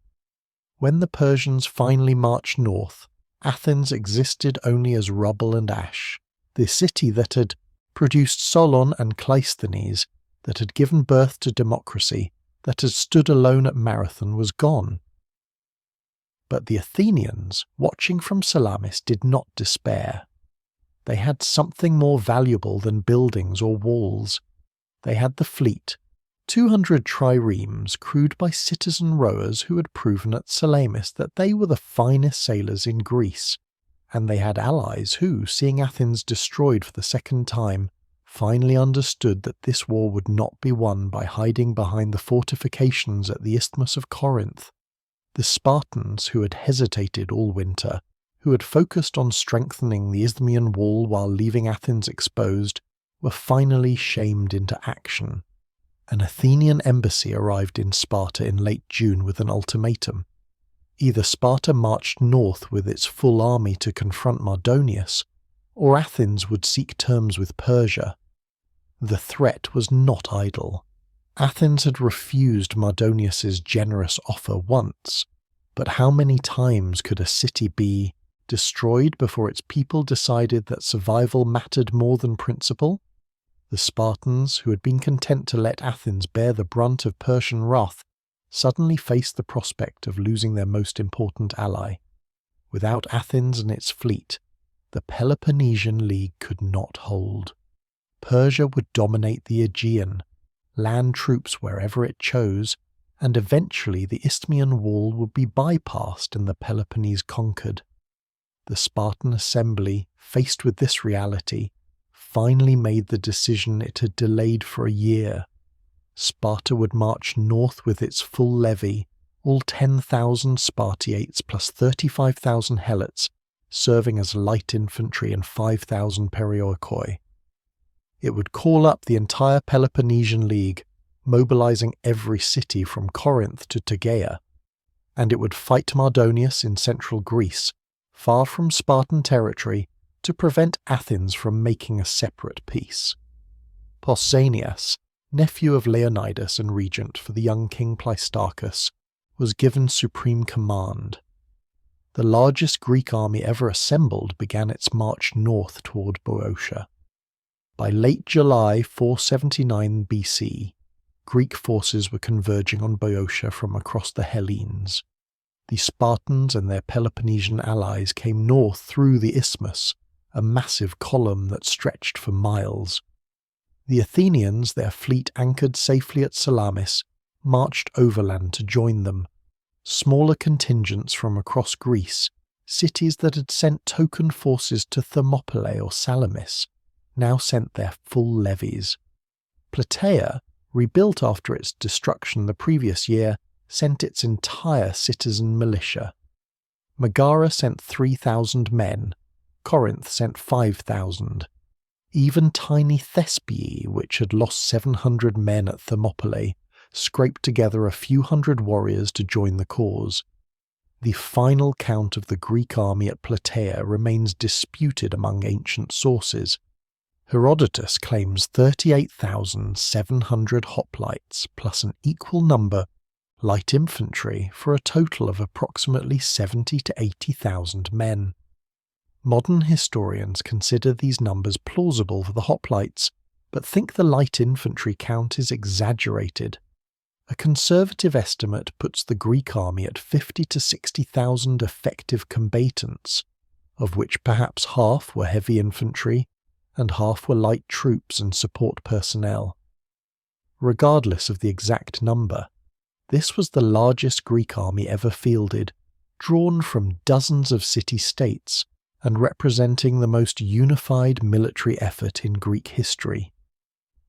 When the Persians finally marched north, Athens existed only as rubble and ash. The city that had produced Solon and Cleisthenes, that had given birth to democracy, that had stood alone at Marathon, was gone. But the Athenians, watching from Salamis, did not despair. They had something more valuable than buildings or walls. They had the fleet, 200 triremes crewed by citizen rowers who had proven at Salamis that they were the finest sailors in Greece, and they had allies who, seeing Athens destroyed for the second time, finally understood that this war would not be won by hiding behind the fortifications at the Isthmus of Corinth. The Spartans, who had hesitated all winter, who had focused on strengthening the Isthmian wall while leaving Athens exposed, were finally shamed into action. An Athenian embassy arrived in Sparta in late June with an ultimatum. Either Sparta marched north with its full army to confront Mardonius, or Athens would seek terms with Persia. The threat was not idle. Athens had refused Mardonius's generous offer once, but how many times could a city be destroyed before its people decided that survival mattered more than principle? The Spartans, who had been content to let Athens bear the brunt of Persian wrath, suddenly faced the prospect of losing their most important ally. Without Athens and its fleet, the Peloponnesian League could not hold. Persia would dominate the Aegean, land troops wherever it chose, and eventually the Isthmian wall would be bypassed and the Peloponnese conquered. The Spartan assembly, faced with this reality, finally made the decision it had delayed for a year. Sparta would march north with its full levy, all 10,000 Spartiates plus 35,000 helots, serving as light infantry and 5,000 perioikoi. It would call up the entire Peloponnesian League, mobilizing every city from Corinth to Tegea, and it would fight Mardonius in central Greece, far from Spartan territory, to prevent Athens from making a separate peace. Pausanias, nephew of Leonidas and regent for the young king Pleistarchus, was given supreme command. The largest Greek army ever assembled began its march north toward Boeotia. By late July 479 BC, Greek forces were converging on Boeotia from across the Hellenes. The Spartans and their Peloponnesian allies came north through the isthmus, a massive column that stretched for miles. The Athenians, their fleet anchored safely at Salamis, marched overland to join them. Smaller contingents from across Greece, cities that had sent token forces to Thermopylae or Salamis, now sent their full levies. Plataea, rebuilt after its destruction the previous year, sent its entire citizen militia. Megara sent 3,000 men, Corinth sent 5,000. Even tiny Thespiae, which had lost 700 men at Thermopylae, scraped together a few hundred warriors to join the cause. The final count of the Greek army at Plataea remains disputed among ancient sources. Herodotus claims 38,700 hoplites plus an equal number light infantry for a total of approximately 70 to 80,000 men. Modern historians consider these numbers plausible for the hoplites, but think the light infantry count is exaggerated. A conservative estimate puts the Greek army at 50 to 60,000 effective combatants, of which perhaps half were heavy infantry and half were light troops and support personnel. Regardless of the exact number, this was the largest Greek army ever fielded, drawn from dozens of city-states and representing the most unified military effort in Greek history.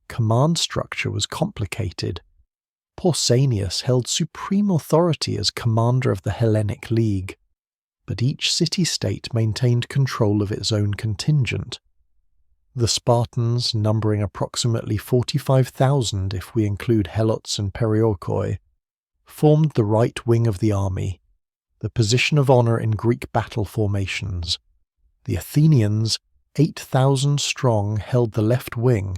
Command structure was complicated. Pausanias held supreme authority as commander of the Hellenic League, but each city-state maintained control of its own contingent. The Spartans, numbering approximately 45,000 if we include Helots and Perioikoi, formed the right wing of the army, the position of honour in Greek battle formations. The Athenians, 8,000 strong, held the left wing.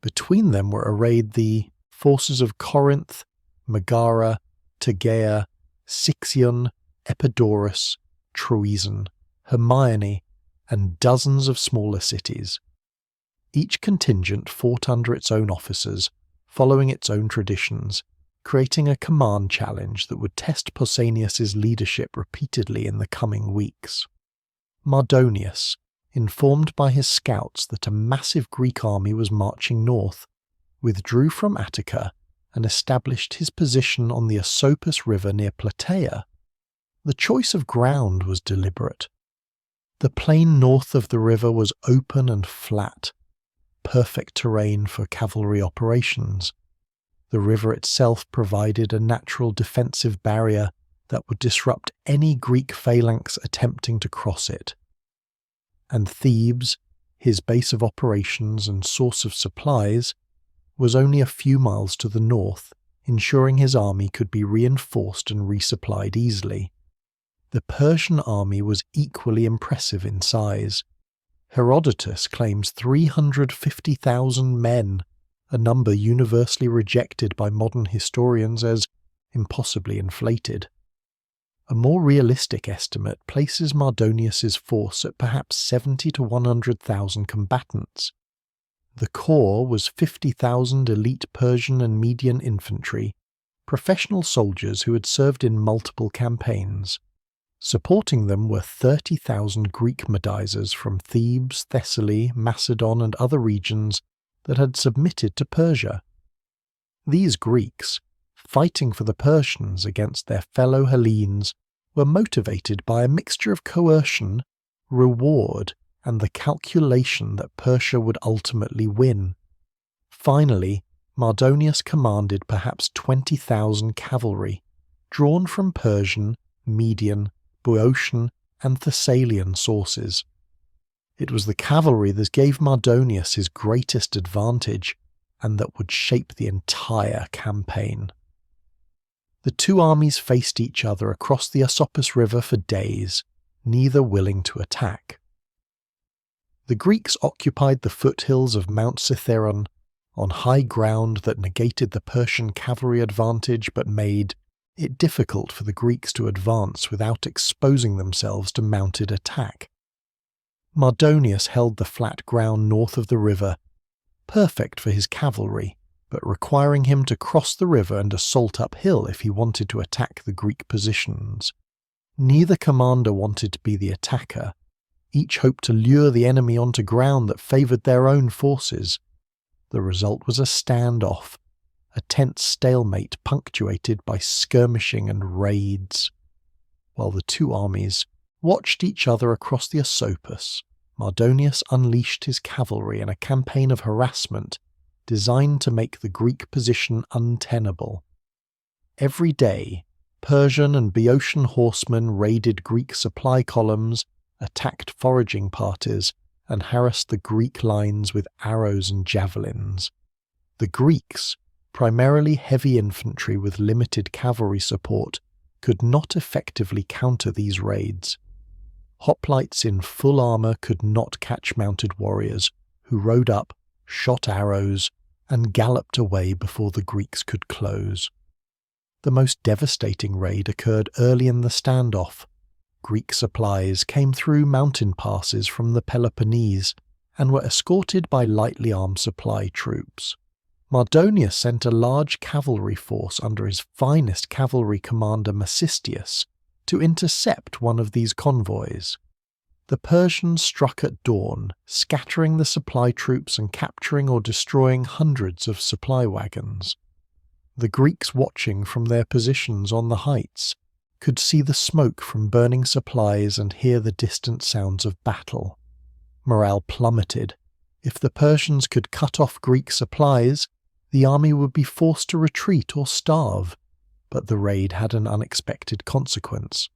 Between them were arrayed the forces of Corinth, Megara, Tegea, Sixion, Epidaurus, Troezen, Hermione, and dozens of smaller cities. Each contingent fought under its own officers, following its own traditions, creating a command challenge that would test Pausanias's leadership repeatedly in the coming weeks. Mardonius, informed by his scouts that a massive Greek army was marching north, withdrew from Attica and established his position on the Asopus River near Plataea. The choice of ground was deliberate. The plain north of the river was open and flat, perfect terrain for cavalry operations. The river itself provided a natural defensive barrier that would disrupt any Greek phalanx attempting to cross it. And Thebes, his base of operations and source of supplies, was only a few miles to the north, ensuring his army could be reinforced and resupplied easily. The Persian army was equally impressive in size. Herodotus claims 350,000 men, a number universally rejected by modern historians as impossibly inflated. A more realistic estimate places Mardonius's force at perhaps 70 to 100,000 combatants. The core was 50,000 elite Persian and Median infantry, professional soldiers who had served in multiple campaigns. Supporting them were 30,000 Greek Medizers from Thebes, Thessaly, Macedon and other regions that had submitted to Persia. These Greeks, fighting for the Persians against their fellow Hellenes, were motivated by a mixture of coercion, reward, and the calculation that Persia would ultimately win. Finally, Mardonius commanded perhaps 20,000 cavalry, drawn from Persian, Median, Boeotian, and Thessalian sources. It was the cavalry that gave Mardonius his greatest advantage, and that would shape the entire campaign. The two armies faced each other across the Asopus River for days, neither willing to attack. The Greeks occupied the foothills of Mount Cithaeron, on high ground that negated the Persian cavalry advantage but made it difficult for the Greeks to advance without exposing themselves to mounted attack. Mardonius held the flat ground north of the river, perfect for his cavalry, but requiring him to cross the river and assault uphill if he wanted to attack the Greek positions. Neither commander wanted to be the attacker. Each hoped to lure the enemy onto ground that favoured their own forces. The result was a standoff, a tense stalemate punctuated by skirmishing and raids. While the two armies watched each other across the Asopus, Mardonius unleashed his cavalry in a campaign of harassment designed to make the Greek position untenable. Every day, Persian and Boeotian horsemen raided Greek supply columns, attacked foraging parties, and harassed the Greek lines with arrows and javelins. The Greeks, primarily heavy infantry with limited cavalry support, could not effectively counter these raids. Hoplites in full armour could not catch mounted warriors, who rode up, shot arrows, and galloped away before the Greeks could close. The most devastating raid occurred early in the standoff. Greek supplies came through mountain passes from the Peloponnese and were escorted by lightly armed supply troops. Mardonius sent a large cavalry force under his finest cavalry commander Mecistius to intercept one of these convoys. The Persians struck at dawn, scattering the supply troops and capturing or destroying hundreds of supply wagons. The Greeks watching from their positions on the heights could see the smoke from burning supplies and hear the distant sounds of battle. Morale plummeted. If the Persians could cut off Greek supplies, the army would be forced to retreat or starve. But the raid had an unexpected consequence.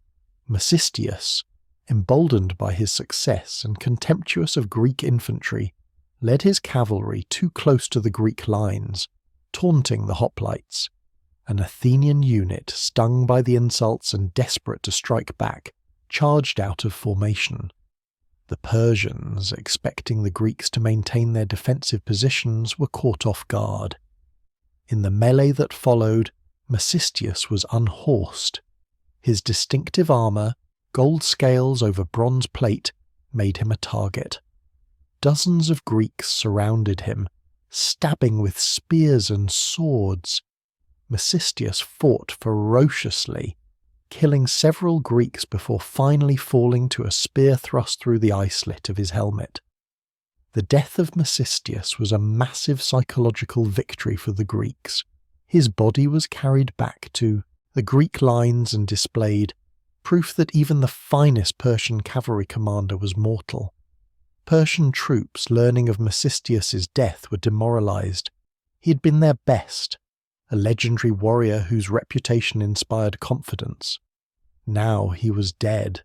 Mecistius, emboldened by his success and contemptuous of Greek infantry, led his cavalry too close to the Greek lines, taunting the hoplites. An Athenian unit, stung by the insults and desperate to strike back, charged out of formation. The Persians, expecting the Greeks to maintain their defensive positions, were caught off guard. In the melee that followed, Mecistius was unhorsed. His distinctive armour, gold scales over bronze plate, made him a target. Dozens of Greeks surrounded him, stabbing with spears and swords. Mecistius fought ferociously, killing several Greeks before finally falling to a spear thrust through the eye slit of his helmet. The death of Mecistius was a massive psychological victory for the Greeks. His body was carried back to the Greek lines and displayed, proof that even the finest Persian cavalry commander was mortal. Persian troops, learning of Mecistius's death, were demoralized. He had been their best, a legendary warrior whose reputation inspired confidence. Now he was dead,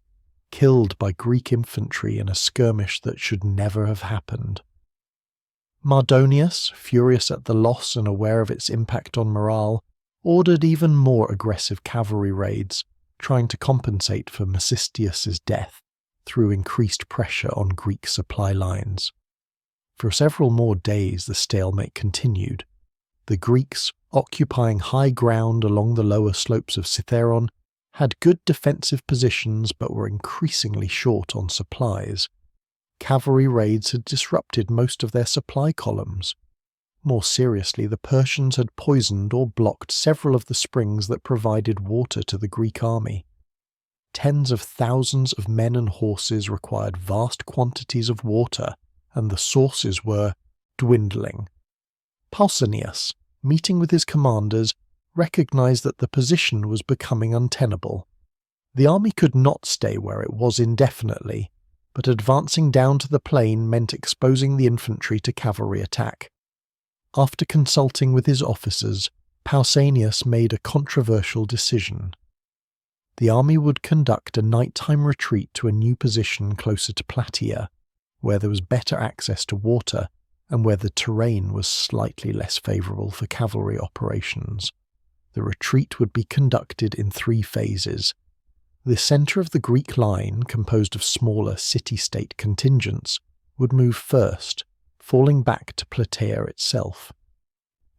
killed by Greek infantry in a skirmish that should never have happened. Mardonius, furious at the loss and aware of its impact on morale, ordered even more aggressive cavalry raids, trying to compensate for Mecistius's death through increased pressure on Greek supply lines. For several more days the stalemate continued. The Greeks, occupying high ground along the lower slopes of Cithaeron, had good defensive positions but were increasingly short on supplies. Cavalry raids had disrupted most of their supply columns. More seriously, the Persians had poisoned or blocked several of the springs that provided water to the Greek army. Tens of thousands of men and horses required vast quantities of water, and the sources were dwindling. Pausanias, meeting with his commanders, recognized that the position was becoming untenable. The army could not stay where it was indefinitely, but advancing down to the plain meant exposing the infantry to cavalry attack. After consulting with his officers, Pausanias made a controversial decision. The army would conduct a nighttime retreat to a new position closer to Plataea, where there was better access to water and where the terrain was slightly less favourable for cavalry operations. The retreat would be conducted in 3 phases. The centre of the Greek line, composed of smaller city-state contingents, would move first, falling back to Plataea itself.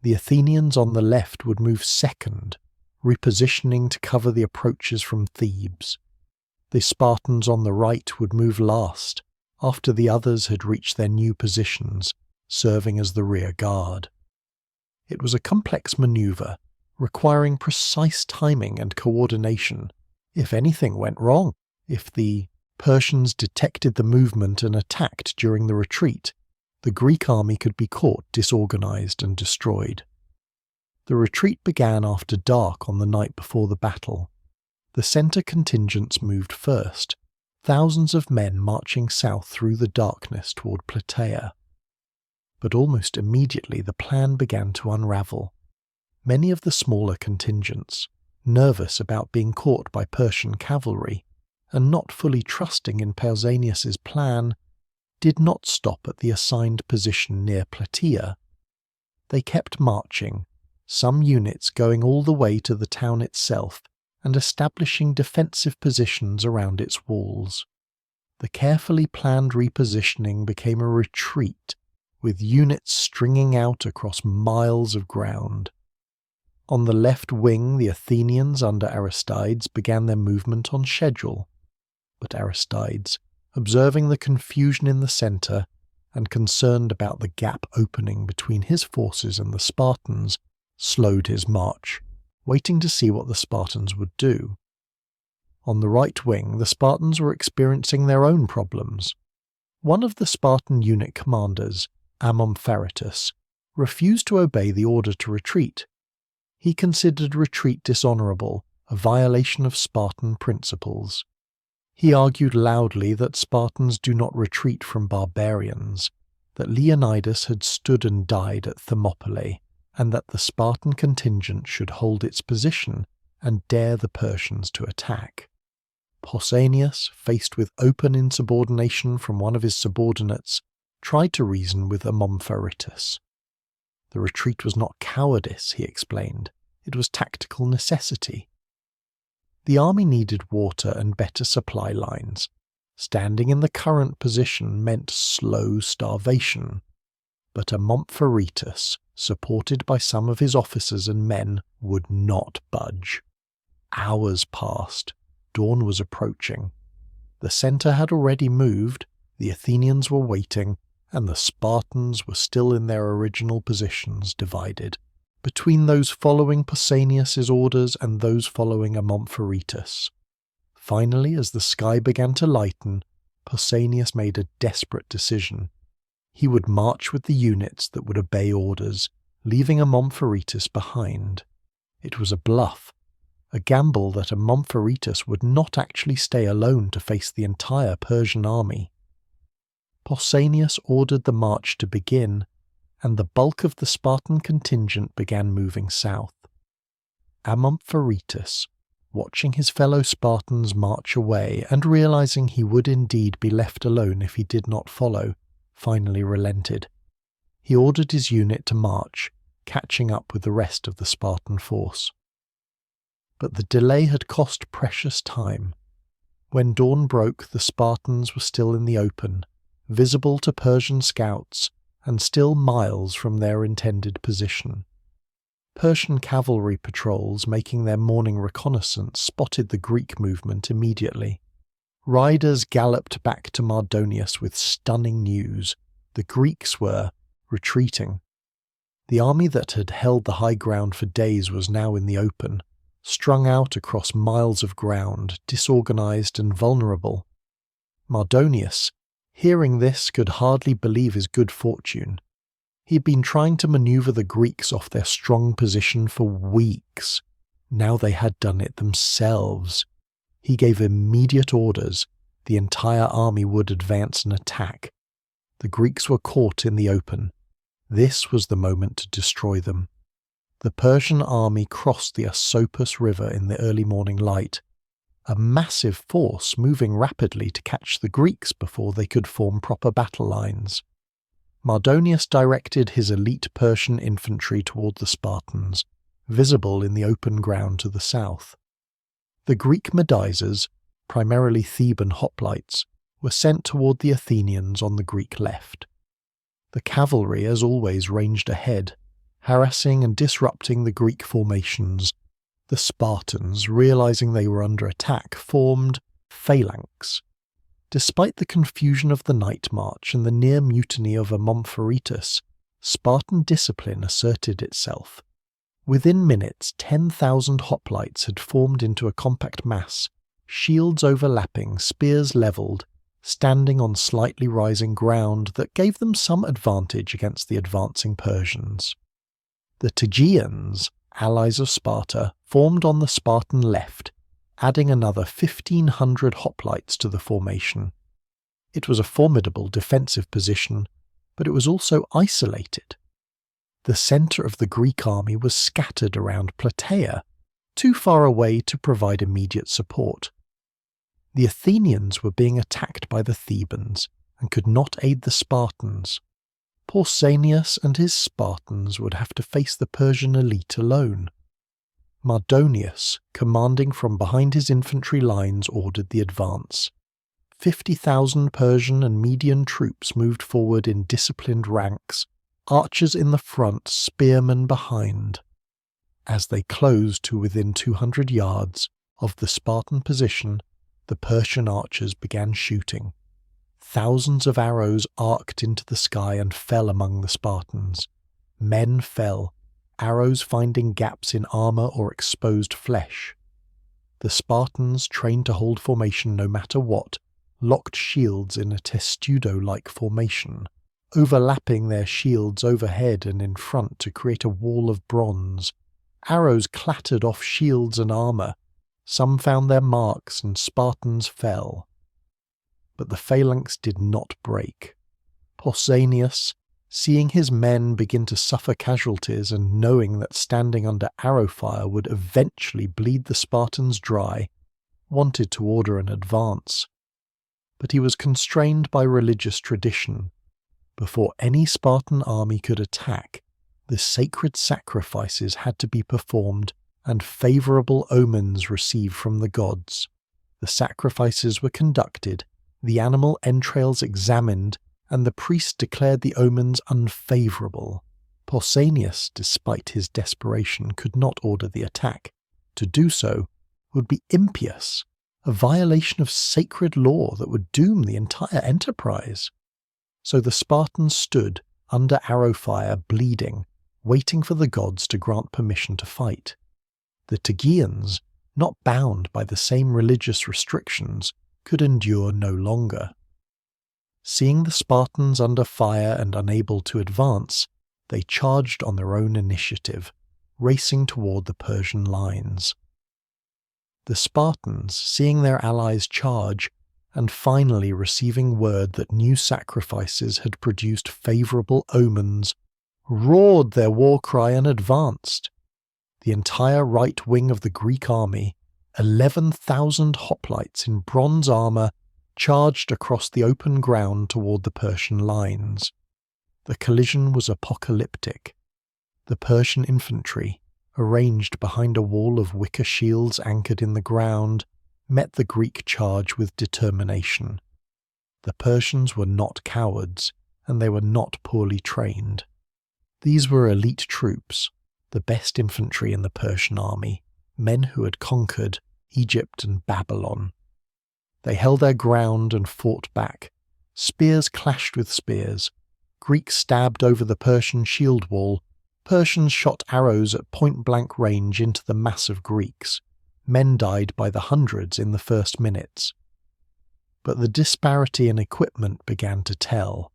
The Athenians on the left would move second, repositioning to cover the approaches from Thebes. The Spartans on the right would move last, after the others had reached their new positions, serving as the rear guard. It was a complex manoeuvre, requiring precise timing and coordination. If anything went wrong, if the Persians detected the movement and attacked during the retreat, the Greek army could be caught disorganized and destroyed. The retreat began after dark on the night before the battle. The centre contingents moved first, thousands of men marching south through the darkness toward Plataea. But almost immediately the plan began to unravel. Many of the smaller contingents, nervous about being caught by Persian cavalry, and not fully trusting in Pausanias's plan, did not stop at the assigned position near Plataea. They kept marching, some units going all the way to the town itself and establishing defensive positions around its walls. The carefully planned repositioning became a retreat, with units stringing out across miles of ground. On the left wing, the Athenians under Aristides began their movement on schedule, but Aristides, observing the confusion in the centre and concerned about the gap opening between his forces and the Spartans, slowed his march, waiting to see what the Spartans would do. On the right wing, the Spartans were experiencing their own problems. One of the Spartan unit commanders, Amompharitus, refused to obey the order to retreat. He considered retreat dishonourable, a violation of Spartan principles. He argued loudly that Spartans do not retreat from barbarians, that Leonidas had stood and died at Thermopylae, and that the Spartan contingent should hold its position and dare the Persians to attack. Pausanias, faced with open insubordination from one of his subordinates, tried to reason with Amompharitus. The retreat was not cowardice, he explained. It was tactical necessity. The army needed water and better supply lines. Standing in the current position meant slow starvation. But Amompharitus, supported by some of his officers and men, would not budge. Hours passed. Dawn was approaching. The centre had already moved, the Athenians were waiting, and the Spartans were still in their original positions, divided, between those following Pausanias's orders and those following Amompharitus. Finally, as the sky began to lighten, Pausanias made a desperate decision. He would march with the units that would obey orders, leaving Amompharitus behind. It was a bluff, a gamble that Amompharitus would not actually stay alone to face the entire Persian army. Pausanias ordered the march to begin, and the bulk of the Spartan contingent began moving south. Amompharitus, watching his fellow Spartans march away and realizing he would indeed be left alone if he did not follow, finally relented. He ordered his unit to march, catching up with the rest of the Spartan force. But the delay had cost precious time. When dawn broke, the Spartans were still in the open, visible to Persian scouts, and still miles from their intended position. Persian cavalry patrols making their morning reconnaissance spotted the Greek movement immediately. Riders galloped back to Mardonius with stunning news. The Greeks were retreating. The army that had held the high ground for days was now in the open, strung out across miles of ground, disorganized and vulnerable. Mardonius, hearing this, could hardly believe his good fortune. He had been trying to maneuver the Greeks off their strong position for weeks. Now they had done it themselves. He gave immediate orders. The entire army would advance and attack. The Greeks were caught in the open. This was the moment to destroy them. The Persian army crossed the Asopus River in the early morning light, a massive force moving rapidly to catch the Greeks before they could form proper battle lines. Mardonius directed his elite Persian infantry toward the Spartans, visible in the open ground to the south. The Greek Medisers, primarily Theban hoplites, were sent toward the Athenians on the Greek left. The cavalry, as always, ranged ahead, harassing and disrupting the Greek formations. The Spartans, realizing they were under attack, formed phalanx. Despite the confusion of the night march and the near mutiny of Amompharetus, Spartan discipline asserted itself. Within minutes, 10,000 hoplites had formed into a compact mass, shields overlapping, spears levelled, standing on slightly rising ground that gave them some advantage against the advancing Persians. The Tegeans, allies of Sparta, formed on the Spartan left, adding another 1,500 hoplites to the formation. It was a formidable defensive position, but it was also isolated. The centre of the Greek army was scattered around Plataea, too far away to provide immediate support. The Athenians were being attacked by the Thebans and could not aid the Spartans. Pausanias and his Spartans would have to face the Persian elite alone. Mardonius, commanding from behind his infantry lines, ordered the advance. 50,000 Persian and Median troops moved forward in disciplined ranks, archers in the front, spearmen behind. As they closed to within 200 yards of the Spartan position, the Persian archers began shooting. Thousands of arrows arced into the sky and fell among the Spartans. Men fell, arrows finding gaps in armour or exposed flesh. The Spartans, trained to hold formation no matter what, locked shields in a testudo-like formation, overlapping their shields overhead and in front to create a wall of bronze. Arrows clattered off shields and armour. Some found their marks and Spartans fell. But the phalanx did not break. Pausanias, seeing his men begin to suffer casualties and knowing that standing under arrow fire would eventually bleed the Spartans dry, wanted to order an advance. But he was constrained by religious tradition. Before any Spartan army could attack, the sacred sacrifices had to be performed and favourable omens received from the gods. The sacrifices were conducted, the animal entrails examined, and the priest declared the omens unfavourable. Pausanias, despite his desperation, could not order the attack. To do so would be impious, a violation of sacred law that would doom the entire enterprise. So the Spartans stood under arrow fire, bleeding, waiting for the gods to grant permission to fight. The Tegeans, not bound by the same religious restrictions, could endure no longer. Seeing the Spartans under fire and unable to advance, they charged on their own initiative, racing toward the Persian lines. The Spartans, seeing their allies charge, and finally receiving word that new sacrifices had produced favourable omens, roared their war cry and advanced. The entire right wing of the Greek army, 11,000 hoplites in bronze armour, charged across the open ground toward the Persian lines. The collision was apocalyptic. The Persian infantry, arranged behind a wall of wicker shields anchored in the ground, met the Greek charge with determination. The Persians were not cowards, and they were not poorly trained. These were elite troops, the best infantry in the Persian army, men who had conquered Egypt and Babylon. They held their ground and fought back. Spears clashed with spears. Greeks stabbed over the Persian shield wall. Persians shot arrows at point-blank range into the mass of Greeks. Men died by the hundreds in the first minutes. But the disparity in equipment began to tell.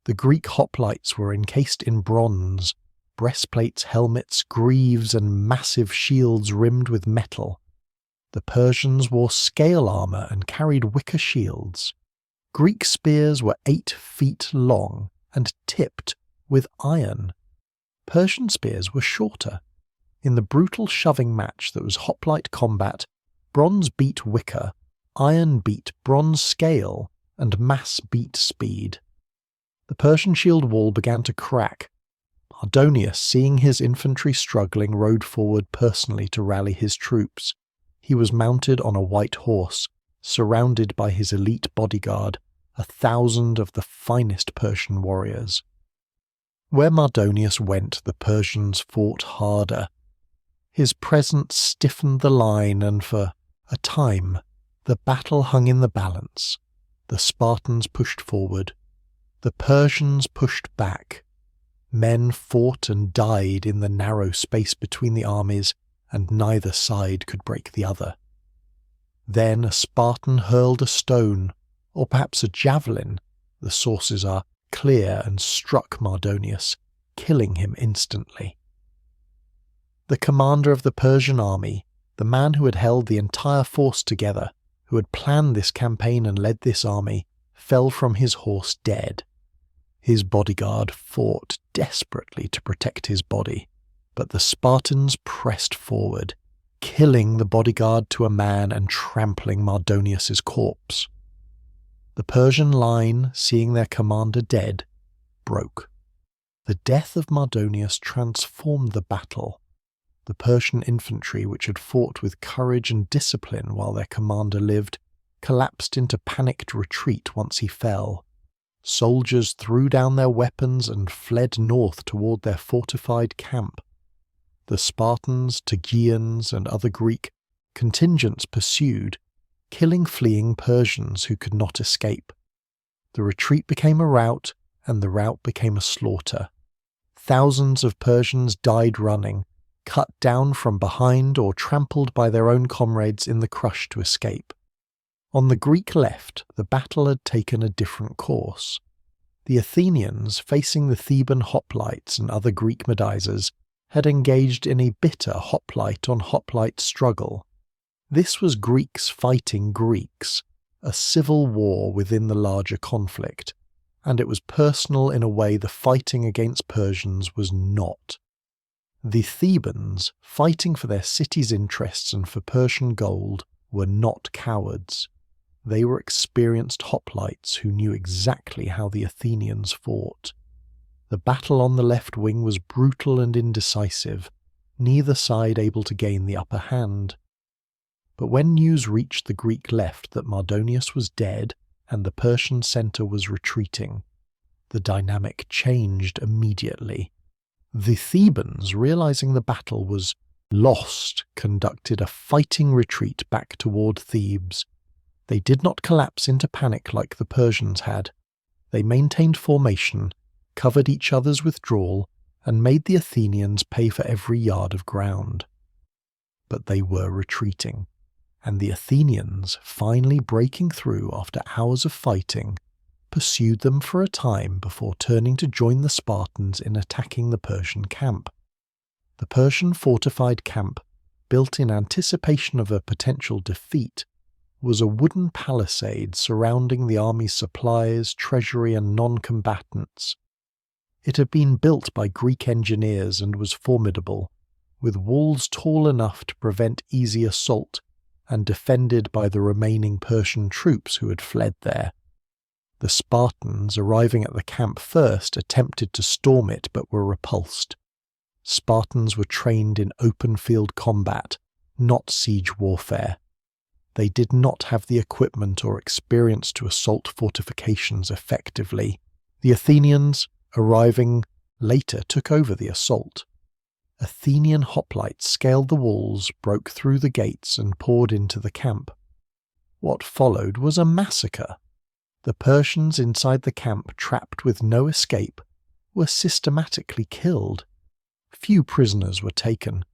The Greek hoplites were encased in bronze, breastplates, helmets, greaves, and massive shields rimmed with metal. The Persians wore scale armour and carried wicker shields. Greek spears were 8 feet long and tipped with iron. Persian spears were shorter. In the brutal shoving match that was hoplite combat, bronze beat wicker, iron beat bronze scale, and mass beat speed. The The Persian shield wall began to crack. Mardonius, seeing his infantry struggling, rode forward personally to rally his troops. He was mounted on a white horse, surrounded by his elite bodyguard, 1,000 of the finest Persian warriors. Where Mardonius went, the Persians fought harder. His presence stiffened the line, and for a time, the battle hung in the balance. The Spartans pushed forward. The Persians pushed back. Men fought and died in the narrow space between the armies, and neither side could break the other. Then a Spartan hurled a stone, or perhaps a javelin, the sources are clear, and struck Mardonius, killing him instantly. The commander of the Persian army, the man who had held the entire force together, who had planned this campaign and led this army, fell from his horse dead. His bodyguard fought desperately to protect his body, but the Spartans pressed forward, killing the bodyguard to a man and trampling Mardonius's corpse. The Persian line, seeing their commander dead, broke. The death of Mardonius transformed the battle. The Persian infantry, which had fought with courage and discipline while their commander lived, collapsed into panicked retreat once he fell. Soldiers threw down their weapons and fled north toward their fortified camp. The Spartans, Tegeans, and other Greek contingents pursued, killing fleeing Persians who could not escape. The retreat became a rout, and the rout became a slaughter. Thousands of Persians died running, cut down from behind or trampled by their own comrades in the crush to escape. On the Greek left, the battle had taken a different course. The Athenians, facing the Theban hoplites and other Greek Medisers, had engaged in a bitter hoplite-on-hoplite struggle. This was Greeks fighting Greeks, a civil war within the larger conflict, and it was personal in a way the fighting against Persians was not. The Thebans, fighting for their city's interests and for Persian gold, were not cowards. They were experienced hoplites who knew exactly how the Athenians fought. The battle on the left wing was brutal and indecisive, neither side able to gain the upper hand. But when news reached the Greek left that Mardonius was dead and the Persian centre was retreating, the dynamic changed immediately. The Thebans, realizing the battle was lost, conducted a fighting retreat back toward Thebes. They did not collapse into panic like the Persians had. They maintained formation, covered each other's withdrawal, and made the Athenians pay for every yard of ground. But they were retreating, and the Athenians, finally breaking through after hours of fighting, pursued them for a time before turning to join the Spartans in attacking the Persian camp. The Persian fortified camp, built in anticipation of a potential defeat, was a wooden palisade surrounding the army's supplies, treasury, and non-combatants. It had been built by Greek engineers and was formidable, with walls tall enough to prevent easy assault, and defended by the remaining Persian troops who had fled there. The Spartans, arriving at the camp first, attempted to storm it but were repulsed. Spartans were trained in open-field combat, not siege warfare. They did not have the equipment or experience to assault fortifications effectively. The Athenians, arriving later, took over the assault. Athenian hoplites scaled the walls, broke through the gates, and poured into the camp. What followed was a massacre. The Persians inside the camp, trapped with no escape, were systematically killed. Few prisoners were taken.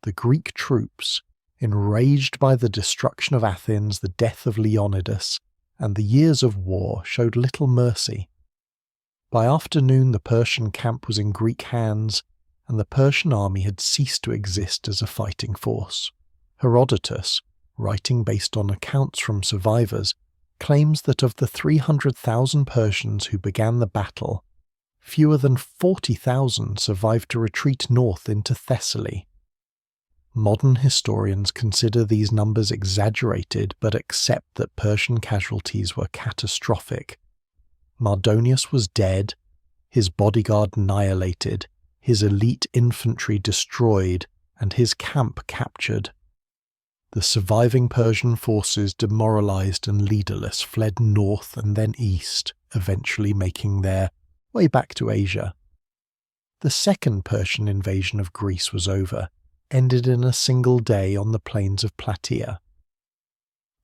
The Greek troops, enraged by the destruction of Athens, the death of Leonidas, and the years of war, showed little mercy. By afternoon the Persian camp was in Greek hands, and the Persian army had ceased to exist as a fighting force. Herodotus, writing based on accounts from survivors, claims that of the 300,000 Persians who began the battle, fewer than 40,000 survived to retreat north into Thessaly. Modern historians consider these numbers exaggerated but accept that Persian casualties were catastrophic. Mardonius was dead, his bodyguard annihilated, his elite infantry destroyed, and his camp captured. The surviving Persian forces, demoralized and leaderless, fled north and then east, eventually making their way back to Asia. The second Persian invasion of Greece was over, ended in a single day on the plains of Plataea.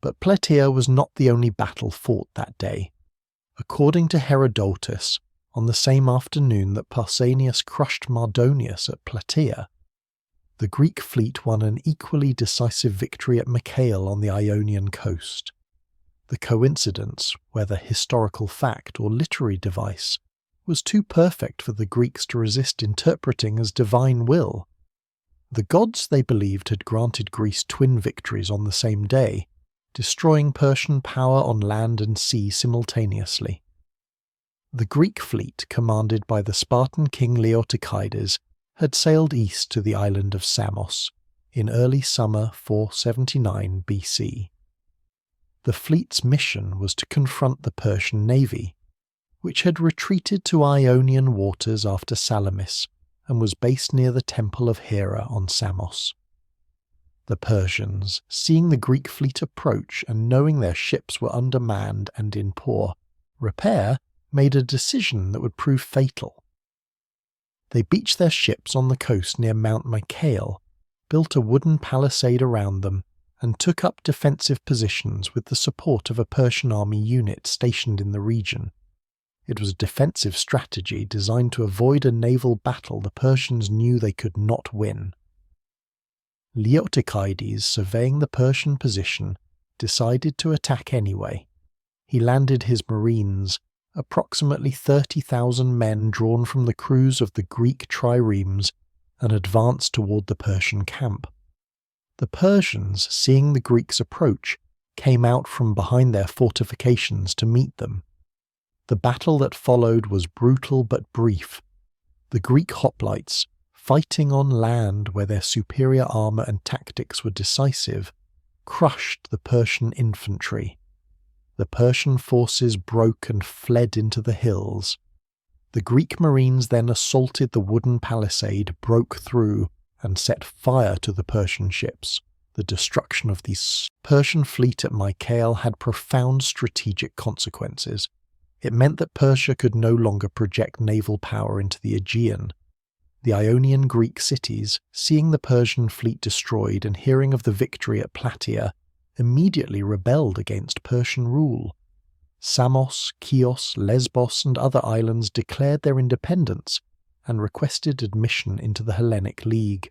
But Plataea was not the only battle fought that day. According to Herodotus, on the same afternoon that Pausanias crushed Mardonius at Plataea, the Greek fleet won an equally decisive victory at Mycale on the Ionian coast. The coincidence, whether historical fact or literary device, was too perfect for the Greeks to resist interpreting as divine will. The gods, they believed, had granted Greece twin victories on the same day, destroying Persian power on land and sea simultaneously. The Greek fleet, commanded by the Spartan king Leonidas, had sailed east to the island of Samos in early summer 479 BC. The fleet's mission was to confront the Persian navy, which had retreated to Ionian waters after Salamis and was based near the temple of Hera on Samos. The Persians, seeing the Greek fleet approach and knowing their ships were undermanned and in poor repair, made a decision that would prove fatal. They beached their ships on the coast near Mount Mycale, built a wooden palisade around them, and took up defensive positions with the support of a Persian army unit stationed in the region. It was a defensive strategy designed to avoid a naval battle the Persians knew they could not win. Leonidas, surveying the Persian position, decided to attack anyway. He landed his marines, approximately 30,000 men drawn from the crews of the Greek triremes, and advanced toward the Persian camp. The Persians, seeing the Greeks approach, came out from behind their fortifications to meet them. The battle that followed was brutal but brief. The Greek hoplites, fighting on land where their superior armour and tactics were decisive, crushed the Persian infantry. The Persian forces broke and fled into the hills. The Greek marines then assaulted the wooden palisade, broke through, and set fire to the Persian ships. The destruction of the Persian fleet at Mycale had profound strategic consequences. It meant that Persia could no longer project naval power into the Aegean. The Ionian Greek cities, seeing the Persian fleet destroyed and hearing of the victory at Plataea, immediately rebelled against Persian rule. Samos, Chios, Lesbos and other islands declared their independence and requested admission into the Hellenic League.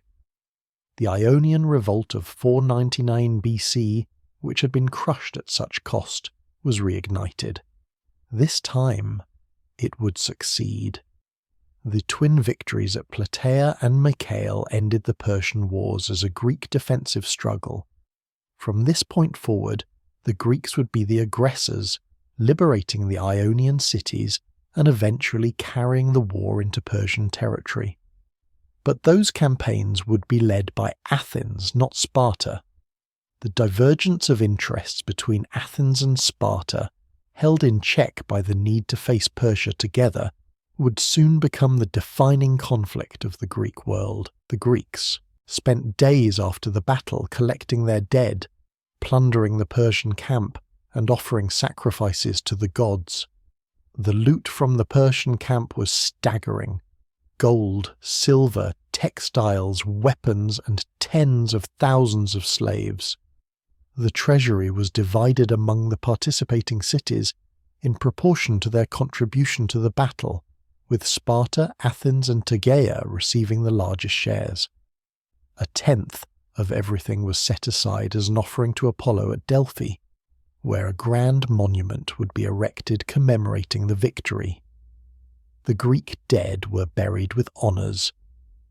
The Ionian Revolt of 499 BC, which had been crushed at such cost, was reignited. This time, it would succeed. The twin victories at Plataea and Mycale ended the Persian Wars as a Greek defensive struggle. From this point forward, the Greeks would be the aggressors, liberating the Ionian cities and eventually carrying the war into Persian territory. But those campaigns would be led by Athens, not Sparta. The divergence of interests between Athens and Sparta, held in check by the need to face Persia together, would soon become the defining conflict of the Greek world. The Greeks spent days after the battle collecting their dead, plundering the Persian camp, and offering sacrifices to the gods. The loot from the Persian camp was staggering. Gold, silver, textiles, weapons, and tens of thousands of slaves. The treasury was divided among the participating cities in proportion to their contribution to the battle, with Sparta, Athens, and Tegea receiving the largest shares. A tenth of everything was set aside as an offering to Apollo at Delphi, where a grand monument would be erected commemorating the victory. The Greek dead were buried with honours.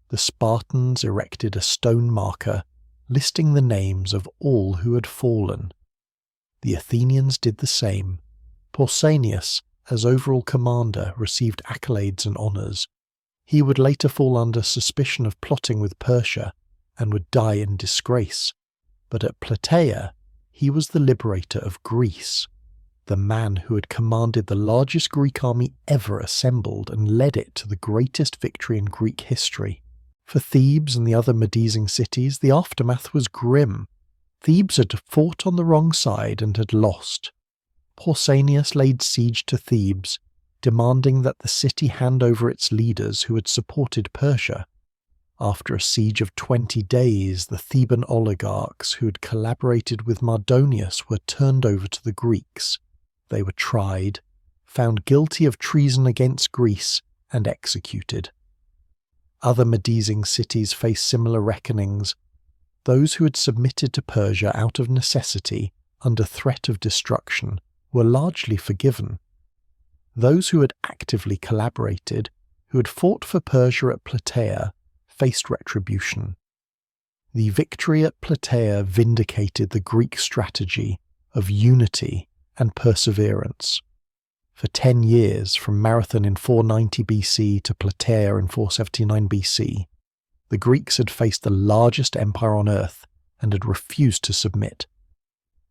The Spartans erected a stone marker listing the names of all who had fallen. The Athenians did the same. Pausanias, as overall commander, received accolades and honours. He would later fall under suspicion of plotting with Persia and would die in disgrace. But at Plataea, he was the liberator of Greece. the man who had commanded the largest Greek army ever assembled and led it to the greatest victory in Greek history. For Thebes and the other Median cities, the aftermath was grim. Thebes had fought on the wrong side and had lost. Pausanias laid siege to Thebes, demanding that the city hand over its leaders who had supported Persia. After a siege of 20 days, the Theban oligarchs who had collaborated with Mardonius were turned over to the Greeks. They were tried, found guilty of treason against Greece, and executed. Other Median cities faced similar reckonings. Those who had submitted to Persia out of necessity, under threat of destruction, were largely forgiven. Those who had actively collaborated, who had fought for Persia at Plataea, faced retribution. The victory at Plataea vindicated the Greek strategy of unity and perseverance. For 10 years, from Marathon in 490 BC to Plataea in 479 BC, the Greeks had faced the largest empire on earth and had refused to submit.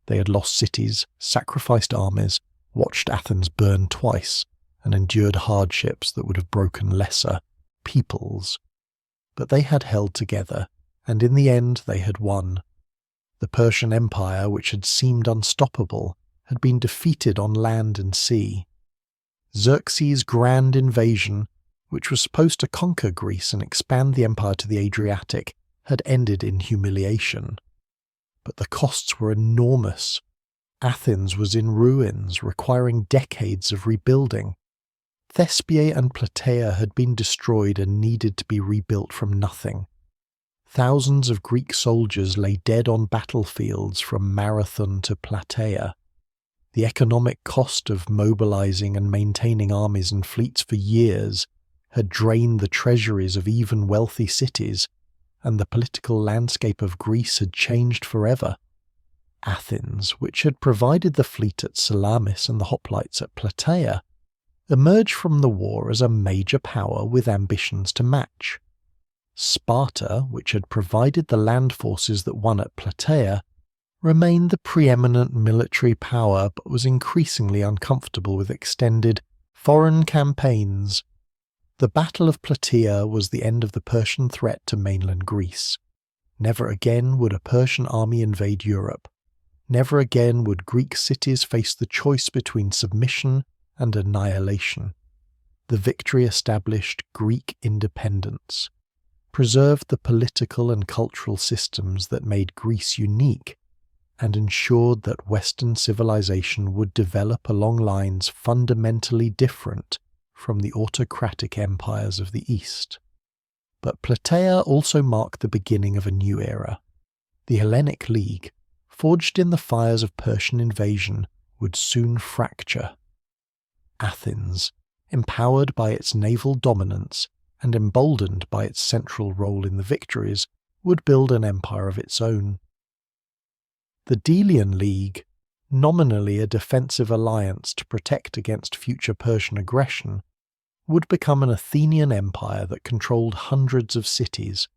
They had lost cities, sacrificed armies, watched Athens burn twice, and endured hardships that would have broken lesser peoples. But they had held together, and in the end they had won. The Persian Empire, which had seemed unstoppable, had been defeated on land and sea. Xerxes' grand invasion, which was supposed to conquer Greece and expand the empire to the Adriatic, had ended in humiliation. But the costs were enormous. Athens was in ruins, requiring decades of rebuilding. Thespiae and Plataea had been destroyed and needed to be rebuilt from nothing. Thousands of Greek soldiers lay dead on battlefields from Marathon to Plataea. The economic cost of mobilizing and maintaining armies and fleets for years had drained the treasuries of even wealthy cities, and the political landscape of Greece had changed forever. Athens, which had provided the fleet at Salamis and the hoplites at Plataea, emerged from the war as a major power with ambitions to match. Sparta, which had provided the land forces that won at Plataea, remained the preeminent military power but was increasingly uncomfortable with extended foreign campaigns. The Battle of Plataea was the end of the Persian threat to mainland Greece. Never again would a Persian army invade Europe. Never again would Greek cities face the choice between submission and annihilation. The victory established Greek independence, preserved the political and cultural systems that made Greece unique, and ensured that Western civilization would develop along lines fundamentally different from the autocratic empires of the East. But Plataea also marked the beginning of a new era. The Hellenic League, forged in the fires of Persian invasion, would soon fracture. Athens, empowered by its naval dominance and emboldened by its central role in the victories, would build an empire of its own. The Delian League, nominally a defensive alliance to protect against future Persian aggression, would become an Athenian empire that controlled hundreds of cities.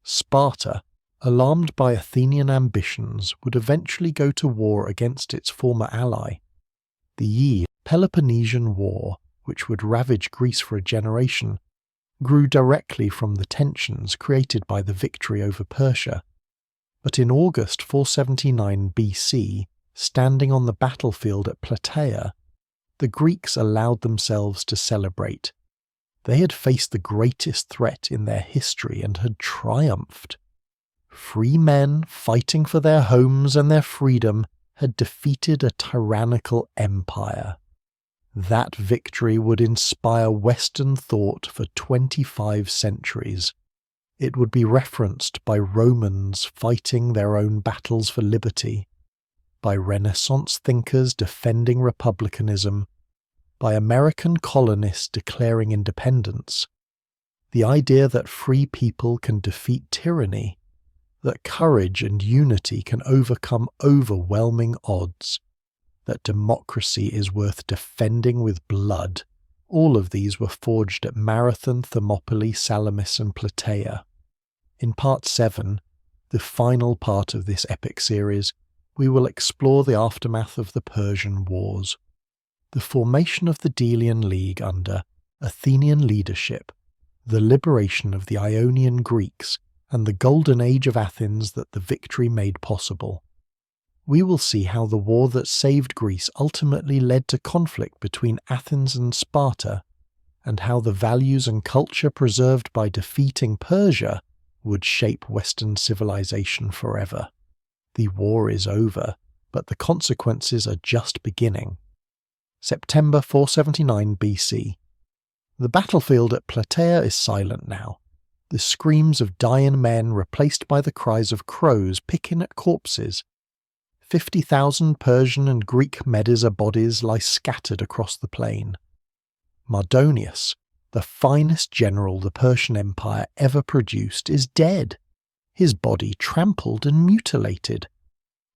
Sparta, alarmed by Athenian ambitions, would eventually go to war against its former ally. The Peloponnesian War, which would ravage Greece for a generation, grew directly from the tensions created by the victory over Persia. But in August 479 BC, standing on the battlefield at Plataea, the Greeks allowed themselves to celebrate. They had faced the greatest threat in their history and had triumphed. Free men fighting for their homes and their freedom had defeated a tyrannical empire. That victory would inspire Western thought for 25 centuries. It would be referenced by Romans fighting their own battles for liberty, by Renaissance thinkers defending republicanism, by American colonists declaring independence. The idea that free people can defeat tyranny, that courage and unity can overcome overwhelming odds, that democracy is worth defending with blood, all of these were forged at Marathon, Thermopylae, Salamis and Plataea. In Part 7, the final part of this epic series, we will explore the aftermath of the Persian Wars. The formation of the Delian League under Athenian leadership, the liberation of the Ionian Greeks, and the golden age of Athens that the victory made possible. We will see how the war that saved Greece ultimately led to conflict between Athens and Sparta, and how the values and culture preserved by defeating Persia would shape Western civilization forever. The war is over, but the consequences are just beginning. September 479 BC. The battlefield at Plataea is silent now, the screams of dying men replaced by the cries of crows picking at corpses. 50,000 Persian and Greek Medes bodies lie scattered across the plain. Mardonius, the finest general the Persian Empire ever produced, is dead, his body trampled and mutilated.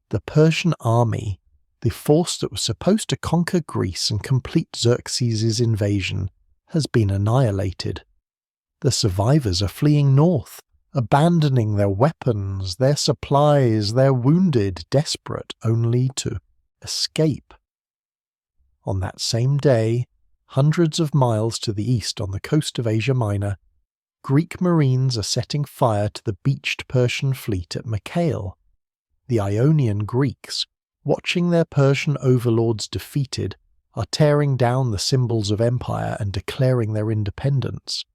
The Persian army, the force that was supposed to conquer Greece and complete Xerxes' invasion, has been annihilated. The survivors are fleeing north, abandoning their weapons, their supplies, their wounded, desperate only to escape. On that same day, hundreds of miles to the east on the coast of Asia Minor, Greek marines are setting fire to the beached Persian fleet at Mycale. The Ionian Greeks, watching their Persian overlords defeated, are tearing down the symbols of empire and declaring their independence.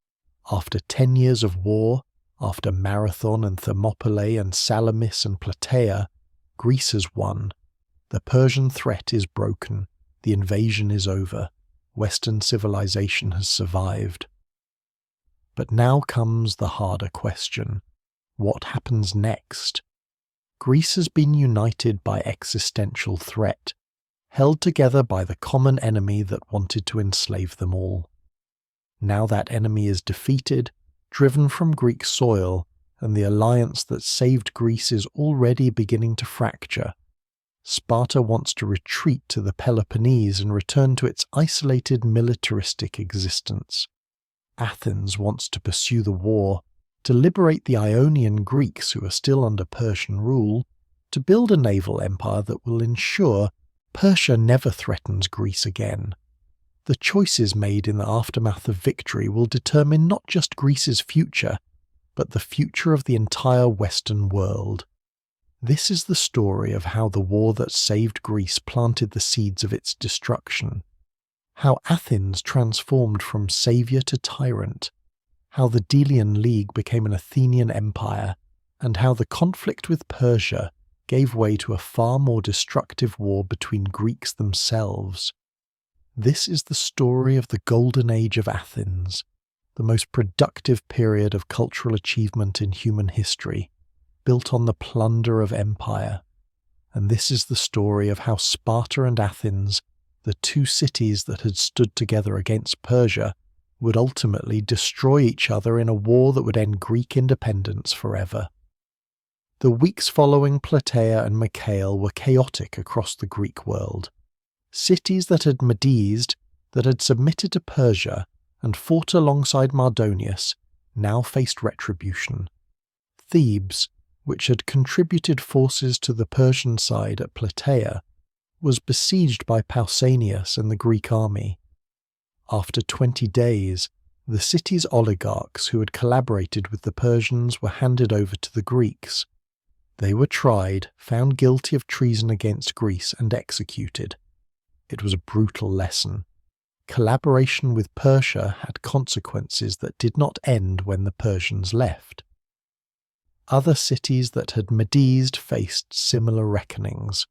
After 10 years of war, after Marathon and Thermopylae and Salamis and Plataea, Greece has won. The Persian threat is broken. The invasion is over. Western civilization has survived. But now comes the harder question. What happens next? Greece has been united by existential threat, held together by the common enemy that wanted to enslave them all. Now that enemy is defeated, driven from Greek soil, and the alliance that saved Greece is already beginning to fracture. Sparta wants to retreat to the Peloponnese and return to its isolated militaristic existence. Athens wants to pursue the war, to liberate the Ionian Greeks who are still under Persian rule, to build a naval empire that will ensure Persia never threatens Greece again. The choices made in the aftermath of victory will determine not just Greece's future, but the future of the entire Western world. This is the story of how the war that saved Greece planted the seeds of its destruction, how Athens transformed from saviour to tyrant, how the Delian League became an Athenian empire, and how the conflict with Persia gave way to a far more destructive war between Greeks themselves. This is the story of the Golden Age of Athens, the most productive period of cultural achievement in human history, built on the plunder of empire. And this is the story of how Sparta and Athens, the two cities that had stood together against Persia, would ultimately destroy each other in a war that would end Greek independence forever. The weeks following Plataea and Mycale were chaotic across the Greek world. Cities that had Medesed, that had submitted to Persia and fought alongside Mardonius, now faced retribution. Thebes, which had contributed forces to the Persian side at Plataea, was besieged by Pausanias and the Greek army. After 20 days, the city's oligarchs who had collaborated with the Persians were handed over to the Greeks. They were tried, found guilty of treason against Greece, and executed. It was a brutal lesson. Collaboration with Persia had consequences that did not end when the Persians left. Other cities that had Medesed faced similar reckonings.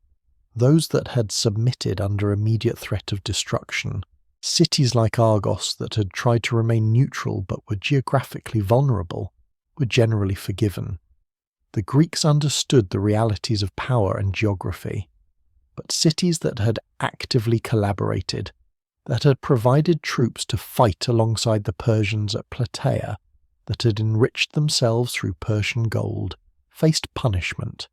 Those that had submitted under immediate threat of destruction. Cities like Argos that had tried to remain neutral but were geographically vulnerable, were generally forgiven. The Greeks understood the realities of power and geography. But cities that had actively collaborated, that had provided troops to fight alongside the Persians at Plataea, that had enriched themselves through Persian gold, faced punishment.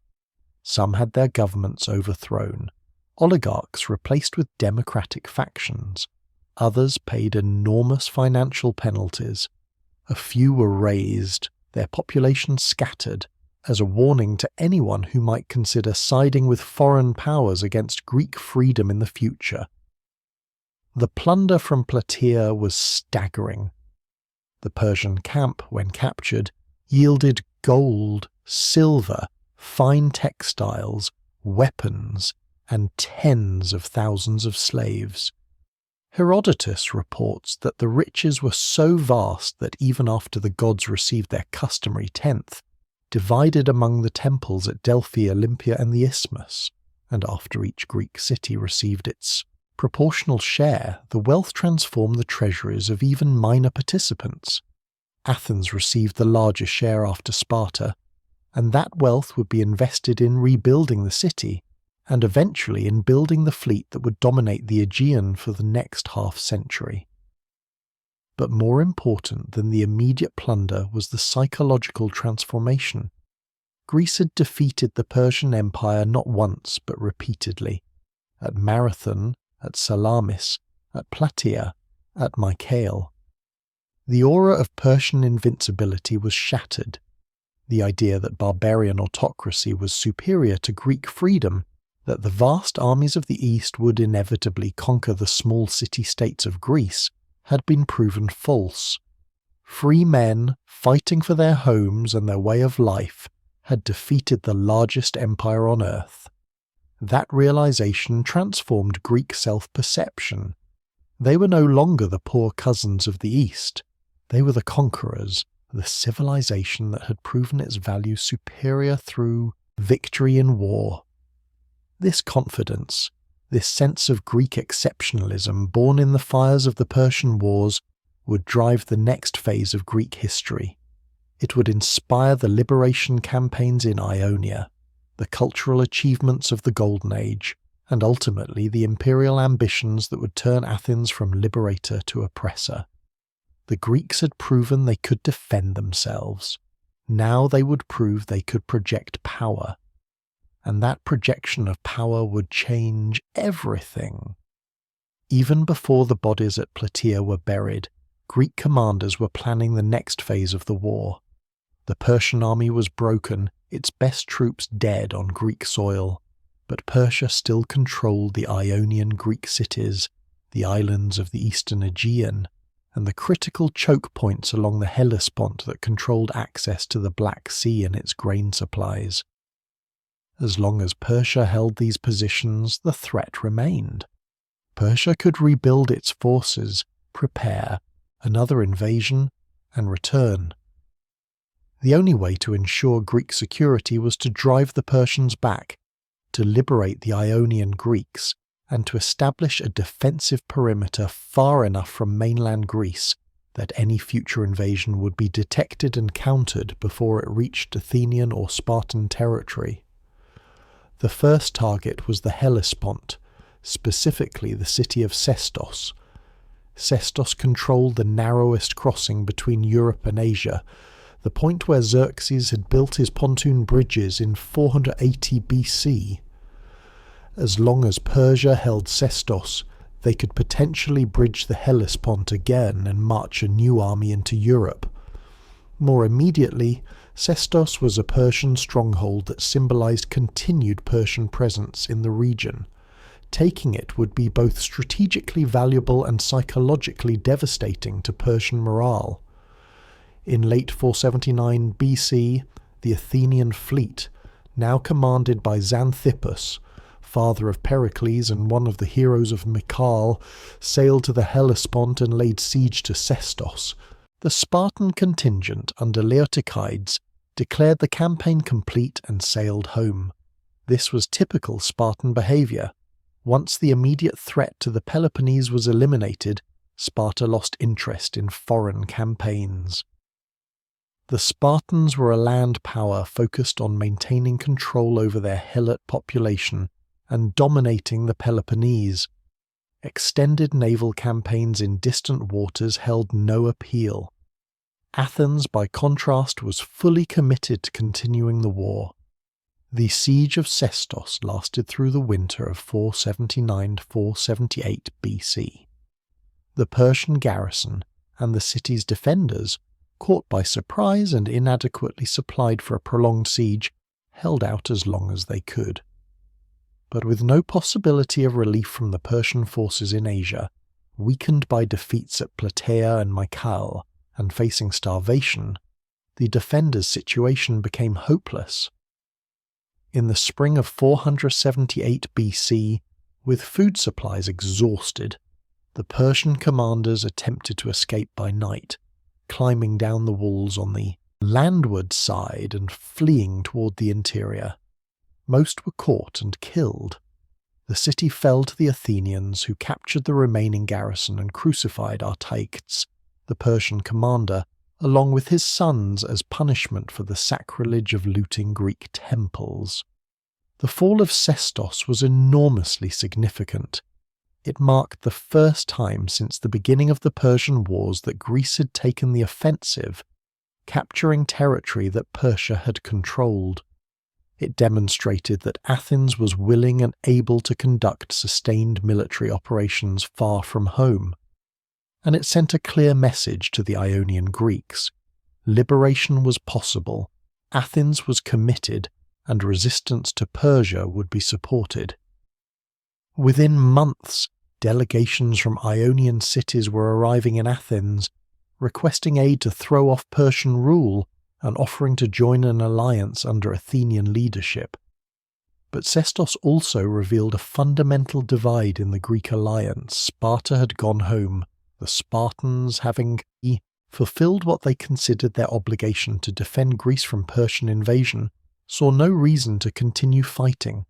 Some had their governments overthrown, oligarchs replaced with democratic factions. Others paid enormous financial penalties. A few were razed, their population scattered, as a warning to anyone who might consider siding with foreign powers against Greek freedom in the future. The plunder from Plataea was staggering. The Persian camp, when captured, yielded gold, silver, fine textiles, weapons, and tens of thousands of slaves. Herodotus reports that the riches were so vast that even after the gods received their customary tenth, divided among the temples at Delphi, Olympia, and the Isthmus, and after each Greek city received its proportional share, the wealth transformed the treasuries of even minor participants. Athens received the largest share after Sparta, and that wealth would be invested in rebuilding the city, and eventually in building the fleet that would dominate the Aegean for the next half-century. But more important than the immediate plunder was the psychological transformation. Greece had defeated the Persian Empire not once but repeatedly, at Marathon, at Salamis, at Plataea, at Mycale. The aura of Persian invincibility was shattered. The idea that barbarian autocracy was superior to Greek freedom, that the vast armies of the East would inevitably conquer the small city-states of Greece, had been proven false. Free men, fighting for their homes and their way of life, had defeated the largest empire on earth. That realization transformed Greek self-perception. They were no longer the poor cousins of the East. They were the conquerors, the civilization that had proven its value superior through victory in war. This confidence, this sense of Greek exceptionalism born in the fires of the Persian Wars, would drive the next phase of Greek history. It would inspire the liberation campaigns in Ionia, the cultural achievements of the Golden Age, and ultimately the imperial ambitions that would turn Athens from liberator to oppressor. The Greeks had proven they could defend themselves. Now they would prove they could project power. And that projection of power would change everything. Even before the bodies at Plataea were buried, Greek commanders were planning the next phase of the war. The Persian army was broken, its best troops dead on Greek soil, but Persia still controlled the Ionian Greek cities, the islands of the eastern Aegean, and the critical choke points along the Hellespont that controlled access to the Black Sea and its grain supplies. As long as Persia held these positions, the threat remained. Persia could rebuild its forces, prepare another invasion, and return. The only way to ensure Greek security was to drive the Persians back, to liberate the Ionian Greeks, and to establish a defensive perimeter far enough from mainland Greece that any future invasion would be detected and countered before it reached Athenian or Spartan territory. The first target was the Hellespont, specifically the city of Sestos. Sestos controlled the narrowest crossing between Europe and Asia, the point where Xerxes had built his pontoon bridges in 480 BC. As long as Persia held Sestos, they could potentially bridge the Hellespont again and march a new army into Europe. More immediately, Sestos was a Persian stronghold that symbolized continued Persian presence in the region. Taking it would be both strategically valuable and psychologically devastating to Persian morale. In late 479 BC, the Athenian fleet, now commanded by Xanthippus, father of Pericles and one of the heroes of Mycale, sailed to the Hellespont and laid siege to Sestos. The Spartan contingent under Leonidas declared the campaign complete and sailed home. This was typical Spartan behaviour. Once the immediate threat to the Peloponnese was eliminated, Sparta lost interest in foreign campaigns. The Spartans were a land power focused on maintaining control over their Helot population and dominating the Peloponnese. Extended naval campaigns in distant waters held no appeal. Athens, by contrast, was fully committed to continuing the war. The siege of Sestos lasted through the winter of 479 to 478 BC. The Persian garrison and the city's defenders caught by surprise and inadequately supplied for a prolonged siege, held out as long as they could. But with no possibility of relief from the Persian forces in Asia, weakened by defeats at Plataea and Mycale, and facing starvation, the defenders' situation became hopeless. In the spring of 478 BC, with food supplies exhausted, the Persian commanders attempted to escape by night, climbing down the walls on the landward side and fleeing toward the interior. Most were caught and killed. The city fell to the Athenians, who captured the remaining garrison and crucified Artaictes, the Persian commander, along with his sons as punishment for the sacrilege of looting Greek temples. The fall of Sestos was enormously significant. It marked the first time since the beginning of the Persian Wars that Greece had taken the offensive, capturing territory that Persia had controlled. It demonstrated that Athens was willing and able to conduct sustained military operations far from home. And it sent a clear message to the Ionian Greeks. Liberation was possible, Athens was committed, and resistance to Persia would be supported. Within months, delegations from Ionian cities were arriving in Athens, requesting aid to throw off Persian rule and offering to join an alliance under Athenian leadership. But Sestos also revealed a fundamental divide in the Greek alliance. Sparta had gone home, the Spartans, having fulfilled what they considered their obligation to defend Greece from Persian invasion, saw no reason to continue fighting.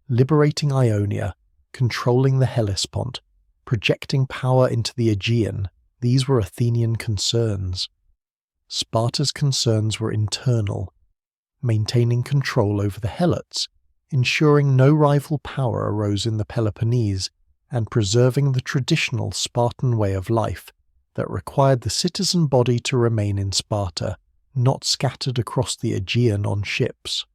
Liberating Ionia, controlling the Hellespont, projecting power into the Aegean, these were Athenian concerns. Sparta's concerns were internal, maintaining control over the Helots, ensuring no rival power arose in the Peloponnese, and preserving the traditional Spartan way of life that required the citizen body to remain in Sparta, not scattered across the Aegean on ships.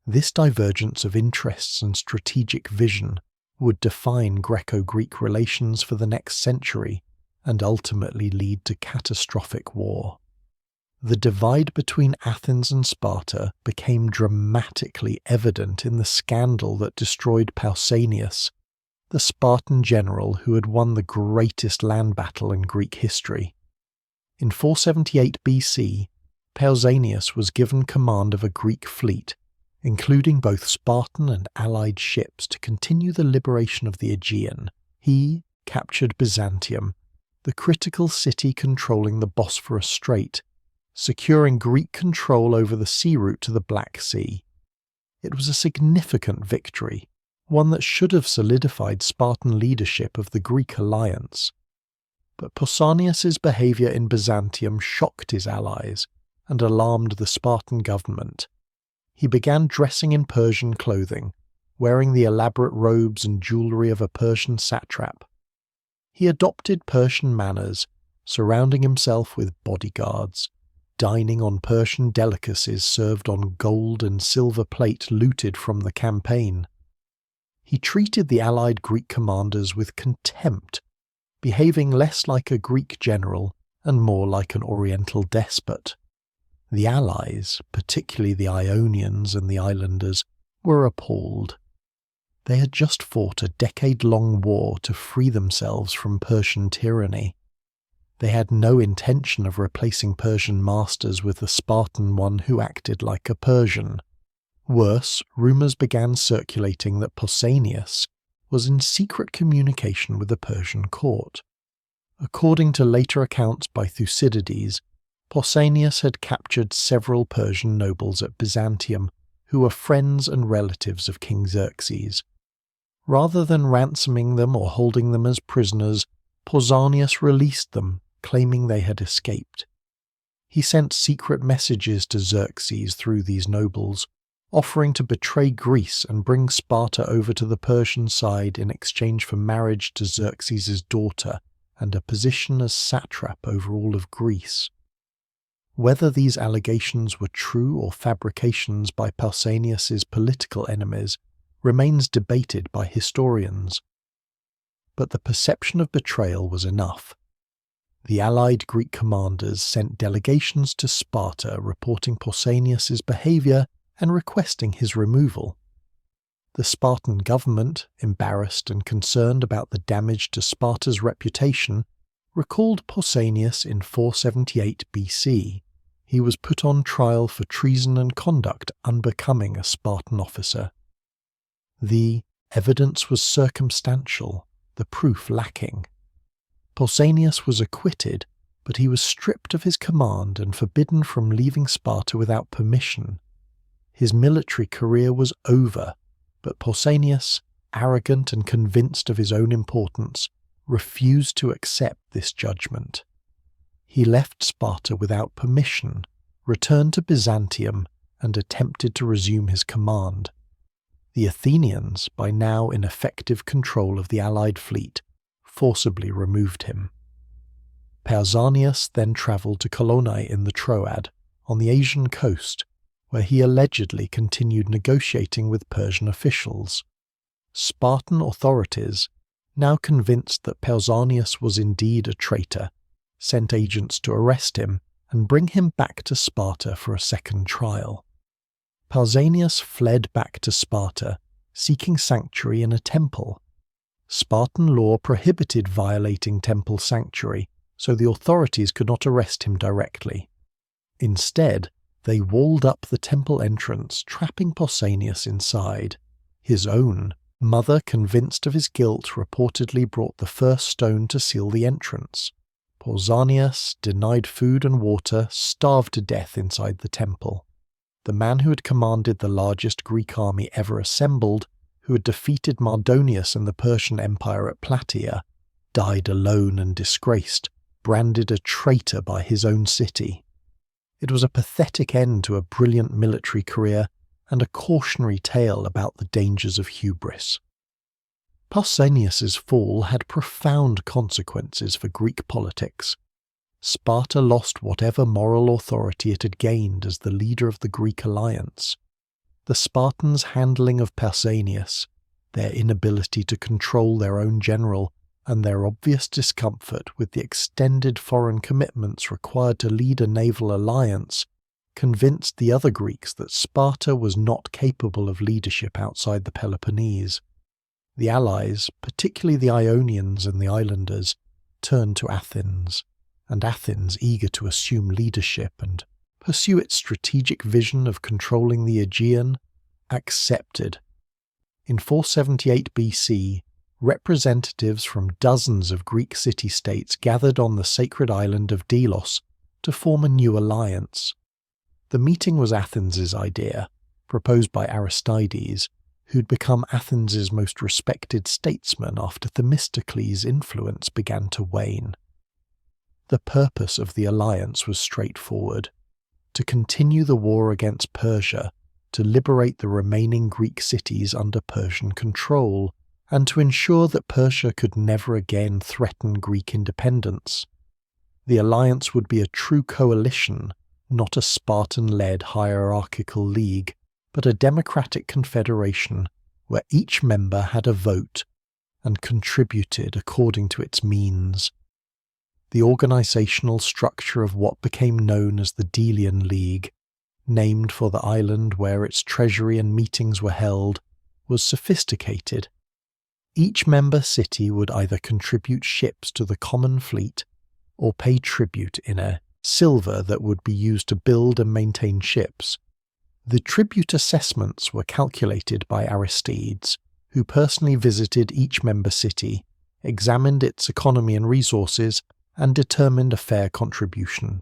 This divergence of interests and strategic vision would define Greco-Greek relations for the next century and ultimately lead to catastrophic war. The divide between Athens and Sparta became dramatically evident in the scandal that destroyed Pausanias, the Spartan general who had won the greatest land battle in Greek history. In 478 BC, Pausanias was given command of a Greek fleet, including both Spartan and allied ships, to continue the liberation of the Aegean. He captured Byzantium, the critical city controlling the Bosphorus Strait, securing Greek control over the sea route to the Black Sea. It was a significant victory, one that should have solidified Spartan leadership of the Greek alliance. But Pausanias' behaviour in Byzantium shocked his allies and alarmed the Spartan government. He began dressing in Persian clothing, wearing the elaborate robes and jewellery of a Persian satrap. He adopted Persian manners, surrounding himself with bodyguards, dining on Persian delicacies served on gold and silver plate looted from the campaign. He treated the allied Greek commanders with contempt, behaving less like a Greek general and more like an Oriental despot. The allies, particularly the Ionians and the islanders, were appalled. They had just fought a decade-long war to free themselves from Persian tyranny. They had no intention of replacing Persian masters with a Spartan one who acted like a Persian. Worse, rumours began circulating that Pausanias was in secret communication with the Persian court. According to later accounts by Thucydides, Pausanias had captured several Persian nobles at Byzantium who were friends and relatives of King Xerxes. Rather than ransoming them or holding them as prisoners, Pausanias released them, claiming they had escaped. He sent secret messages to Xerxes through these nobles, offering to betray Greece and bring Sparta over to the Persian side in exchange for marriage to Xerxes' daughter and a position as satrap over all of Greece. Whether these allegations were true or fabrications by Pausanias' political enemies remains debated by historians. But the perception of betrayal was enough. the allied Greek commanders sent delegations to Sparta reporting Pausanias's behaviour and requesting his removal. The Spartan government, embarrassed and concerned about the damage to Sparta's reputation, recalled Pausanias in 478 BC. He was put on trial for treason and conduct unbecoming a Spartan officer. The evidence was circumstantial, the proof lacking. Pausanias was acquitted, but he was stripped of his command and forbidden from leaving Sparta without permission. His military career was over, but Pausanias, arrogant and convinced of his own importance, refused to accept this judgment. He left Sparta without permission, returned to Byzantium, and attempted to resume his command. The Athenians, by now in effective control of the allied fleet, forcibly removed him. Pausanias then travelled to Colonnae in the Troad, on the Asian coast, where he allegedly continued negotiating with Persian officials. Spartan authorities, now convinced that Pausanias was indeed a traitor, sent agents to arrest him and bring him back to Sparta for a second trial. Pausanias fled back to Sparta, seeking sanctuary in a temple. Spartan law prohibited violating temple sanctuary, so the authorities could not arrest him directly. Instead, they walled up the temple entrance, trapping Pausanias inside. His own mother, convinced of his guilt, reportedly brought the first stone to seal the entrance. Pausanias, denied food and water, starved to death inside the temple. The man who had commanded the largest Greek army ever assembled, who had defeated Mardonius and the Persian Empire at Plataea, died alone and disgraced, branded a traitor by his own city. It was a pathetic end to a brilliant military career and a cautionary tale about the dangers of hubris. Pausanias's fall had profound consequences for Greek politics. Sparta lost whatever moral authority it had gained as the leader of the Greek alliance. The Spartans' handling of Pausanias, their inability to control their own general, and their obvious discomfort with the extended foreign commitments required to lead a naval alliance, convinced the other Greeks that Sparta was not capable of leadership outside the Peloponnese. The allies, particularly the Ionians and the islanders, turned to Athens, and Athens, eager to assume leadership and pursue its strategic vision of controlling the Aegean, accepted. In 478 BC, representatives from dozens of Greek city-states gathered on the sacred island of Delos to form a new alliance. The meeting was Athens's idea, proposed by Aristides, who'd become Athens's most respected statesman after Themistocles' influence began to wane. The purpose of the alliance was straightforward: to continue the war against Persia, to liberate the remaining Greek cities under Persian control, and to ensure that Persia could never again threaten Greek independence. The alliance would be a true coalition, not a Spartan-led hierarchical league, but a democratic confederation where each member had a vote and contributed according to its means. The organisational structure of what became known as the Delian League, named for the island where its treasury and meetings were held, was sophisticated. Each member city would either contribute ships to the common fleet or pay tribute in a silver that would be used to build and maintain ships. The tribute assessments were calculated by Aristides, who personally visited each member city, examined its economy and resources, and determined a fair contribution.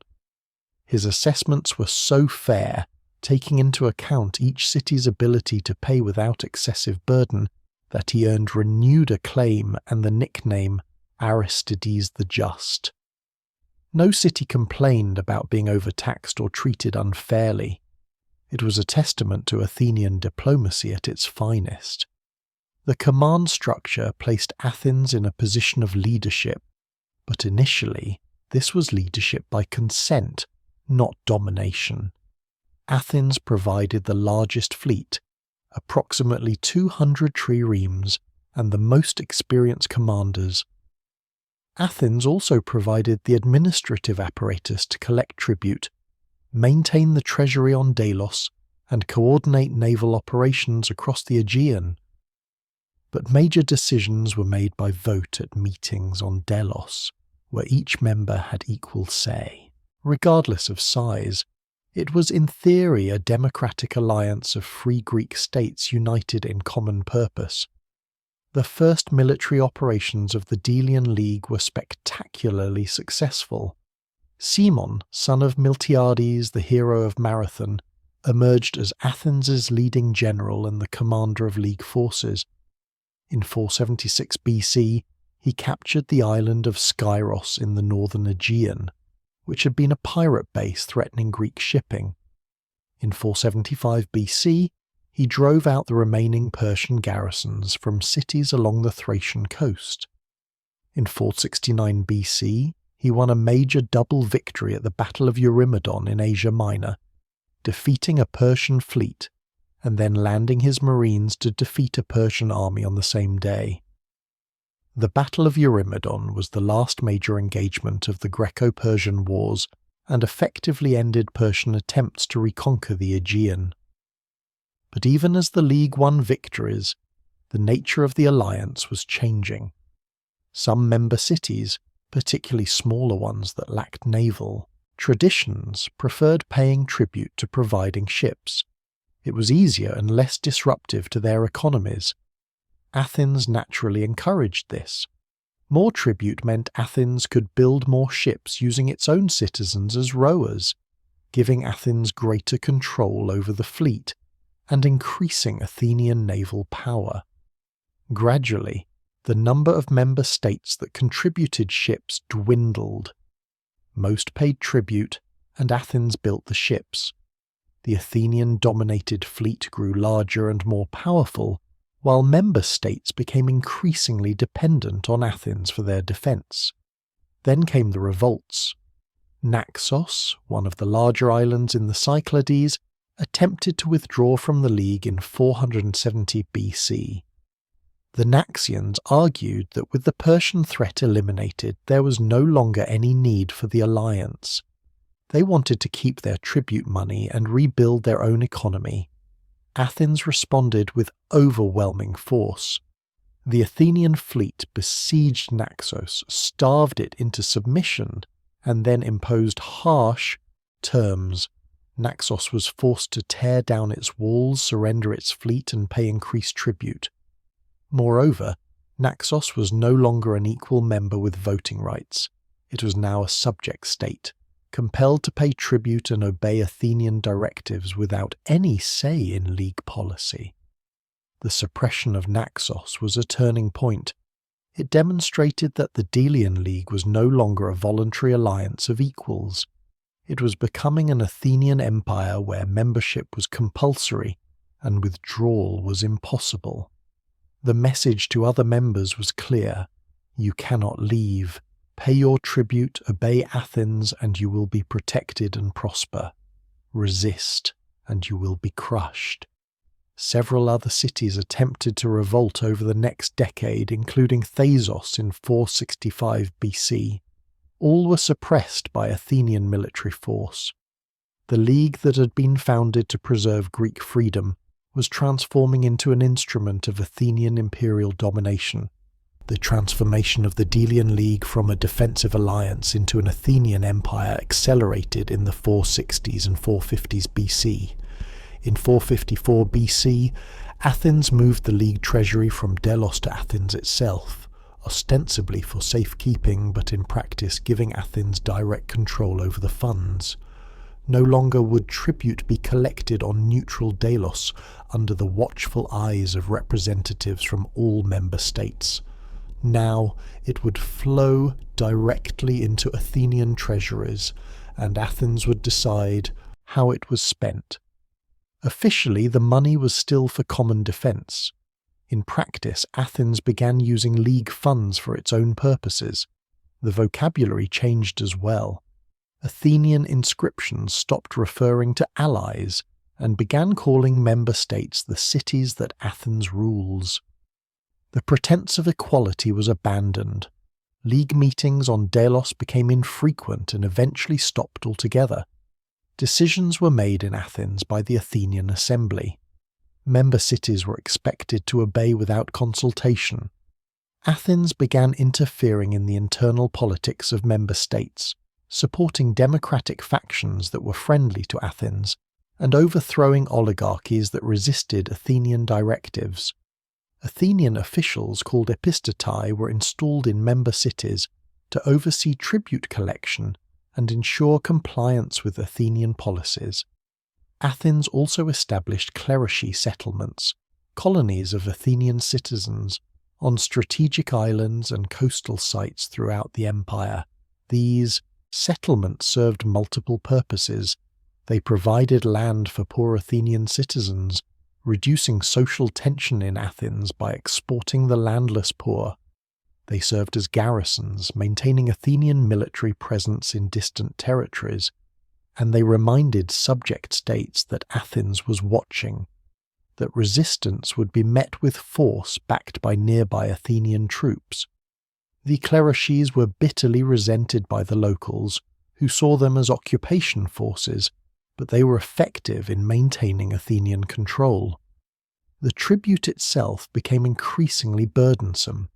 His assessments were so fair, taking into account each city's ability to pay without excessive burden, that he earned renewed acclaim and the nickname Aristides the Just. No city complained about being overtaxed or treated unfairly. It was a testament to Athenian diplomacy at its finest. The command structure placed Athens in a position of leadership, but initially this was leadership by consent, not domination. Athens provided the largest fleet, approximately 200 triremes, and the most experienced commanders. Athens also provided the administrative apparatus to collect tribute, maintain the treasury on Delos, and coordinate naval operations across the Aegean. But major decisions were made by vote at meetings on Delos, where each member had equal say. Regardless of size, it was in theory a democratic alliance of free Greek states united in common purpose. The first military operations of the Delian League were spectacularly successful. Cimon, son of Miltiades, the hero of Marathon, emerged as Athens's leading general and the commander of League forces. In 476 BC, he captured the island of Skyros in the northern Aegean, which had been a pirate base threatening Greek shipping. In 475 BC, he drove out the remaining Persian garrisons from cities along the Thracian coast. In 469 BC, he won a major double victory at the Battle of Eurymedon in Asia Minor, defeating a Persian fleet and then landing his marines to defeat a Persian army on the same day. The Battle of Eurymedon was the last major engagement of the Greco-Persian Wars and effectively ended Persian attempts to reconquer the Aegean. But even as the League won victories, the nature of the alliance was changing. Some member cities, particularly smaller ones that lacked naval traditions, preferred paying tribute to providing ships. It was easier and less disruptive to their economies. Athens naturally encouraged this. More tribute meant Athens could build more ships using its own citizens as rowers, giving Athens greater control over the fleet and increasing Athenian naval power. Gradually, the number of member states that contributed ships dwindled. Most paid tribute, and Athens built the ships. The Athenian-dominated fleet grew larger and more powerful, while member states became increasingly dependent on Athens for their defence. Then came the revolts. Naxos, one of the larger islands in the Cyclades, attempted to withdraw from the League in 470 BC. The Naxians argued that with the Persian threat eliminated, there was no longer any need for the alliance. They wanted to keep their tribute money and rebuild their own economy. Athens responded with overwhelming force. The Athenian fleet besieged Naxos, starved it into submission, and then imposed harsh terms. Naxos was forced to tear down its walls, surrender its fleet, and pay increased tribute. Moreover, Naxos was no longer an equal member with voting rights. It was now a subject state, compelled to pay tribute and obey Athenian directives without any say in League policy. The suppression of Naxos was a turning point. It demonstrated that the Delian League was no longer a voluntary alliance of equals. It was becoming an Athenian empire where membership was compulsory and withdrawal was impossible. The message to other members was clear: you cannot leave. Pay your tribute, obey Athens, and you will be protected and prosper. Resist, and you will be crushed. Several other cities attempted to revolt over the next decade, including Thasos in 465 BC. All were suppressed by Athenian military force. The league that had been founded to preserve Greek freedom was transforming into an instrument of Athenian imperial domination. The transformation of the Delian League from a defensive alliance into an Athenian empire accelerated in the 460s and 450s BC. In 454 BC, Athens moved the League treasury from Delos to Athens itself, ostensibly for safekeeping but in practice giving Athens direct control over the funds. No longer would tribute be collected on neutral Delos under the watchful eyes of representatives from all member states. Now it would flow directly into Athenian treasuries, and Athens would decide how it was spent. Officially, the money was still for common defence. In practice, Athens began using League funds for its own purposes. The vocabulary changed as well. Athenian inscriptions stopped referring to allies and began calling member states the cities that Athens rules. The pretense of equality was abandoned. League meetings on Delos became infrequent and eventually stopped altogether. Decisions were made in Athens by the Athenian assembly. Member cities were expected to obey without consultation. Athens began interfering in the internal politics of member states, supporting democratic factions that were friendly to Athens, and overthrowing oligarchies that resisted Athenian directives. Athenian officials called epistatae were installed in member cities to oversee tribute collection and ensure compliance with Athenian policies. Athens also established clerisci settlements, colonies of Athenian citizens, on strategic islands and coastal sites throughout the empire. These settlements served multiple purposes. They provided land for poor Athenian citizens, reducing social tension in Athens by exporting the landless poor. They served as garrisons, maintaining Athenian military presence in distant territories, and they reminded subject states that Athens was watching, that resistance would be met with force backed by nearby Athenian troops. The clerisces were bitterly resented by the locals, who saw them as occupation forces, but they were effective in maintaining Athenian control. The tribute itself became increasingly burdensome.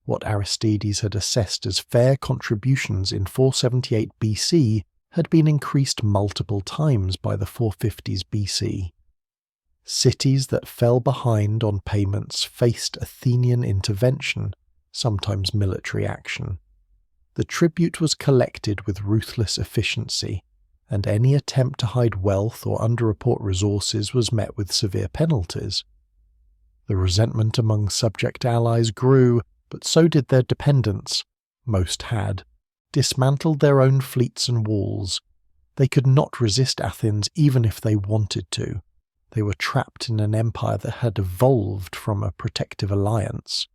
What Aristides had assessed as fair contributions in 478 BC had been increased multiple times by the 450s BC. Cities that fell behind on payments faced Athenian intervention, sometimes military action. The tribute was collected with ruthless efficiency, and any attempt to hide wealth or underreport resources was met with severe penalties. The resentment among subject allies grew, but so did their dependents. Most had dismantled their own fleets and walls. They could not resist Athens even if they wanted to. They were trapped in an empire that had evolved from a protective alliance.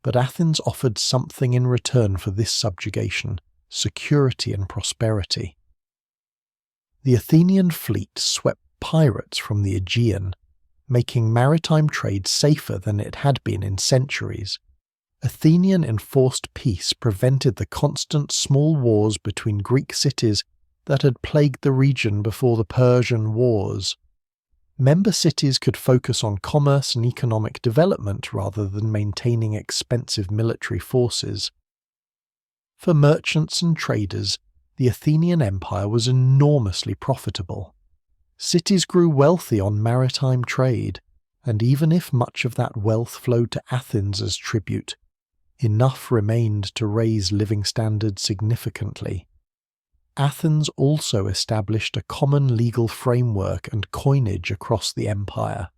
But Athens offered something in return for this subjugation: security and prosperity. The Athenian fleet swept pirates from the Aegean, making maritime trade safer than it had been in centuries. Athenian enforced peace prevented the constant small wars between Greek cities that had plagued the region before the Persian Wars. Member cities could focus on commerce and economic development rather than maintaining expensive military forces. For merchants and traders, the Athenian Empire was enormously profitable. Cities grew wealthy on maritime trade, and even if much of that wealth flowed to Athens as tribute, enough remained to raise living standards significantly. Athens also established a common legal framework and coinage across the empire.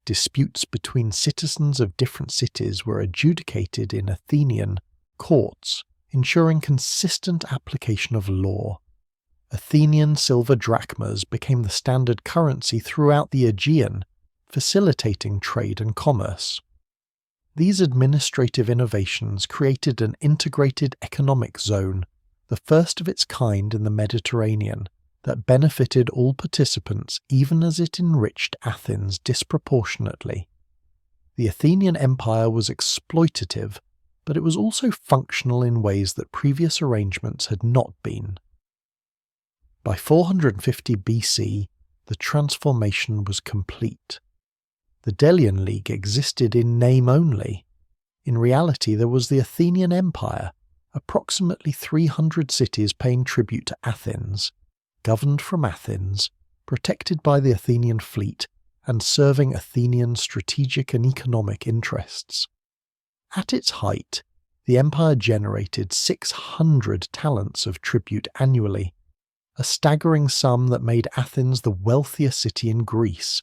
Disputes between citizens of different cities were adjudicated in Athenian courts, ensuring consistent application of law. Athenian silver drachmas became the standard currency throughout the Aegean, facilitating trade and commerce. These administrative innovations created an integrated economic zone, the first of its kind in the Mediterranean, that benefited all participants even as it enriched Athens disproportionately. The Athenian Empire was exploitative, but it was also functional in ways that previous arrangements had not been. By 450 BC, the transformation was complete. The Delian League existed in name only. In reality, there was the Athenian Empire, approximately 300 cities paying tribute to Athens, governed from Athens, protected by the Athenian fleet, and serving Athenian strategic and economic interests. At its height, the empire generated 600 talents of tribute annually, a staggering sum that made Athens the wealthiest city in Greece.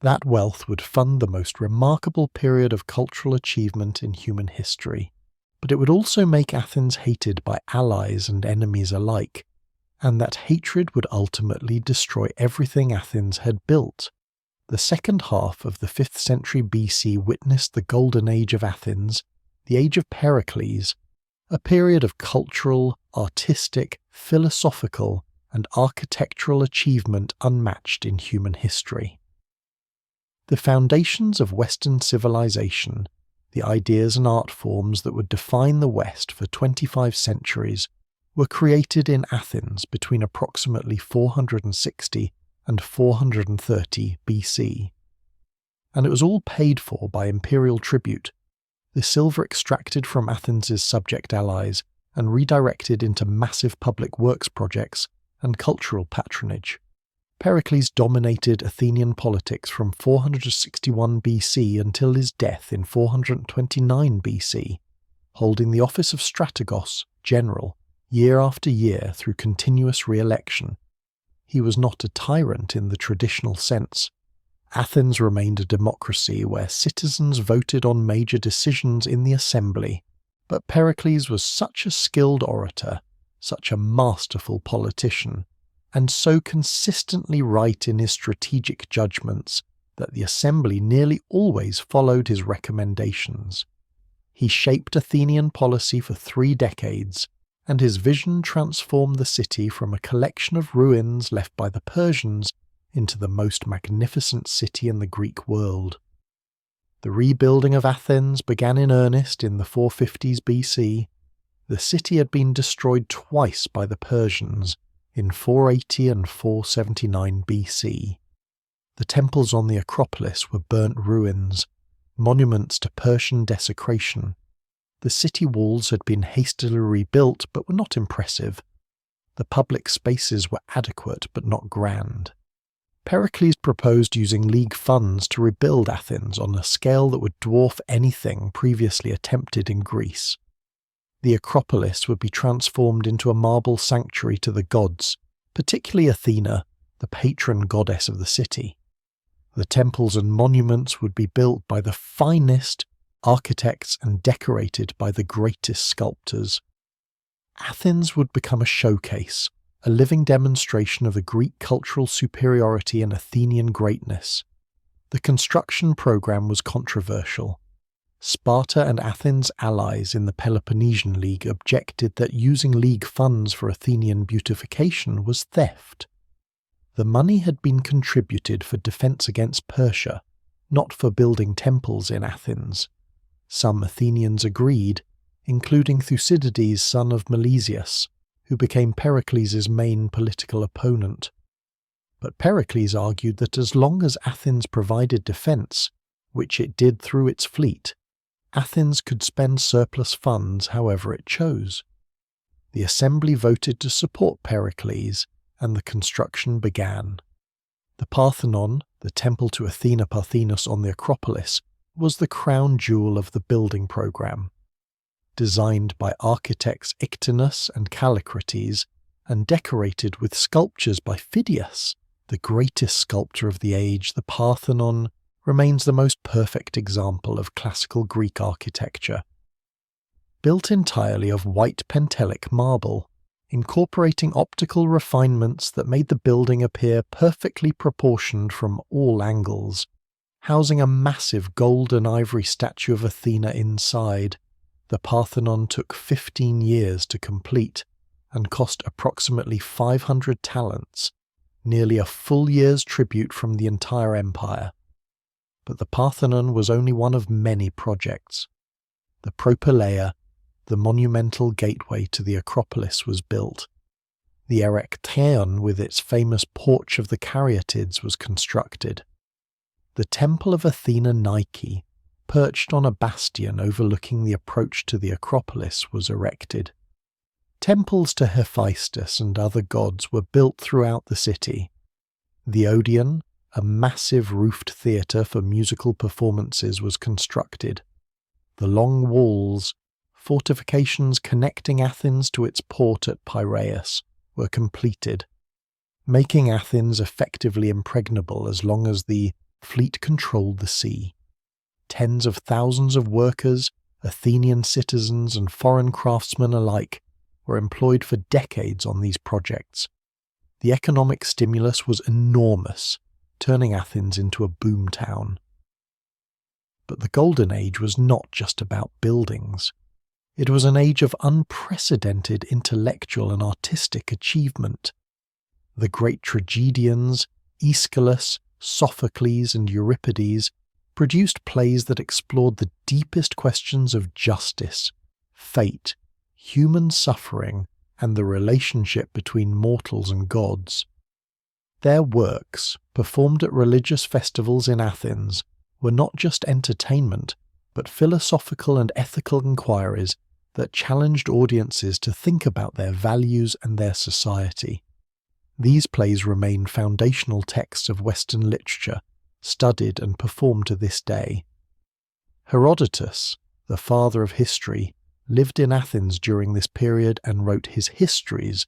That wealth would fund the most remarkable period of cultural achievement in human history, but it would also make Athens hated by allies and enemies alike, and that hatred would ultimately destroy everything Athens had built. The second half of the 5th century BC witnessed the golden age of Athens, the age of Pericles, a period of cultural, artistic, philosophical, and architectural achievement unmatched in human history. The foundations of Western civilization, the ideas and art forms that would define the West for 25 centuries were created in Athens between approximately 460 and 430 BC. And it was all paid for by imperial tribute, the silver extracted from Athens' subject allies and redirected into massive public works projects and cultural patronage. Pericles dominated Athenian politics from 461 BC until his death in 429 BC, holding the office of strategos, general, year after year through continuous re-election. He was not a tyrant in the traditional sense. Athens remained a democracy where citizens voted on major decisions in the assembly, but Pericles was such a skilled orator, such a masterful politician, and so consistently right in his strategic judgments that the assembly nearly always followed his recommendations. He shaped Athenian policy for 3 decades, and his vision transformed the city from a collection of ruins left by the Persians into the most magnificent city in the Greek world. The rebuilding of Athens began in earnest in the 450s BC. The city had been destroyed twice by the Persians, in 480 and 479 BC. The temples on the Acropolis were burnt ruins, monuments to Persian desecration. The city walls had been hastily rebuilt but were not impressive. The public spaces were adequate but not grand. Pericles proposed using League funds to rebuild Athens on a scale that would dwarf anything previously attempted in Greece. The Acropolis would be transformed into a marble sanctuary to the gods, particularly Athena, the patron goddess of the city. The temples and monuments would be built by the finest architects and decorated by the greatest sculptors. Athens would become a showcase, a living demonstration of the Greek cultural superiority and Athenian greatness. The construction program was controversial. Sparta and Athens' allies in the Peloponnesian League objected that using League funds for Athenian beautification was theft. The money had been contributed for defence against Persia, not for building temples in Athens. Some Athenians agreed, including Thucydides, son of Milesius, who became Pericles' main political opponent. But Pericles argued that as long as Athens provided defence, which it did through its fleet, Athens could spend surplus funds however it chose. The assembly voted to support Pericles, and the construction began. The Parthenon, the temple to Athena Parthenos on the Acropolis, was the crown jewel of the building program. Designed by architects Ictinus and Callicrates, and decorated with sculptures by Phidias, the greatest sculptor of the age, the Parthenon remains the most perfect example of classical Greek architecture. Built entirely of white Pentelic marble, incorporating optical refinements that made the building appear perfectly proportioned from all angles, housing a massive gold and ivory statue of Athena inside, the Parthenon took 15 years to complete and cost approximately 500 talents, nearly a full year's tribute from the entire empire. But the Parthenon was only one of many projects. The Propylaea, the monumental gateway to the Acropolis, was built. The Erechtheion with its famous Porch of the Caryatids was constructed. The Temple of Athena Nike, perched on a bastion overlooking the approach to the Acropolis, was erected. Temples to Hephaestus and other gods were built throughout the city. The Odeon, a massive roofed theatre for musical performances, was constructed. The long walls, fortifications connecting Athens to its port at Piraeus, were completed, making Athens effectively impregnable as long as the fleet controlled the sea. Tens of thousands of workers, Athenian citizens and foreign craftsmen alike, were employed for decades on these projects. The economic stimulus was enormous, turning Athens into a boom town. But the Golden Age was not just about buildings. It was an age of unprecedented intellectual and artistic achievement. The great tragedians, Aeschylus, Sophocles and Euripides, produced plays that explored the deepest questions of justice, fate, human suffering, and the relationship between mortals and gods. Their works, performed at religious festivals in Athens, were not just entertainment, but philosophical and ethical inquiries that challenged audiences to think about their values and their society. These plays remain foundational texts of Western literature, studied and performed to this day. Herodotus, the father of history, lived in Athens during this period and wrote his histories,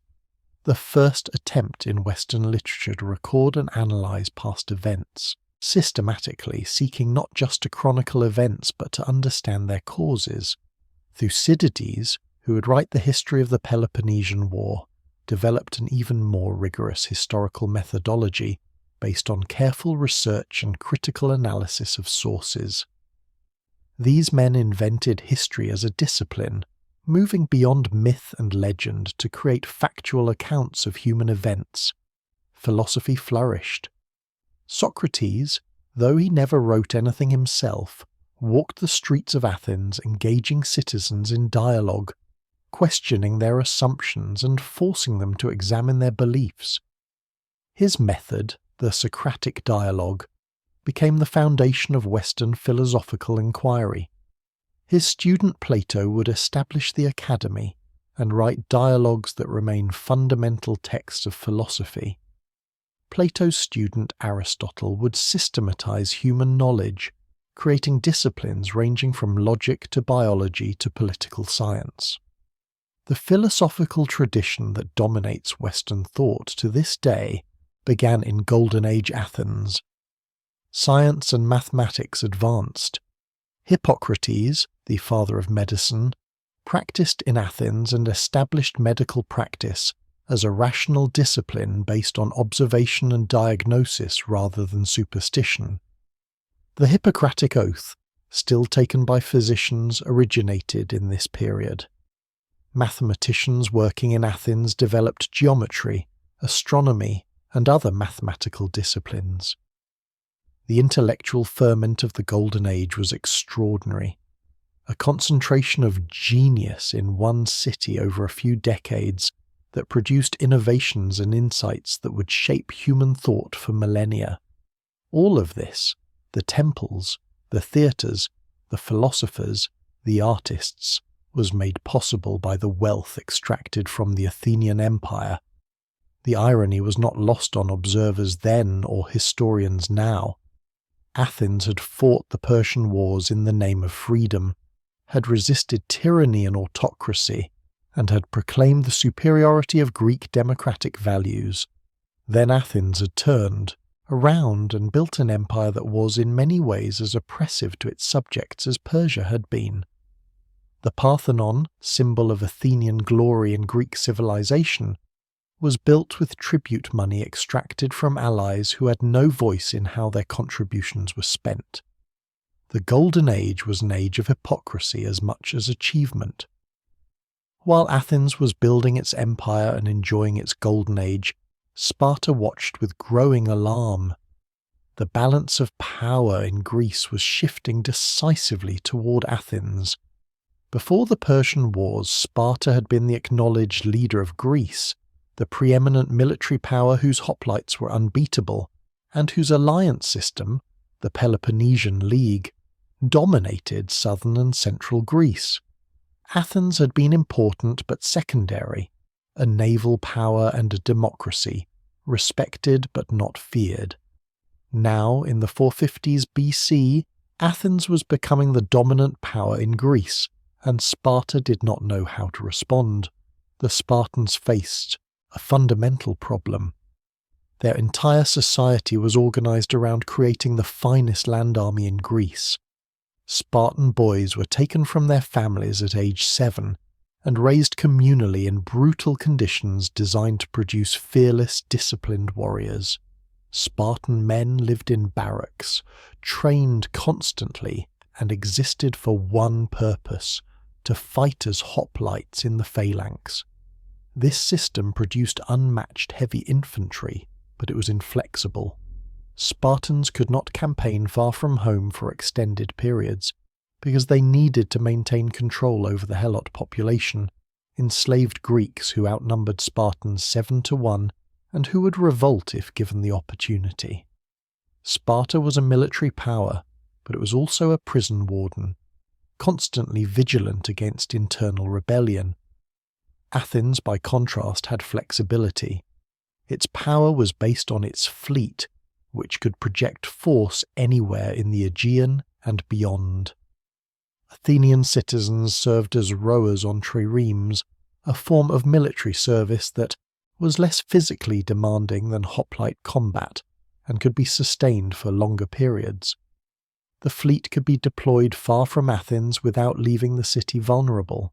the first attempt in Western literature to record and analyse past events, systematically seeking not just to chronicle events but to understand their causes. Thucydides, who would write the history of the Peloponnesian War, developed an even more rigorous historical methodology based on careful research and critical analysis of sources. These men invented history as a discipline, moving beyond myth and legend to create factual accounts of human events. Philosophy flourished. Socrates, though he never wrote anything himself, walked the streets of Athens engaging citizens in dialogue, questioning their assumptions and forcing them to examine their beliefs. His method, the Socratic dialogue, became the foundation of Western philosophical inquiry. His student Plato would establish the academy and write dialogues that remain fundamental texts of philosophy. Plato's student Aristotle would systematize human knowledge, creating disciplines ranging from logic to biology to political science. The philosophical tradition that dominates Western thought to this day began in Golden Age Athens. Science and mathematics advanced. Hippocrates, the father of medicine, practiced in Athens and established medical practice as a rational discipline based on observation and diagnosis rather than superstition. The Hippocratic Oath, still taken by physicians, originated in this period. Mathematicians working in Athens developed geometry, astronomy, and other mathematical disciplines. The intellectual ferment of the Golden Age was extraordinary. A concentration of genius in one city over a few decades that produced innovations and insights that would shape human thought for millennia. All of this, the temples, the theatres, the philosophers, the artists, was made possible by the wealth extracted from the Athenian Empire. The irony was not lost on observers then or historians now. Athens had fought the Persian Wars in the name of freedom, had resisted tyranny and autocracy, and had proclaimed the superiority of Greek democratic values. Then Athens had turned around and built an empire that was in many ways as oppressive to its subjects as Persia had been. The Parthenon, symbol of Athenian glory and Greek civilization, was built with tribute money extracted from allies who had no voice in how their contributions were spent. The Golden Age was an age of hypocrisy as much as achievement. While Athens was building its empire and enjoying its Golden Age, Sparta watched with growing alarm. The balance of power in Greece was shifting decisively toward Athens. Before the Persian Wars, Sparta had been the acknowledged leader of Greece, the preeminent military power whose hoplites were unbeatable, and whose alliance system, the Peloponnesian League, dominated southern and central Greece. Athens had been important but secondary, a naval power and a democracy, respected but not feared. Now, in the 450s BC, Athens was becoming the dominant power in Greece, and Sparta did not know how to respond. The Spartans faced a fundamental problem. Their entire society was organized around creating the finest land army in Greece. Spartan boys were taken from their families at age 7 and raised communally in brutal conditions designed to produce fearless, disciplined warriors. Spartan men lived in barracks, trained constantly, and existed for one purpose: to fight as hoplites in the phalanx. This system produced unmatched heavy infantry, but it was inflexible. Spartans could not campaign far from home for extended periods, because they needed to maintain control over the Helot population, enslaved Greeks who outnumbered Spartans 7-1 and who would revolt if given the opportunity. Sparta was a military power, but it was also a prison warden, constantly vigilant against internal rebellion. Athens, by contrast, had flexibility. Its power was based on its fleet, which could project force anywhere in the Aegean and beyond. Athenian citizens served as rowers on triremes, a form of military service that was less physically demanding than hoplite combat and could be sustained for longer periods. The fleet could be deployed far from Athens without leaving the city vulnerable.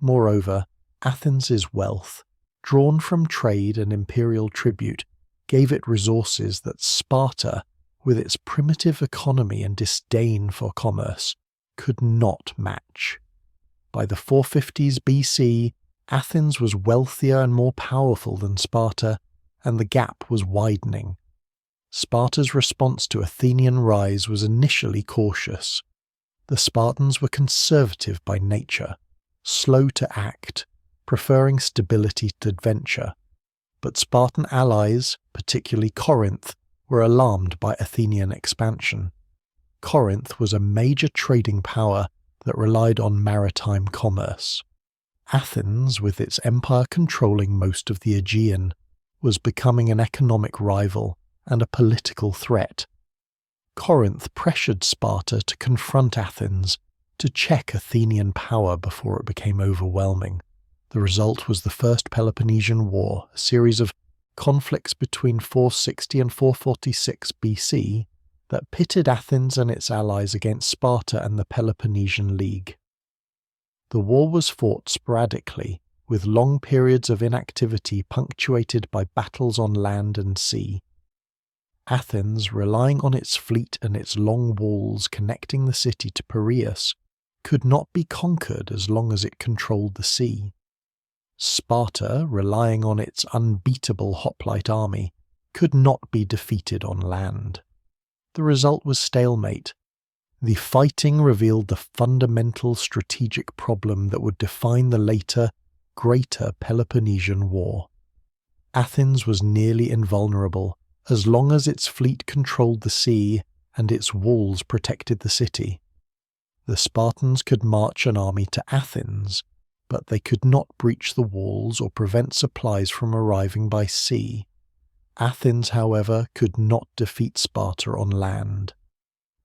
Moreover, Athens's wealth, drawn from trade and imperial tribute, gave it resources that Sparta, with its primitive economy and disdain for commerce, could not match. By the 450s BC, Athens was wealthier and more powerful than Sparta, and the gap was widening. Sparta's response to Athenian rise was initially cautious. The Spartans were conservative by nature, slow to act, preferring stability to adventure. But Spartan allies, particularly Corinth, were alarmed by Athenian expansion. Corinth was a major trading power that relied on maritime commerce. Athens, with its empire controlling most of the Aegean, was becoming an economic rival and a political threat. Corinth pressured Sparta to confront Athens, to check Athenian power before it became overwhelming. The result was the First Peloponnesian War, a series of conflicts between 460 and 446 BC that pitted Athens and its allies against Sparta and the Peloponnesian League. The war was fought sporadically, with long periods of inactivity punctuated by battles on land and sea. Athens, relying on its fleet and its long walls connecting the city to Piraeus, could not be conquered as long as it controlled the sea. Sparta, relying on its unbeatable hoplite army, could not be defeated on land. The result was stalemate. The fighting revealed the fundamental strategic problem that would define the later, greater Peloponnesian War. Athens was nearly invulnerable as long as its fleet controlled the sea and its walls protected the city. The Spartans could march an army to Athens, but they could not breach the walls or prevent supplies from arriving by sea. Athens, however, could not defeat Sparta on land.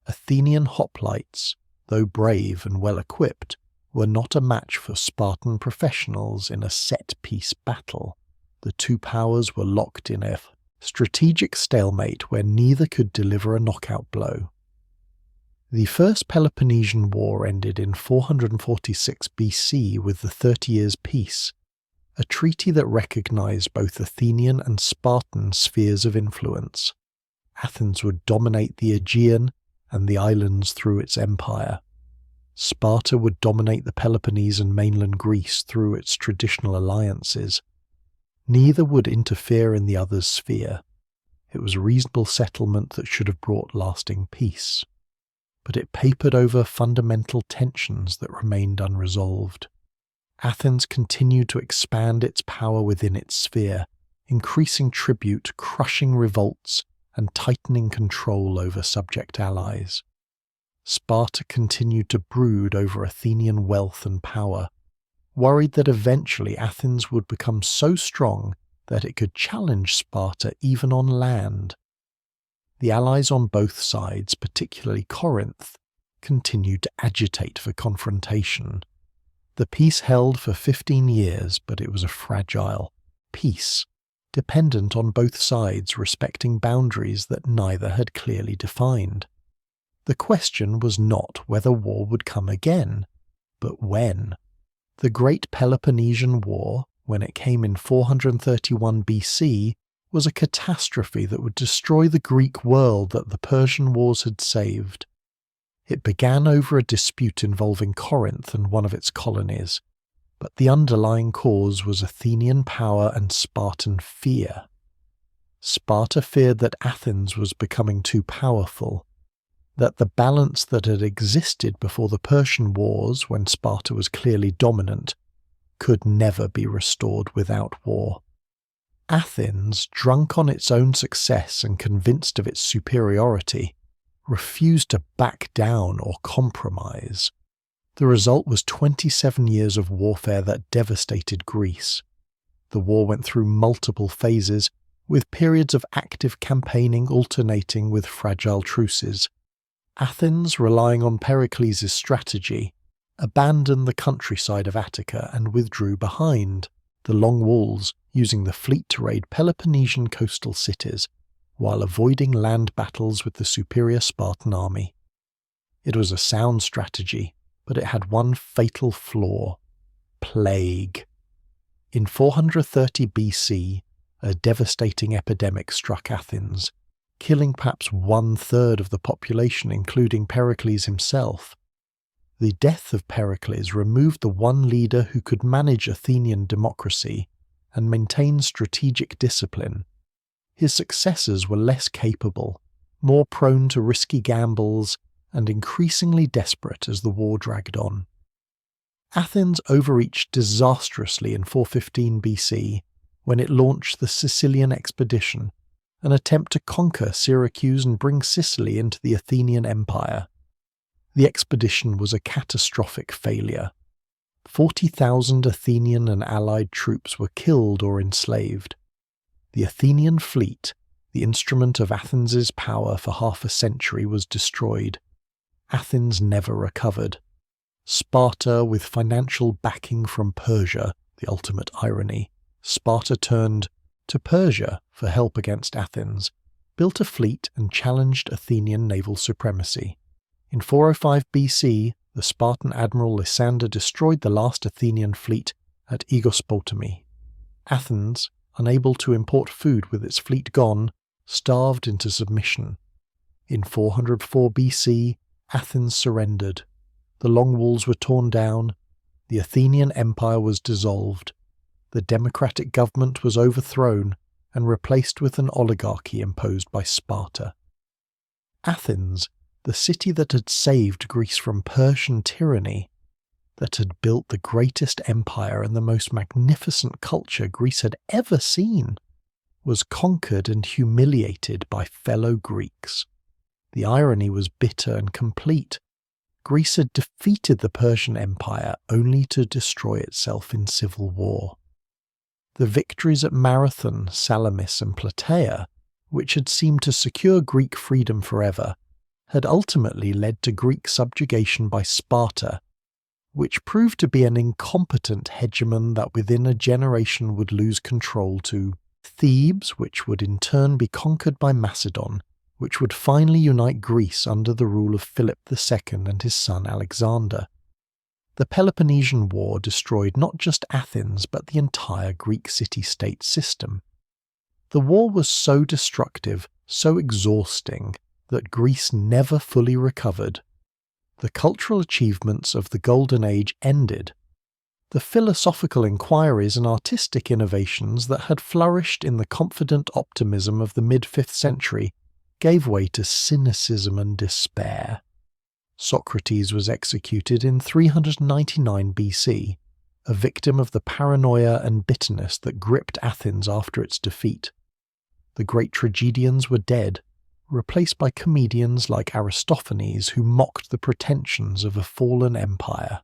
Athenian hoplites, though brave and well-equipped, were not a match for Spartan professionals in a set-piece battle. The two powers were locked in a strategic stalemate where neither could deliver a knockout blow. The First Peloponnesian War ended in 446 BC with the 30 Years' Peace, a treaty that recognized both Athenian and Spartan spheres of influence. Athens would dominate the Aegean and the islands through its empire. Sparta would dominate the Peloponnese and mainland Greece through its traditional alliances. Neither would interfere in the other's sphere. It was a reasonable settlement that should have brought lasting peace. But it papered over fundamental tensions that remained unresolved. Athens continued to expand its power within its sphere, increasing tribute, crushing revolts, and tightening control over subject allies. Sparta continued to brood over Athenian wealth and power, worried that eventually Athens would become so strong that it could challenge Sparta even on land. The allies on both sides, particularly Corinth, continued to agitate for confrontation. The peace held for 15 years, but it was a fragile peace, dependent on both sides respecting boundaries that neither had clearly defined. The question was not whether war would come again, but when. The Great Peloponnesian War, when it came in 431 BC, was a catastrophe that would destroy the Greek world that the Persian Wars had saved. It began over a dispute involving Corinth and one of its colonies, but the underlying cause was Athenian power and Spartan fear. Sparta feared that Athens was becoming too powerful, that the balance that had existed before the Persian Wars, when Sparta was clearly dominant, could never be restored without war. Athens, drunk on its own success and convinced of its superiority, refused to back down or compromise. The result was 27 years of warfare that devastated Greece. The war went through multiple phases, with periods of active campaigning alternating with fragile truces. Athens, relying on Pericles' strategy, abandoned the countryside of Attica and withdrew behind the long walls, using the fleet to raid Peloponnesian coastal cities, while avoiding land battles with the superior Spartan army. It was a sound strategy, but it had one fatal flaw: plague. In 430 BC, a devastating epidemic struck Athens, killing perhaps 1/3 of the population, including Pericles himself. The death of Pericles removed the one leader who could manage Athenian democracy and maintain strategic discipline. His successors were less capable, more prone to risky gambles, and increasingly desperate as the war dragged on. Athens overreached disastrously in 415 BC when it launched the Sicilian expedition, an attempt to conquer Syracuse and bring Sicily into the Athenian Empire. The expedition was a catastrophic failure. 40,000 Athenian and allied troops were killed or enslaved. The Athenian fleet, the instrument of Athens's power for half a century, was destroyed. Athens never recovered. Sparta, with financial backing from Persia, the ultimate irony, Sparta turned to Persia for help against Athens, built a fleet and challenged Athenian naval supremacy. In 405 BC, the Spartan admiral Lysander destroyed the last Athenian fleet at Aegospotami. Athens, unable to import food with its fleet gone, starved into submission. In 404 BC, Athens surrendered. The long walls were torn down. The Athenian Empire was dissolved. The democratic government was overthrown and replaced with an oligarchy imposed by Sparta. Athens, the city that had saved Greece from Persian tyranny, that had built the greatest empire and the most magnificent culture Greece had ever seen, was conquered and humiliated by fellow Greeks. The irony was bitter and complete. Greece had defeated the Persian Empire only to destroy itself in civil war. The victories at Marathon, Salamis and Plataea, which had seemed to secure Greek freedom forever, had ultimately led to Greek subjugation by Sparta, which proved to be an incompetent hegemon that within a generation would lose control to Thebes, which would in turn be conquered by Macedon, which would finally unite Greece under the rule of Philip II and his son Alexander. The Peloponnesian War destroyed not just Athens but the entire Greek city-state system. The war was so destructive, so exhausting, that Greece never fully recovered. The cultural achievements of the Golden Age ended. The philosophical inquiries and artistic innovations that had flourished in the confident optimism of the mid-5th century gave way to cynicism and despair. Socrates was executed in 399 BC, a victim of the paranoia and bitterness that gripped Athens after its defeat. The great tragedians were dead, replaced by comedians like Aristophanes who mocked the pretensions of a fallen empire.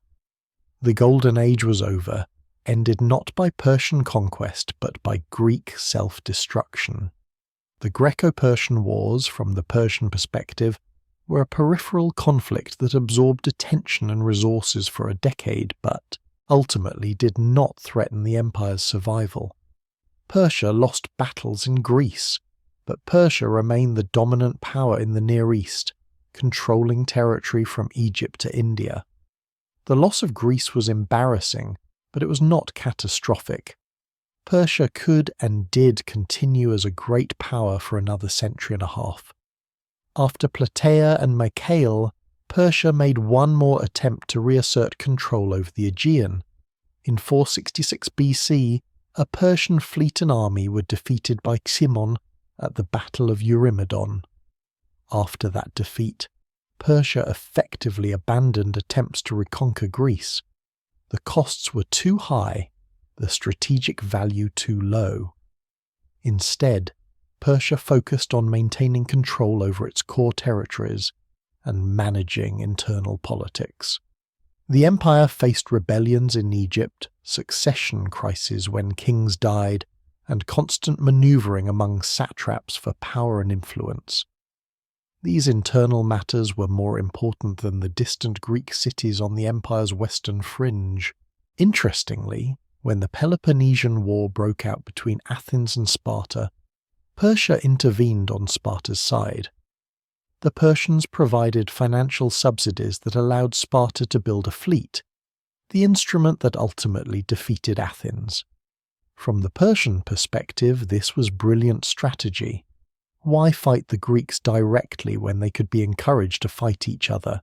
The Golden Age was over, ended not by Persian conquest but by Greek self-destruction. The Greco-Persian Wars, from the Persian perspective, were a peripheral conflict that absorbed attention and resources for a decade but ultimately did not threaten the empire's survival. Persia lost battles in Greece, but Persia remained the dominant power in the Near East, controlling territory from Egypt to India. The loss of Greece was embarrassing, but it was not catastrophic. Persia could and did continue as a great power for another century and a half. After Plataea and Mycale, Persia made one more attempt to reassert control over the Aegean. In 466 BC, a Persian fleet and army were defeated by Cimon, at the Battle of Eurymedon. After that defeat, Persia effectively abandoned attempts to reconquer Greece. The costs were too high, the strategic value too low. Instead, Persia focused on maintaining control over its core territories and managing internal politics. The empire faced rebellions in Egypt, succession crises when kings died, and constant maneuvering among satraps for power and influence. These internal matters were more important than the distant Greek cities on the empire's western fringe. Interestingly, when the Peloponnesian War broke out between Athens and Sparta, Persia intervened on Sparta's side. The Persians provided financial subsidies that allowed Sparta to build a fleet, the instrument that ultimately defeated Athens. From the Persian perspective, this was brilliant strategy. Why fight the Greeks directly when they could be encouraged to fight each other?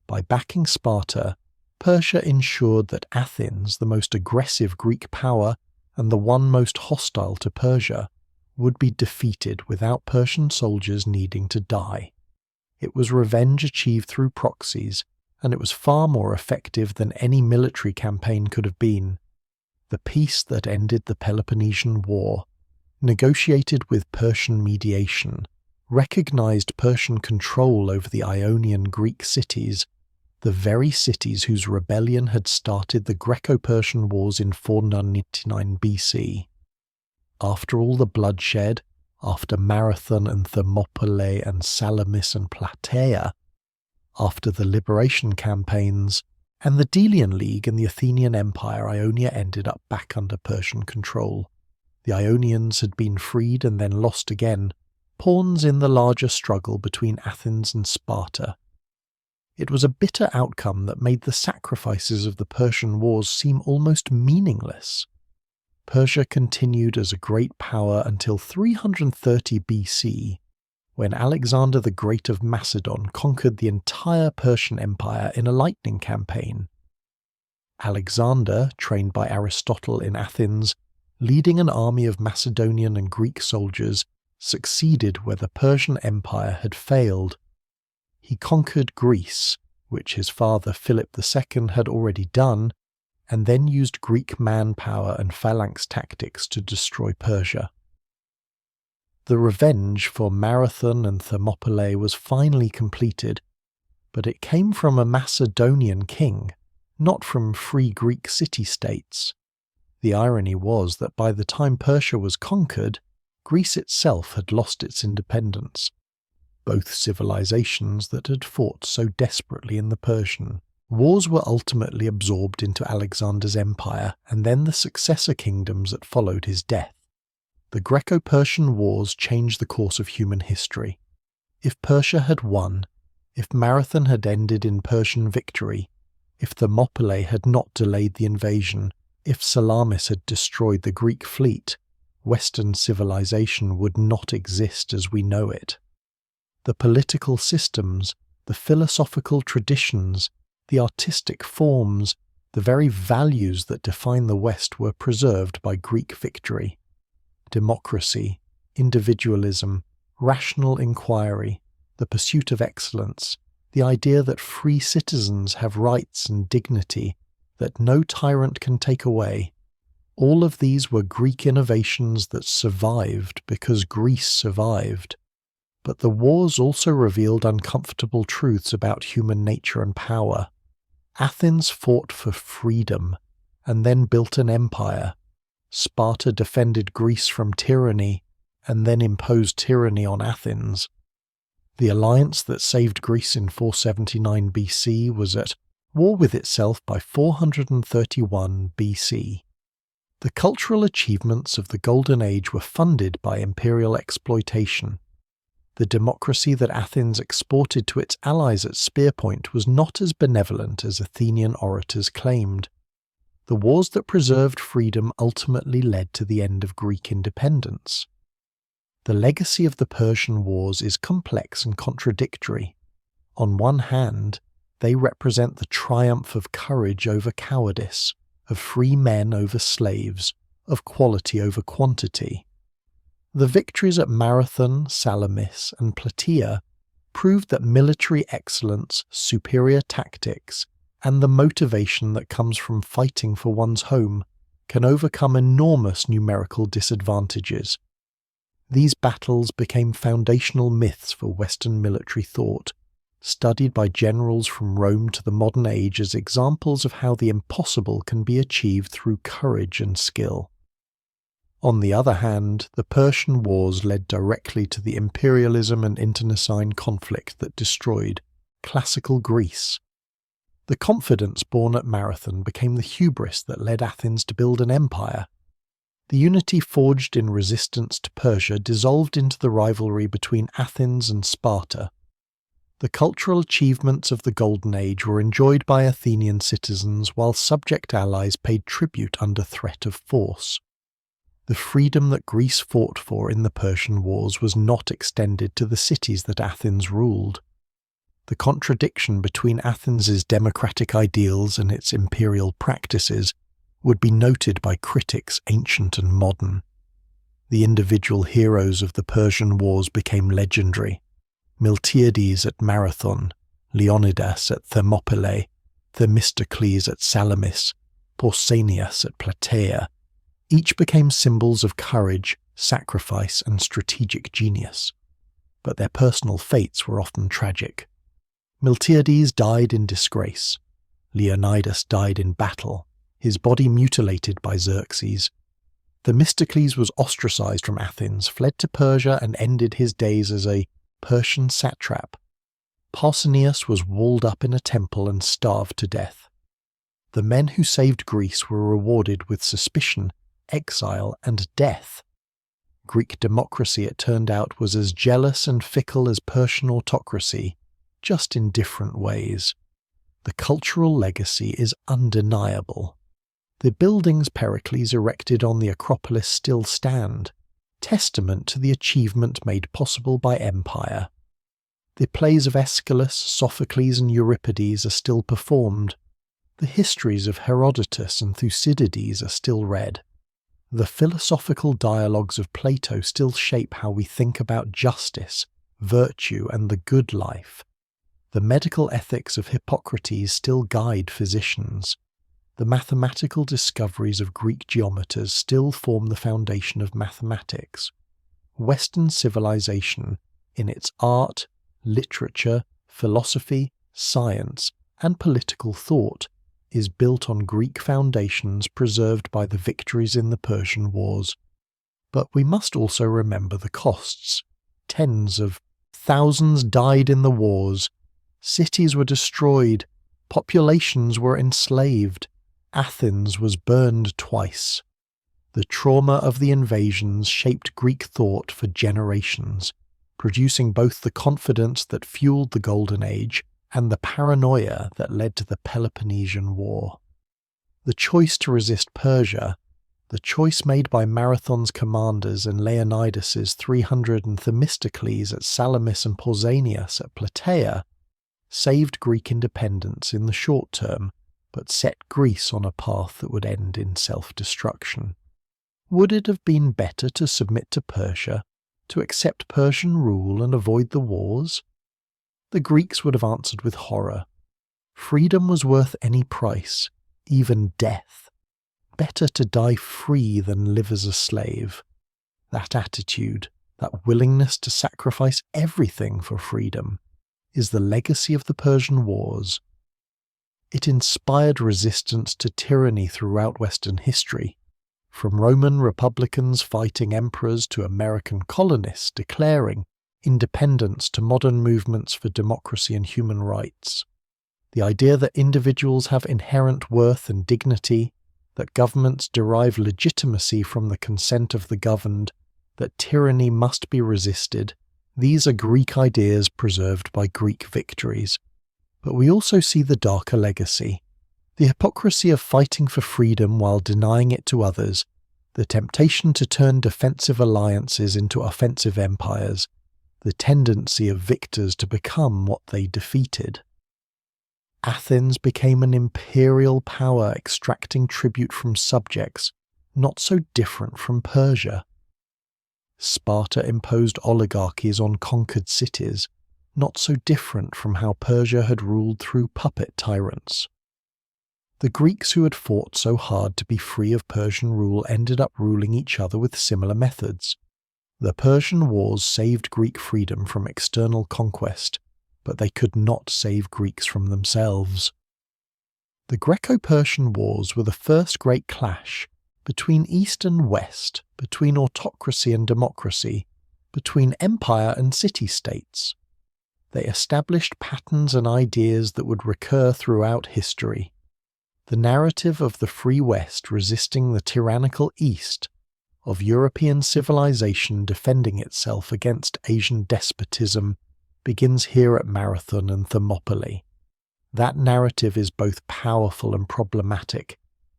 By backing Sparta, Persia ensured that Athens, the most aggressive Greek power and the one most hostile to Persia, would be defeated without Persian soldiers needing to die. It was revenge achieved through proxies, and it was far more effective than any military campaign could have been. The peace that ended the Peloponnesian War, negotiated with Persian mediation, recognized Persian control over the Ionian Greek cities, the very cities whose rebellion had started the Greco-Persian Wars in 499 BC. After all the bloodshed, after Marathon and Thermopylae and Salamis and Plataea, after the liberation campaigns, and the Delian League and the Athenian Empire, Ionia ended up back under Persian control. The Ionians had been freed and then lost again, pawns in the larger struggle between Athens and Sparta. It was a bitter outcome that made the sacrifices of the Persian Wars seem almost meaningless. Persia continued as a great power until 330 BC, when Alexander the Great of Macedon conquered the entire Persian Empire in a lightning campaign. Alexander, trained by Aristotle in Athens, leading an army of Macedonian and Greek soldiers, succeeded where the Persian Empire had failed. He conquered Greece, which his father Philip II had already done, and then used Greek manpower and phalanx tactics to destroy Persia. The revenge for Marathon and Thermopylae was finally completed, but it came from a Macedonian king, not from free Greek city-states. The irony was that by the time Persia was conquered, Greece itself had lost its independence, both civilizations that had fought so desperately in the Persian. Wars were ultimately absorbed into Alexander's empire and then the successor kingdoms that followed his death. The Greco-Persian Wars changed the course of human history. If Persia had won, if Marathon had ended in Persian victory, if Thermopylae had not delayed the invasion, if Salamis had destroyed the Greek fleet, Western civilization would not exist as we know it. The political systems, the philosophical traditions, the artistic forms, the very values that define the West were preserved by Greek victory. Democracy, individualism, rational inquiry, the pursuit of excellence, the idea that free citizens have rights and dignity that no tyrant can take away. All of these were Greek innovations that survived because Greece survived. But the wars also revealed uncomfortable truths about human nature and power. Athens fought for freedom and then built an empire. Sparta defended Greece from tyranny and then imposed tyranny on Athens. The alliance that saved Greece in 479 BC was at war with itself by 431 BC. The cultural achievements of the Golden Age were funded by imperial exploitation. The democracy that Athens exported to its allies at spearpoint was not as benevolent as Athenian orators claimed. The wars that preserved freedom ultimately led to the end of Greek independence. The legacy of the Persian Wars is complex and contradictory. On one hand, they represent the triumph of courage over cowardice, of free men over slaves, of quality over quantity. The victories at Marathon, Salamis, and Plataea proved that military excellence, superior tactics, and the motivation that comes from fighting for one's home can overcome enormous numerical disadvantages. These battles became foundational myths for Western military thought, studied by generals from Rome to the modern age as examples of how the impossible can be achieved through courage and skill. On the other hand, the Persian Wars led directly to the imperialism and internecine conflict that destroyed classical Greece. The confidence born at Marathon became the hubris that led Athens to build an empire. The unity forged in resistance to Persia dissolved into the rivalry between Athens and Sparta. The cultural achievements of the Golden Age were enjoyed by Athenian citizens while subject allies paid tribute under threat of force. The freedom that Greece fought for in the Persian Wars was not extended to the cities that Athens ruled. The contradiction between Athens's democratic ideals and its imperial practices would be noted by critics ancient and modern. The individual heroes of the Persian Wars became legendary. Miltiades at Marathon, Leonidas at Thermopylae, Themistocles at Salamis, Pausanias at Plataea, each became symbols of courage, sacrifice, and strategic genius. But their personal fates were often tragic. Miltiades died in disgrace. Leonidas died in battle, his body mutilated by Xerxes. Themistocles was ostracized from Athens, fled to Persia, and ended his days as a Persian satrap. Pausanias was walled up in a temple and starved to death. The men who saved Greece were rewarded with suspicion, exile, and death. Greek democracy, it turned out, was as jealous and fickle as Persian autocracy, just in different ways. The cultural legacy is undeniable. The buildings Pericles erected on the Acropolis still stand, testament to the achievement made possible by empire. The plays of Aeschylus, Sophocles, and Euripides are still performed. The histories of Herodotus and Thucydides are still read. The philosophical dialogues of Plato still shape how we think about justice, virtue, and the good life. The medical ethics of Hippocrates still guide physicians. The mathematical discoveries of Greek geometers still form the foundation of mathematics. Western civilization, in its art, literature, philosophy, science, and political thought, is built on Greek foundations preserved by the victories in the Persian Wars. But we must also remember the costs. Tens of thousands died in the wars. Cities were destroyed. Populations were enslaved. Athens was burned twice. The trauma of the invasions shaped Greek thought for generations, producing both the confidence that fueled the Golden Age and the paranoia that led to the Peloponnesian War. The choice to resist Persia, the choice made by Marathon's commanders and Leonidas's 300 and Themistocles at Salamis and Pausanias at Plataea, saved Greek independence in the short term, but set Greece on a path that would end in self-destruction. Would it have been better to submit to Persia, to accept Persian rule and avoid the wars? The Greeks would have answered with horror. Freedom was worth any price, even death. Better to die free than live as a slave. That attitude, that willingness to sacrifice everything for freedom, is the legacy of the Persian Wars. It inspired resistance to tyranny throughout Western history, from Roman republicans fighting emperors to American colonists declaring independence to modern movements for democracy and human rights. The idea that individuals have inherent worth and dignity, that governments derive legitimacy from the consent of the governed, that tyranny must be resisted, these are Greek ideas preserved by Greek victories. But we also see the darker legacy, the hypocrisy of fighting for freedom while denying it to others, the temptation to turn defensive alliances into offensive empires, the tendency of victors to become what they defeated. Athens became an imperial power extracting tribute from subjects, not so different from Persia. Sparta imposed oligarchies on conquered cities, not so different from how Persia had ruled through puppet tyrants. The Greeks who had fought so hard to be free of Persian rule ended up ruling each other with similar methods. The Persian Wars saved Greek freedom from external conquest, but they could not save Greeks from themselves. The Greco-Persian Wars were the first great clash between East and West, between autocracy and democracy, between empire and city-states. They established patterns and ideas that would recur throughout history. The narrative of the Free West resisting the tyrannical East, of European civilization defending itself against Asian despotism, begins here at Marathon and Thermopylae. That narrative is both powerful and problematic,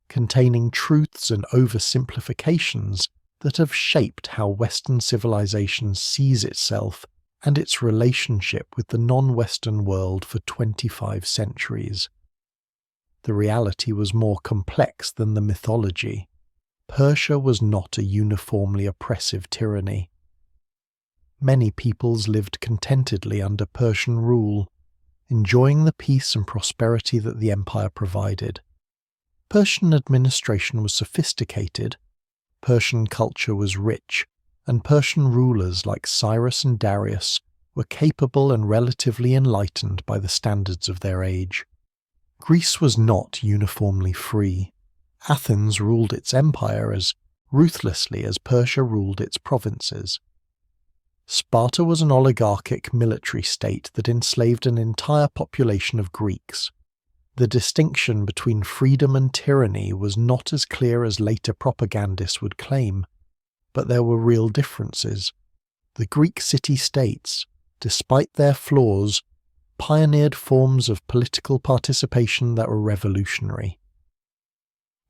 containing truths and oversimplifications that have shaped how Western civilization sees itself and its relationship with the non-Western world for 25 centuries. The reality was more complex than the mythology. Persia was not a uniformly oppressive tyranny. Many peoples lived contentedly under Persian rule, enjoying the peace and prosperity that the empire provided. Persian administration was sophisticated, Persian culture was rich, and Persian rulers like Cyrus and Darius were capable and relatively enlightened by the standards of their age. Greece was not uniformly free. Athens ruled its empire as ruthlessly as Persia ruled its provinces. Sparta was an oligarchic military state that enslaved an entire population of Greeks. The distinction between freedom and tyranny was not as clear as later propagandists would claim, but there were real differences. The Greek city-states, despite their flaws, pioneered forms of political participation that were revolutionary.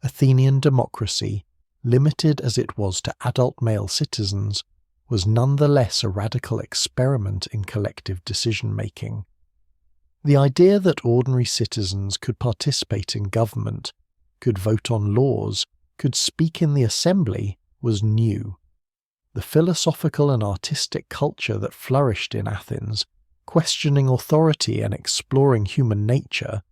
Athenian democracy, limited as it was to adult male citizens, was nonetheless a radical experiment in collective decision-making. The idea that ordinary citizens could participate in government, could vote on laws, could speak in the assembly was new. The philosophical and artistic culture that flourished in Athens, questioning authority and exploring human nature,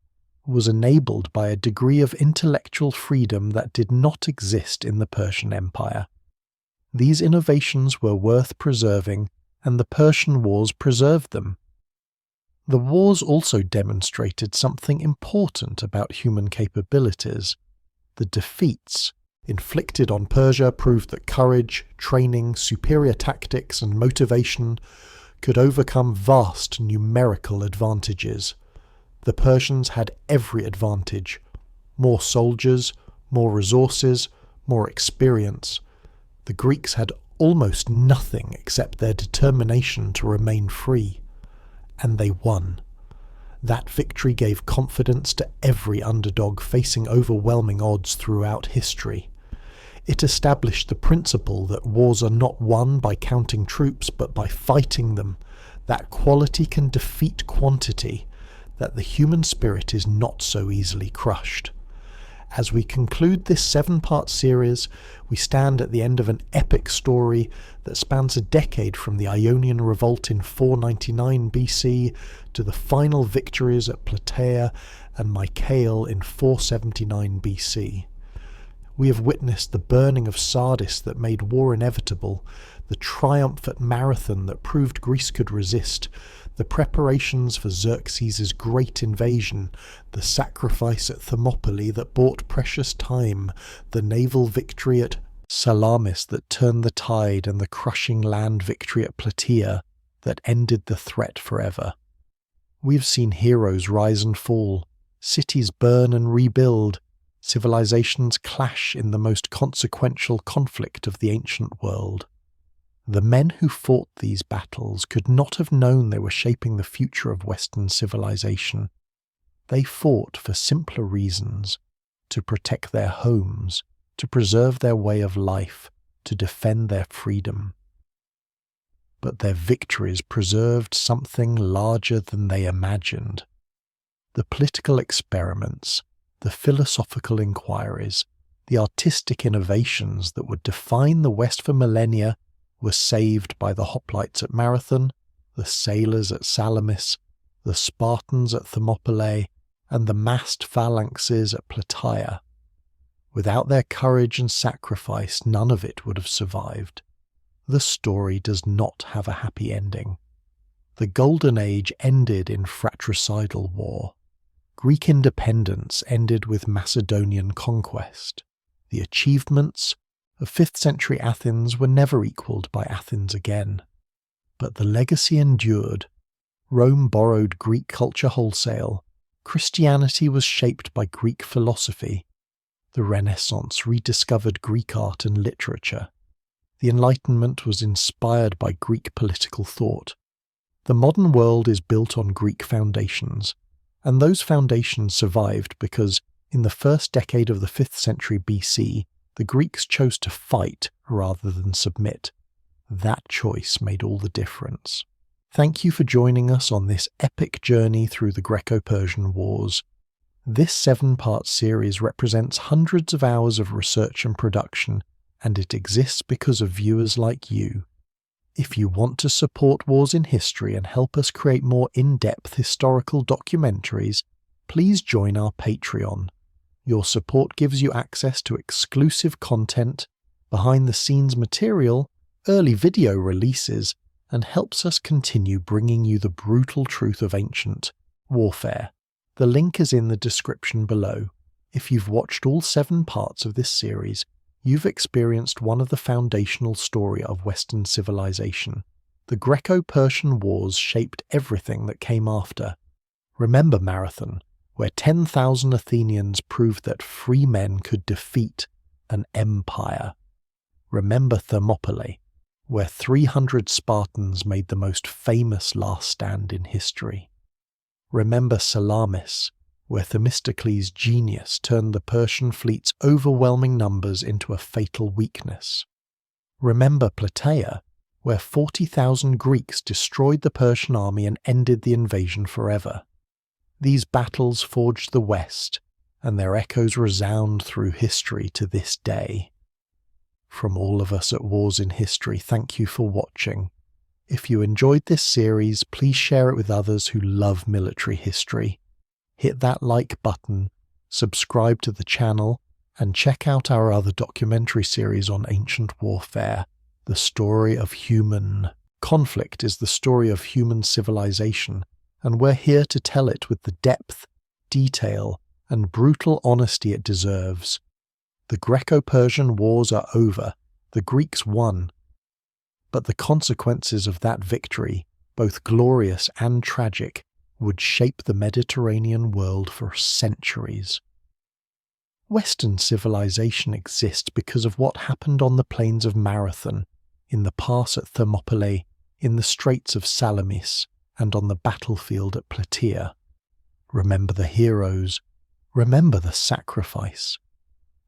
was enabled by a degree of intellectual freedom that did not exist in the Persian Empire. These innovations were worth preserving, and the Persian Wars preserved them. The wars also demonstrated something important about human capabilities. The defeats inflicted on Persia proved that courage, training, superior tactics, and motivation could overcome vast numerical advantages. The Persians had every advantage: more soldiers, more resources, more experience. The Greeks had almost nothing except their determination to remain free. And they won. That victory gave confidence to every underdog facing overwhelming odds throughout history. It established the principle that wars are not won by counting troops but by fighting them, that quality can defeat quantity, that the human spirit is not so easily crushed. As we conclude this 7-part series, we stand at the end of an epic story that spans a decade from the Ionian Revolt in 499 BC to the final victories at Plataea and Mycale in 479 BC. We have witnessed the burning of Sardis that made war inevitable, the triumph at Marathon that proved Greece could resist, the preparations for Xerxes' great invasion, the sacrifice at Thermopylae that bought precious time, the naval victory at Salamis that turned the tide, and the crushing land victory at Plataea that ended the threat forever. We've seen heroes rise and fall, cities burn and rebuild, civilizations clash in the most consequential conflict of the ancient world. The men who fought these battles could not have known they were shaping the future of Western civilization. They fought for simpler reasons: to protect their homes, to preserve their way of life, to defend their freedom. But their victories preserved something larger than they imagined. The political experiments, the philosophical inquiries, the artistic innovations that would define the West for millennia were saved by the hoplites at Marathon, the sailors at Salamis, the Spartans at Thermopylae, and the massed phalanxes at Plataea. Without their courage and sacrifice, none of it would have survived. The story does not have a happy ending. The Golden Age ended in fratricidal war. Greek independence ended with Macedonian conquest. The achievements of 5th century Athens were never equalled by Athens again. But the legacy endured. Rome borrowed Greek culture wholesale. Christianity was shaped by Greek philosophy. The Renaissance rediscovered Greek art and literature. The Enlightenment was inspired by Greek political thought. The modern world is built on Greek foundations, and those foundations survived because, in the first decade of the 5th century BC, the Greeks chose to fight rather than submit. That choice made all the difference. Thank you for joining us on this epic journey through the Greco-Persian Wars. This 7-part series represents hundreds of hours of research and production, and it exists because of viewers like you. If you want to support Wars in History and help us create more in-depth historical documentaries, please join our Patreon. Your support gives you access to exclusive content, behind-the-scenes material, early video releases, and helps us continue bringing you the brutal truth of ancient warfare. The link is in the description below. If you've watched all 7 parts of this series, you've experienced one of the foundational stories of Western civilization. The Greco-Persian Wars shaped everything that came after. Remember Marathon, where 10,000 Athenians proved that free men could defeat an empire. Remember Thermopylae, where 300 Spartans made the most famous last stand in history. Remember Salamis, where Themistocles' genius turned the Persian fleet's overwhelming numbers into a fatal weakness. Remember Plataea, where 40,000 Greeks destroyed the Persian army and ended the invasion forever. These battles forged the West, and their echoes resound through history to this day. From all of us at Wars in History, thank you for watching. If you enjoyed this series, please share it with others who love military history. Hit that like button, subscribe to the channel, and check out our other documentary series on ancient warfare, The Story of Human. Conflict is the story of human civilization, and we're here to tell it with the depth, detail, and brutal honesty it deserves. The Greco-Persian Wars are over, the Greeks won. But the consequences of that victory, both glorious and tragic, would shape the Mediterranean world for centuries. Western civilization exists because of what happened on the plains of Marathon, in the pass at Thermopylae, in the straits of Salamis, and on the battlefield at Plataea. Remember the heroes, remember the sacrifice,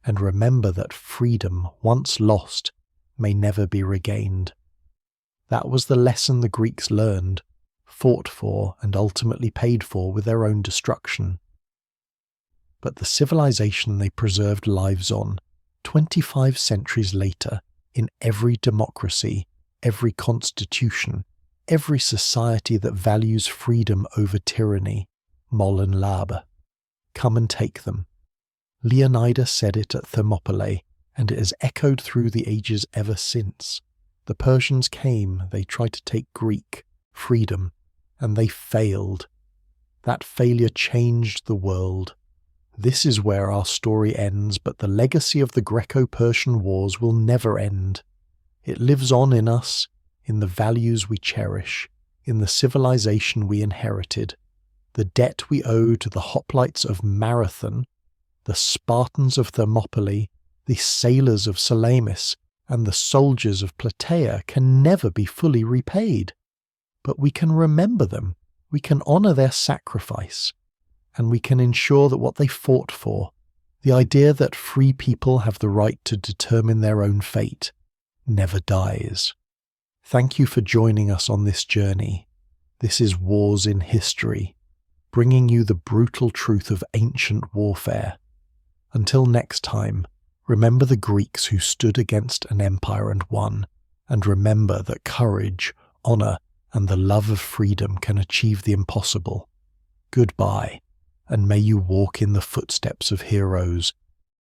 and remember that freedom, once lost, may never be regained. That was the lesson the Greeks learned, fought for, and ultimately paid for with their own destruction. But the civilization they preserved lives on, 25 centuries later, in every democracy, every constitution, every society that values freedom over tyranny, Moll and Lab. Come and take them. Leonidas said it at Thermopylae, and it has echoed through the ages ever since. The Persians came, they tried to take Greek freedom, and they failed. That failure changed the world. This is where our story ends, but the legacy of the Greco-Persian Wars will never end. It lives on in us, in the values we cherish, in the civilization we inherited, the debt we owe to the hoplites of Marathon, the Spartans of Thermopylae, the sailors of Salamis, and the soldiers of Plataea can never be fully repaid. But we can remember them, we can honour their sacrifice, and we can ensure that what they fought for, the idea that free people have the right to determine their own fate, never dies. Thank you for joining us on this journey. This is Wars in History, bringing you the brutal truth of ancient warfare. Until next time, remember the Greeks who stood against an empire and won. and remember that courage, honor, and the love of freedom can achieve the impossible. Goodbye, and may you walk in the footsteps of heroes